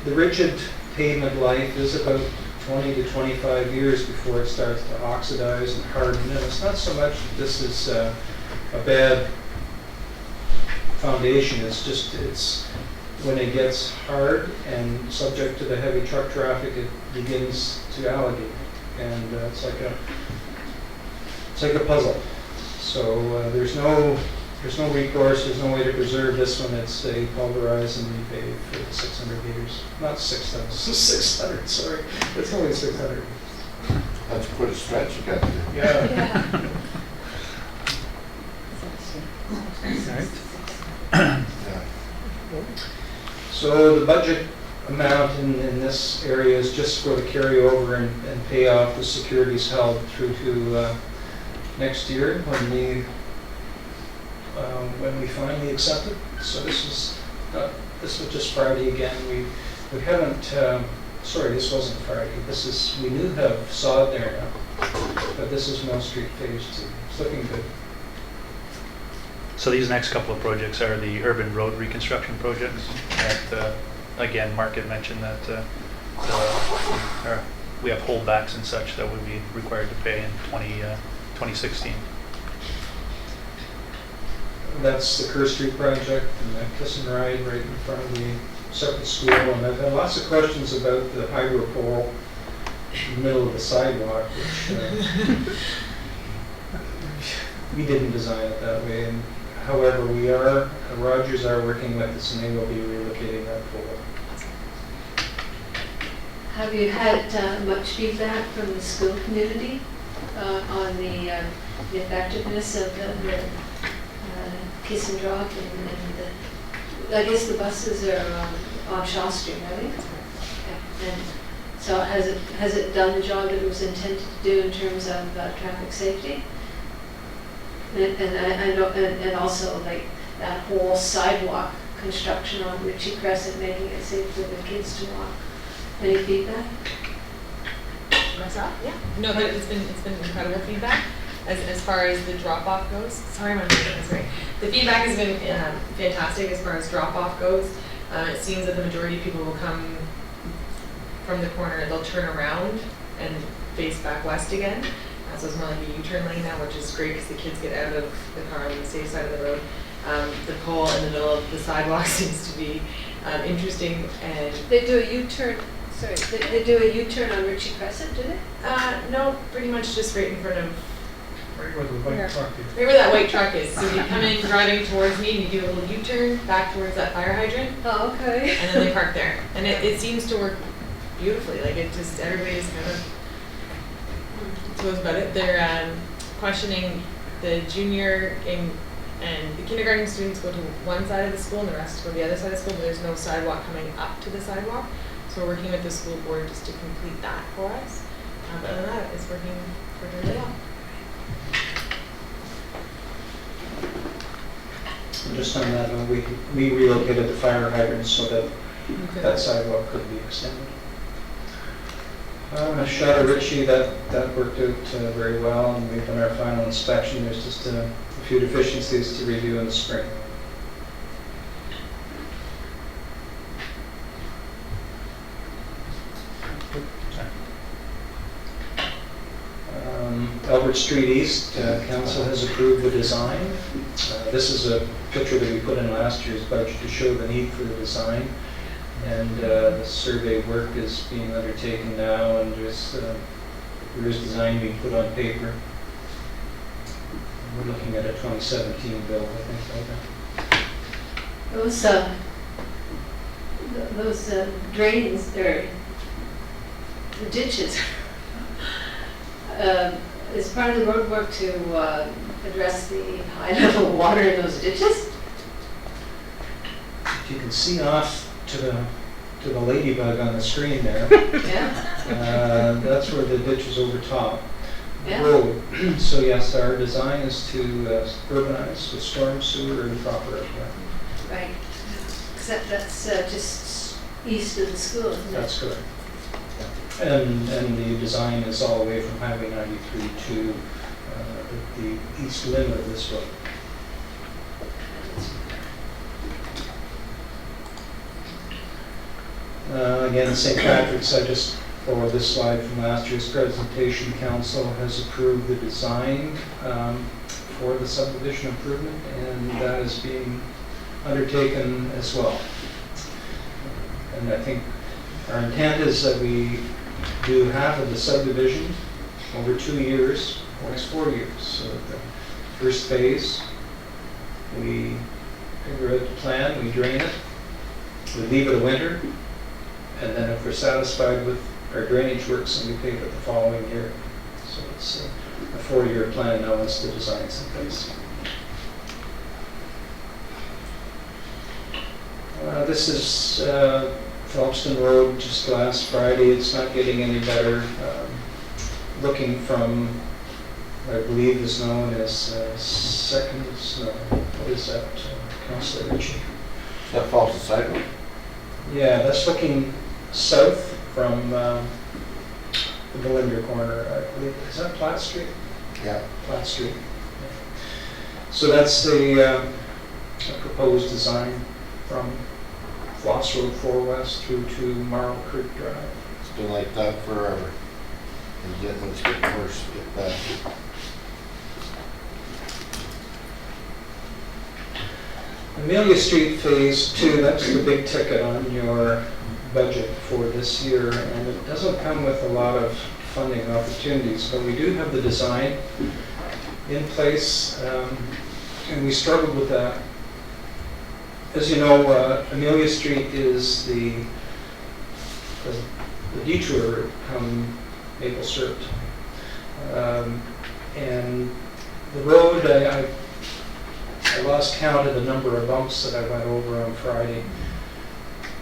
[SPEAKER 9] the rigid pavement life is about 20 to 25 years before it starts to oxidize and harden. And it's not so much that this is a bad foundation, it's when it gets hard and subject to the heavy truck traffic, it begins to alligate. And it's like a puzzle. So there's no recourse, there's no way to preserve this one. It's a pulverize and repave for 600 meters. Not 6,000, 600, sorry. It's only 600.
[SPEAKER 8] That's quite a stretch you got there.
[SPEAKER 9] Yeah. So the budget amount in this area is just for the carryover and pay off the securities held through to next year when we finally accept it. So this was just Friday again. We haven't. Sorry, this wasn't Friday. We do have sod there now, but this is Mill Street Phase 2. It's looking good.
[SPEAKER 2] So these next couple of projects are the urban road reconstruction projects. That, again, Mark had mentioned that we have holdbacks and such that would be required to pay in 2016.
[SPEAKER 9] That's the Kerr Street project and the Kiss and Ride right in front of the separate school. And I've had lots of questions about the hydro pole in the middle of the sidewalk, which we didn't design it that way. And however, Rogers are working with us and they will be relocating that pole.
[SPEAKER 4] Have you had much feedback from the school community on the effectiveness of the kiss and drop and I guess the buses are on Shaw Street, right? Yeah. And so has it done the job that it was intended to do in terms of traffic safety? And I know, and also like that whole sidewalk construction on Ritchie Crescent, making it safe for the kids to walk. Any feedback?
[SPEAKER 11] Myself, yeah. No, but it's been incredible feedback as far as the drop off goes. Sorry, my microphone is right. The feedback has been fantastic as far as drop off goes. It seems that the majority of people will come from the corner, they'll turn around and face back west again. So it's more like a U-turn lane now, which is great because the kids get out of the car on the safe side of the road. The pole in the middle of the sidewalk seems to be interesting. And
[SPEAKER 4] they do a U-turn. Sorry, they do a U-turn on Ritchie Crescent, do they?
[SPEAKER 11] No, pretty much just right in front of.
[SPEAKER 9] Right where the white truck is.
[SPEAKER 11] Right where that white truck is. So you come in driving towards me and you do a little U-turn back towards that fire hydrant.
[SPEAKER 4] Oh, okay.
[SPEAKER 11] And then they park there. And it seems to work beautifully. Like it just, everybody's kind of goes about it. They're questioning the junior and the kindergarten students go to one side of the school and the rest go to the other side of the school, but there's no sidewalk coming up to the sidewalk. So we're working with the school board just to complete that for us. But other than that, it's working really well.
[SPEAKER 9] Just on that note, we relocated the fire hydrants so that that sidewalk could be extended. Shadow Ritchie, that worked out very well, and we've done our final inspection. There's just a few deficiencies to review in the spring. Albert Street East, council has approved the design. This is a picture that we put in last year's budget to show the need for the design. And the survey work is being undertaken now, and there is design being put on paper. We're looking at a 2017 bill, I think, right now.
[SPEAKER 4] Those drains, or the ditches, is part of the road work to address the high level of water in those ditches?
[SPEAKER 9] If you can see off to the ladybug on the screen there,
[SPEAKER 4] Yeah.
[SPEAKER 9] that's where the ditch is over top.
[SPEAKER 4] Yeah.
[SPEAKER 9] Road. So yes, our design is to urbanize with storm sewer and proper effluent.
[SPEAKER 4] Right. Except that's just east of the school, isn't it?
[SPEAKER 9] That's correct. And the design is all the way from Highway 93 to the east limit of this road. Again, St. Patrick's, I just forward this slide from last year's presentation. Council has approved the design for the subdivision improvement, and that is being undertaken as well. And I think our intent is that we do half of the subdivision over 2 years, or next 4 years. So that the first phase, we figure out the plan, we drain it, we leave it a winter, and then if we're satisfied with our drainage works, and we pave it the following year. So it's a 4-year plan now once the design's in place. This is Phelpston Road just last Friday. It's not getting any better. Looking from, I believe is known as second snow. What is that, Councillor Ritchie?
[SPEAKER 8] That falls the sidewalk.
[SPEAKER 9] Yeah, that's looking south from the Belinda corner, I believe. Is that Platt Street?
[SPEAKER 8] Yeah.
[SPEAKER 9] Platt Street. So that's the proposed design from Floss Road 4 West through to Marl Creek Drive.
[SPEAKER 8] It's been like that forever. And yet when it's getting worse, get bad.
[SPEAKER 9] Amelia Street Phase 2, that's the big ticket on your budget for this year, and it doesn't come with a lot of funding opportunities, but we do have the design in place, and we struggled with that. As you know, Amelia Street is the detour from Maple Syrup. And the road, I lost count of the number of bumps that I went over on Friday.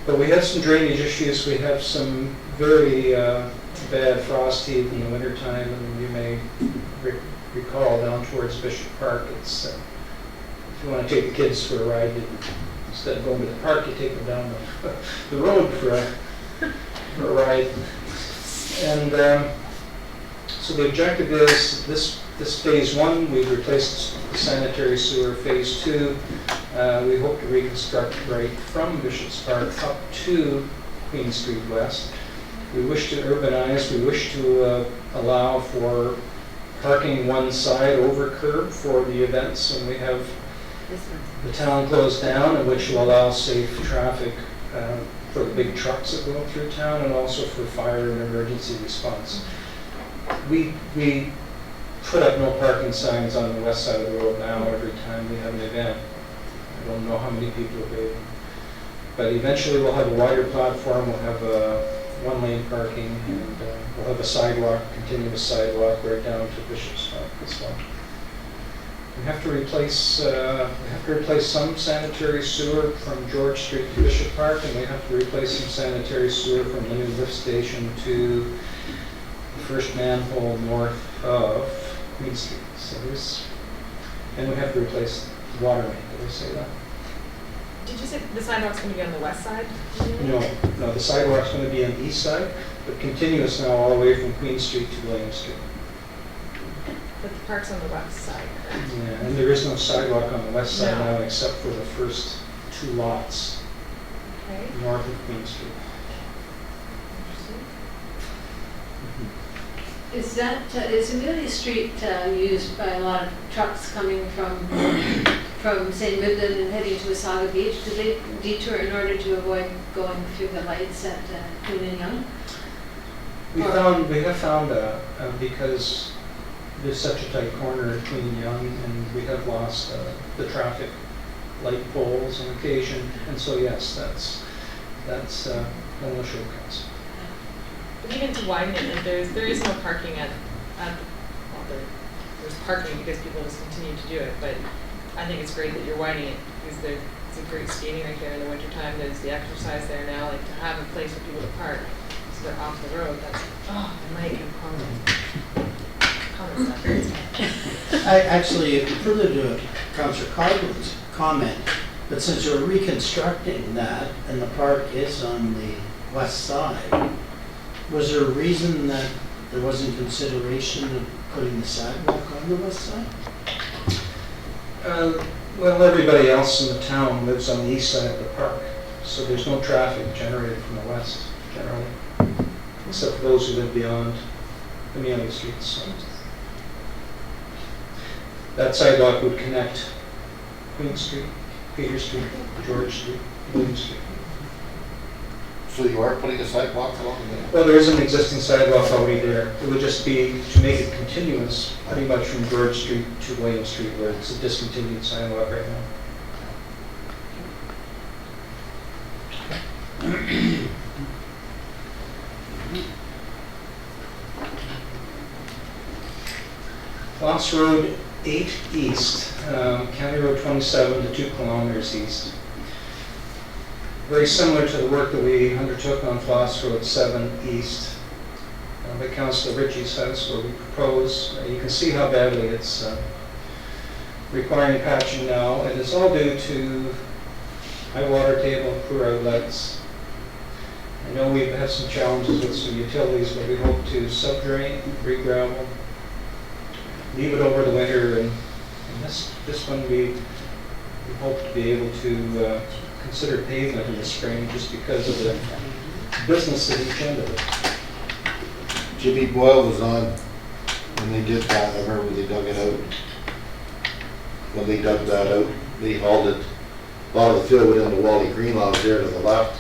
[SPEAKER 9] But we have some drainage issues. We have some very bad frost heave in the wintertime, and you may recall down towards Bishop Park, it's if you want to take the kids for a ride, instead of going to the park, you take them down the road for a ride. And so the objective is this phase 1, we've replaced the sanitary sewer. Phase 2, we hope to reconstruct right from Bishop's Park up to Queen Street West. We wish to urbanize, we wish to allow for parking one side over curb for the events, and we have the town closed down, and which will allow safe traffic for the big trucks that go through town, and also for fire and emergency response. We put up no parking signs on the west side of the road now every time we have an event. I don't know how many people will be. But eventually we'll have a wider platform, we'll have one-lane parking, and we'll have a sidewalk, continuous sidewalk right down to Bishop's Park as well. We have to replace some sanitary sewer from George Street to Bishop Park, and we have to replace some sanitary sewer from the new lift station to the first manhole north of Queen Street. So and we have to replace the water main. Did I say that?
[SPEAKER 11] Did you say the sidewalk's going to be on the west side?
[SPEAKER 9] No, the sidewalk's going to be on the east side. but continuous now all the way from Queen Street to William Street.
[SPEAKER 11] But the park's on the west side, correct?
[SPEAKER 9] Yeah, and there is no sidewalk on the west side
[SPEAKER 11] No.
[SPEAKER 9] now except for the first 2 lots
[SPEAKER 11] Okay.
[SPEAKER 9] north of Queen Street.
[SPEAKER 11] Interesting.
[SPEAKER 4] Is Amelia Street used by a lot of trucks coming from St. Midland and heading to Wasaga Beach? Do they detour in order to avoid going through the lights at Queen and Yonge?
[SPEAKER 9] We have found because there's such a tight corner at Queen and Yonge, and we have lost the traffic light poles on occasion, and so yes, that's one of the shortcuts.
[SPEAKER 11] But even to widen it, like there is no parking at well, there's parking because people just continue to do it, but I think it's great that you're widening it because it's a great skating right there in the wintertime. There's the exercise there now, like to have a place for people to park so they're off the road. That's, I might have comments stuff.
[SPEAKER 1] I actually, further to Councillor Coglin's comment, but since you're reconstructing that and the park is on the west side, was there a reason that there wasn't consideration of putting the sidewalk on the west side?
[SPEAKER 9] Well, everybody else in the town lives on the east side of the park, so there's no traffic generated from the west generally, except for those who live beyond Amelia Street. So that sidewalk would connect Queen Street, Peter Street, George Street, William Street.
[SPEAKER 8] So you are putting a sidewalk along there?
[SPEAKER 9] Well, there is an existing sidewalk already there. It would just be to make it continuous, pretty much from George Street to William Street, where it's a discontinued sidewalk right now. Floss Road 8 East, County Road 27 to 2 kilometers east. Very similar to the work that we undertook on Floss Road 7 East by Councillor Ritchie's house, where we propose, you can see how badly it's requiring patching now. And it's all due to high water table, poor outlets. I know we've had some challenges with some utilities, but we hope to subdrain, re-gravel, leave it over the winter, and this one we hope to be able to consider pavement in the spring just because of the business at each end of it.
[SPEAKER 8] Jimmy Boyle was on when they did that. I remember when they dug it out. When they dug that out, they hauled it. A lot of the fill went into Wally Greenlaws there to the left.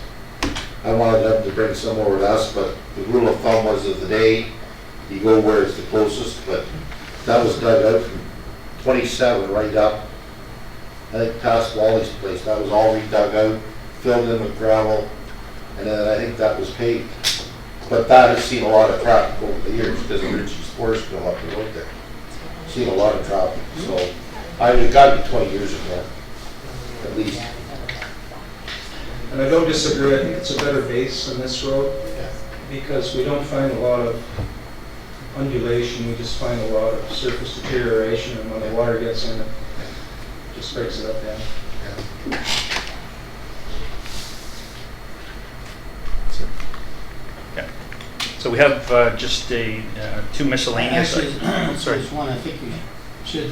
[SPEAKER 8] I wanted them to bring some over to us, but the rule of thumb was of the day, you go where it's the closest, but that was dug out from 27 right up. I think past Wally's place, that was all redug out, filled in with gravel, and then I think that was paved. But that has seen a lot of traffic over the years because of Richie's Sports Mill up the road there. Seen a lot of traffic, so it got to be 20 years ago, at least.
[SPEAKER 9] And I don't disagree, I think it's a better base than this road because we don't find a lot of undulation, we just find a lot of surface deterioration, and when the water gets in, it just breaks it up down.
[SPEAKER 2] So we have just two miscellaneous.
[SPEAKER 1] Actually,
[SPEAKER 2] Sorry.
[SPEAKER 1] there's one, I think we should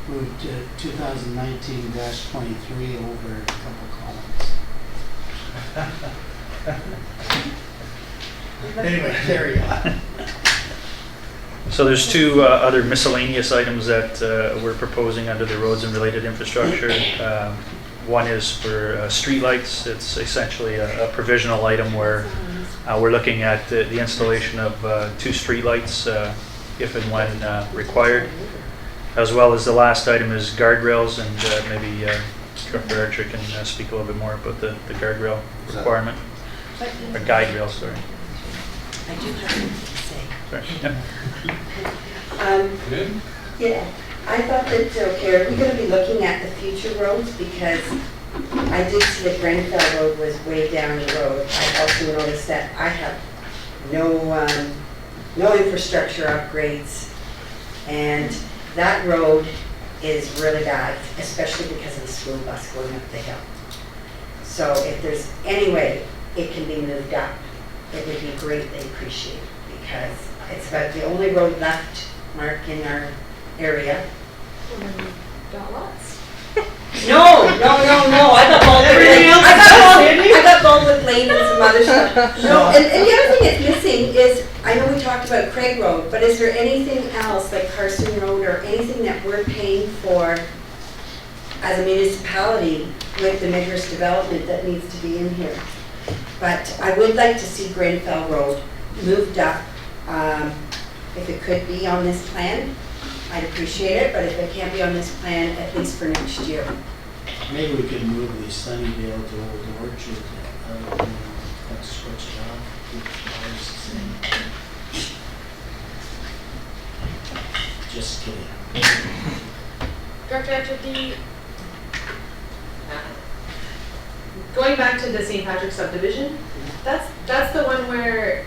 [SPEAKER 1] move to 2019-23 over a couple columns. Anyway, carry on.
[SPEAKER 2] So there's two other miscellaneous items that we're proposing under the roads and related infrastructure. One is for streetlights. It's essentially a provisional item where we're looking at the installation of 2 streetlights if and when required, as well as the last item is guardrails, and maybe Director Archer can speak a little bit more about the guardrail requirement, or guide rail, sorry.
[SPEAKER 5] I do have something to say.
[SPEAKER 2] Sorry. Yeah.
[SPEAKER 5] Yeah, I thought that, okay, are we gonna be looking at the future roads? Because I did see that Grenfell Road was way down the road. I also noticed that I have no infrastructure upgrades. And that road is really bad, especially because of the school bus going up the hill. So if there's any way it can be moved up, it would be greatly appreciated, because it's about the only road left, Mark, in our area.
[SPEAKER 11] Well, then we've got lots.
[SPEAKER 5] No, I got Baldwin
[SPEAKER 11] Everything
[SPEAKER 5] Lane.
[SPEAKER 11] else
[SPEAKER 5] I got Baldwin Lane and some other stuff. No, and the other thing that's missing is, I know we talked about Craig Road, but is there anything else, like Carson Road, or anything that we're paying for as a municipality with the Midhurst development that needs to be in here? But I would like to see Grenfell Road moved up. If it could be on this plan, I'd appreciate it, but if it can't be on this plan, at least for next year.
[SPEAKER 1] Maybe we could move the Sunnydale to Old Orchard, that's switched off. keep ours the same. Just kidding.
[SPEAKER 11] Director Etchell, going back to the St. Patrick subdivision, that's the one where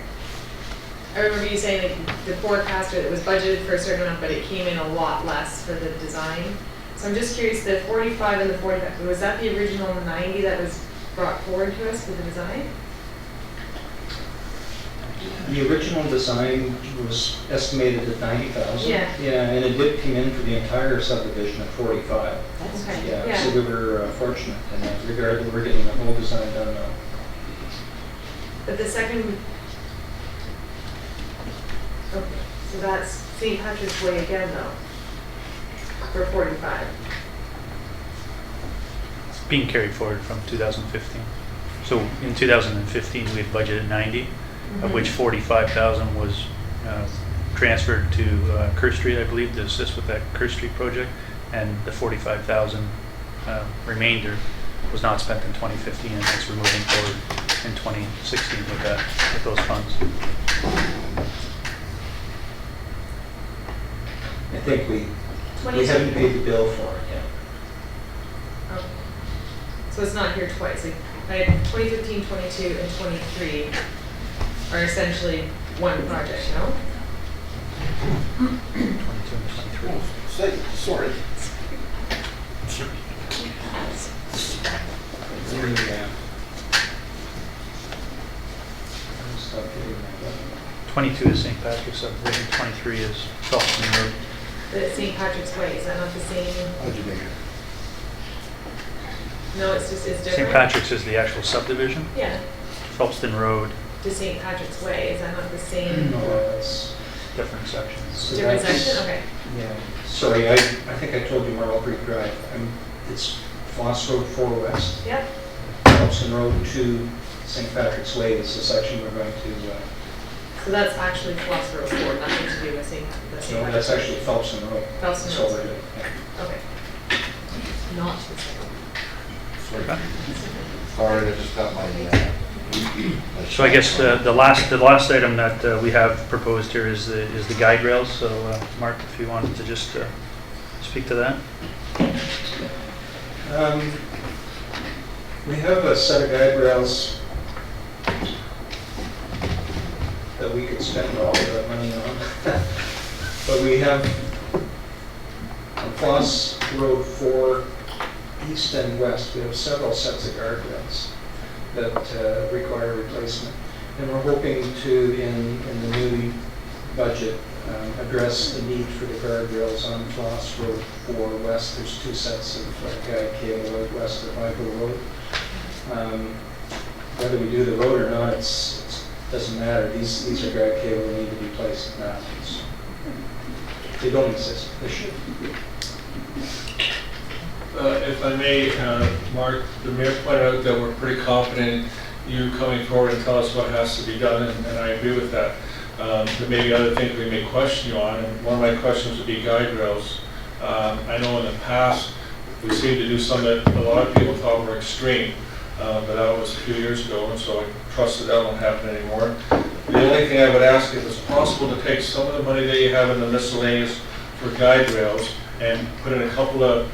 [SPEAKER 11] I remember you saying like the forecaster, it was budgeted for a certain amount, but it came in a lot less for the design. So I'm just curious, the 45 and the 45, was that the original 90 that was brought forward to us for the design?
[SPEAKER 9] The original design was estimated at 90,000.
[SPEAKER 11] Yeah.
[SPEAKER 9] Yeah, and it did come in for the entire subdivision at 45.
[SPEAKER 11] Okay.
[SPEAKER 9] Yeah, so we were fortunate in that regard that we're getting the whole design done now.
[SPEAKER 11] But the second, okay, so that's St. Patrick's Way again though, for 45.
[SPEAKER 2] It's being carried forward from 2015. So in 2015, we had budgeted 90, of which 45,000 was transferred to Kerr Street, I believe, to assist with that Kerr Street project, and the 45,000 remainder was not spent in 2015, and hence we're moving forward in 2016 with that, with those funds.
[SPEAKER 9] I think we
[SPEAKER 11] 22.
[SPEAKER 9] haven't paid the bill for it yet.
[SPEAKER 11] Okay. So it's not here twice. Like, I had 2015, 22, and 23 are essentially one project, no?
[SPEAKER 2] 22 and 23.
[SPEAKER 8] Sorry.
[SPEAKER 9] Yeah. Stop getting that done.
[SPEAKER 2] 22 is St. Patrick's subdivision, 23 is Phelpston Road.
[SPEAKER 11] The St. Patrick's Way, is that not the same?
[SPEAKER 8] How'd you make it?
[SPEAKER 11] No, it's different.
[SPEAKER 2] St. Patrick's is the actual subdivision.
[SPEAKER 11] Yeah,
[SPEAKER 2] Phelpston Road,
[SPEAKER 11] to St. Patrick's Way, is that not the same?
[SPEAKER 9] No, that's,
[SPEAKER 2] different sections.
[SPEAKER 9] so
[SPEAKER 11] Different
[SPEAKER 9] that's-
[SPEAKER 11] section, okay.
[SPEAKER 9] Yeah, sorry, I think I told you Marble Creek Drive. It's Floss Road 4 West,
[SPEAKER 11] Yep,
[SPEAKER 9] Thompson Road to St. Patrick's Way is the section we're going to,
[SPEAKER 11] so that's actually Floss Road 4, nothing to do with the St.
[SPEAKER 9] no,
[SPEAKER 11] Patrick's.
[SPEAKER 9] that's actually Phelpson Road.
[SPEAKER 11] Phelpson
[SPEAKER 9] That's all
[SPEAKER 11] Road.
[SPEAKER 9] we're doing, yeah.
[SPEAKER 11] Okay. Not the same.
[SPEAKER 8] Sorry, I just got my.
[SPEAKER 2] So I guess the last item that we have proposed here is the guide rails. So Mark, if you wanted to just speak to that.
[SPEAKER 9] We have a set of guide rails that we could spend all of that money on. But we have on Floss Road 4, east and west, we have several sets of guardrails that require replacement. And we're hoping to, in the new budget, address the need for the guardrails on Floss Road 4 west. There's two sets of guide cable out west of Michael Road. Whether we do the road or not, it doesn't matter. These are guide cable that need to be placed now. They don't exist. They should.
[SPEAKER 3] If I may, Mark, the mayor pointed out that we're pretty confident you coming forward and tell us what has to be done, and I agree with that. There may be other things we may question you on, and one of my questions would be guide rails. I know in the past, we seemed to do some that a lot of people thought were extreme, but that was a few years ago, and so I trust that won't happen anymore. The only thing I would ask, if it's possible to take some of the money that you have in the miscellaneous for guide rails and put in a couple of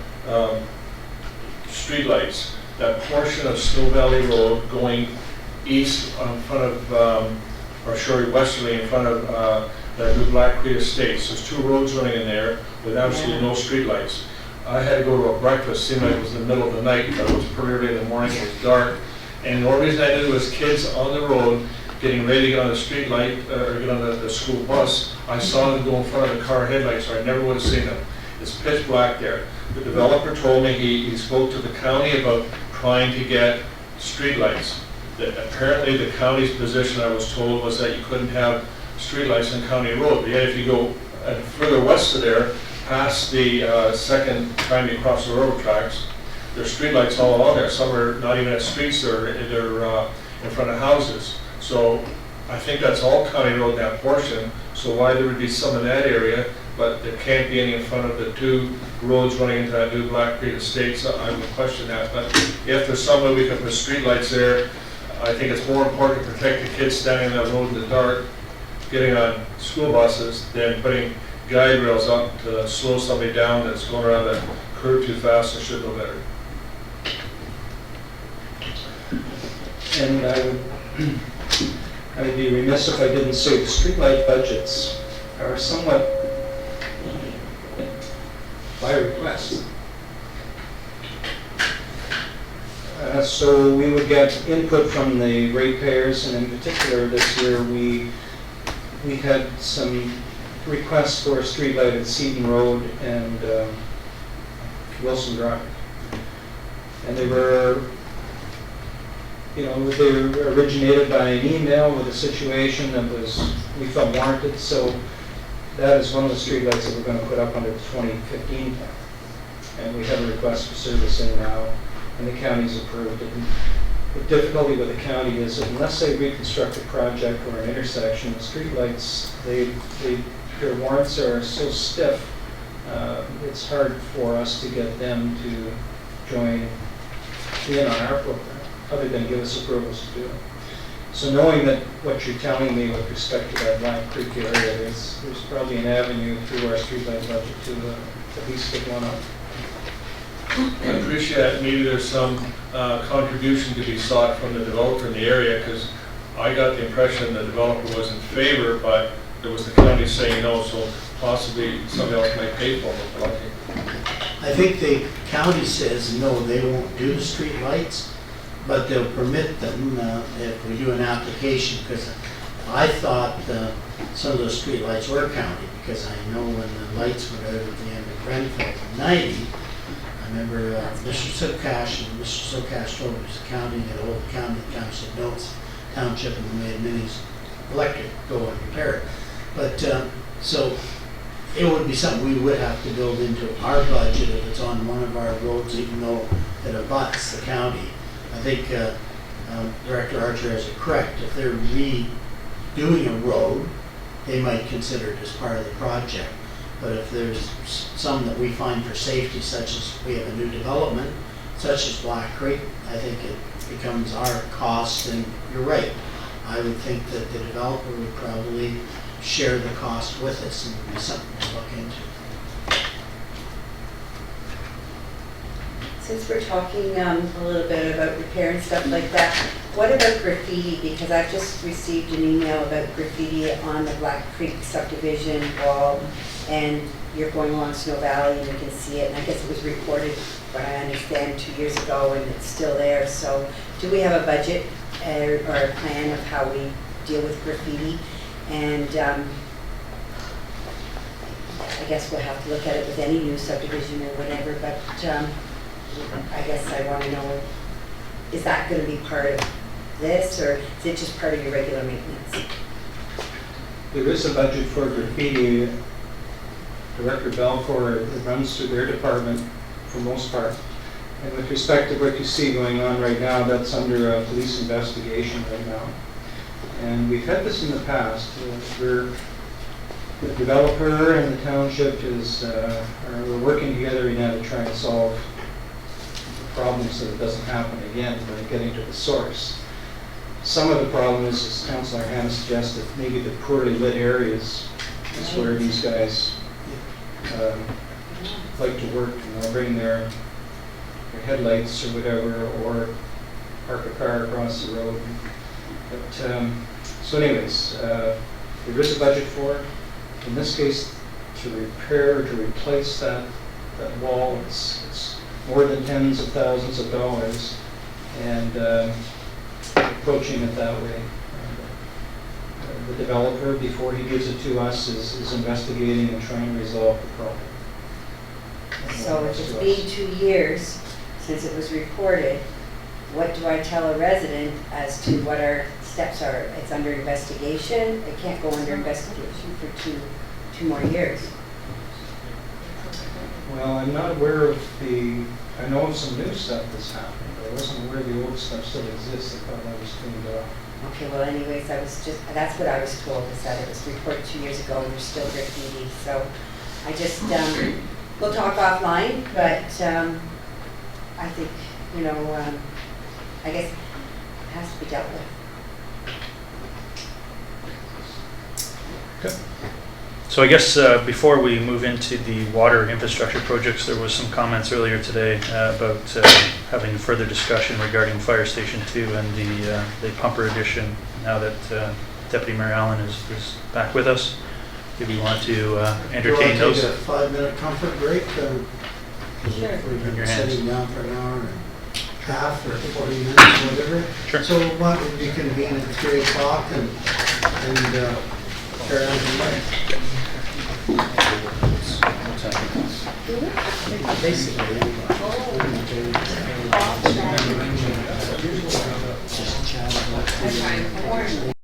[SPEAKER 3] streetlights, that portion of Snow Valley Road going east in front of, or sorry, westerly in front of the new Black Creek Estates. There's two roads running in there with absolutely no streetlights. I had to go to a breakfast, seemed like it was in the middle of the night, but it was pretty early in the morning, it was dark. And the only reason I knew was kids on the road getting ready to get on the street light, or get on the school bus, I saw them go in front of the car headlights, or I never would have seen them. It's pitch black there. The developer told me he spoke to the county about trying to get streetlights. That apparently the county's position, I was told, was that you couldn't have streetlights on County Road. But yet if you go further west of there, past the second time you cross the railroad tracks, there's streetlights all along there. Some are not even at streets, they're in front of houses. So I think that's all County Road, that portion. So why there would be some in that area, but there can't be any in front of the two roads running into that new Black Creek Estates, I would question that. But if there's some way we can put streetlights there, I think it's more important to protect the kids standing on that road in the dark, getting on school buses, than putting guide rails up to slow somebody down that's going around that curve too fast and should know better.
[SPEAKER 9] And I would be remiss if I didn't say the streetlight budgets are somewhat by request. So we would get input from the ratepayers, and in particular this year we had some requests for a streetlight at Seaton Road and Wilson Drive. And they were, they originated by an email with a situation that we felt warranted. So that is one of the streetlights that we're going to put up under the 2015 plan. And we have a request for service in now, and the county's approved it. The difficulty with the county is that unless they reconstruct a project or an intersection, the streetlights, their warrants are so stiff, it's hard for us to get them to join in on our program, other than give us approvals to do it. So knowing that what you're telling me with respect to that Black Creek area, there's probably an avenue through our streetlight budget to at least get one up.
[SPEAKER 3] I appreciate that. Maybe there's some contribution to be sought from the developer in the area, because I got the impression the developer was in favor, but there was the county saying no, so possibly somebody else might pay for it.
[SPEAKER 1] I think the county says, no, they won't do the street lights, but they'll permit them if we do an application, because I thought some of those street lights were county, because I know when the lights were out at the end of Grenfell in '90, I remember Mr. Socash told me it was the county, and the whole county said, no, it's township, and we made Minnie's Electric go and repair it. But so it would be something we would have to build into our budget if it's on one of our roads, even though it abuts the county. I think Director Archer has it correct. If they're redoing a road, they might consider it as part of the project. But if there's some that we find for safety, such as we have a new development, such as Black Creek, I think it becomes our cost. And you're right. I would think that the developer would probably share the cost with us, and would be something to look into.
[SPEAKER 5] Since we're talking a little bit about repair and stuff like that, what about graffiti? Because I've just received an email about graffiti on the Black Creek subdivision wall, and you're going along Snow Valley and you can see it, and I guess it was reported, what I understand, 2 years ago, and it's still there. So do we have a budget or a plan of how we deal with graffiti? And I guess we'll have to look at it with any new subdivision or whatever, but I guess I want to know, is that going to be part of this, or is it just part of your regular maintenance?
[SPEAKER 9] There is a budget for graffiti. Director Balfour, it runs through their department for most part. And with respect to what you see going on right now, that's under a police investigation right now. And we've had this in the past, where the developer and the township we're working together right now to try and solve the problem so that it doesn't happen again, but getting to the source. Some of the problem is, as Councillor Hanna suggested, maybe the poorly lit areas is where these guys like to work, bring their headlights or whatever, or park a car across the road. But, so anyways, there is a budget for it. In this case, to repair or to replace that wall, it's more than tens of thousands of dollars, and approaching it that way. the developer, before he gives it to us, is investigating and trying to resolve the problem.
[SPEAKER 5] So if it's been 2 years since it was reported, what do I tell a resident as to what our steps are? It's under investigation, it can't go under investigation for two more years.
[SPEAKER 9] Well, I'm not aware of I know of some new stuff that's happened, but I wasn't aware the old stuff still exists. I thought that was cleaned up.
[SPEAKER 5] Okay, well anyways, that's what I was told, is that it was reported 2 years ago and there's still graffiti. So I just, we'll talk offline, but I think, I guess it has to be dealt with.
[SPEAKER 2] So I guess before we move into the water infrastructure projects, there was some comments earlier today about having further discussion regarding Fire Station 2 and the pumper addition, now that Deputy Mayor Allen is back with us. If you want to entertain those.
[SPEAKER 1] Do you want to take a 5-minute comfort break?
[SPEAKER 5] Sure.
[SPEAKER 1] We've
[SPEAKER 2] In your
[SPEAKER 1] been
[SPEAKER 2] hands.
[SPEAKER 1] sitting down for an hour and a half or 40 minutes, whatever.
[SPEAKER 2] Sure.
[SPEAKER 1] So why don't we convene at 3 o'clock and carry on from there? Basically, just chat about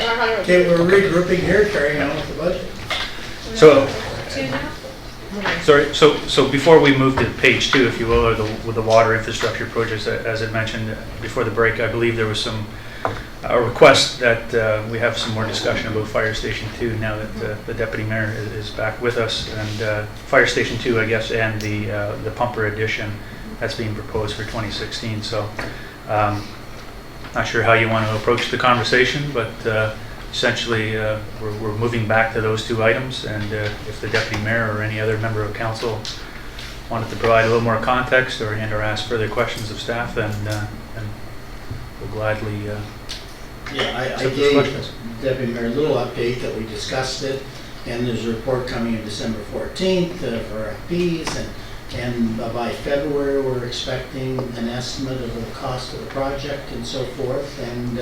[SPEAKER 1] Okay, we're regrouping here, carrying on with the budget.
[SPEAKER 2] So,
[SPEAKER 13] Two now?
[SPEAKER 2] sorry, so before we move to page 2, if you will, or with the water infrastructure projects, as I mentioned before the break, I believe there was some a request that we have some more discussion about Fire Station 2 now that the Deputy Mayor is back with us. And Fire Station 2, I guess, and the pumper addition that's being proposed for 2016. So not sure how you want to approach the conversation, but essentially we're moving back to those 2 items. And if the Deputy Mayor or any other member of council wanted to provide a little more context or ask further questions of staff, then we'll gladly
[SPEAKER 1] Yeah, I
[SPEAKER 2] accept those
[SPEAKER 1] gave
[SPEAKER 2] questions.
[SPEAKER 1] Deputy Mayor a little update that we discussed it, and there's a report coming in December 14th for RFPs, and by February, we're expecting an estimate of the cost of the project and so forth, and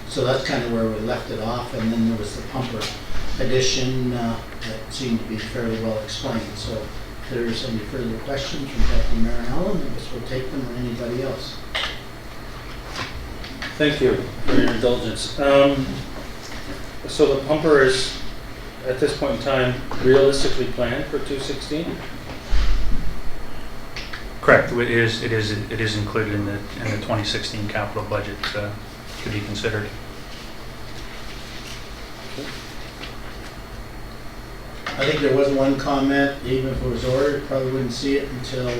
[SPEAKER 1] so that's kind of where we left it off, and then there was the pumper addition that seemed to be fairly well explained. So if there's any further questions from Deputy Mayor Allen, I guess we'll take them, or anybody else.
[SPEAKER 7] Thank you for your indulgence. So the pumper is, at this point in time, realistically planned for 2016?
[SPEAKER 2] Correct. It is included in the 2016 capital budget to be considered.
[SPEAKER 1] I think there was one comment, even if it was ordered, probably wouldn't see it until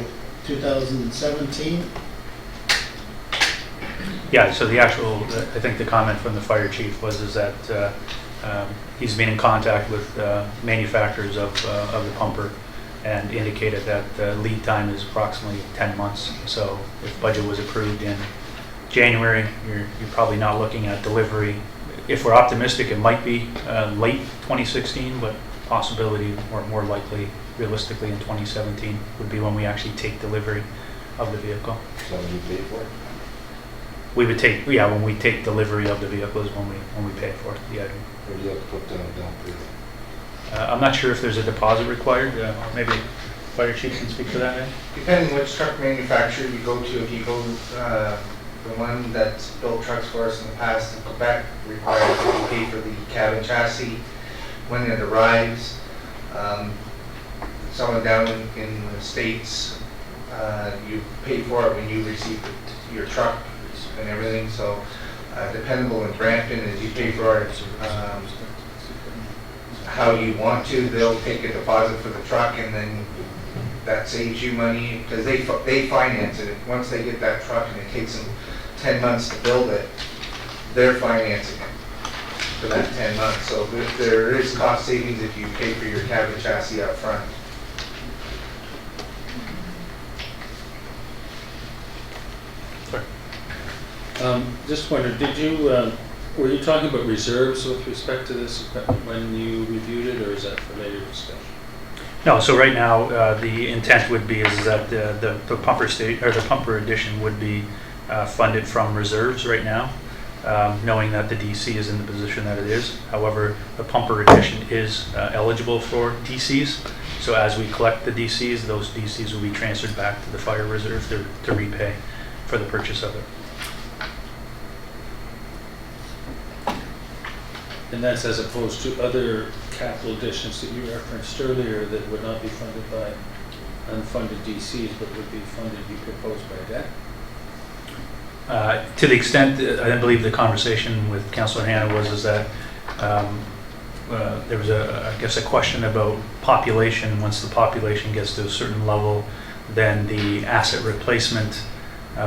[SPEAKER 1] 2017.
[SPEAKER 2] Yeah, so the actual, I think the comment from the fire chief was that he's been in contact with manufacturers of the pumper and indicated that the lead time is approximately 10 months. So if budget was approved in January, you're probably not looking at delivery. If we're optimistic, it might be late 2016, but possibility, or more likely, realistically in 2017 would be when we actually take delivery of the vehicle.
[SPEAKER 8] So you pay for it?
[SPEAKER 2] We would take, when we take delivery of the vehicle is when we pay for it, the item.
[SPEAKER 8] Or do you have to put down a down payment?
[SPEAKER 2] I'm not sure if there's a deposit required. Maybe Fire Chief can speak to that, Ed?
[SPEAKER 12] Depending which truck manufacturer you go to, if you go, the one that's built trucks for us in the past in Quebec requires that you pay for the cabin chassis when it arrives. Someone down in the States, you pay for it when you receive your truck and everything. So dependable in Brampton is you pay for it how you want to. They'll take a deposit for the truck, and then that saves you money because they finance it. Once they get that truck and it takes them 10 months to build it, they're financing it for that 10 months. So there is cost savings if you pay for your cabin chassis up front.
[SPEAKER 7] Just wondered, were you talking about reserves with respect to this when you reviewed it, or is that for later discussion?
[SPEAKER 2] No, so right now, the intent would be is that the pumper state, or the pumper addition would be funded from reserves right now, knowing that the DC is in the position that it is. However, the pumper addition is eligible for DCs. So as we collect the DCs, those DCs will be transferred back to the fire reserve to repay for the purchase of it.
[SPEAKER 7] And that's as opposed to other capital additions that you referenced earlier that would not be funded by unfunded DCs, but would be funded, you proposed by debt?
[SPEAKER 2] To the extent, I believe the conversation with Councillor Hanna was that there was I guess a question about population. Once the population gets to a certain level, then the asset replacement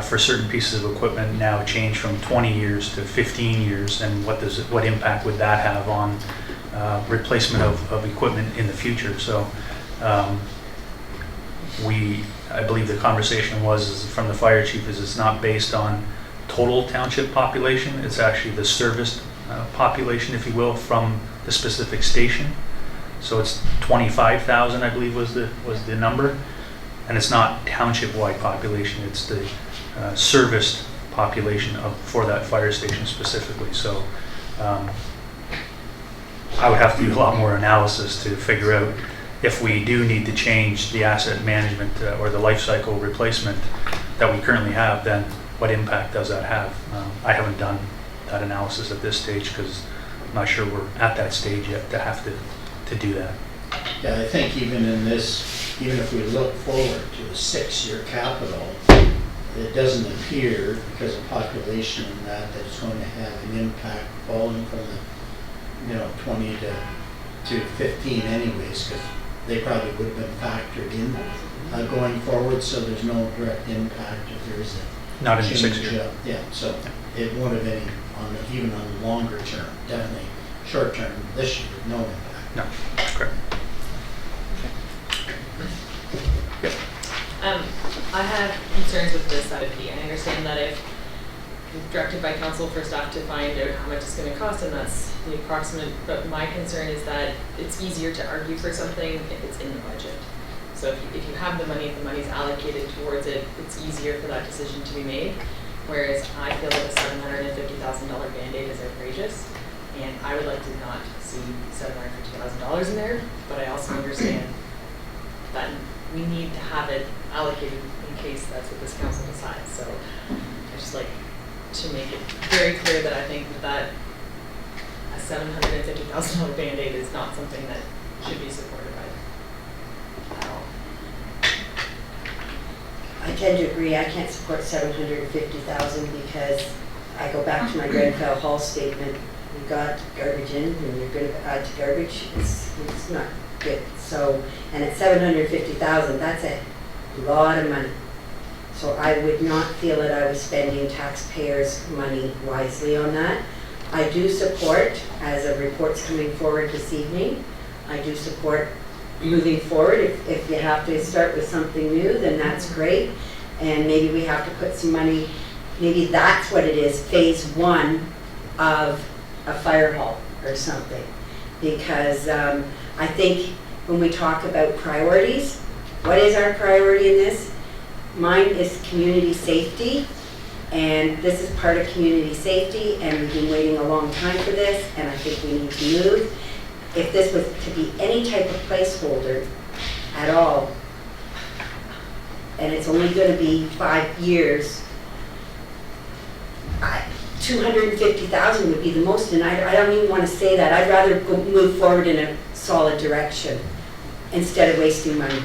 [SPEAKER 2] for certain pieces of equipment now change from 20 years to 15 years, and what impact would that have on replacement of equipment in the future? So I believe the conversation was from the fire chief is it's not based on total township population, it's actually the serviced population, if you will, from the specific station. So it's 25,000, I believe was the number, and it's not township-wide population, it's the serviced population for that fire station specifically. So I would have to do a lot more analysis to figure out if we do need to change the asset management or the life cycle replacement that we currently have, then what impact does that have? I haven't done that analysis at this stage because not sure we're at that stage yet to have to do that.
[SPEAKER 1] Yeah, I think even in this, even if we look forward to a 6-year capital, it doesn't appear, because of population and that it's going to have an impact falling from the, 20 to 15 anyways, because they probably would have been factored in going forward, so there's no direct impact if there is a
[SPEAKER 2] Not in the
[SPEAKER 1] change,
[SPEAKER 2] 6 year.
[SPEAKER 1] Yeah, so it won't have any, even on the longer term, definitely short term, this year, no impact.
[SPEAKER 2] No, that's correct.
[SPEAKER 11] I have concerns with this IP. I understand that if directed by council for staff to find out how much it's going to cost, and that's the approximate, but my concern is that it's easier to argue for something if it's in the budget. So if you have the money, if the money's allocated towards it, it's easier for that decision to be made. Whereas I feel that a $750,000 Band-Aid is outrageous, and I would like to not see $750,000 in there, but I also understand that we need to have it allocated in case that's what this council decides. So I just like to make it very clear that I think that a $750,000 Band-Aid is not something that should be supported by at all.
[SPEAKER 5] I tend to agree. I can't support 750,000 because I go back to my Grenfell Hall statement. You got garbage in, and you're going to add to garbage. It's not good. So, and at 750,000, that's a lot of money. So I would not feel that I was spending taxpayers' money wisely on that. I do support, as a report's coming forward this evening, I do support moving forward. If you have to start with something new, then that's great. And maybe we have to put some money, maybe that's what it is, phase 1 of a fire hall or something. Because I think when we talk about priorities, what is our priority in this? Mine is community safety, and this is part of community safety, and we've been waiting a long time for this, and I think we need to move. If this was to be any type of placeholder at all, and it's only going to be 5 years, 250,000 would be the most, and I don't even want to say that. I'd rather move forward in a solid direction instead of wasting money.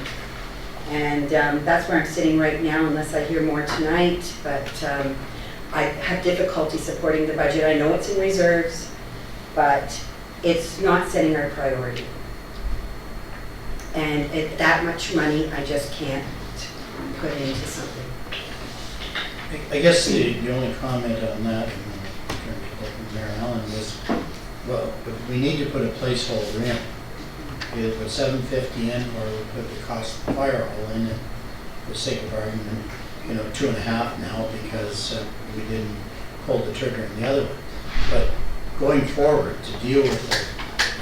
[SPEAKER 5] And that's where I'm sitting right now, unless I hear more tonight. But I have difficulty supporting the budget. I know it's in reserves, but it's not setting our priority. And that much money, I just can't put into something.
[SPEAKER 1] I guess the only comment on that, and I'm turning to Mayor Allen, was, well, we need to put a placeholder in. Either put 750 in, or we put the cost of the fire hall in, and for the sake of argument, 2.5 now, because we didn't pull the trigger in the other one. But going forward, to deal with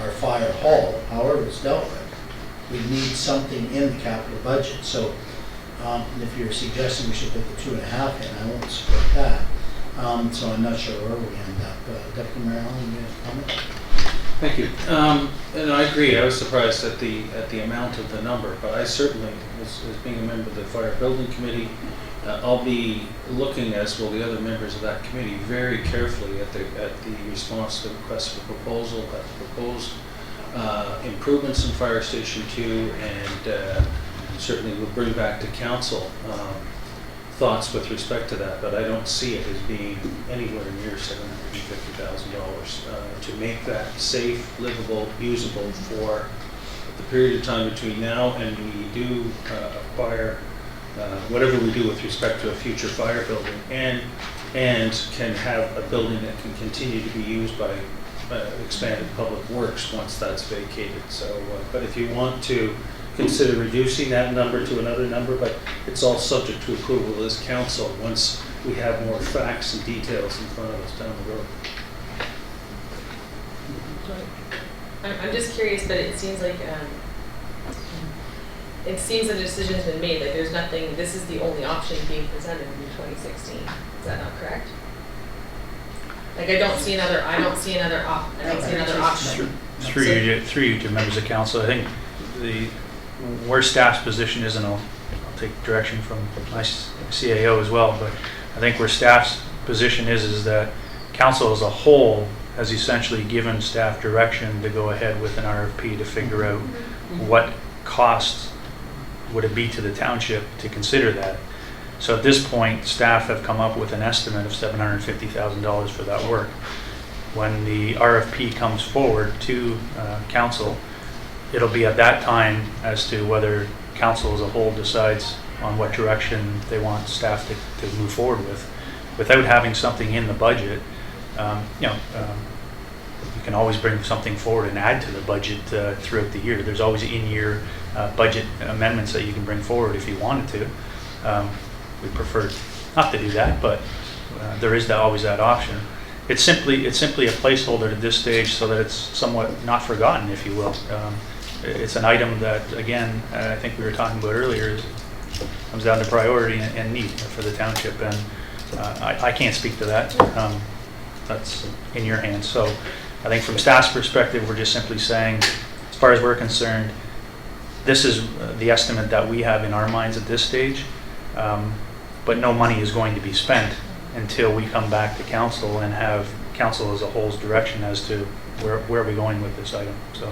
[SPEAKER 1] our fire hall, however it's dealt with, we need something in the capital budget. So if you're suggesting we should put the 2.5 in, I won't support that. So I'm not sure where we end up. Deputy Mayor Allen, you have a comment?
[SPEAKER 7] Thank you. And I agree. I was surprised at the amount of the number, but I certainly, as being a member of the Fire Building Committee, I'll be looking, as will the other members of that committee, very carefully at the response to the request for proposal, at the proposed improvements in Fire Station 2, and certainly will bring back to council thoughts with respect to that, but I don't see it as being anywhere near $750,000 to make that safe, livable, usable for the period of time between now and we do acquire whatever we do with respect to a future fire building, and can have a building that can continue to be used by expanded public works once that's vacated. So, but if you want to consider reducing that number to another number, but it's all subject to approval of this council once we have more facts and details in front of us down the road.
[SPEAKER 11] I'm just curious, but it seems like the decision has been made. Like there's nothing. This is the only option being presented in 2016. Is that not correct? Like I don't see another option.
[SPEAKER 2] Through you to members of council, I think where staff's position is, and I'll take direction from my CAO as well, but I think where staff's position is that council as a whole has essentially given staff direction to go ahead with an RFP to figure out what costs would it be to the township to consider that. So at this point, staff have come up with an estimate of $750,000 for that work. When the RFP comes forward to council, it'll be at that time as to whether council as a whole decides on what direction they want staff to move forward with. Without having something in the budget, you can always bring something forward and add to the budget throughout the year. There's always in-year budget amendments that you can bring forward if you wanted to. We prefer not to do that, but there is always that option. It's simply a placeholder at this stage so that it's somewhat not forgotten, if you will. It's an item that, again, I think we were talking about earlier, comes down to priority and need for the township, and I can't speak to that. That's in your hands. So I think from staff's perspective, we're just simply saying, as far as we're concerned, this is the estimate that we have in our minds at this stage, but no money is going to be spent until we come back to council and have council as a whole's direction as to where are we going with this item. So.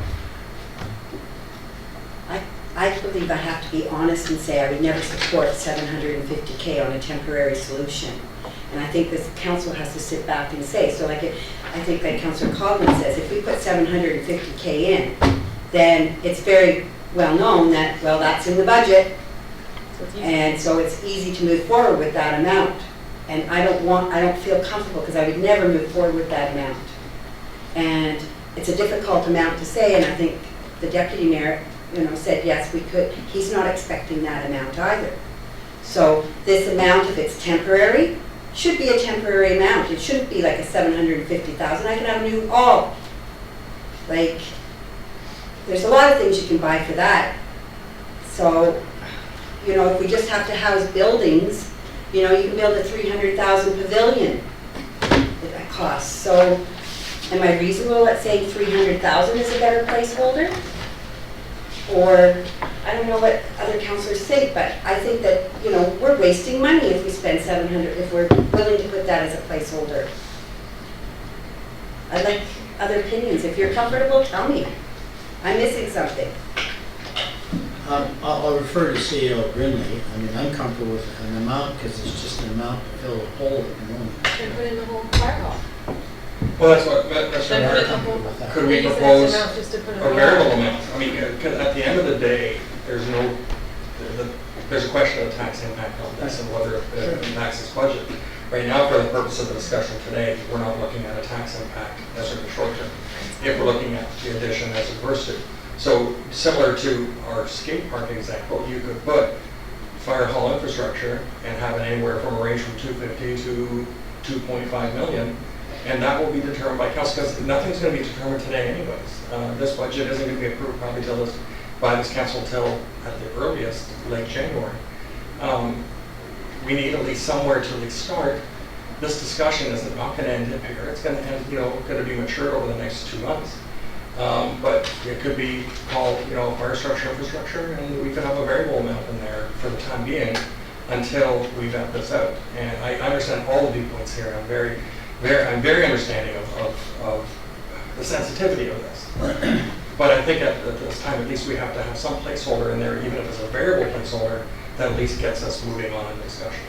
[SPEAKER 5] I believe I have to be honest and say I would never support $750K on a temporary solution. And I think this council has to sit back and say, so I think like Councillor Coghlan says, if we put $750K in, then it's very well known that, well, that's in the budget. And so it's easy to move forward with that amount. And I don't feel comfortable because I would never move forward with that amount. And it's a difficult amount to say, and I think the deputy mayor, said yes, we could. He's not expecting that amount either. So this amount, if it's temporary, should be a temporary amount. It shouldn't be like a $750,000. I can have a new hall. Like, there's a lot of things you can buy for that. So, if we just have to house buildings, you can build a $300,000 pavilion that costs. So, am I reasonable at saying $300,000 is a better placeholder? Or, I don't know what other councillors think, but I think that, we're wasting money if we spend $700,000, if we're willing to put that as a placeholder. I'd like other opinions. If you're comfortable, tell me. I'm missing something.
[SPEAKER 1] I'll refer to CEO Grinley. I'm comfortable with an amount because it's just an amount to fill a hole at the moment.
[SPEAKER 11] Then put in the whole fire hall.
[SPEAKER 6] Well, that's what, Mr.
[SPEAKER 11] Then put in the
[SPEAKER 6] Mayor,
[SPEAKER 11] whole.
[SPEAKER 6] could we
[SPEAKER 11] You said
[SPEAKER 6] propose
[SPEAKER 11] it's amount just to put in
[SPEAKER 6] a
[SPEAKER 11] the
[SPEAKER 6] variable
[SPEAKER 11] wall.
[SPEAKER 6] amount? Because at the end of the day, there's a question of tax impact on this and whether it impacts this budget. Right now, for the purpose of the discussion today, we're not looking at a tax impact as in the short term. If we're looking at the addition as adverse to. So similar to our skate park example, you could put fire hall infrastructure and have it anywhere from a range from 250 to 2.5 million. And that will be determined by council, because nothing's going to be determined today anyways. This budget isn't going to be approved probably by this council till at the earliest, late January. We need at least somewhere to at least start. This discussion is not going to end here. It's going to end, going to be matured over the next 2 months. But it could be called, fire structure infrastructure, and we could have a variable amount in there for the time being until we vet this out. And I understand all the viewpoints here. I'm very understanding of the sensitivity of this. But I think at this time, at least we have to have some placeholder in there, even if it's a variable placeholder, that at least gets us moving on in the discussion.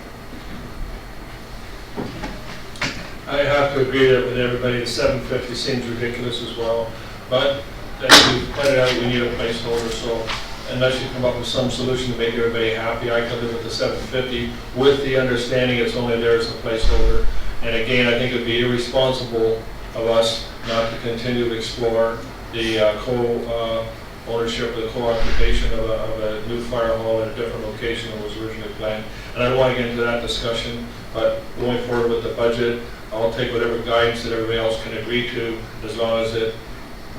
[SPEAKER 3] I have to agree with everybody, the 750 seems ridiculous as well, but as you pointed out, we need a placeholder, so unless you come up with some solution to make everybody happy, I can live with the 750 with the understanding it's only there as a placeholder. And again, I think it would be irresponsible of us not to continue to explore the co-ownership, the co-occupation of a new fire hall in a different location than was originally planned. And I don't want to get into that discussion, but going forward with the budget, I'll take whatever guidance that everybody else can agree to, as long as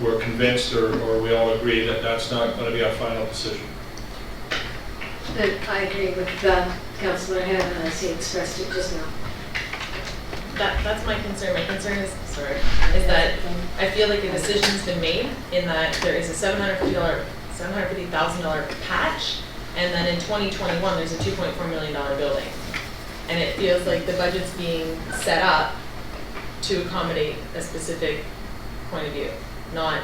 [SPEAKER 3] we're convinced or we all agree that that's not going to be our final decision.
[SPEAKER 4] And I agree with Councillor Hanna as he expressed it just now.
[SPEAKER 11] That's my concern. My concern is that I feel like a decision's been made in that there is a $750,000 patch, and then in 2021 there's a $2.4 million building, and it feels like the budget's being set up to accommodate a specific point of view, not,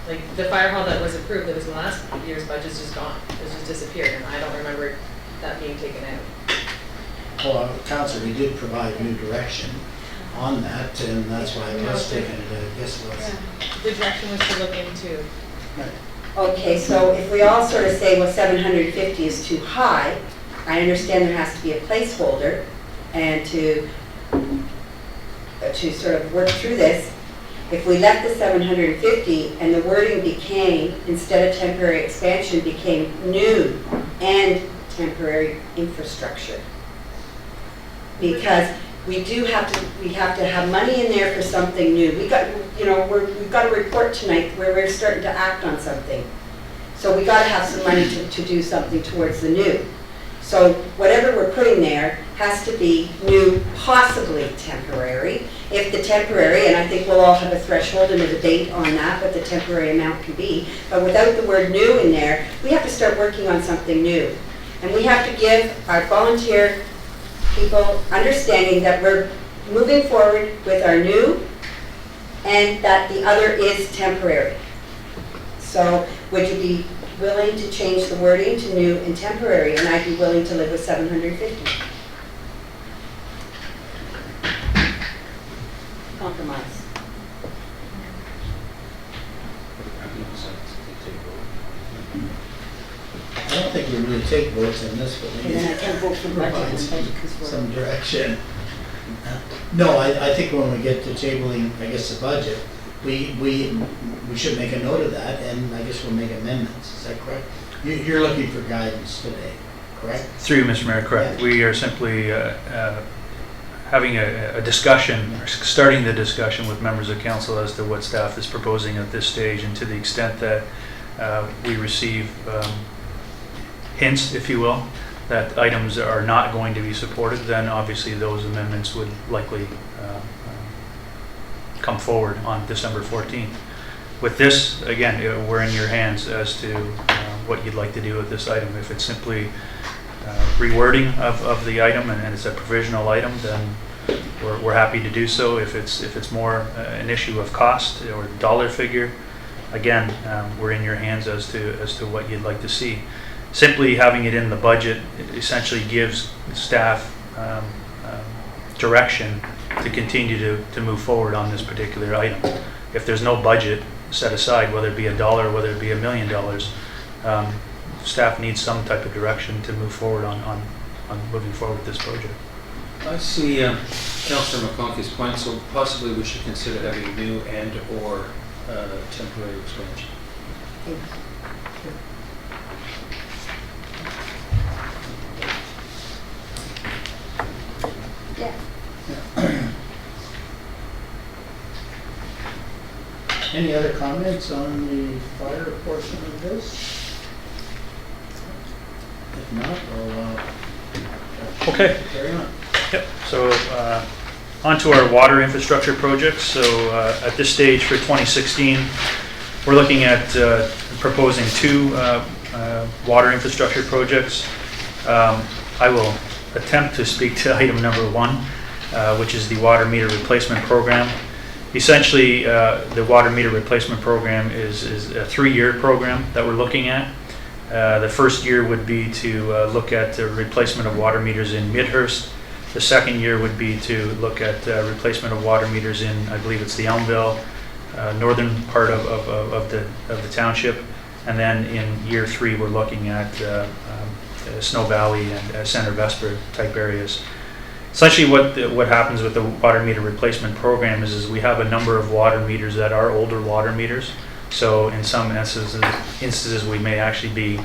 [SPEAKER 11] like, the fire hall that was approved, that was in last year's budget is just gone, it's just disappeared, and I don't remember that being taken out.
[SPEAKER 1] Well, Council, we did provide new direction on that, and that's why it was taken, I guess it was.
[SPEAKER 11] The direction was to look into,
[SPEAKER 5] Okay, so if we all sort of say, well, 750 is too high, I understand there has to be a placeholder, and to sort of work through this, if we left the 750 and the wording became, instead of temporary expansion, became new and temporary infrastructure. Because we have to have money in there for something new. We got, you know, we've got a report tonight where we're starting to act on something. So we got to have some money to do something towards the new. So whatever we're putting there has to be new, possibly temporary. If the temporary, and I think we'll all have a threshold and a debate on that, what the temporary amount can be, but without the word new in there, we have to start working on something new. And we have to give our volunteer people understanding that we're moving forward with our new and that the other is temporary. So would you be willing to change the wording to new and temporary? And I'd be willing to live with 750. Compromise.
[SPEAKER 1] I don't think we really take votes on this, but we
[SPEAKER 5] And
[SPEAKER 1] need
[SPEAKER 5] then I can't vote for
[SPEAKER 1] to
[SPEAKER 5] budget
[SPEAKER 1] provide
[SPEAKER 5] and budget because we're...
[SPEAKER 1] some direction. No, I think when we get to tabling, I guess, the budget, we should make a note of that, and I guess we'll make amendments. Is that correct? You're looking for guidance today, correct?
[SPEAKER 2] Through you, Mr. Mayor, correct.
[SPEAKER 1] Yeah.
[SPEAKER 2] We are simply having a discussion, or starting the discussion with members of council as to what staff is proposing at this stage, and to the extent that we receive hints, if you will, that items are not going to be supported, then obviously those amendments would likely come forward on December 14th. With this, again, we're in your hands as to what you'd like to do with this item. If it's simply rewording of the item and it's a provisional item, then we're happy to do so. If it's more an issue of cost or dollar figure, again, we're in your hands as to what you'd like to see. Simply having it in the budget essentially gives staff direction to continue to move forward on this particular item. If there's no budget set aside, whether it be $1, whether it be $1 million, staff needs some type of direction to move forward on moving forward with this project.
[SPEAKER 7] I see Councillor McConkey's point, so possibly we should consider having new and or temporary expansion.
[SPEAKER 5] Yeah.
[SPEAKER 1] Any other comments on the fire portion of this? If not,
[SPEAKER 2] Okay.
[SPEAKER 1] carry on.
[SPEAKER 2] Yep. So on to our water infrastructure projects. So at this stage for 2016, we're looking at proposing two water infrastructure projects. I will attempt to speak to item number one, which is the water meter replacement program. Essentially, the water meter replacement program is a 3-year program that we're looking at. The first year would be to look at the replacement of water meters in Midhurst. The second year would be to look at replacement of water meters in, I believe it's the Elmville, northern part of the township. And then in year 3, we're looking at Snow Valley and Center Vesper type areas. Essentially what happens with the water meter replacement program is we have a number of water meters that are older water meters. So in some instances we may actually be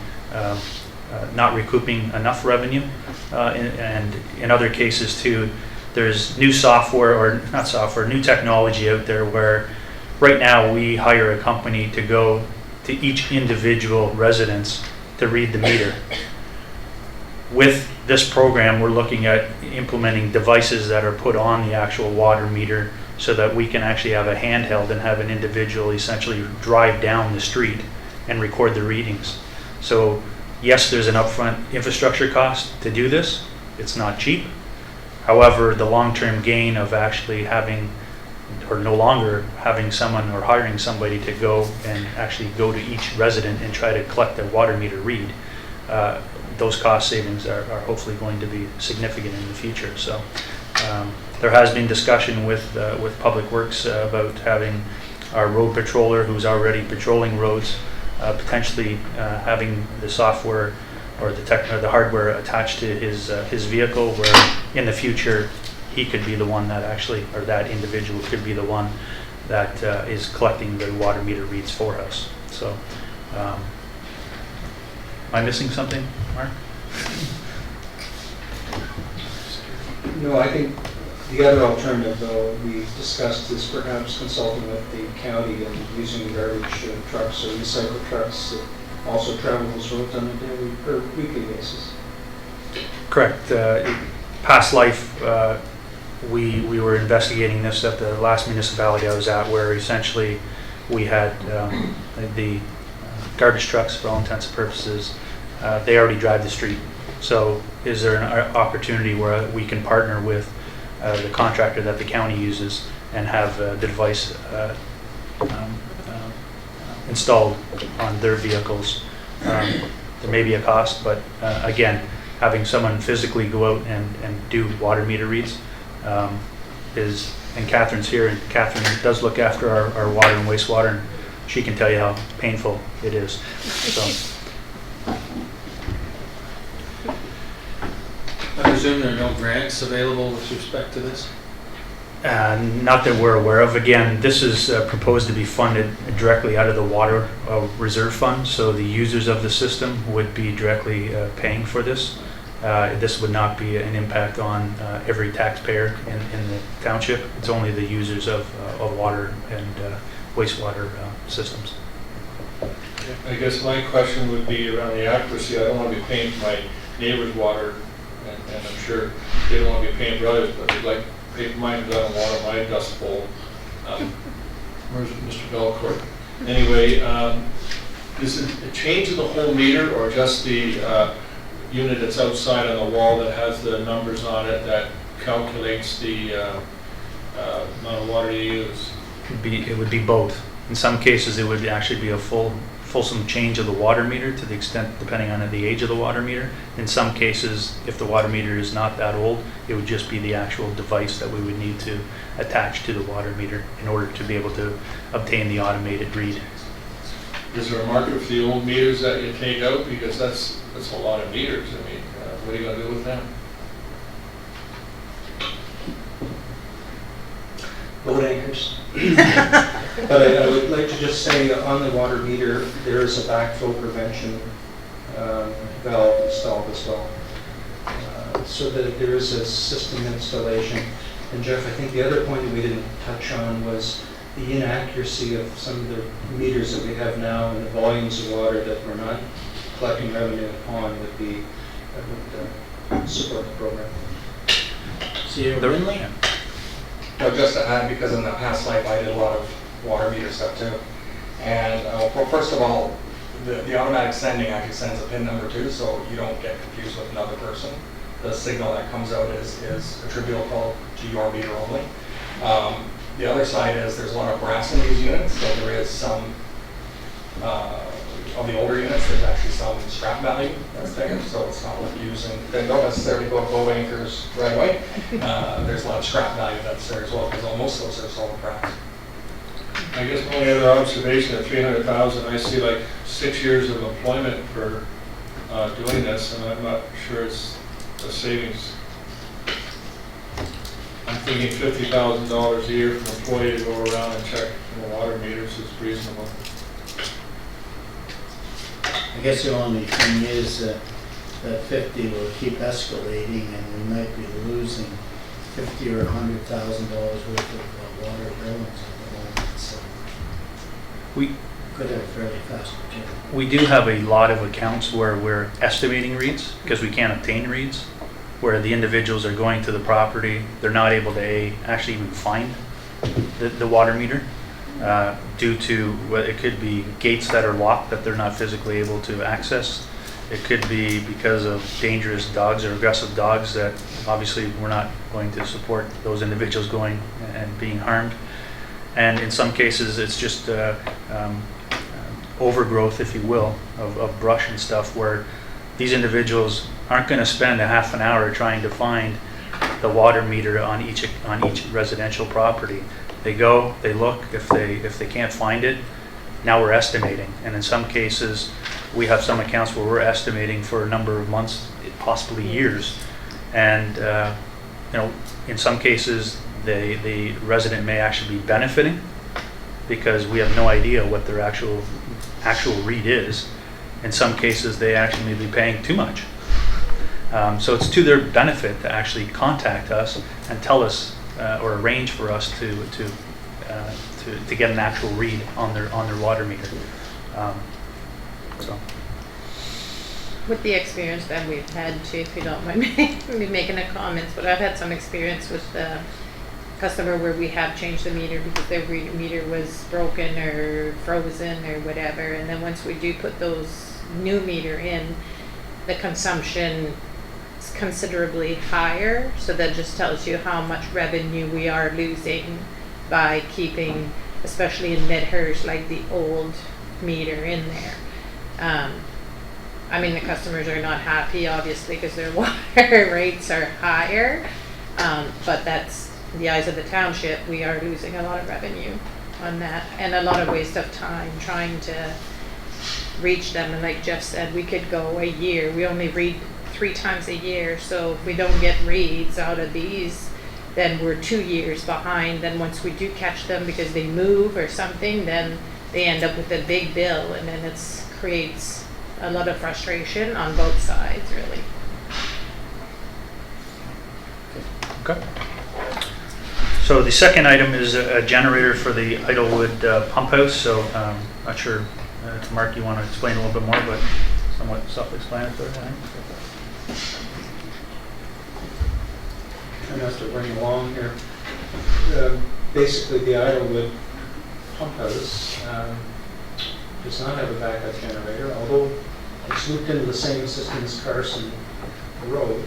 [SPEAKER 2] not recouping enough revenue. And in other cases too, there's new software, or not software, new technology out there where right now we hire a company to go to each individual residence to read the meter. With this program, we're looking at implementing devices that are put on the actual water meter so that we can actually have a handheld and have an individual essentially drive down the street and record the readings. So yes, there's an upfront infrastructure cost to do this. It's not cheap. However, the long-term gain of actually having or no longer having someone or hiring somebody to go and actually go to each resident and try to collect their water meter read, those cost savings are hopefully going to be significant in the future. So there has been discussion with Public Works about having our road patroller, who's already patrolling roads, potentially having the software or the hardware attached to his vehicle, where in the future he could be the one that actually, or that individual could be the one that is collecting the water meter reads for us. So, am I missing something, Mark?
[SPEAKER 9] No, I think the other alternative, though, we discussed is perhaps consulting with the county and using garbage trucks or recycle trucks that also travel those roads on a daily or weekly basis.
[SPEAKER 2] Correct. Past life, we were investigating this at the last municipality I was at, where essentially we had the garbage trucks, for all intents and purposes, they already drive the street. So is there an opportunity where we can partner with the contractor that the county uses and have the device installed on their vehicles? There may be a cost, but again, having someone physically go out and do water meter reads is, and Catherine's here, and Catherine does look after our water and wastewater, and she can tell you how painful it is. So.
[SPEAKER 7] I presume there are no grants available with respect to this?
[SPEAKER 2] Not that we're aware of. Again, this is proposed to be funded directly out of the Water Reserve Fund, so the users of the system would be directly paying for this. This would not be an impact on every taxpayer in the township. It's only the users of water and wastewater systems.
[SPEAKER 3] I guess my question would be around the accuracy. I don't want to be paying for my neighbor's water, and I'm sure they don't want to be paying for others, but they'd like to pay for mine because I don't water my dust bowl. Where's Mr. Belcourt? Anyway, is it a change of the whole meter, or just the unit that's outside on the wall that has the numbers on it that calculates the amount of water you use?
[SPEAKER 2] It would be both. In some cases, it would actually be a fulsome change of the water meter, to the extent depending on the age of the water meter. In some cases, if the water meter is not that old, it would just be the actual device that we would need to attach to the water meter in order to be able to obtain the automated read.
[SPEAKER 3] Is there a market for the old meters that you take out? Because that's a lot of meters. I mean, what are you going to do with them?
[SPEAKER 9] Boat anchors. But I would like to just say on the water meter, there is a backflow prevention valve installed as well. So that there is a system installation. And Jeff, I think the other point that we didn't touch on was the inaccuracy of some of the meters that we have now and the volumes of water that we're not collecting revenue upon would support the program.
[SPEAKER 1] Cedar Winley?
[SPEAKER 6] No, just to add, because in the past life I did a lot of water meter stuff too. And well, first of all, the automatic sending actually sends a PIN number too, so you don't get confused with another person. The signal that comes out is attributable to your meter only. The other side is there's a lot of brass in these units, so there is some, of the older units, there's actually some scrap value that's there, so it's not like using, they don't necessarily go to boat anchors right away. There's a lot of scrap value that's there as well, because most of those are sold brass.
[SPEAKER 3] I guess my only other observation at 300,000, I see like 6 years of employment for doing this, and I'm not sure it's a savings. I'm thinking $50,000 a year for an employee to go around and check the water meters is reasonable.
[SPEAKER 1] I guess the only thing is that 50 will keep escalating, and we might be losing $50,000 or $100,000 worth of water billings at the moment. So
[SPEAKER 2] We
[SPEAKER 1] could have a fairly fast return.
[SPEAKER 2] We do have a lot of accounts where we're estimating reads because we can't obtain reads, where the individuals are going to the property, they're not able to actually even find the water meter due to, well, it could be gates that are locked that they're not physically able to access. It could be because of dangerous dogs or aggressive dogs that obviously we're not going to support those individuals going and being harmed. And in some cases, it's just overgrowth, if you will, of brush and stuff, where these individuals aren't going to spend a half an hour trying to find the water meter on each residential property. They go, they look, if they can't find it, now we're estimating. And in some cases, we have some accounts where we're estimating for a number of months, possibly years. And in some cases, the resident may actually be benefiting because we have no idea what their actual read is. In some cases, they actually may be paying too much. So it's to their benefit to actually contact us and tell us or arrange for us to get an actual read on their water meter. So.
[SPEAKER 13] With the experience that we've had, Chief, if you don't mind me making a comment, but I've had some experience with the customer where we have changed the meter because their meter was broken or frozen or whatever, and then once we do put those new meter in, the consumption is considerably higher, so that just tells you how much revenue we are losing by keeping, especially in Midhurst, like the old meter in there. I mean, the customers are not happy, obviously, because their water rates are higher, but that's the eyes of the township. We are losing a lot of revenue on that, and a lot of waste of time trying to reach them. And like Jeff said, we could go a year. We only read 3 times a year, so if we don't get reads out of these, then we're 2 years behind. Then once we do catch them because they move or something, then they end up with a big bill, and then it creates a lot of frustration on both sides, really.
[SPEAKER 2] Okay. So the second item is a generator for the Idlewood pump house. So not sure, Mark, you want to explain a little bit more, but somewhat self-explanatory, I think.
[SPEAKER 9] Trying not to bring along here. Basically, the Idlewood pump house does not have a backup generator, although it's looped into the same system as Carson Road.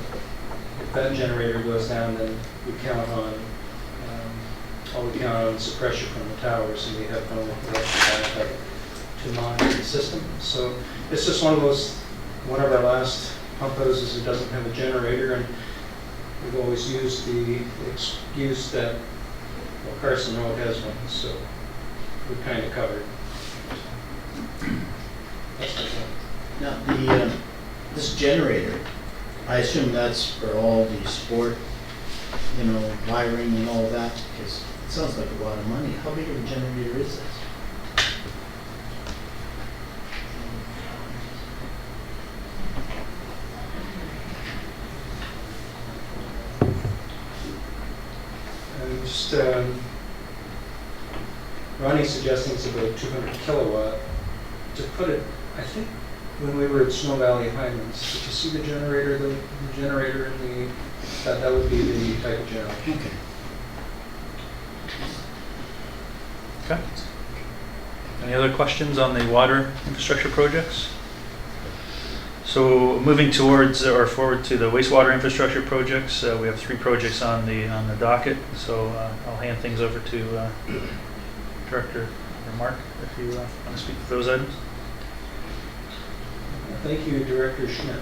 [SPEAKER 9] If that generator goes down, then we count on suppression from the towers, and we have no electric backup to monitor the system. So it's just one of our last pump houses that doesn't have a generator, and we've always used the excuse that Carson Road has one, so we're kind of covered. That's my point.
[SPEAKER 1] Now, this generator, I assume that's for all the sport, wiring and all that, because it sounds like a lot of money. How big of a generator is this?
[SPEAKER 9] Ronnie's suggesting it's about 200 kilowatt. To put it, I think when we were at Snow Valley Highlands, did you see the generator? The generator in that would be the type of generator.
[SPEAKER 1] Okay.
[SPEAKER 2] Okay. Any other questions on the water infrastructure projects? So moving towards or forward to the wastewater infrastructure projects, we have 3 projects on the docket. So I'll hand things over to Director or Mark if you want to speak to those items.
[SPEAKER 9] Thank you, Director Schmidt.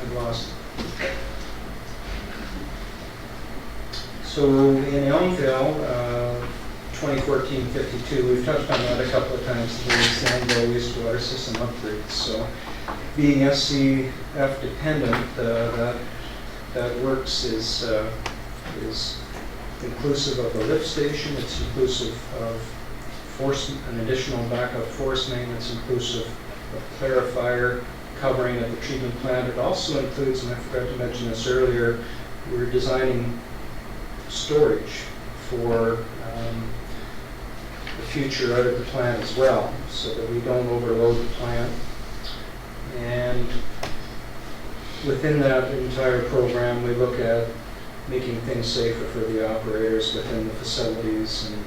[SPEAKER 9] I've lost. So in Elmville, 2014-52, we've touched on that a couple of times today, Sandville wastewater system upgrades. So being SCF dependent, that works is inclusive of a lift station, it's inclusive of an additional backup force main, it's inclusive of clarifier covering at the treatment plant. It also includes, and I forgot to mention this earlier, we're designing storage for the future out of the plant as well, so that we don't overload the plant. And within that entire program, we look at making things safer for the operators within the facilities. And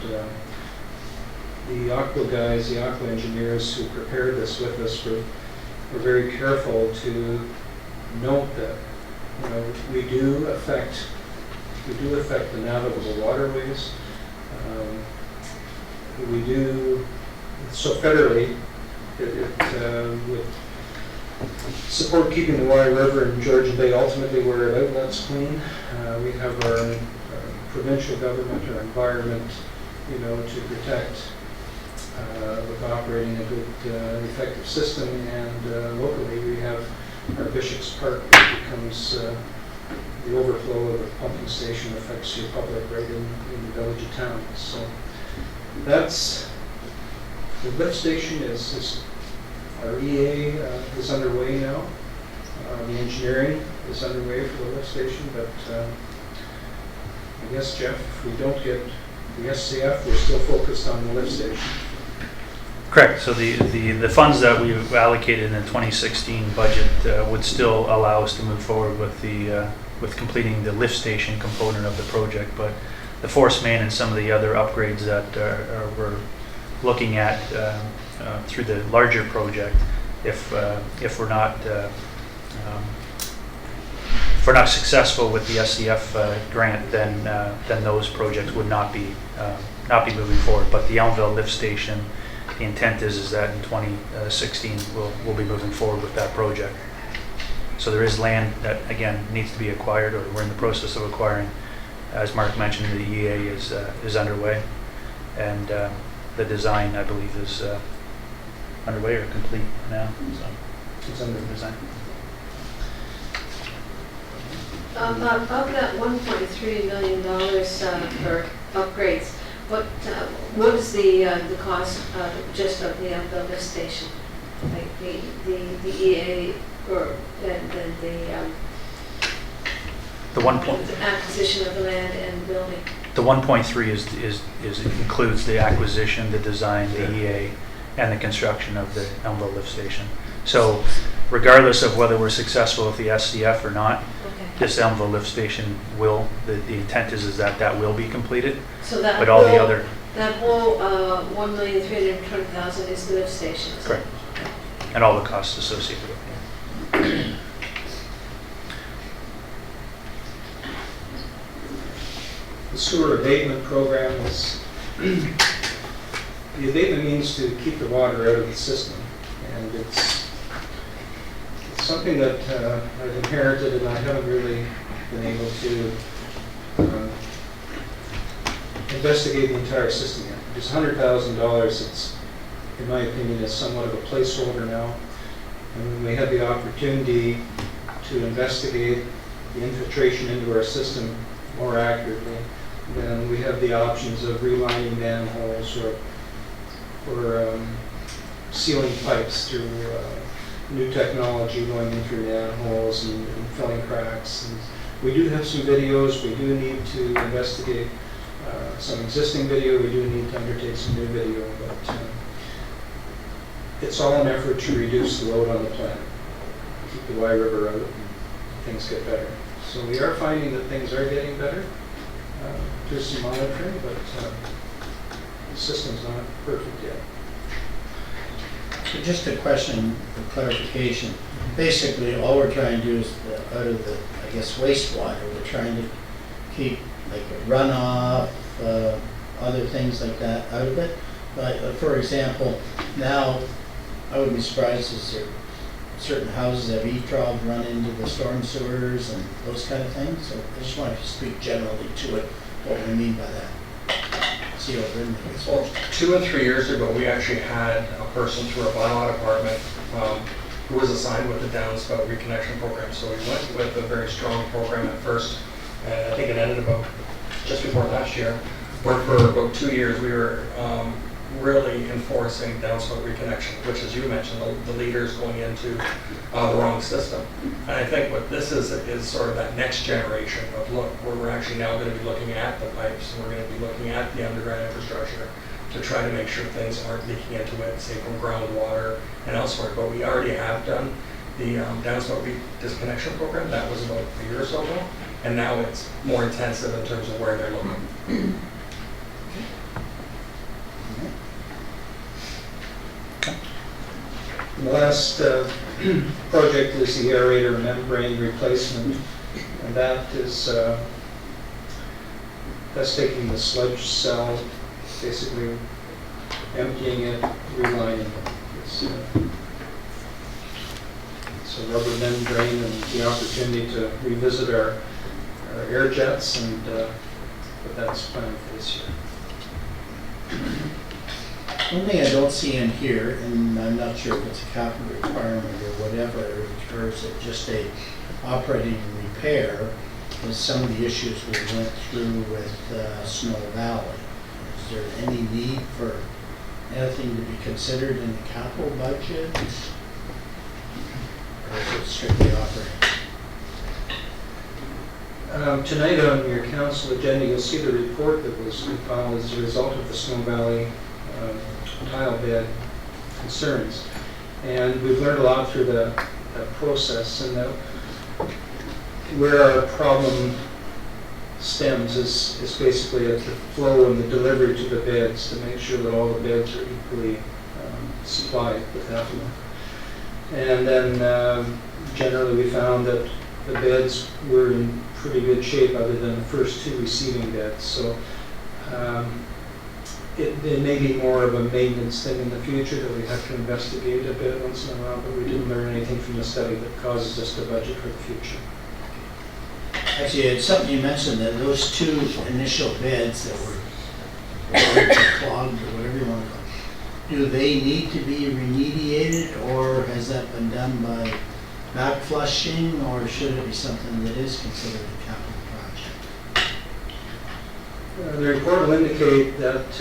[SPEAKER 9] the Aqua guys, the Aqua engineers who prepared this with us were very careful to note that we do affect we do affect the navigable waterways. We do, so federally, it would support keeping the Wye River and Georgian Bay ultimately where it outlets clean. We have our provincial government, our environment, you know, to protect with operating a good, effective system. And locally, we have our Bishop's Park that becomes the overflow of the pumping station affects your public right in the village of town. So that's, the lift station is our EA is underway now. The engineering is underway for the lift station, but I guess, Jeff, if we don't get the SCF, we're still focused on the lift station.
[SPEAKER 2] Correct. So the funds that we've allocated in the 2016 budget would still allow us to move forward with with completing the lift station component of the project, but the force main and some of the other upgrades that we're looking at through the larger project, if we're not successful with the SCF grant, then those projects would not be moving forward. But the Elmville lift station, the intent is that in 2016 we'll be moving forward with that project. So there is land that again needs to be acquired, or we're in the process of acquiring. As Mark mentioned, the EA is underway, and the design, I believe, is underway or complete now. So it's under design.
[SPEAKER 4] Of that $1.3 million for upgrades, what is the cost just of the Elmville lift station? Like the EA or the acquisition of the land and building?
[SPEAKER 2] The 1.3 is includes the acquisition, the design, the EA, and the construction of the Elmville lift station. So regardless of whether we're successful with the SCF or not, this Elmville lift station will, the intent is that will be completed.
[SPEAKER 4] So that
[SPEAKER 2] but all the other,
[SPEAKER 4] that whole $1,320,000 is the lift station?
[SPEAKER 2] Correct. And all the costs associated with it.
[SPEAKER 9] The sewer abatement program is, the abatement means to keep the water out of the system, and it's something that I've inherited and I haven't really been able to investigate the entire system yet. It's $100,000. It's, in my opinion, is somewhat of a placeholder now. And when we have the opportunity to investigate the infiltration into our system more accurately, then we have the options of relining manholes or sealing pipes through new technology going in through manholes and filling cracks. And we do have some videos. We do need to investigate some existing video. We do need to undertake some new video, but it's all an effort to reduce the load on the plant, keep the Wye River out, and things get better. So we are finding that things are getting better. There's some monitoring, but the system's not perfect yet.
[SPEAKER 1] So just a question for clarification. Basically, all we're trying to do is out of the, I guess, wastewater, we're trying to keep like a runoff, other things like that out of it. But for example, now I would be surprised if there certain houses have E-Trobs run into the storm sewers and those kind of things. So I just wanted to speak generally to it, what we mean by that. See what we're in there.
[SPEAKER 6] Well, 2 and 3 years ago, we actually had a person through our bylaw department who was assigned with the downspout reconnection program. So we went with a very strong program at first, and I think it ended about just before last year, where for about 2 years we were really enforcing downspout reconnection, which, as you mentioned, the leaders going into the wrong system. And I think what this is sort of that next generation of look, where we're actually now going to be looking at the pipes, and we're going to be looking at the underground infrastructure to try to make sure things aren't leaking into it, say from groundwater and elsewhere. But we already have done the downspout disconnection program. That was about a year or so ago, and now it's more intensive in terms of where they're looking.
[SPEAKER 9] The last project is the aerator membrane replacement, and that is That's taking the sludge cell, basically emptying it, relining it. It's a rubber membrane and the opportunity to revisit our air jets, and but that's planned for this year.
[SPEAKER 1] One thing I don't see in here, and I'm not sure if it's a capital requirement or whatever, or is it just a operating repair, is some of the issues we went through with Snow Valley. Is there any need for anything to be considered in the capital budget? Or is it strictly operating?
[SPEAKER 9] Tonight on your council agenda, you'll see the report that was compiled as a result of the Snow Valley tile bed concerns. And we've learned a lot through that process, and that where our problem stems is basically at the flow and the delivery to the beds, to make sure that all the beds are equally supplied with effluent. And then generally we found that the beds were in pretty good shape other than the first two receiving beds. So it may be more of a maintenance thing in the future that we have to investigate a bit once in a while, but we didn't learn anything from the study that causes us to budget for the future.
[SPEAKER 1] Actually, it's something you mentioned, that those two initial beds that were clogged or whatever you want to call it, do they need to be remediated, or has that been done by back flushing, or should it be something that is considered a capital project?
[SPEAKER 9] The report will indicate that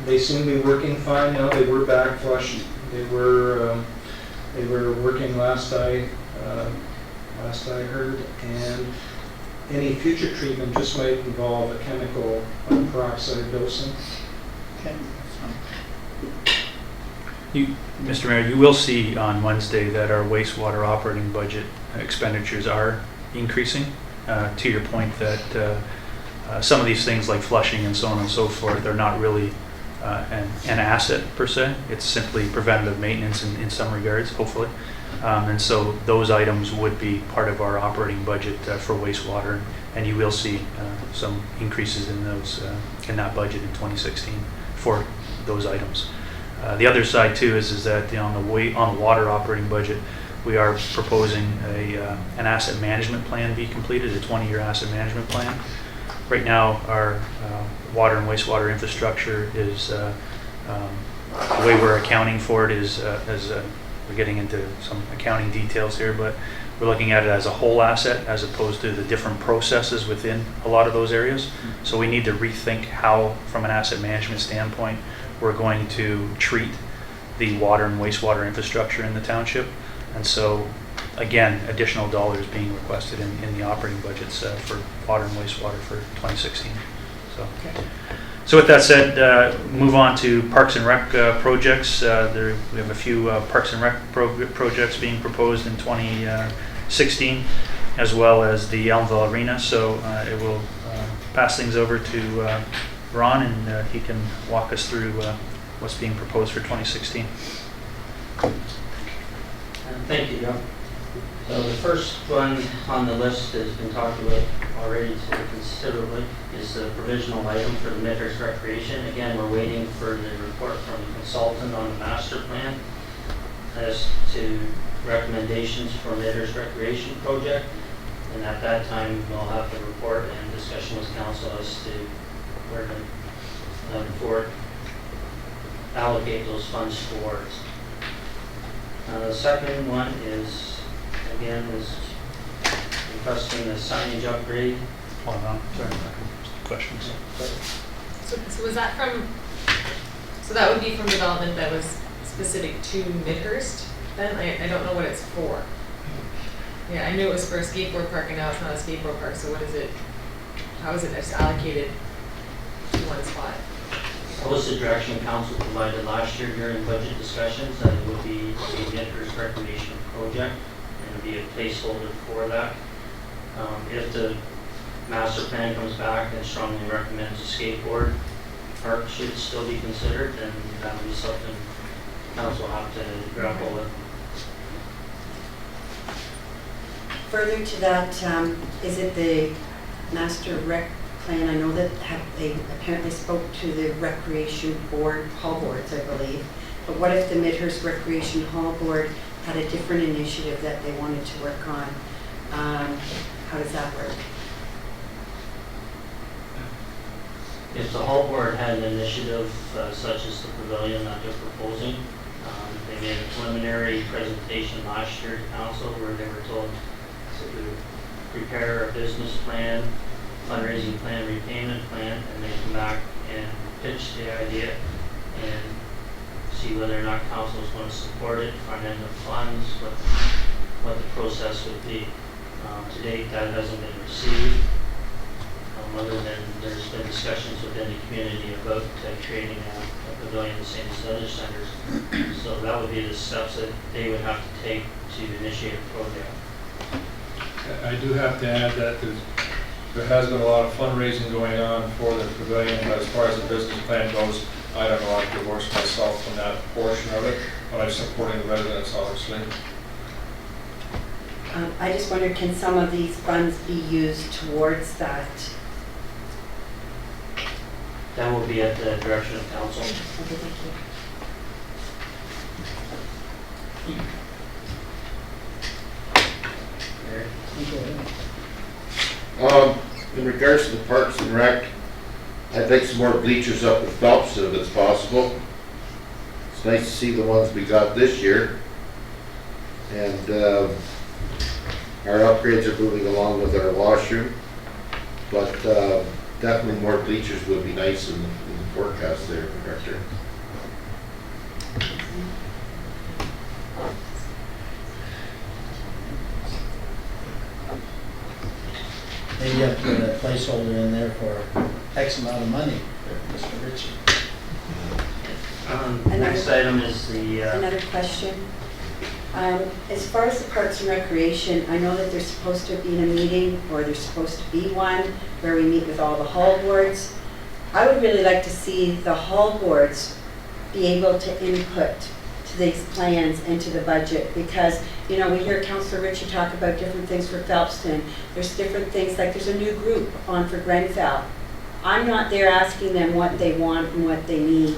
[SPEAKER 9] they seem to be working fine now. They were back flushed. They were working last I heard, and any future treatment just might involve a chemical peroxide dosing.
[SPEAKER 1] Okay.
[SPEAKER 2] Mr. Mayor, you will see on Wednesday that our wastewater operating budget expenditures are increasing. To your point that some of these things like flushing and so on and so forth are not really an asset per se. It's simply preventative maintenance in some regards, hopefully. And so those items would be part of our operating budget for wastewater, and you will see some increases in those in that budget in 2016 for those items. The other side too is that on the water operating budget, we are proposing an asset management plan be completed, a 20-year asset management plan. Right now, our water and wastewater infrastructure is the way we're accounting for it is we're getting into some accounting details here, but we're looking at it as a whole asset as opposed to the different processes within a lot of those areas. So we need to rethink how, from an asset management standpoint, we're going to treat the water and wastewater infrastructure in the township. And so, again, additional dollars being requested in the operating budgets for water and wastewater for 2016. So with that said, move on to Parks and Rec projects. We have a few Parks and Rec projects being proposed in 2016, as well as the Elmville Arena. So it will pass things over to Ron, and he can walk us through what's being proposed for 2016.
[SPEAKER 10] Thank you, Joe. So the first one on the list has been talked about already considerably, is the provisional item for the Midhurst Recreation. Again, we're waiting for the report from the consultant on the master plan as to recommendations for Midhurst Recreation project. And at that time, we'll have the report and discussion with council as to where to allocate those funds towards. The second one is, again, is requesting the signage upgrade.
[SPEAKER 2] Hold on, sorry, questions.
[SPEAKER 11] So was that from, so that would be from development that was specific to Midhurst then? I don't know what it's for. Yeah, I knew it was for a skateboard park, and now it's not a skateboard park, so what is it, how is it just allocated to one spot?
[SPEAKER 10] That was the direction council provided last year during budget discussions, that it would be a Midhurst Recreation project, and it would be a placeholder for that. If the master plan comes back and strongly recommends a skateboard park should still be considered, then that would be something council will have to grapple with.
[SPEAKER 5] Further to that, is it the master rec plan, I know that they apparently spoke to the recreation board, hall boards, I believe. But what if the Midhurst Recreation Hall Board had a different initiative that they wanted to work on? How does that work?
[SPEAKER 10] If the whole board had an initiative such as the pavilion that they're proposing, they made a preliminary presentation last year to council where they were told to prepare a business plan, fundraising plan, repayment plan, and they come back and pitch the idea and see whether or not council is going to support it, front end of funds, what the process would be. To date, that hasn't been received, other than there's been discussions within the community about creating a pavilion the same as other centers. So that would be the steps that they would have to take to initiate a program.
[SPEAKER 3] I do have to add that there has been a lot of fundraising going on for the pavilion, but as far as the business plan goes, I don't know, I've divorced myself from that portion of it, but I'm supporting the residents, obviously.
[SPEAKER 5] I just wondered, can some of these funds be used towards that?
[SPEAKER 10] That will be at the direction of council.
[SPEAKER 5] Okay, thank you.
[SPEAKER 8] In regards to the Parks and Rec, I'd like some more bleachers up in Phelps if it's possible. It's nice to see the ones we got this year. And our upgrades are moving along with our washroom. But definitely more bleachers would be nice in the forecast there, Director.
[SPEAKER 1] Maybe you have to put a placeholder in there for X amount of money, Mr. Ritchie.
[SPEAKER 10] Next item is the
[SPEAKER 5] Another question. As far as the Parks and Recreation, I know that there's supposed to be a meeting, or there's supposed to be one, where we meet with all the hall boards. I would really like to see the hall boards be able to input to these plans and to the budget, because, you know, we hear Councillor Ritchie talk about different things for Phelpston. There's different things, like there's a new group on for Grenfell. I'm not there asking them what they want and what they need,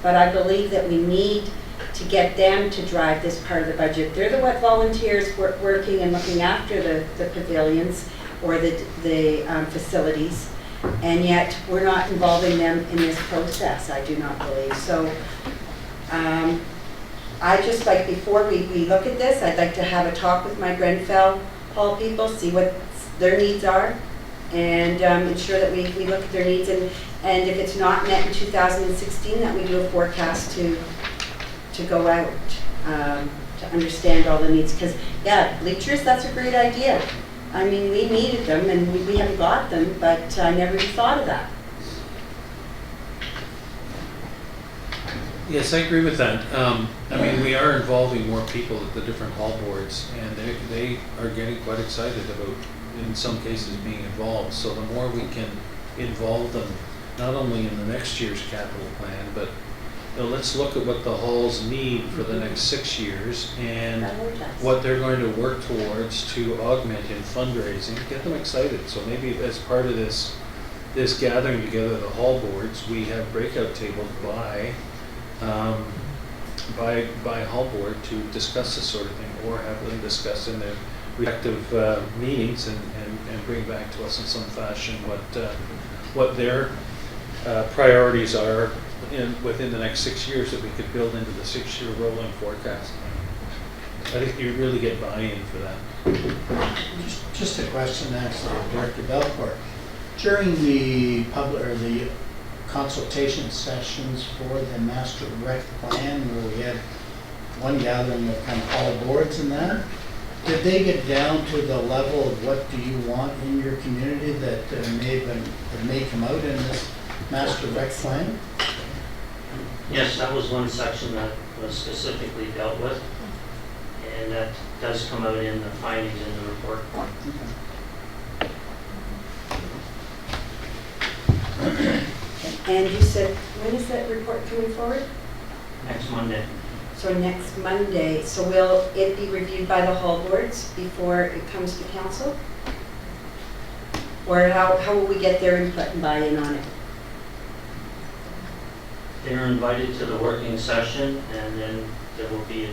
[SPEAKER 5] but I believe that we need to get them to drive this part of the budget. They're the volunteers working and looking after the pavilions or the facilities, and yet we're not involving them in this process, I do not believe. So I just like, before we look at this, I'd like to have a talk with my Grenfell Hall people, see what their needs are, and ensure that we look at their needs, and if it's not met in 2016, that we do a forecast to go out, to understand all the needs. Because, yeah, bleachers, that's a great idea. I mean, we needed them, and we haven't got them, but I never even thought of that.
[SPEAKER 7] Yes, I agree with that. I mean, we are involving more people at the different hall boards, and they are getting quite excited about, in some cases, being involved. So the more we can involve them, not only in the next year's capital plan, but let's look at what the halls need for the next 6 years and what they're going to work towards to augment in fundraising. Get them excited. So maybe as part of this gathering together, the hall boards, we have breakout tables by hall board to discuss this sort of thing, or have them discuss in their respective meetings and bring back to us in some fashion what their priorities are within the next 6 years that we could build into the 6-year rolling forecast. I think you really get buy-in for that.
[SPEAKER 1] Just a question, actually, of Director Belcourt. During the the consultation sessions for the master rec plan, where we had one gathering of kind of all boards and that, did they get down to the level of what do you want in your community that may come out in this master rec plan?
[SPEAKER 10] Yes, that was one section that was specifically dealt with, and that does come out in the findings in the report.
[SPEAKER 5] And you said, when is that report coming forward?
[SPEAKER 10] Next Monday.
[SPEAKER 5] So next Monday. So will it be reviewed by the hall boards before it comes to council? Or how will we get their input and buy-in on it?
[SPEAKER 10] They're invited to the working session, and then there will be,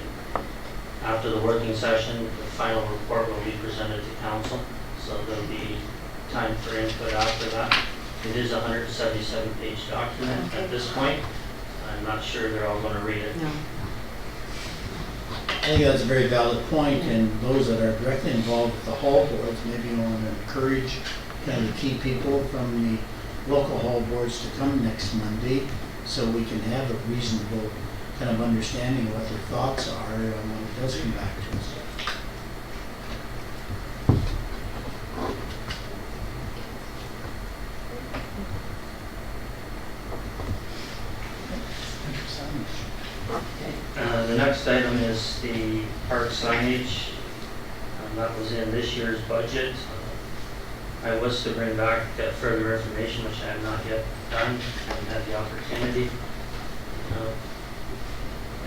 [SPEAKER 10] after the working session, the final report will be presented to council. So there'll be time for input after that. It is a 177-page document at this point. I'm not sure they're all going to read it.
[SPEAKER 5] No.
[SPEAKER 1] I think that's a very valid point, and those that are directly involved with the hall boards, maybe you want to encourage kind of the key people from the local hall boards to come next Monday, so we can have a reasonable kind of understanding of what their thoughts are when it does come back to us.
[SPEAKER 10] The next item is the park signage. That was in this year's budget. I was to bring back further information, which I have not yet done. I haven't had the opportunity.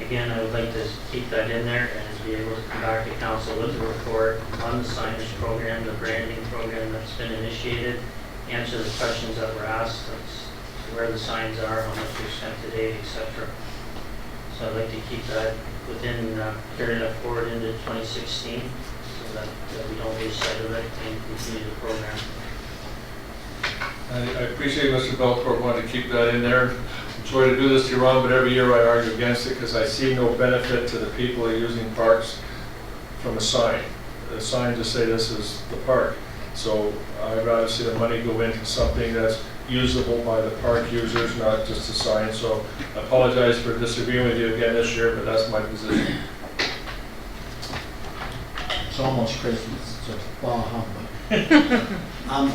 [SPEAKER 10] Again, I would like to keep that in there and be able to come back to council with a report on the signage program, the branding program that's been initiated, answer the questions that were asked, where the signs are, how much we've spent to date, etc. So I'd like to keep that within, carry that forward into 2016 so that we don't lose sight of it and continue the program.
[SPEAKER 3] I appreciate Mr. Belcourt wanting to keep that in there. I'm sorry to do this to you, Ron, but every year I argue against it because I see no benefit to the people who are using parks from a sign. The sign just say this is the park. So I'd rather see the money go into something that's usable by the park users, not just a sign. So I apologize for disagreeing with you again this year, but that's my position.
[SPEAKER 1] It's almost Christmas, so bah humbug.
[SPEAKER 3] I'm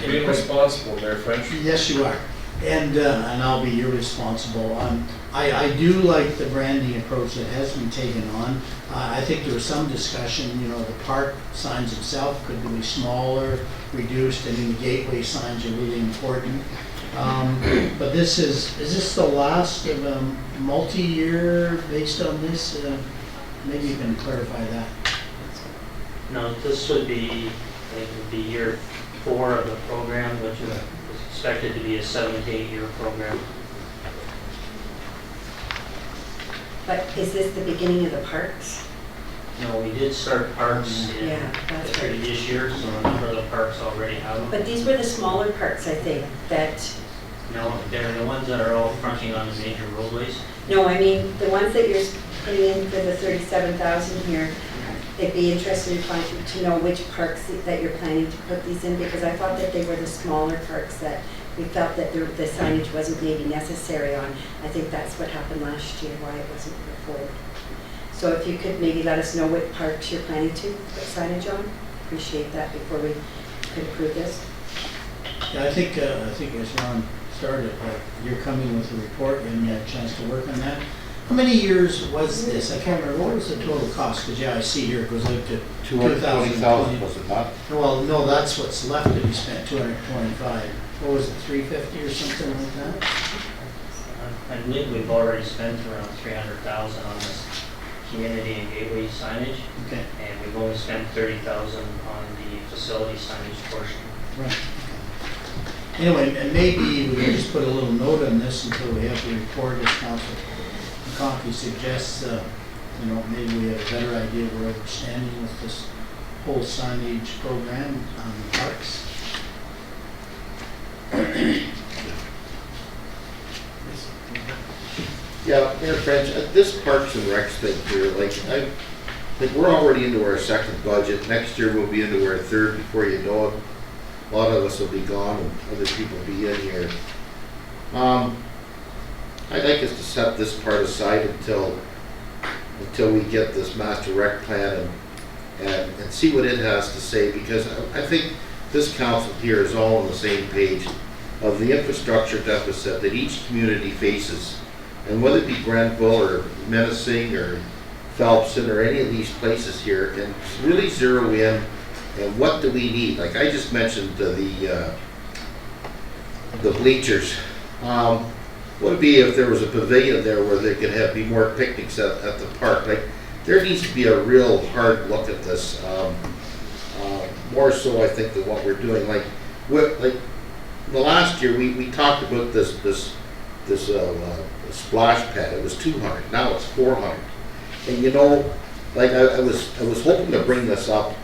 [SPEAKER 3] being responsible there, French.
[SPEAKER 1] Yes, you are, and I'll be irresponsible. I do like the branding approach that has been taken on. I think there was some discussion, you know, the park signs itself could be smaller, reduced. I mean, the gateway signs are really important. But is this the last of a multi-year based on this? Maybe you can clarify that.
[SPEAKER 10] No, this would be, I think it would be year 4 of the program, which is expected to be a 7 to 8 year program.
[SPEAKER 5] But is this the beginning of the parks?
[SPEAKER 10] No, we did start parks in
[SPEAKER 5] Yeah,
[SPEAKER 10] the
[SPEAKER 5] that's right.
[SPEAKER 10] previous year, so a number of the parks already have them.
[SPEAKER 5] But these were the smaller parks, I think, that,
[SPEAKER 10] No, they're the ones that are all fronting on the major roadways.
[SPEAKER 5] no, I mean, the ones that you're putting in for the 37,000 here, it'd be interesting to know which parks that you're planning to put these in, because I thought that they were the smaller parks that we felt that the signage wasn't maybe necessary on. I think that's what happened last year, why it wasn't put forward. So if you could maybe let us know what parks you're planning to put signage on, appreciate that before we could approve this.
[SPEAKER 1] Yeah, I think as Ron started, you're coming with a report and you had a chance to work on that. How many years was this? I can't remember. What was the total cost? Because yeah, I see here it goes out to
[SPEAKER 8] 220,000 was it not?
[SPEAKER 1] Well, no, that's what's left to be spent, 225. What was it, 350 or something like that?
[SPEAKER 10] I believe we've already spent around 300,000 on this community and gateway signage,
[SPEAKER 1] Okay,
[SPEAKER 10] and we've only spent 30,000 on the facility signage portion.
[SPEAKER 1] right. Anyway, and maybe we can just put a little note on this until we have the report as Council McConkey suggests, you know, maybe we have a better idea where we're standing with this whole signage program on the parks.
[SPEAKER 8] Yeah, Mayor French, this Parks and Recs thing here, like, I think we're already into our second budget. Next year we'll be into our third before you know it. A lot of us will be gone and other people will be in here. I'd like us to set this part aside until we get this master rec plan and see what it has to say, because I think this council here is all on the same page of the infrastructure deficit that each community faces. And whether it be Granville or Menacing or Phelpson or any of these places here, and really zero in and what do we need? Like I just mentioned the bleachers. What would it be if there was a pavilion there where they could be more picnics at the park? Like there needs to be a real hard look at this. more so I think than what we're doing, like the last year, we talked about this splash pad, it was 200, now it's 400. And you know, like I was hoping to bring this up.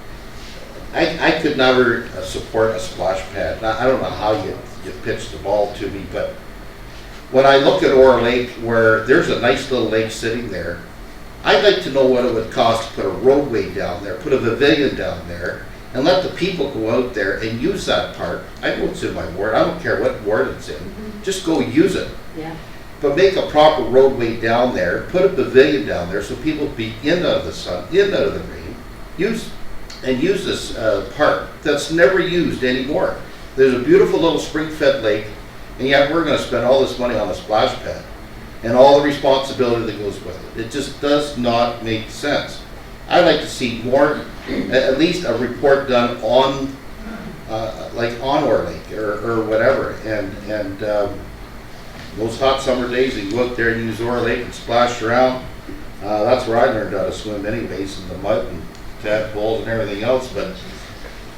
[SPEAKER 8] I could never support a splash pad. Now, I don't know how you pitch the ball to me, but when I look at Orr Lake, where there's a nice little lake sitting there, I'd like to know what it would cost to put a roadway down there, put a pavilion down there, and let the people go out there and use that park. I know it's in my ward, I don't care what ward it's in, just go use it.
[SPEAKER 5] Yeah.
[SPEAKER 8] But make a proper roadway down there, put a pavilion down there so people be in out of the sun, in out of the rain, use this park that's never used anymore. There's a beautiful little spring-fed lake, and yet we're gonna spend all this money on a splash pad and all the responsibility that goes with it. It just does not make sense. I'd like to see more, at least a report done on, like on Orr Lake or whatever, and those hot summer days, you go out there and use Orr Lake and splash around. That's where I learned how to swim anyways, in the mud and tadpoles and everything else, but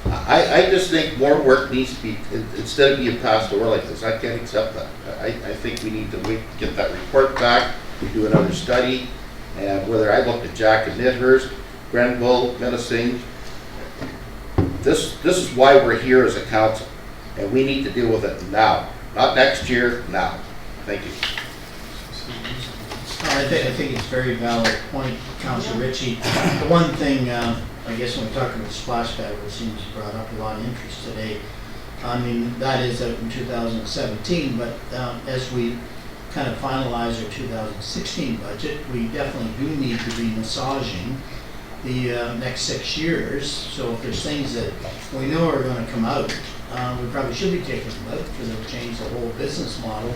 [SPEAKER 8] I just think more work needs to be, instead of being passed over like this, I can't accept that. I think we need to wait, get that report back, we do another study, and whether I look at Jack and Midhurst, Grenville, Menacing, this is why we're here as a council, and we need to deal with it now, not next year, now. Thank you.
[SPEAKER 1] I think it's a very valid point, Councillor Ritchie. The one thing, I guess when we're talking about the splash pad, which seems brought up a lot of interest today, I mean, that is out in 2017, but as we kind of finalize our 2016 budget, we definitely do need to be massaging the next 6 years. So if there's things that we know are going to come out, we probably should be taking them out because it'll change the whole business model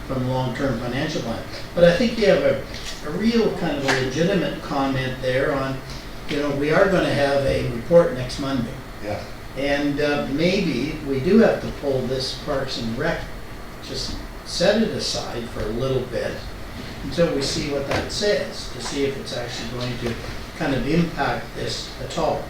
[SPEAKER 1] from the long-term financial plan. But I think you have a real kind of a legitimate comment there on, you know, we are going to have a report next Monday.
[SPEAKER 8] Yeah.
[SPEAKER 1] And maybe we do have to pull this Parks and Rec, just set it aside for a little bit until we see what that says, to see if it's actually going to kind of impact this at all.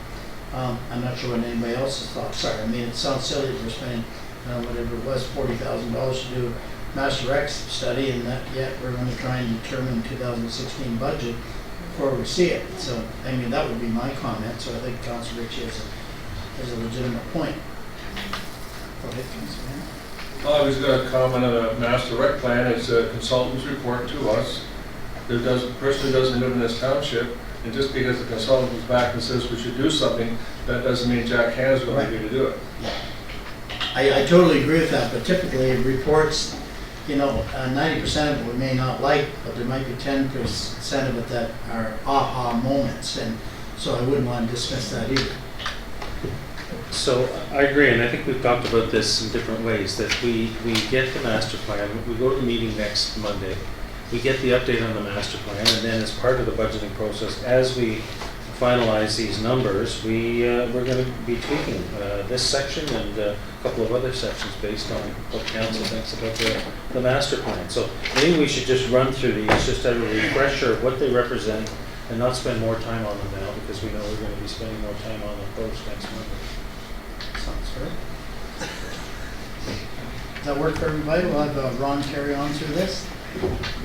[SPEAKER 1] I'm not sure what anybody else's thoughts are. I mean, it sounds silly that we're spending, whatever it was, $40,000 to do Master Rex study, and that yet we're going to try and determine 2016 budget before we see it. So, I mean, that would be my comment. So I think Councilor Ritchie has a legitimate point. Go ahead, Councilor.
[SPEAKER 3] Well, I was going to comment on a Master Rec plan. It's a consultant's report to us. There doesn't, person who doesn't live in this township, and just because the consultant comes back and says we should do something, that doesn't mean Jack Hanna's going to be able to do it.
[SPEAKER 1] I totally agree with that, but typically reports, you know, 90% of it we may not like, but there might be 10% of it that are aha moments, and so I wouldn't want to dismiss that either.
[SPEAKER 7] So I agree, and I think we've talked about this in different ways, that we get the master plan, we go to the meeting next Monday, we get the update on the master plan, and then as part of the budgeting process, as we finalize these numbers, we're going to be tweaking this section and a couple of other sections based on what council thinks about the master plan. So maybe we should just run through these, just have a refresher of what they represent, and not spend more time on them now, because we know we're going to be spending more time on them post next Monday.
[SPEAKER 1] Sounds good. Does that work for everybody? We'll have Ron carry on through this.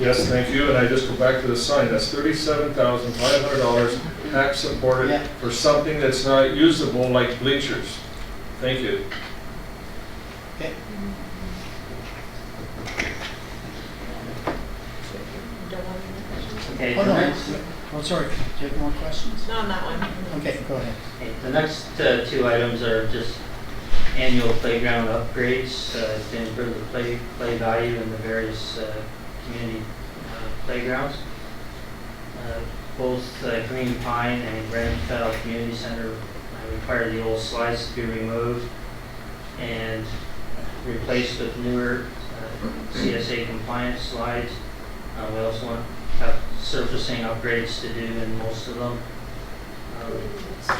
[SPEAKER 3] Yes, thank you. And I just go back to the sign. That's $37,500 tax supported for something that's not usable, like bleachers. Thank you.
[SPEAKER 1] Okay.
[SPEAKER 10] Okay,
[SPEAKER 1] Oh,
[SPEAKER 10] the
[SPEAKER 1] no.
[SPEAKER 10] next,
[SPEAKER 1] Oh, sorry. Do you have more questions?
[SPEAKER 11] No, on that one.
[SPEAKER 1] Okay, go ahead.
[SPEAKER 10] okay, the next two items are just annual playground upgrades to improve the play value in the various community playgrounds. Both Green Pine and Grenfell Community Center require the old slides to be removed and replaced with newer CSA compliant slides. We also have surfacing upgrades to do in most of them.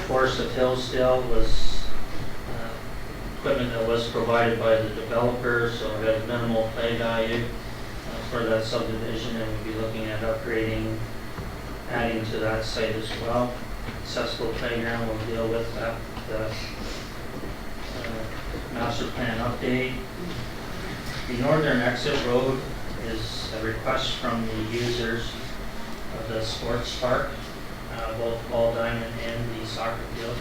[SPEAKER 10] Forest of Hillsdale was equipment that was provided by the developer, so it has minimal play value for that subdivision, and we'll be looking at upgrading, adding to that site as well. Accessible playground will deal with that master plan update. The northern exit road is a request from the users of the sports park, both Ball Diamond and the soccer field.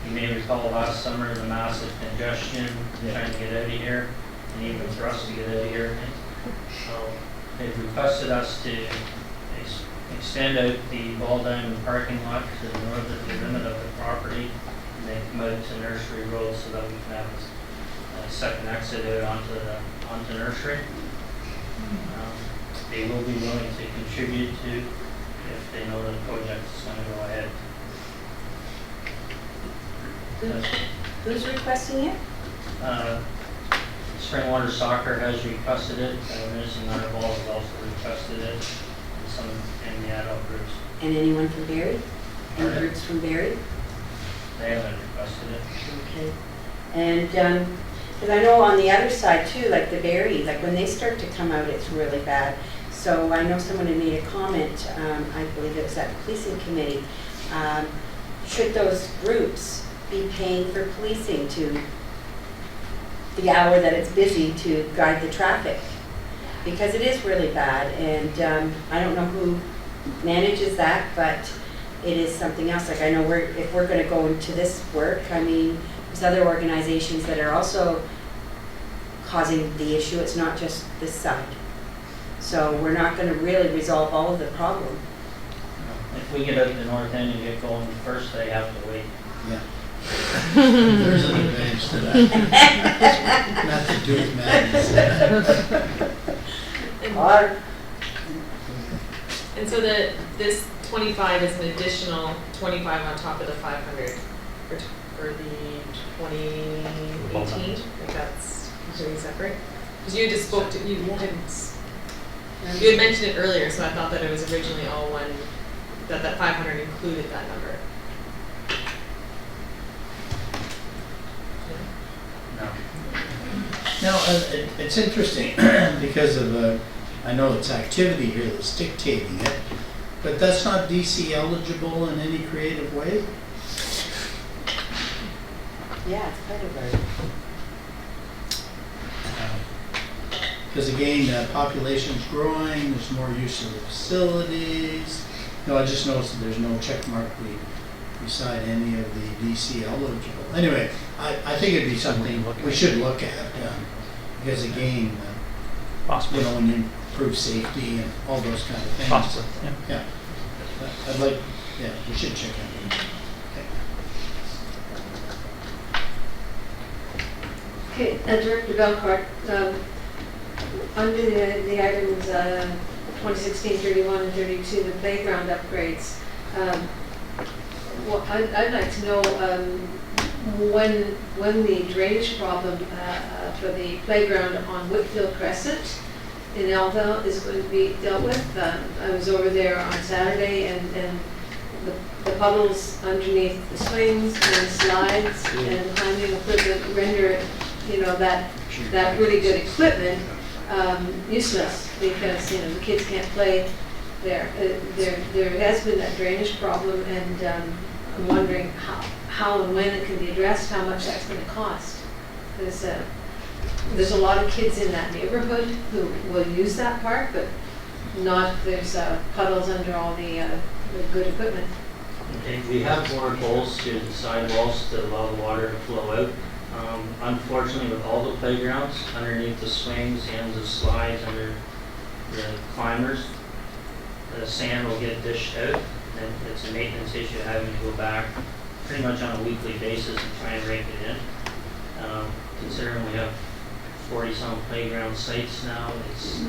[SPEAKER 10] You may recall last summer the massive congestion trying to get out of here, and even for us to get out of here. So they've requested us to extend out the Ball Diamond parking lot to the northerly limit of the property, and then come out to Nursery Road so that we can have a second exit out onto Nursery. They will be willing to contribute to if they know the project is going to go ahead.
[SPEAKER 5] Who's requesting it?
[SPEAKER 10] Springwater Soccer has requested it, Medicine Ball has also requested it, and some in the adult groups.
[SPEAKER 5] And anyone from Barrie? Any
[SPEAKER 10] Pardon?
[SPEAKER 5] groups from Barrie?
[SPEAKER 10] They haven't requested it.
[SPEAKER 5] Okay. And, because I know on the other side too, like the Barrie, like when they start to come out, it's really bad. So I know someone had made a comment, I believe it was at the policing committee. Should those groups be paying for policing to the hour that it's busy to guide the traffic? Because it is really bad, and I don't know who manages that, but it is something else. Like I know if we're going to go into this work, I mean, there's other organizations that are also causing the issue. It's not just this side. So we're not going to really resolve all of the problem.
[SPEAKER 10] If we get out the north end and get going first, they have to wait.
[SPEAKER 1] Yeah. There's an advantage to that. Not to do with madness.
[SPEAKER 11] And so this 25 is an additional 25 on top of the 500 for the 2018? Like that's completely separate? Because you just spoke to, you had mentioned it earlier, so I thought that it was originally all one, that 500 included that number.
[SPEAKER 10] No.
[SPEAKER 1] Now, it's interesting because of, I know it's activity here that's dictating it, but that's not DC eligible in any creative way?
[SPEAKER 5] Yeah, it's kind of right.
[SPEAKER 1] Because again, population's growing, there's more use of the facilities. No, I just noticed that there's no check mark beside any of the DC eligible. Anyway, I think it'd be something we should look at, because again,
[SPEAKER 2] Possibly.
[SPEAKER 1] you know, when you improve safety and all those kind of things.
[SPEAKER 2] Possibly, yeah.
[SPEAKER 1] Yeah. I'd like, yeah, we should check on it.
[SPEAKER 4] Okay, Director Belcourt, under the items 2016, 31, and 32, the playground upgrades, well, I'd like to know when the drainage problem for the playground on Whitfield Crescent in Elville is going to be dealt with. I was over there on Saturday, and the puddles underneath the swings and slides and climbing equipment render, you know, that really good equipment useless, because, you know, the kids can't play there. There has been that drainage problem, and I'm wondering how and when it can be addressed, how much that's going to cost. Because there's a lot of kids in that neighborhood who will use that park, but there's puddles under all the good equipment.
[SPEAKER 10] Okay, we have bored holes to the sidewalls to allow the water to flow out. Unfortunately, with all the playgrounds, underneath the swings, the ends of slides, under the climbers, the sand will get dished out, and it's a maintenance issue having to go back pretty much on a weekly basis and try and rake it in. Considering we have 40-some playground sites now, it's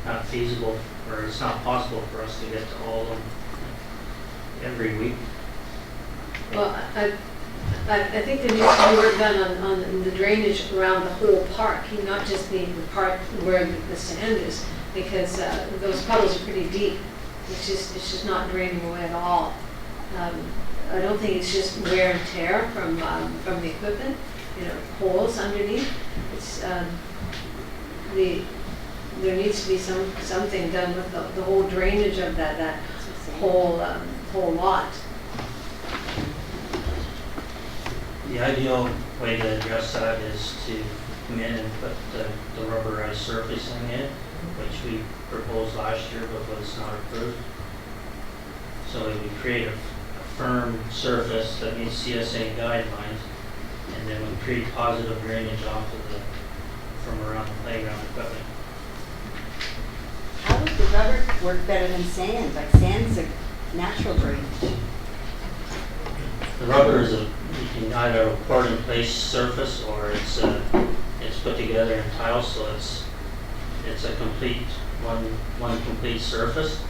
[SPEAKER 10] not feasible, or it's not possible for us to get to all of them every week.
[SPEAKER 4] Well, I think there needs to be work done on the drainage around the whole park, not just the part where the sand is, because those puddles are pretty deep. It's just not draining away at all. I don't think it's just wear and tear from the equipment, you know, holes underneath. It's there needs to be something done with the whole drainage of that whole lot.
[SPEAKER 10] The ideal way to address that is to come in and put the rubberized surfacing in, which we proposed last year but was not approved. So we create a firm surface that meets CSA guidelines, and then we create positive drainage from around the playground equipment.
[SPEAKER 5] How would the rubber work better than sand? Like sand's a natural drainage.
[SPEAKER 10] The rubber is you can either a poured in place surface or it's put together in tiles, so it's a complete one complete surface.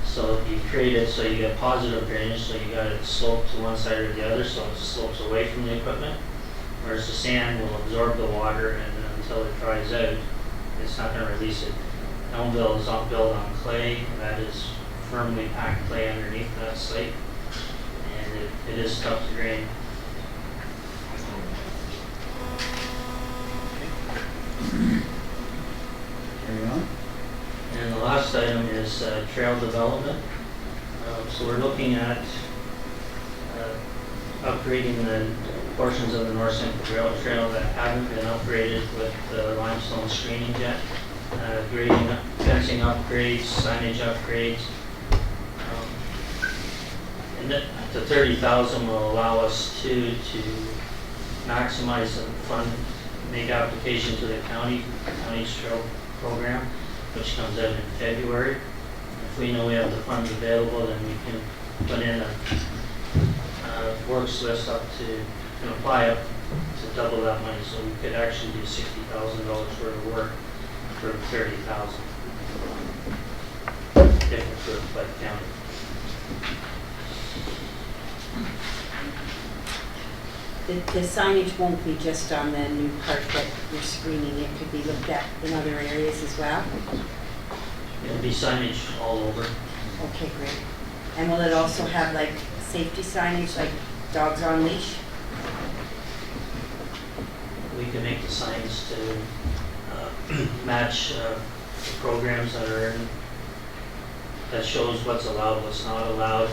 [SPEAKER 10] So you create it so you get positive drainage, so you got it sloped to one side or the other, so it slopes away from the equipment. Whereas the sand will absorb the water, and then until it dries out, it's not going to release it. Elmville is not built on clay, that is firmly packed clay underneath that site, and it is tough to drain.
[SPEAKER 1] Carry on.
[SPEAKER 10] And the last item is trail development. So we're looking at upgrading the portions of the North Central Rail Trail that haven't been upgraded with limestone screening yet. Grading, fencing upgrades, signage upgrades. And the 30,000 will allow us to maximize the fund, make application to the county's trail program, which comes out in February. If we know we have the funds available, then we can put in a works list up to, and apply up to double that money. So we could actually do $60,000 worth of work for 30,000 if approved by the county.
[SPEAKER 5] The signage won't be just on the new part that you're screening, it could be looked at in other areas as well?
[SPEAKER 10] It'll be signage all over.
[SPEAKER 5] Okay, great. And will it also have like safety signage, like dogs on leash?
[SPEAKER 10] We can make the signs to match the programs that are in, that shows what's allowed, what's not allowed.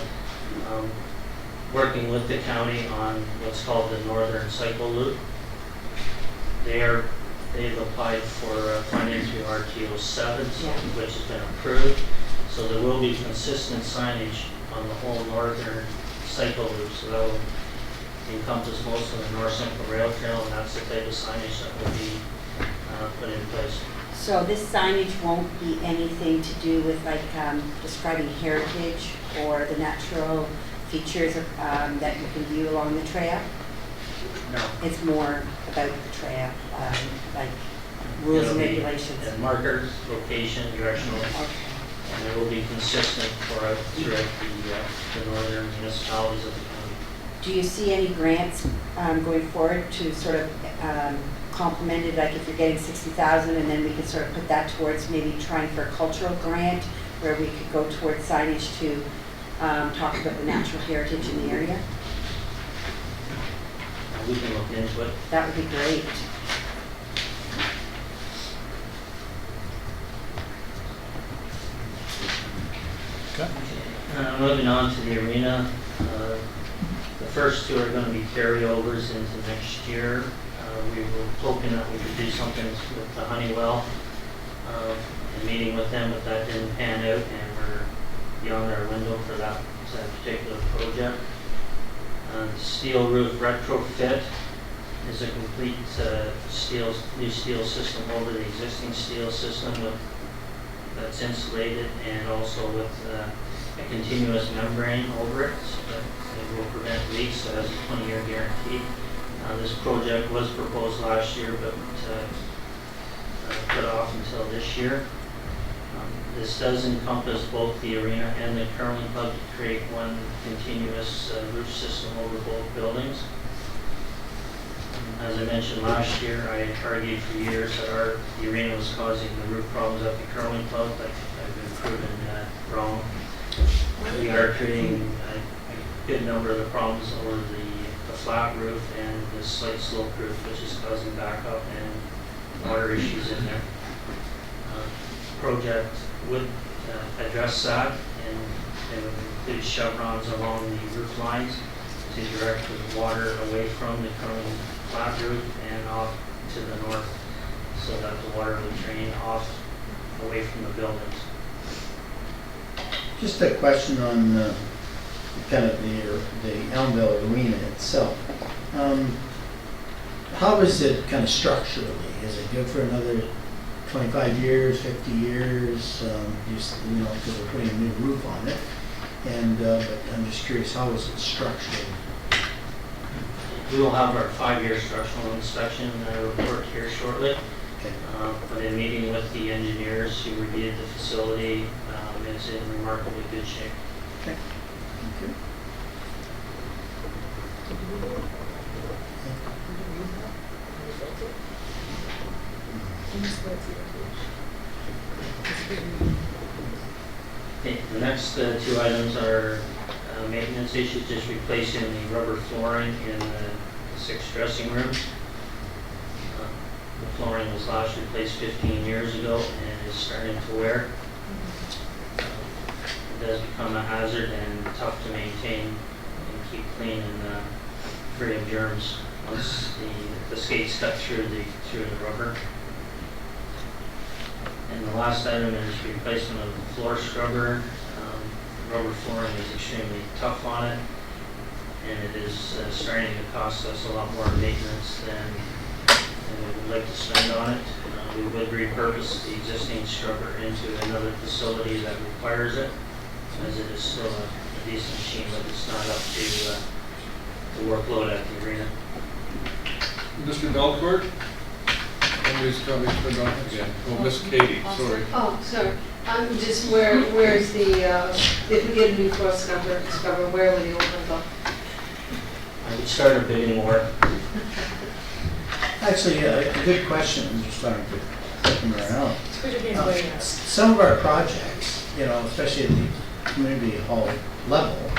[SPEAKER 10] Working with the county on what's called the Northern Cycle Loop. They've applied for funding through RTO 7, which has been approved. So there will be consistent signage on the whole Northern Cycle Loop. So that will encompass most of the North Central Rail Trail, and that's the type of signage that will be put in place.
[SPEAKER 5] So this signage won't be anything to do with like describing heritage or the natural features that you can view along the trail?
[SPEAKER 10] No.
[SPEAKER 5] It's more about the trail, like rules and regulations.
[SPEAKER 10] And markers, location, directional,
[SPEAKER 5] Okay.
[SPEAKER 10] and it will be consistent throughout the northern municipalities of the county.
[SPEAKER 5] Do you see any grants going forward to sort of complement it, like if you're getting 60,000 and then we could sort of put that towards maybe trying for a cultural grant where we could go towards signage to talk about the natural heritage in the area?
[SPEAKER 10] We can look into it.
[SPEAKER 5] That would be great.
[SPEAKER 10] Moving on to the arena, the first two are going to be carryovers into next year. We were hoping that we could do something with the Honeywell, and meeting with them, but that didn't pan out, and we're beyond our window for that particular project. The steel roof retrofit is a complete new steel system over the existing steel system that's insulated, and also with a continuous membrane over it, so that it will prevent leaks. It has a 20-year guarantee. This project was proposed last year, but put off until this year. This does encompass both the arena and the curling club to create one continuous roof system over both buildings. As I mentioned last year, I argued for years that the arena was causing the roof problems at the curling club, but I've been proven wrong. We are treating a good number of the problems over the flat roof and the slight slope roof, which is causing backup and water issues in there. Project would address that, and it would include chevrons along the roof lines to to direct the water away from the current flat roof and off to the north, so that the water would drain off away from the buildings.
[SPEAKER 1] Just a question on kind of the Elmville Arena itself. How is it kind of structurally? Is it good for another 25 years, 50 years? Just, because we're putting a new roof on it. And but I'm just curious, how is it structurally?
[SPEAKER 10] We will have our 5-year structural inspection report here shortly.
[SPEAKER 1] Okay.
[SPEAKER 10] But in meeting with the engineers who reviewed the facility, it's in remarkably good shape.
[SPEAKER 1] Okay. Thank you.
[SPEAKER 10] Okay, the next 2 items are maintenance issues, just replacing the rubber flooring in the 6 dressing rooms. The flooring was last replaced 15 years ago and is starting to wear. It does become a hazard and tough to maintain and keep clean and free of germs once the skates cut through the rubber. And the last item is replacement of the floor scrubber. Rubber flooring is extremely tough on it, and it is starting to cost us a lot more maintenance than we would like to spend on it. We would repurpose the existing scrubber into another facility that requires it, as it is still a decent machine, but it's not up to the workload at the arena.
[SPEAKER 3] Mr. Belcourt? Somebody's coming again. Oh, Miss Katie, sorry.
[SPEAKER 4] Oh, sorry. I'm just, where's the, if we get a new floor scrubber, where will the old one go?
[SPEAKER 10] I would start a bidding war.
[SPEAKER 1] Actually, a good question. I'm just trying to put them around.
[SPEAKER 11] It's
[SPEAKER 1] Some of our projects, especially at the community hall level,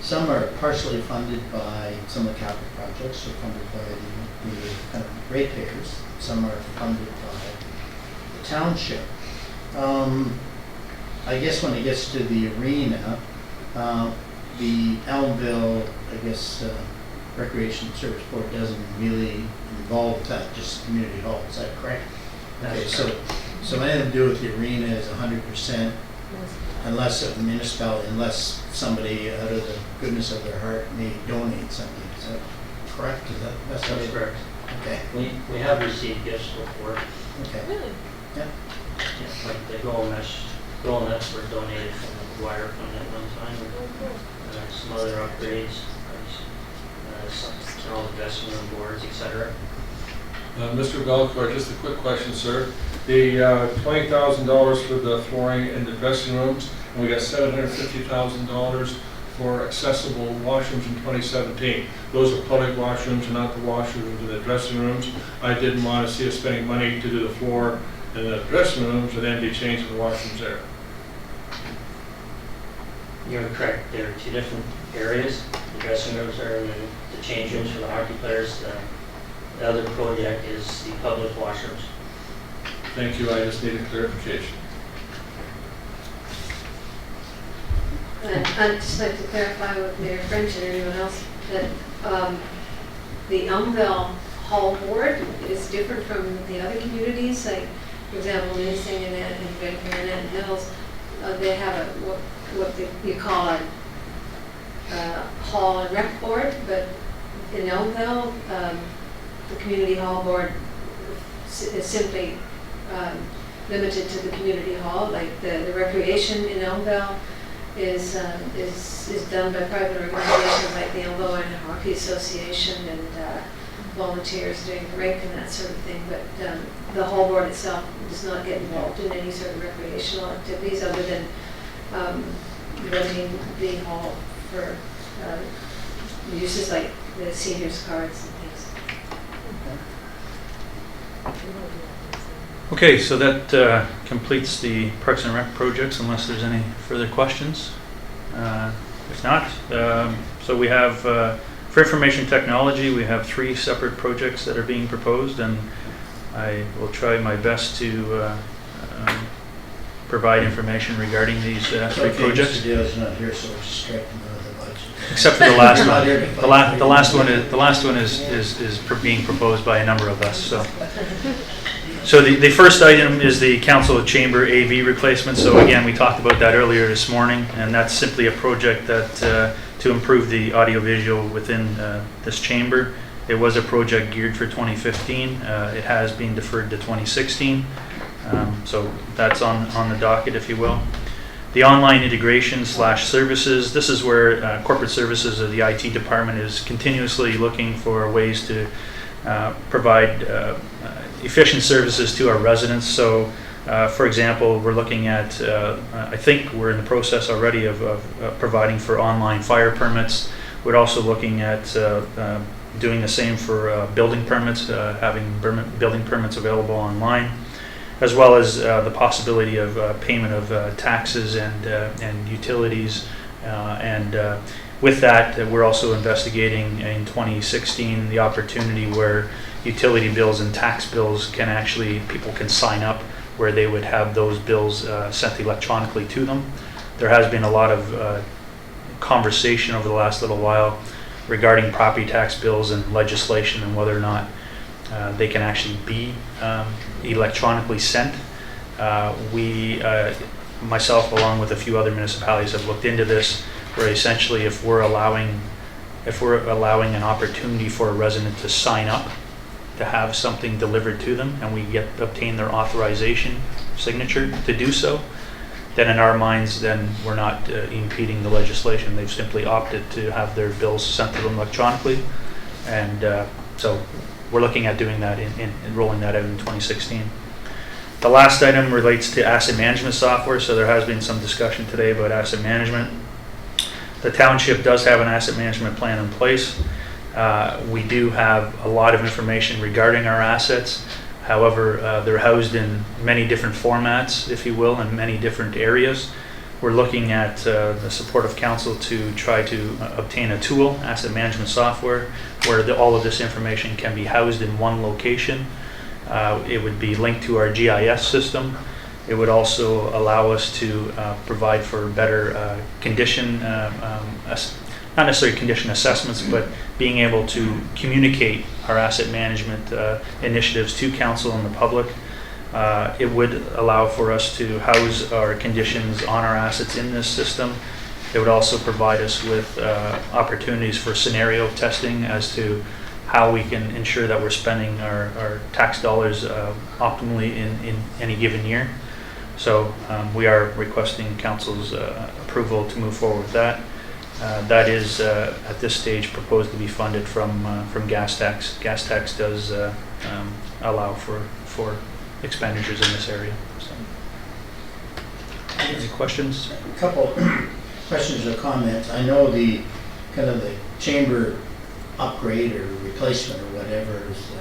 [SPEAKER 1] some are partially funded by some of the capital projects, are funded by the kind of ratepayers. Some are funded by the township. I guess when it gets to the arena, the Elmville, Recreation Service Board doesn't really involve that, just community hall. Is that correct? Okay, so anything to do with the arena is 100%, unless a municipality, unless somebody out of the goodness of their heart may donate something. Is that correct? That's
[SPEAKER 10] correct.
[SPEAKER 1] Okay.
[SPEAKER 10] We have received gifts before.
[SPEAKER 1] Okay.
[SPEAKER 11] Really?
[SPEAKER 1] Yeah.
[SPEAKER 10] Yeah, like the goal nets were donated from the wire fund at one time. Some other upgrades, all the dressing room boards, etc.
[SPEAKER 3] Mr. Belcourt, just a quick question, sir. The $20,000 for the flooring in the dressing rooms, and we got $750,000 for accessible washrooms in 2017. Those are public washrooms and not the washrooms in the dressing rooms. I didn't want to see us spending money to do the floor in the dressing rooms and then be changing the washrooms there.
[SPEAKER 10] You're correct. There are 2 different areas. The dressing rooms are in the change rooms for the hockey players. The other project is the public washrooms.
[SPEAKER 3] Thank you. I just needed clarification.
[SPEAKER 4] I'd just like to clarify with Mayor French and anyone else that the Elmville Hall Board is different from the other communities. Like, for example, Nissing and Vancouver and Ann Hills, they have what you call a hall and rec board, but in Elmville, the community hall board is simply limited to the community hall. Like the recreation in Elmville is done by private organizations like the Elmville Iron Hockey Association and volunteers doing the rink and that sort of thing. But the hall board itself does not get involved in any sort of recreational activities other than renting the hall for uses like the seniors' cards and things.
[SPEAKER 2] Okay, so that completes the Parks and Rec projects, unless there's any further questions. If not, so we have, for information technology, we have 3 separate projects that are being proposed, and I will try my best to provide information regarding these 3 projects.
[SPEAKER 1] Mr. Dale's not here, so we'll just strike them out of the budget.
[SPEAKER 2] Except for the last
[SPEAKER 1] You're not
[SPEAKER 2] one.
[SPEAKER 1] here to
[SPEAKER 2] The
[SPEAKER 1] fight.
[SPEAKER 2] last one is being proposed by a number of us, so. So the first item is the council chamber AV replacement. So again, we talked about that earlier this morning, and that's simply a project that, to improve the audiovisual within this chamber. It was a project geared for 2015. It has been deferred to 2016. So that's on the docket, if you will. The online integration / services, this is where corporate services of the IT department is continuously looking for ways to provide efficient services to our residents. So for example, we're looking at, I think we're in the process already of providing for online fire permits. We're also looking at doing the same for building permits, having building permits available online, as well as the possibility of payment of taxes and utilities. And with that, we're also investigating in 2016 the opportunity where utility bills and tax bills can actually, people can sign up where they would have those bills sent electronically to them. There has been a lot of conversation over the last little while regarding property tax bills and legislation and whether or not they can actually be electronically sent. Myself along with a few other municipalities have looked into this, where essentially if we're allowing an opportunity for a resident to sign up to have something delivered to them and we obtain their authorization signature to do so, then in our minds, then we're not impeding the legislation. They've simply opted to have their bills sent to them electronically. And so we're looking at doing that and rolling that out in 2016. The last item relates to asset management software. So there has been some discussion today about asset management. The township does have an asset management plan in place. We do have a lot of information regarding our assets. However, they're housed in many different formats, if you will, in many different areas. We're looking at the support of council to try to obtain a tool, asset management software, where all of this information can be housed in one location. It would be linked to our GIS system. It would also allow us to provide for better condition, not necessarily condition assessments, but being able to communicate our asset management initiatives to council and the public. It would allow for us to house our conditions on our assets in this system. It would also provide us with opportunities for scenario testing as to how we can ensure that we're spending our tax dollars optimally in any given year. So we are requesting council's approval to move forward with that. That is at this stage proposed to be funded from gas tax. Gas tax does allow for expenditures in this area. So. Any questions?
[SPEAKER 1] A couple questions or comments. I know the kind of the chamber upgrade or replacement or whatever is,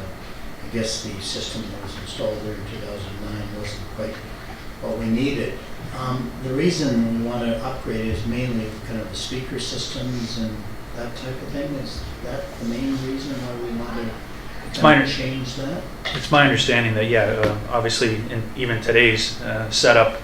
[SPEAKER 1] I guess the system that was installed there in 2009 wasn't quite what we needed. The reason we want to upgrade is mainly kind of the speaker systems and that type of thing. Is that the main reason why we want to change that?
[SPEAKER 2] It's my understanding that, yeah, obviously in even today's setup,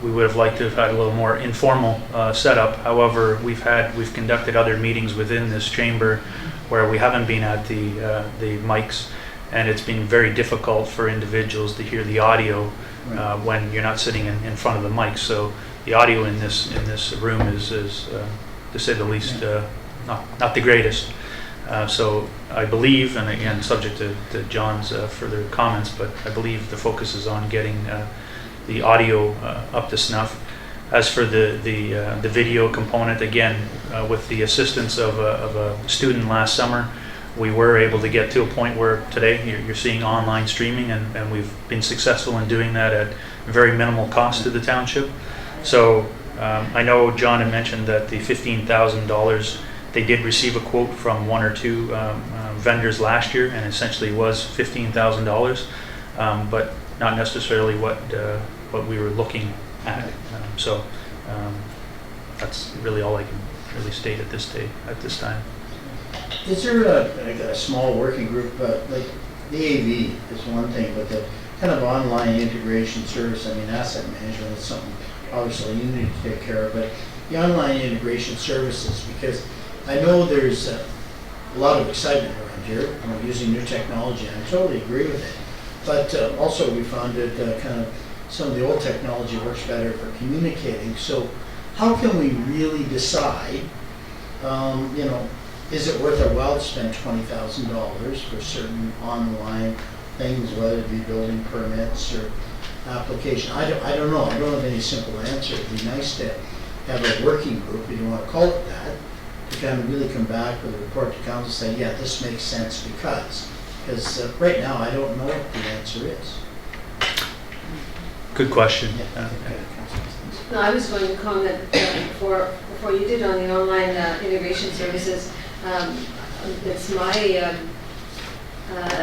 [SPEAKER 2] we would have liked to have had a little more informal setup. However, we've conducted other meetings within this chamber where we haven't been at the mics, and it's been very difficult for individuals to hear the audio when you're not sitting in front of the mic. So the audio in this room is to say the least, not the greatest. So I believe, and again, subject to John's further comments, but I believe the focus is on getting the audio up to snuff. As for the video component, again, with the assistance of a student last summer, we were able to get to a point where today you're seeing online streaming, and we've been successful in doing that at very minimal cost to the township. So I know John had mentioned that the $15,000, they did receive a quote from one or two vendors last year, and essentially was $15,000, but not necessarily what we were looking at. So that's really all I can really state at this time.
[SPEAKER 1] Is there a small working group, like the AV is one thing, but the kind of online integration service, I mean, asset management is something obviously you need to take care of, but the online integration services, because I know there's a lot of excitement around here, using new technology, and I totally agree with it. But also we found that kind of some of the old technology works better for communicating. So how can we really decide, is it worth our while to spend $20,000 for certain online things, whether it be building permits or application? I don't know. I don't have any simple answer. It'd be nice to have a working group, if you want to call it that, to kind of really come back with a report to council, say, yeah, this makes sense because right now I don't know what the answer is.
[SPEAKER 2] Good question.
[SPEAKER 4] No, I was going to comment before you did on the online integration services. It's my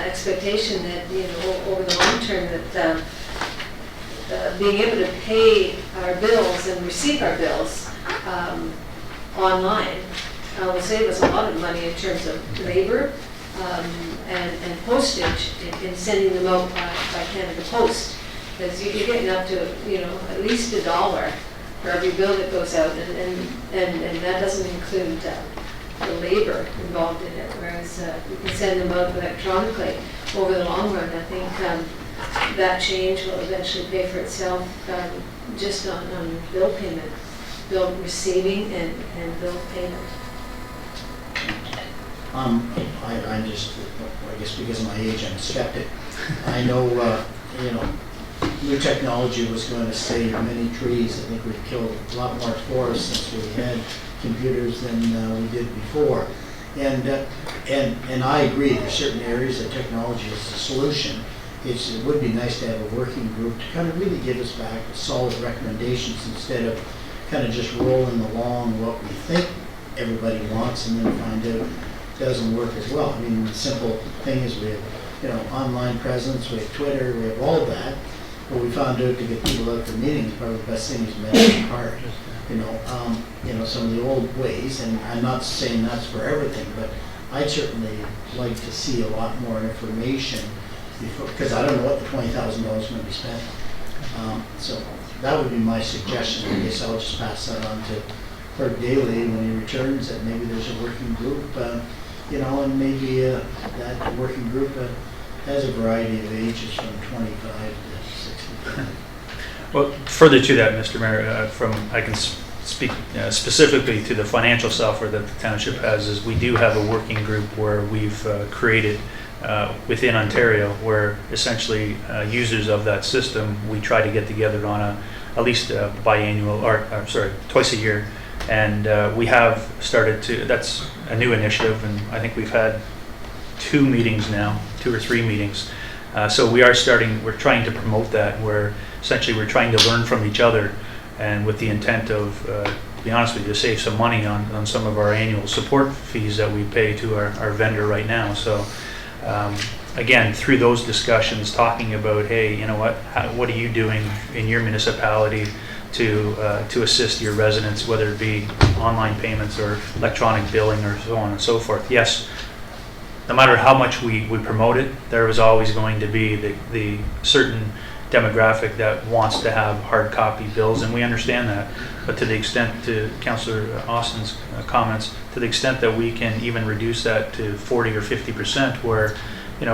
[SPEAKER 4] expectation that, over the long term, that being able to pay our bills and receive our bills online will save us a lot of money in terms of labor and postage in sending them out by Canada Post. Because you're getting up to, at least $1 for every bill that goes out, and that doesn't include the labor involved in it, whereas you can send them out electronically. Over the long run, I think that change will eventually pay for itself just on bill payment, bill receiving and bill payment.
[SPEAKER 1] I guess because of my age, I'm a skeptic. I know, new technology was going to save many trees. I think we've killed a lot more forests since we had computers than we did before. And I agree, there's certain areas that technology is the solution. It would be nice to have a working group to kind of really give us back solid recommendations instead of kind of just rolling along what we think everybody wants and then find out it doesn't work as well. I mean, the simple thing is we have, online presence, we have Twitter, we have all of that. But we found out to get people out to meetings, probably the best thing is mentioning part. Some of the old ways, and I'm not saying that's for everything, but I'd certainly like to see a lot more information before, because I don't know what the $20,000 is going to be spent on. So that would be my suggestion. I guess I'll just pass that on to Clerk Daly when he returns, that maybe there's a working group, and maybe that working group has a variety of ages from 25 to 65.
[SPEAKER 2] Well, further to that, Mr. Mayor, I can speak specifically to the financial software that the township has. Is we do have a working group where we've created within Ontario, where essentially users of that system, we try to get together on at least biannual, twice a year, and we have started to. That's a new initiative, and I think we've had 2 meetings now, 2 or 3 meetings. So we're trying to promote that, where essentially we're trying to learn from each other, and with the intent of, to be honest with you, to save some money on some of our annual support fees that we pay to our vendor right now. So again, through those discussions, talking about, hey, what are you doing in your municipality to assist your residents, whether it be online payments or electronic billing or so on and so forth. Yes, no matter how much we promote it, there is always going to be the certain demographic that wants to have hard copy bills, and we understand that. But to the extent, to Councillor Austin's comments, to the extent that we can even reduce that to 40 or 50%, where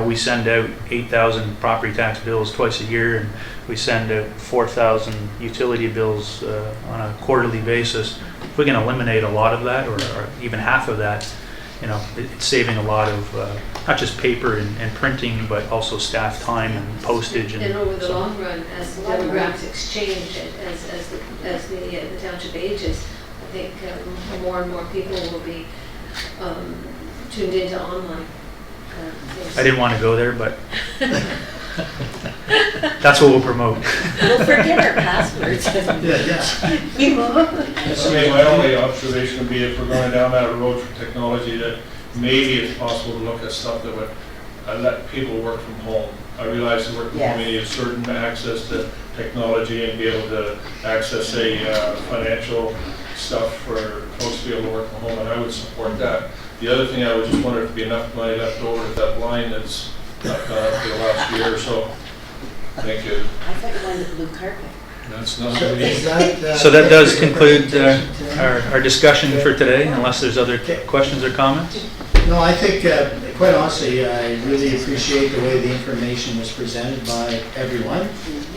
[SPEAKER 2] we send out 8,000 property tax bills twice a year, and we send out 4,000 utility bills on a quarterly basis. If we can eliminate a lot of that, or even half of that, it's saving a lot of not just paper and printing, but also staff time and postage.
[SPEAKER 4] And over the long run, as the demographics change, as the township ages, I think more and more people will be tuned into online things.
[SPEAKER 2] I didn't want to go there, but that's what we'll promote.
[SPEAKER 5] We'll forget our passwords.
[SPEAKER 3] My only observation would be, if we're going down that road for technology, that maybe it's possible to look at stuff that would let people work from home. I realize that work from home, you need certain access to technology and be able to access, say, financial stuff for folks to be able to work from home, and I would support that. The other thing, I would just wonder if there'd be enough money left over at that line that's not gone up for the last year or so. Thank you.
[SPEAKER 5] I thought you wanted the blue carpet.
[SPEAKER 3] That's not really.
[SPEAKER 2] So that does conclude our discussion for today, unless there's other questions or comments.
[SPEAKER 1] No, I think, quite honestly, I really appreciate the way the information was presented by everyone.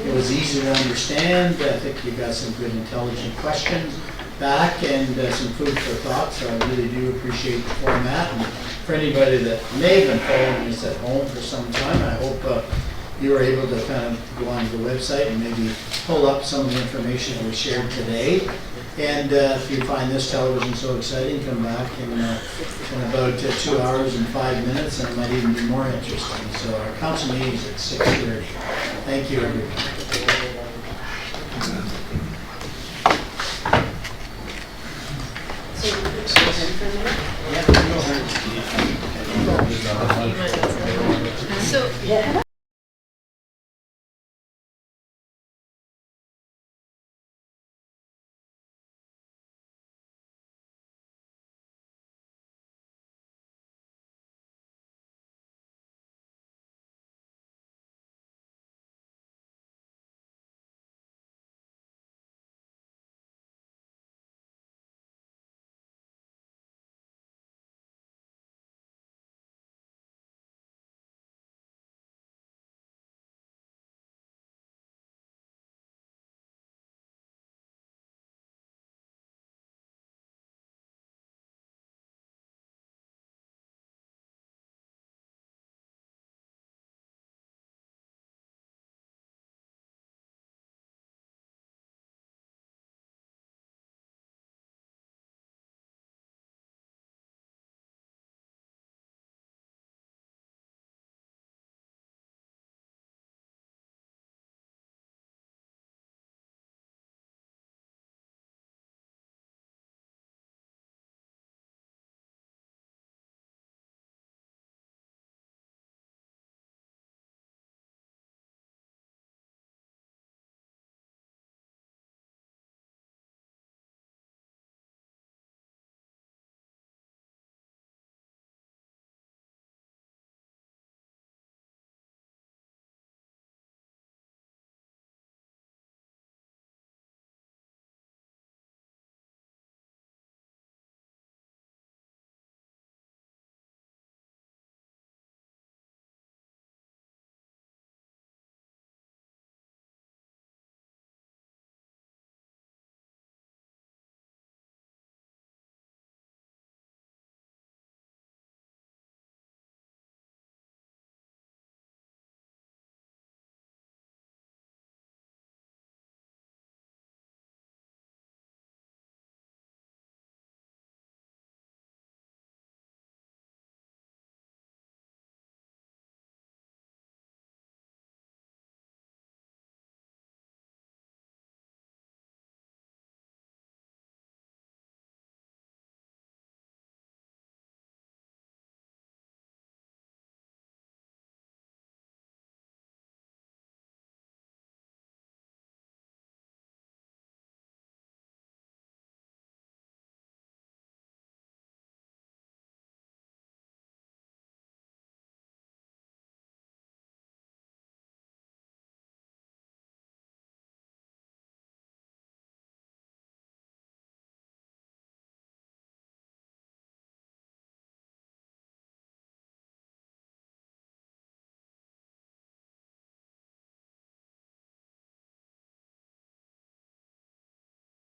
[SPEAKER 1] It was easy to understand. I think you got some good intelligent questions back and some food for thought, so I really do appreciate the format. And for anybody that may have been following this at home for some time, I hope you were able to kind of go onto the website and maybe pull up some of the information that we shared today. And if you find this television so exciting, come back in about 2 hours and 5 minutes, and it might even be more interesting. So our council meeting is at 6:30. Thank you, everybody.
[SPEAKER 5] So, for a minute?
[SPEAKER 11] So,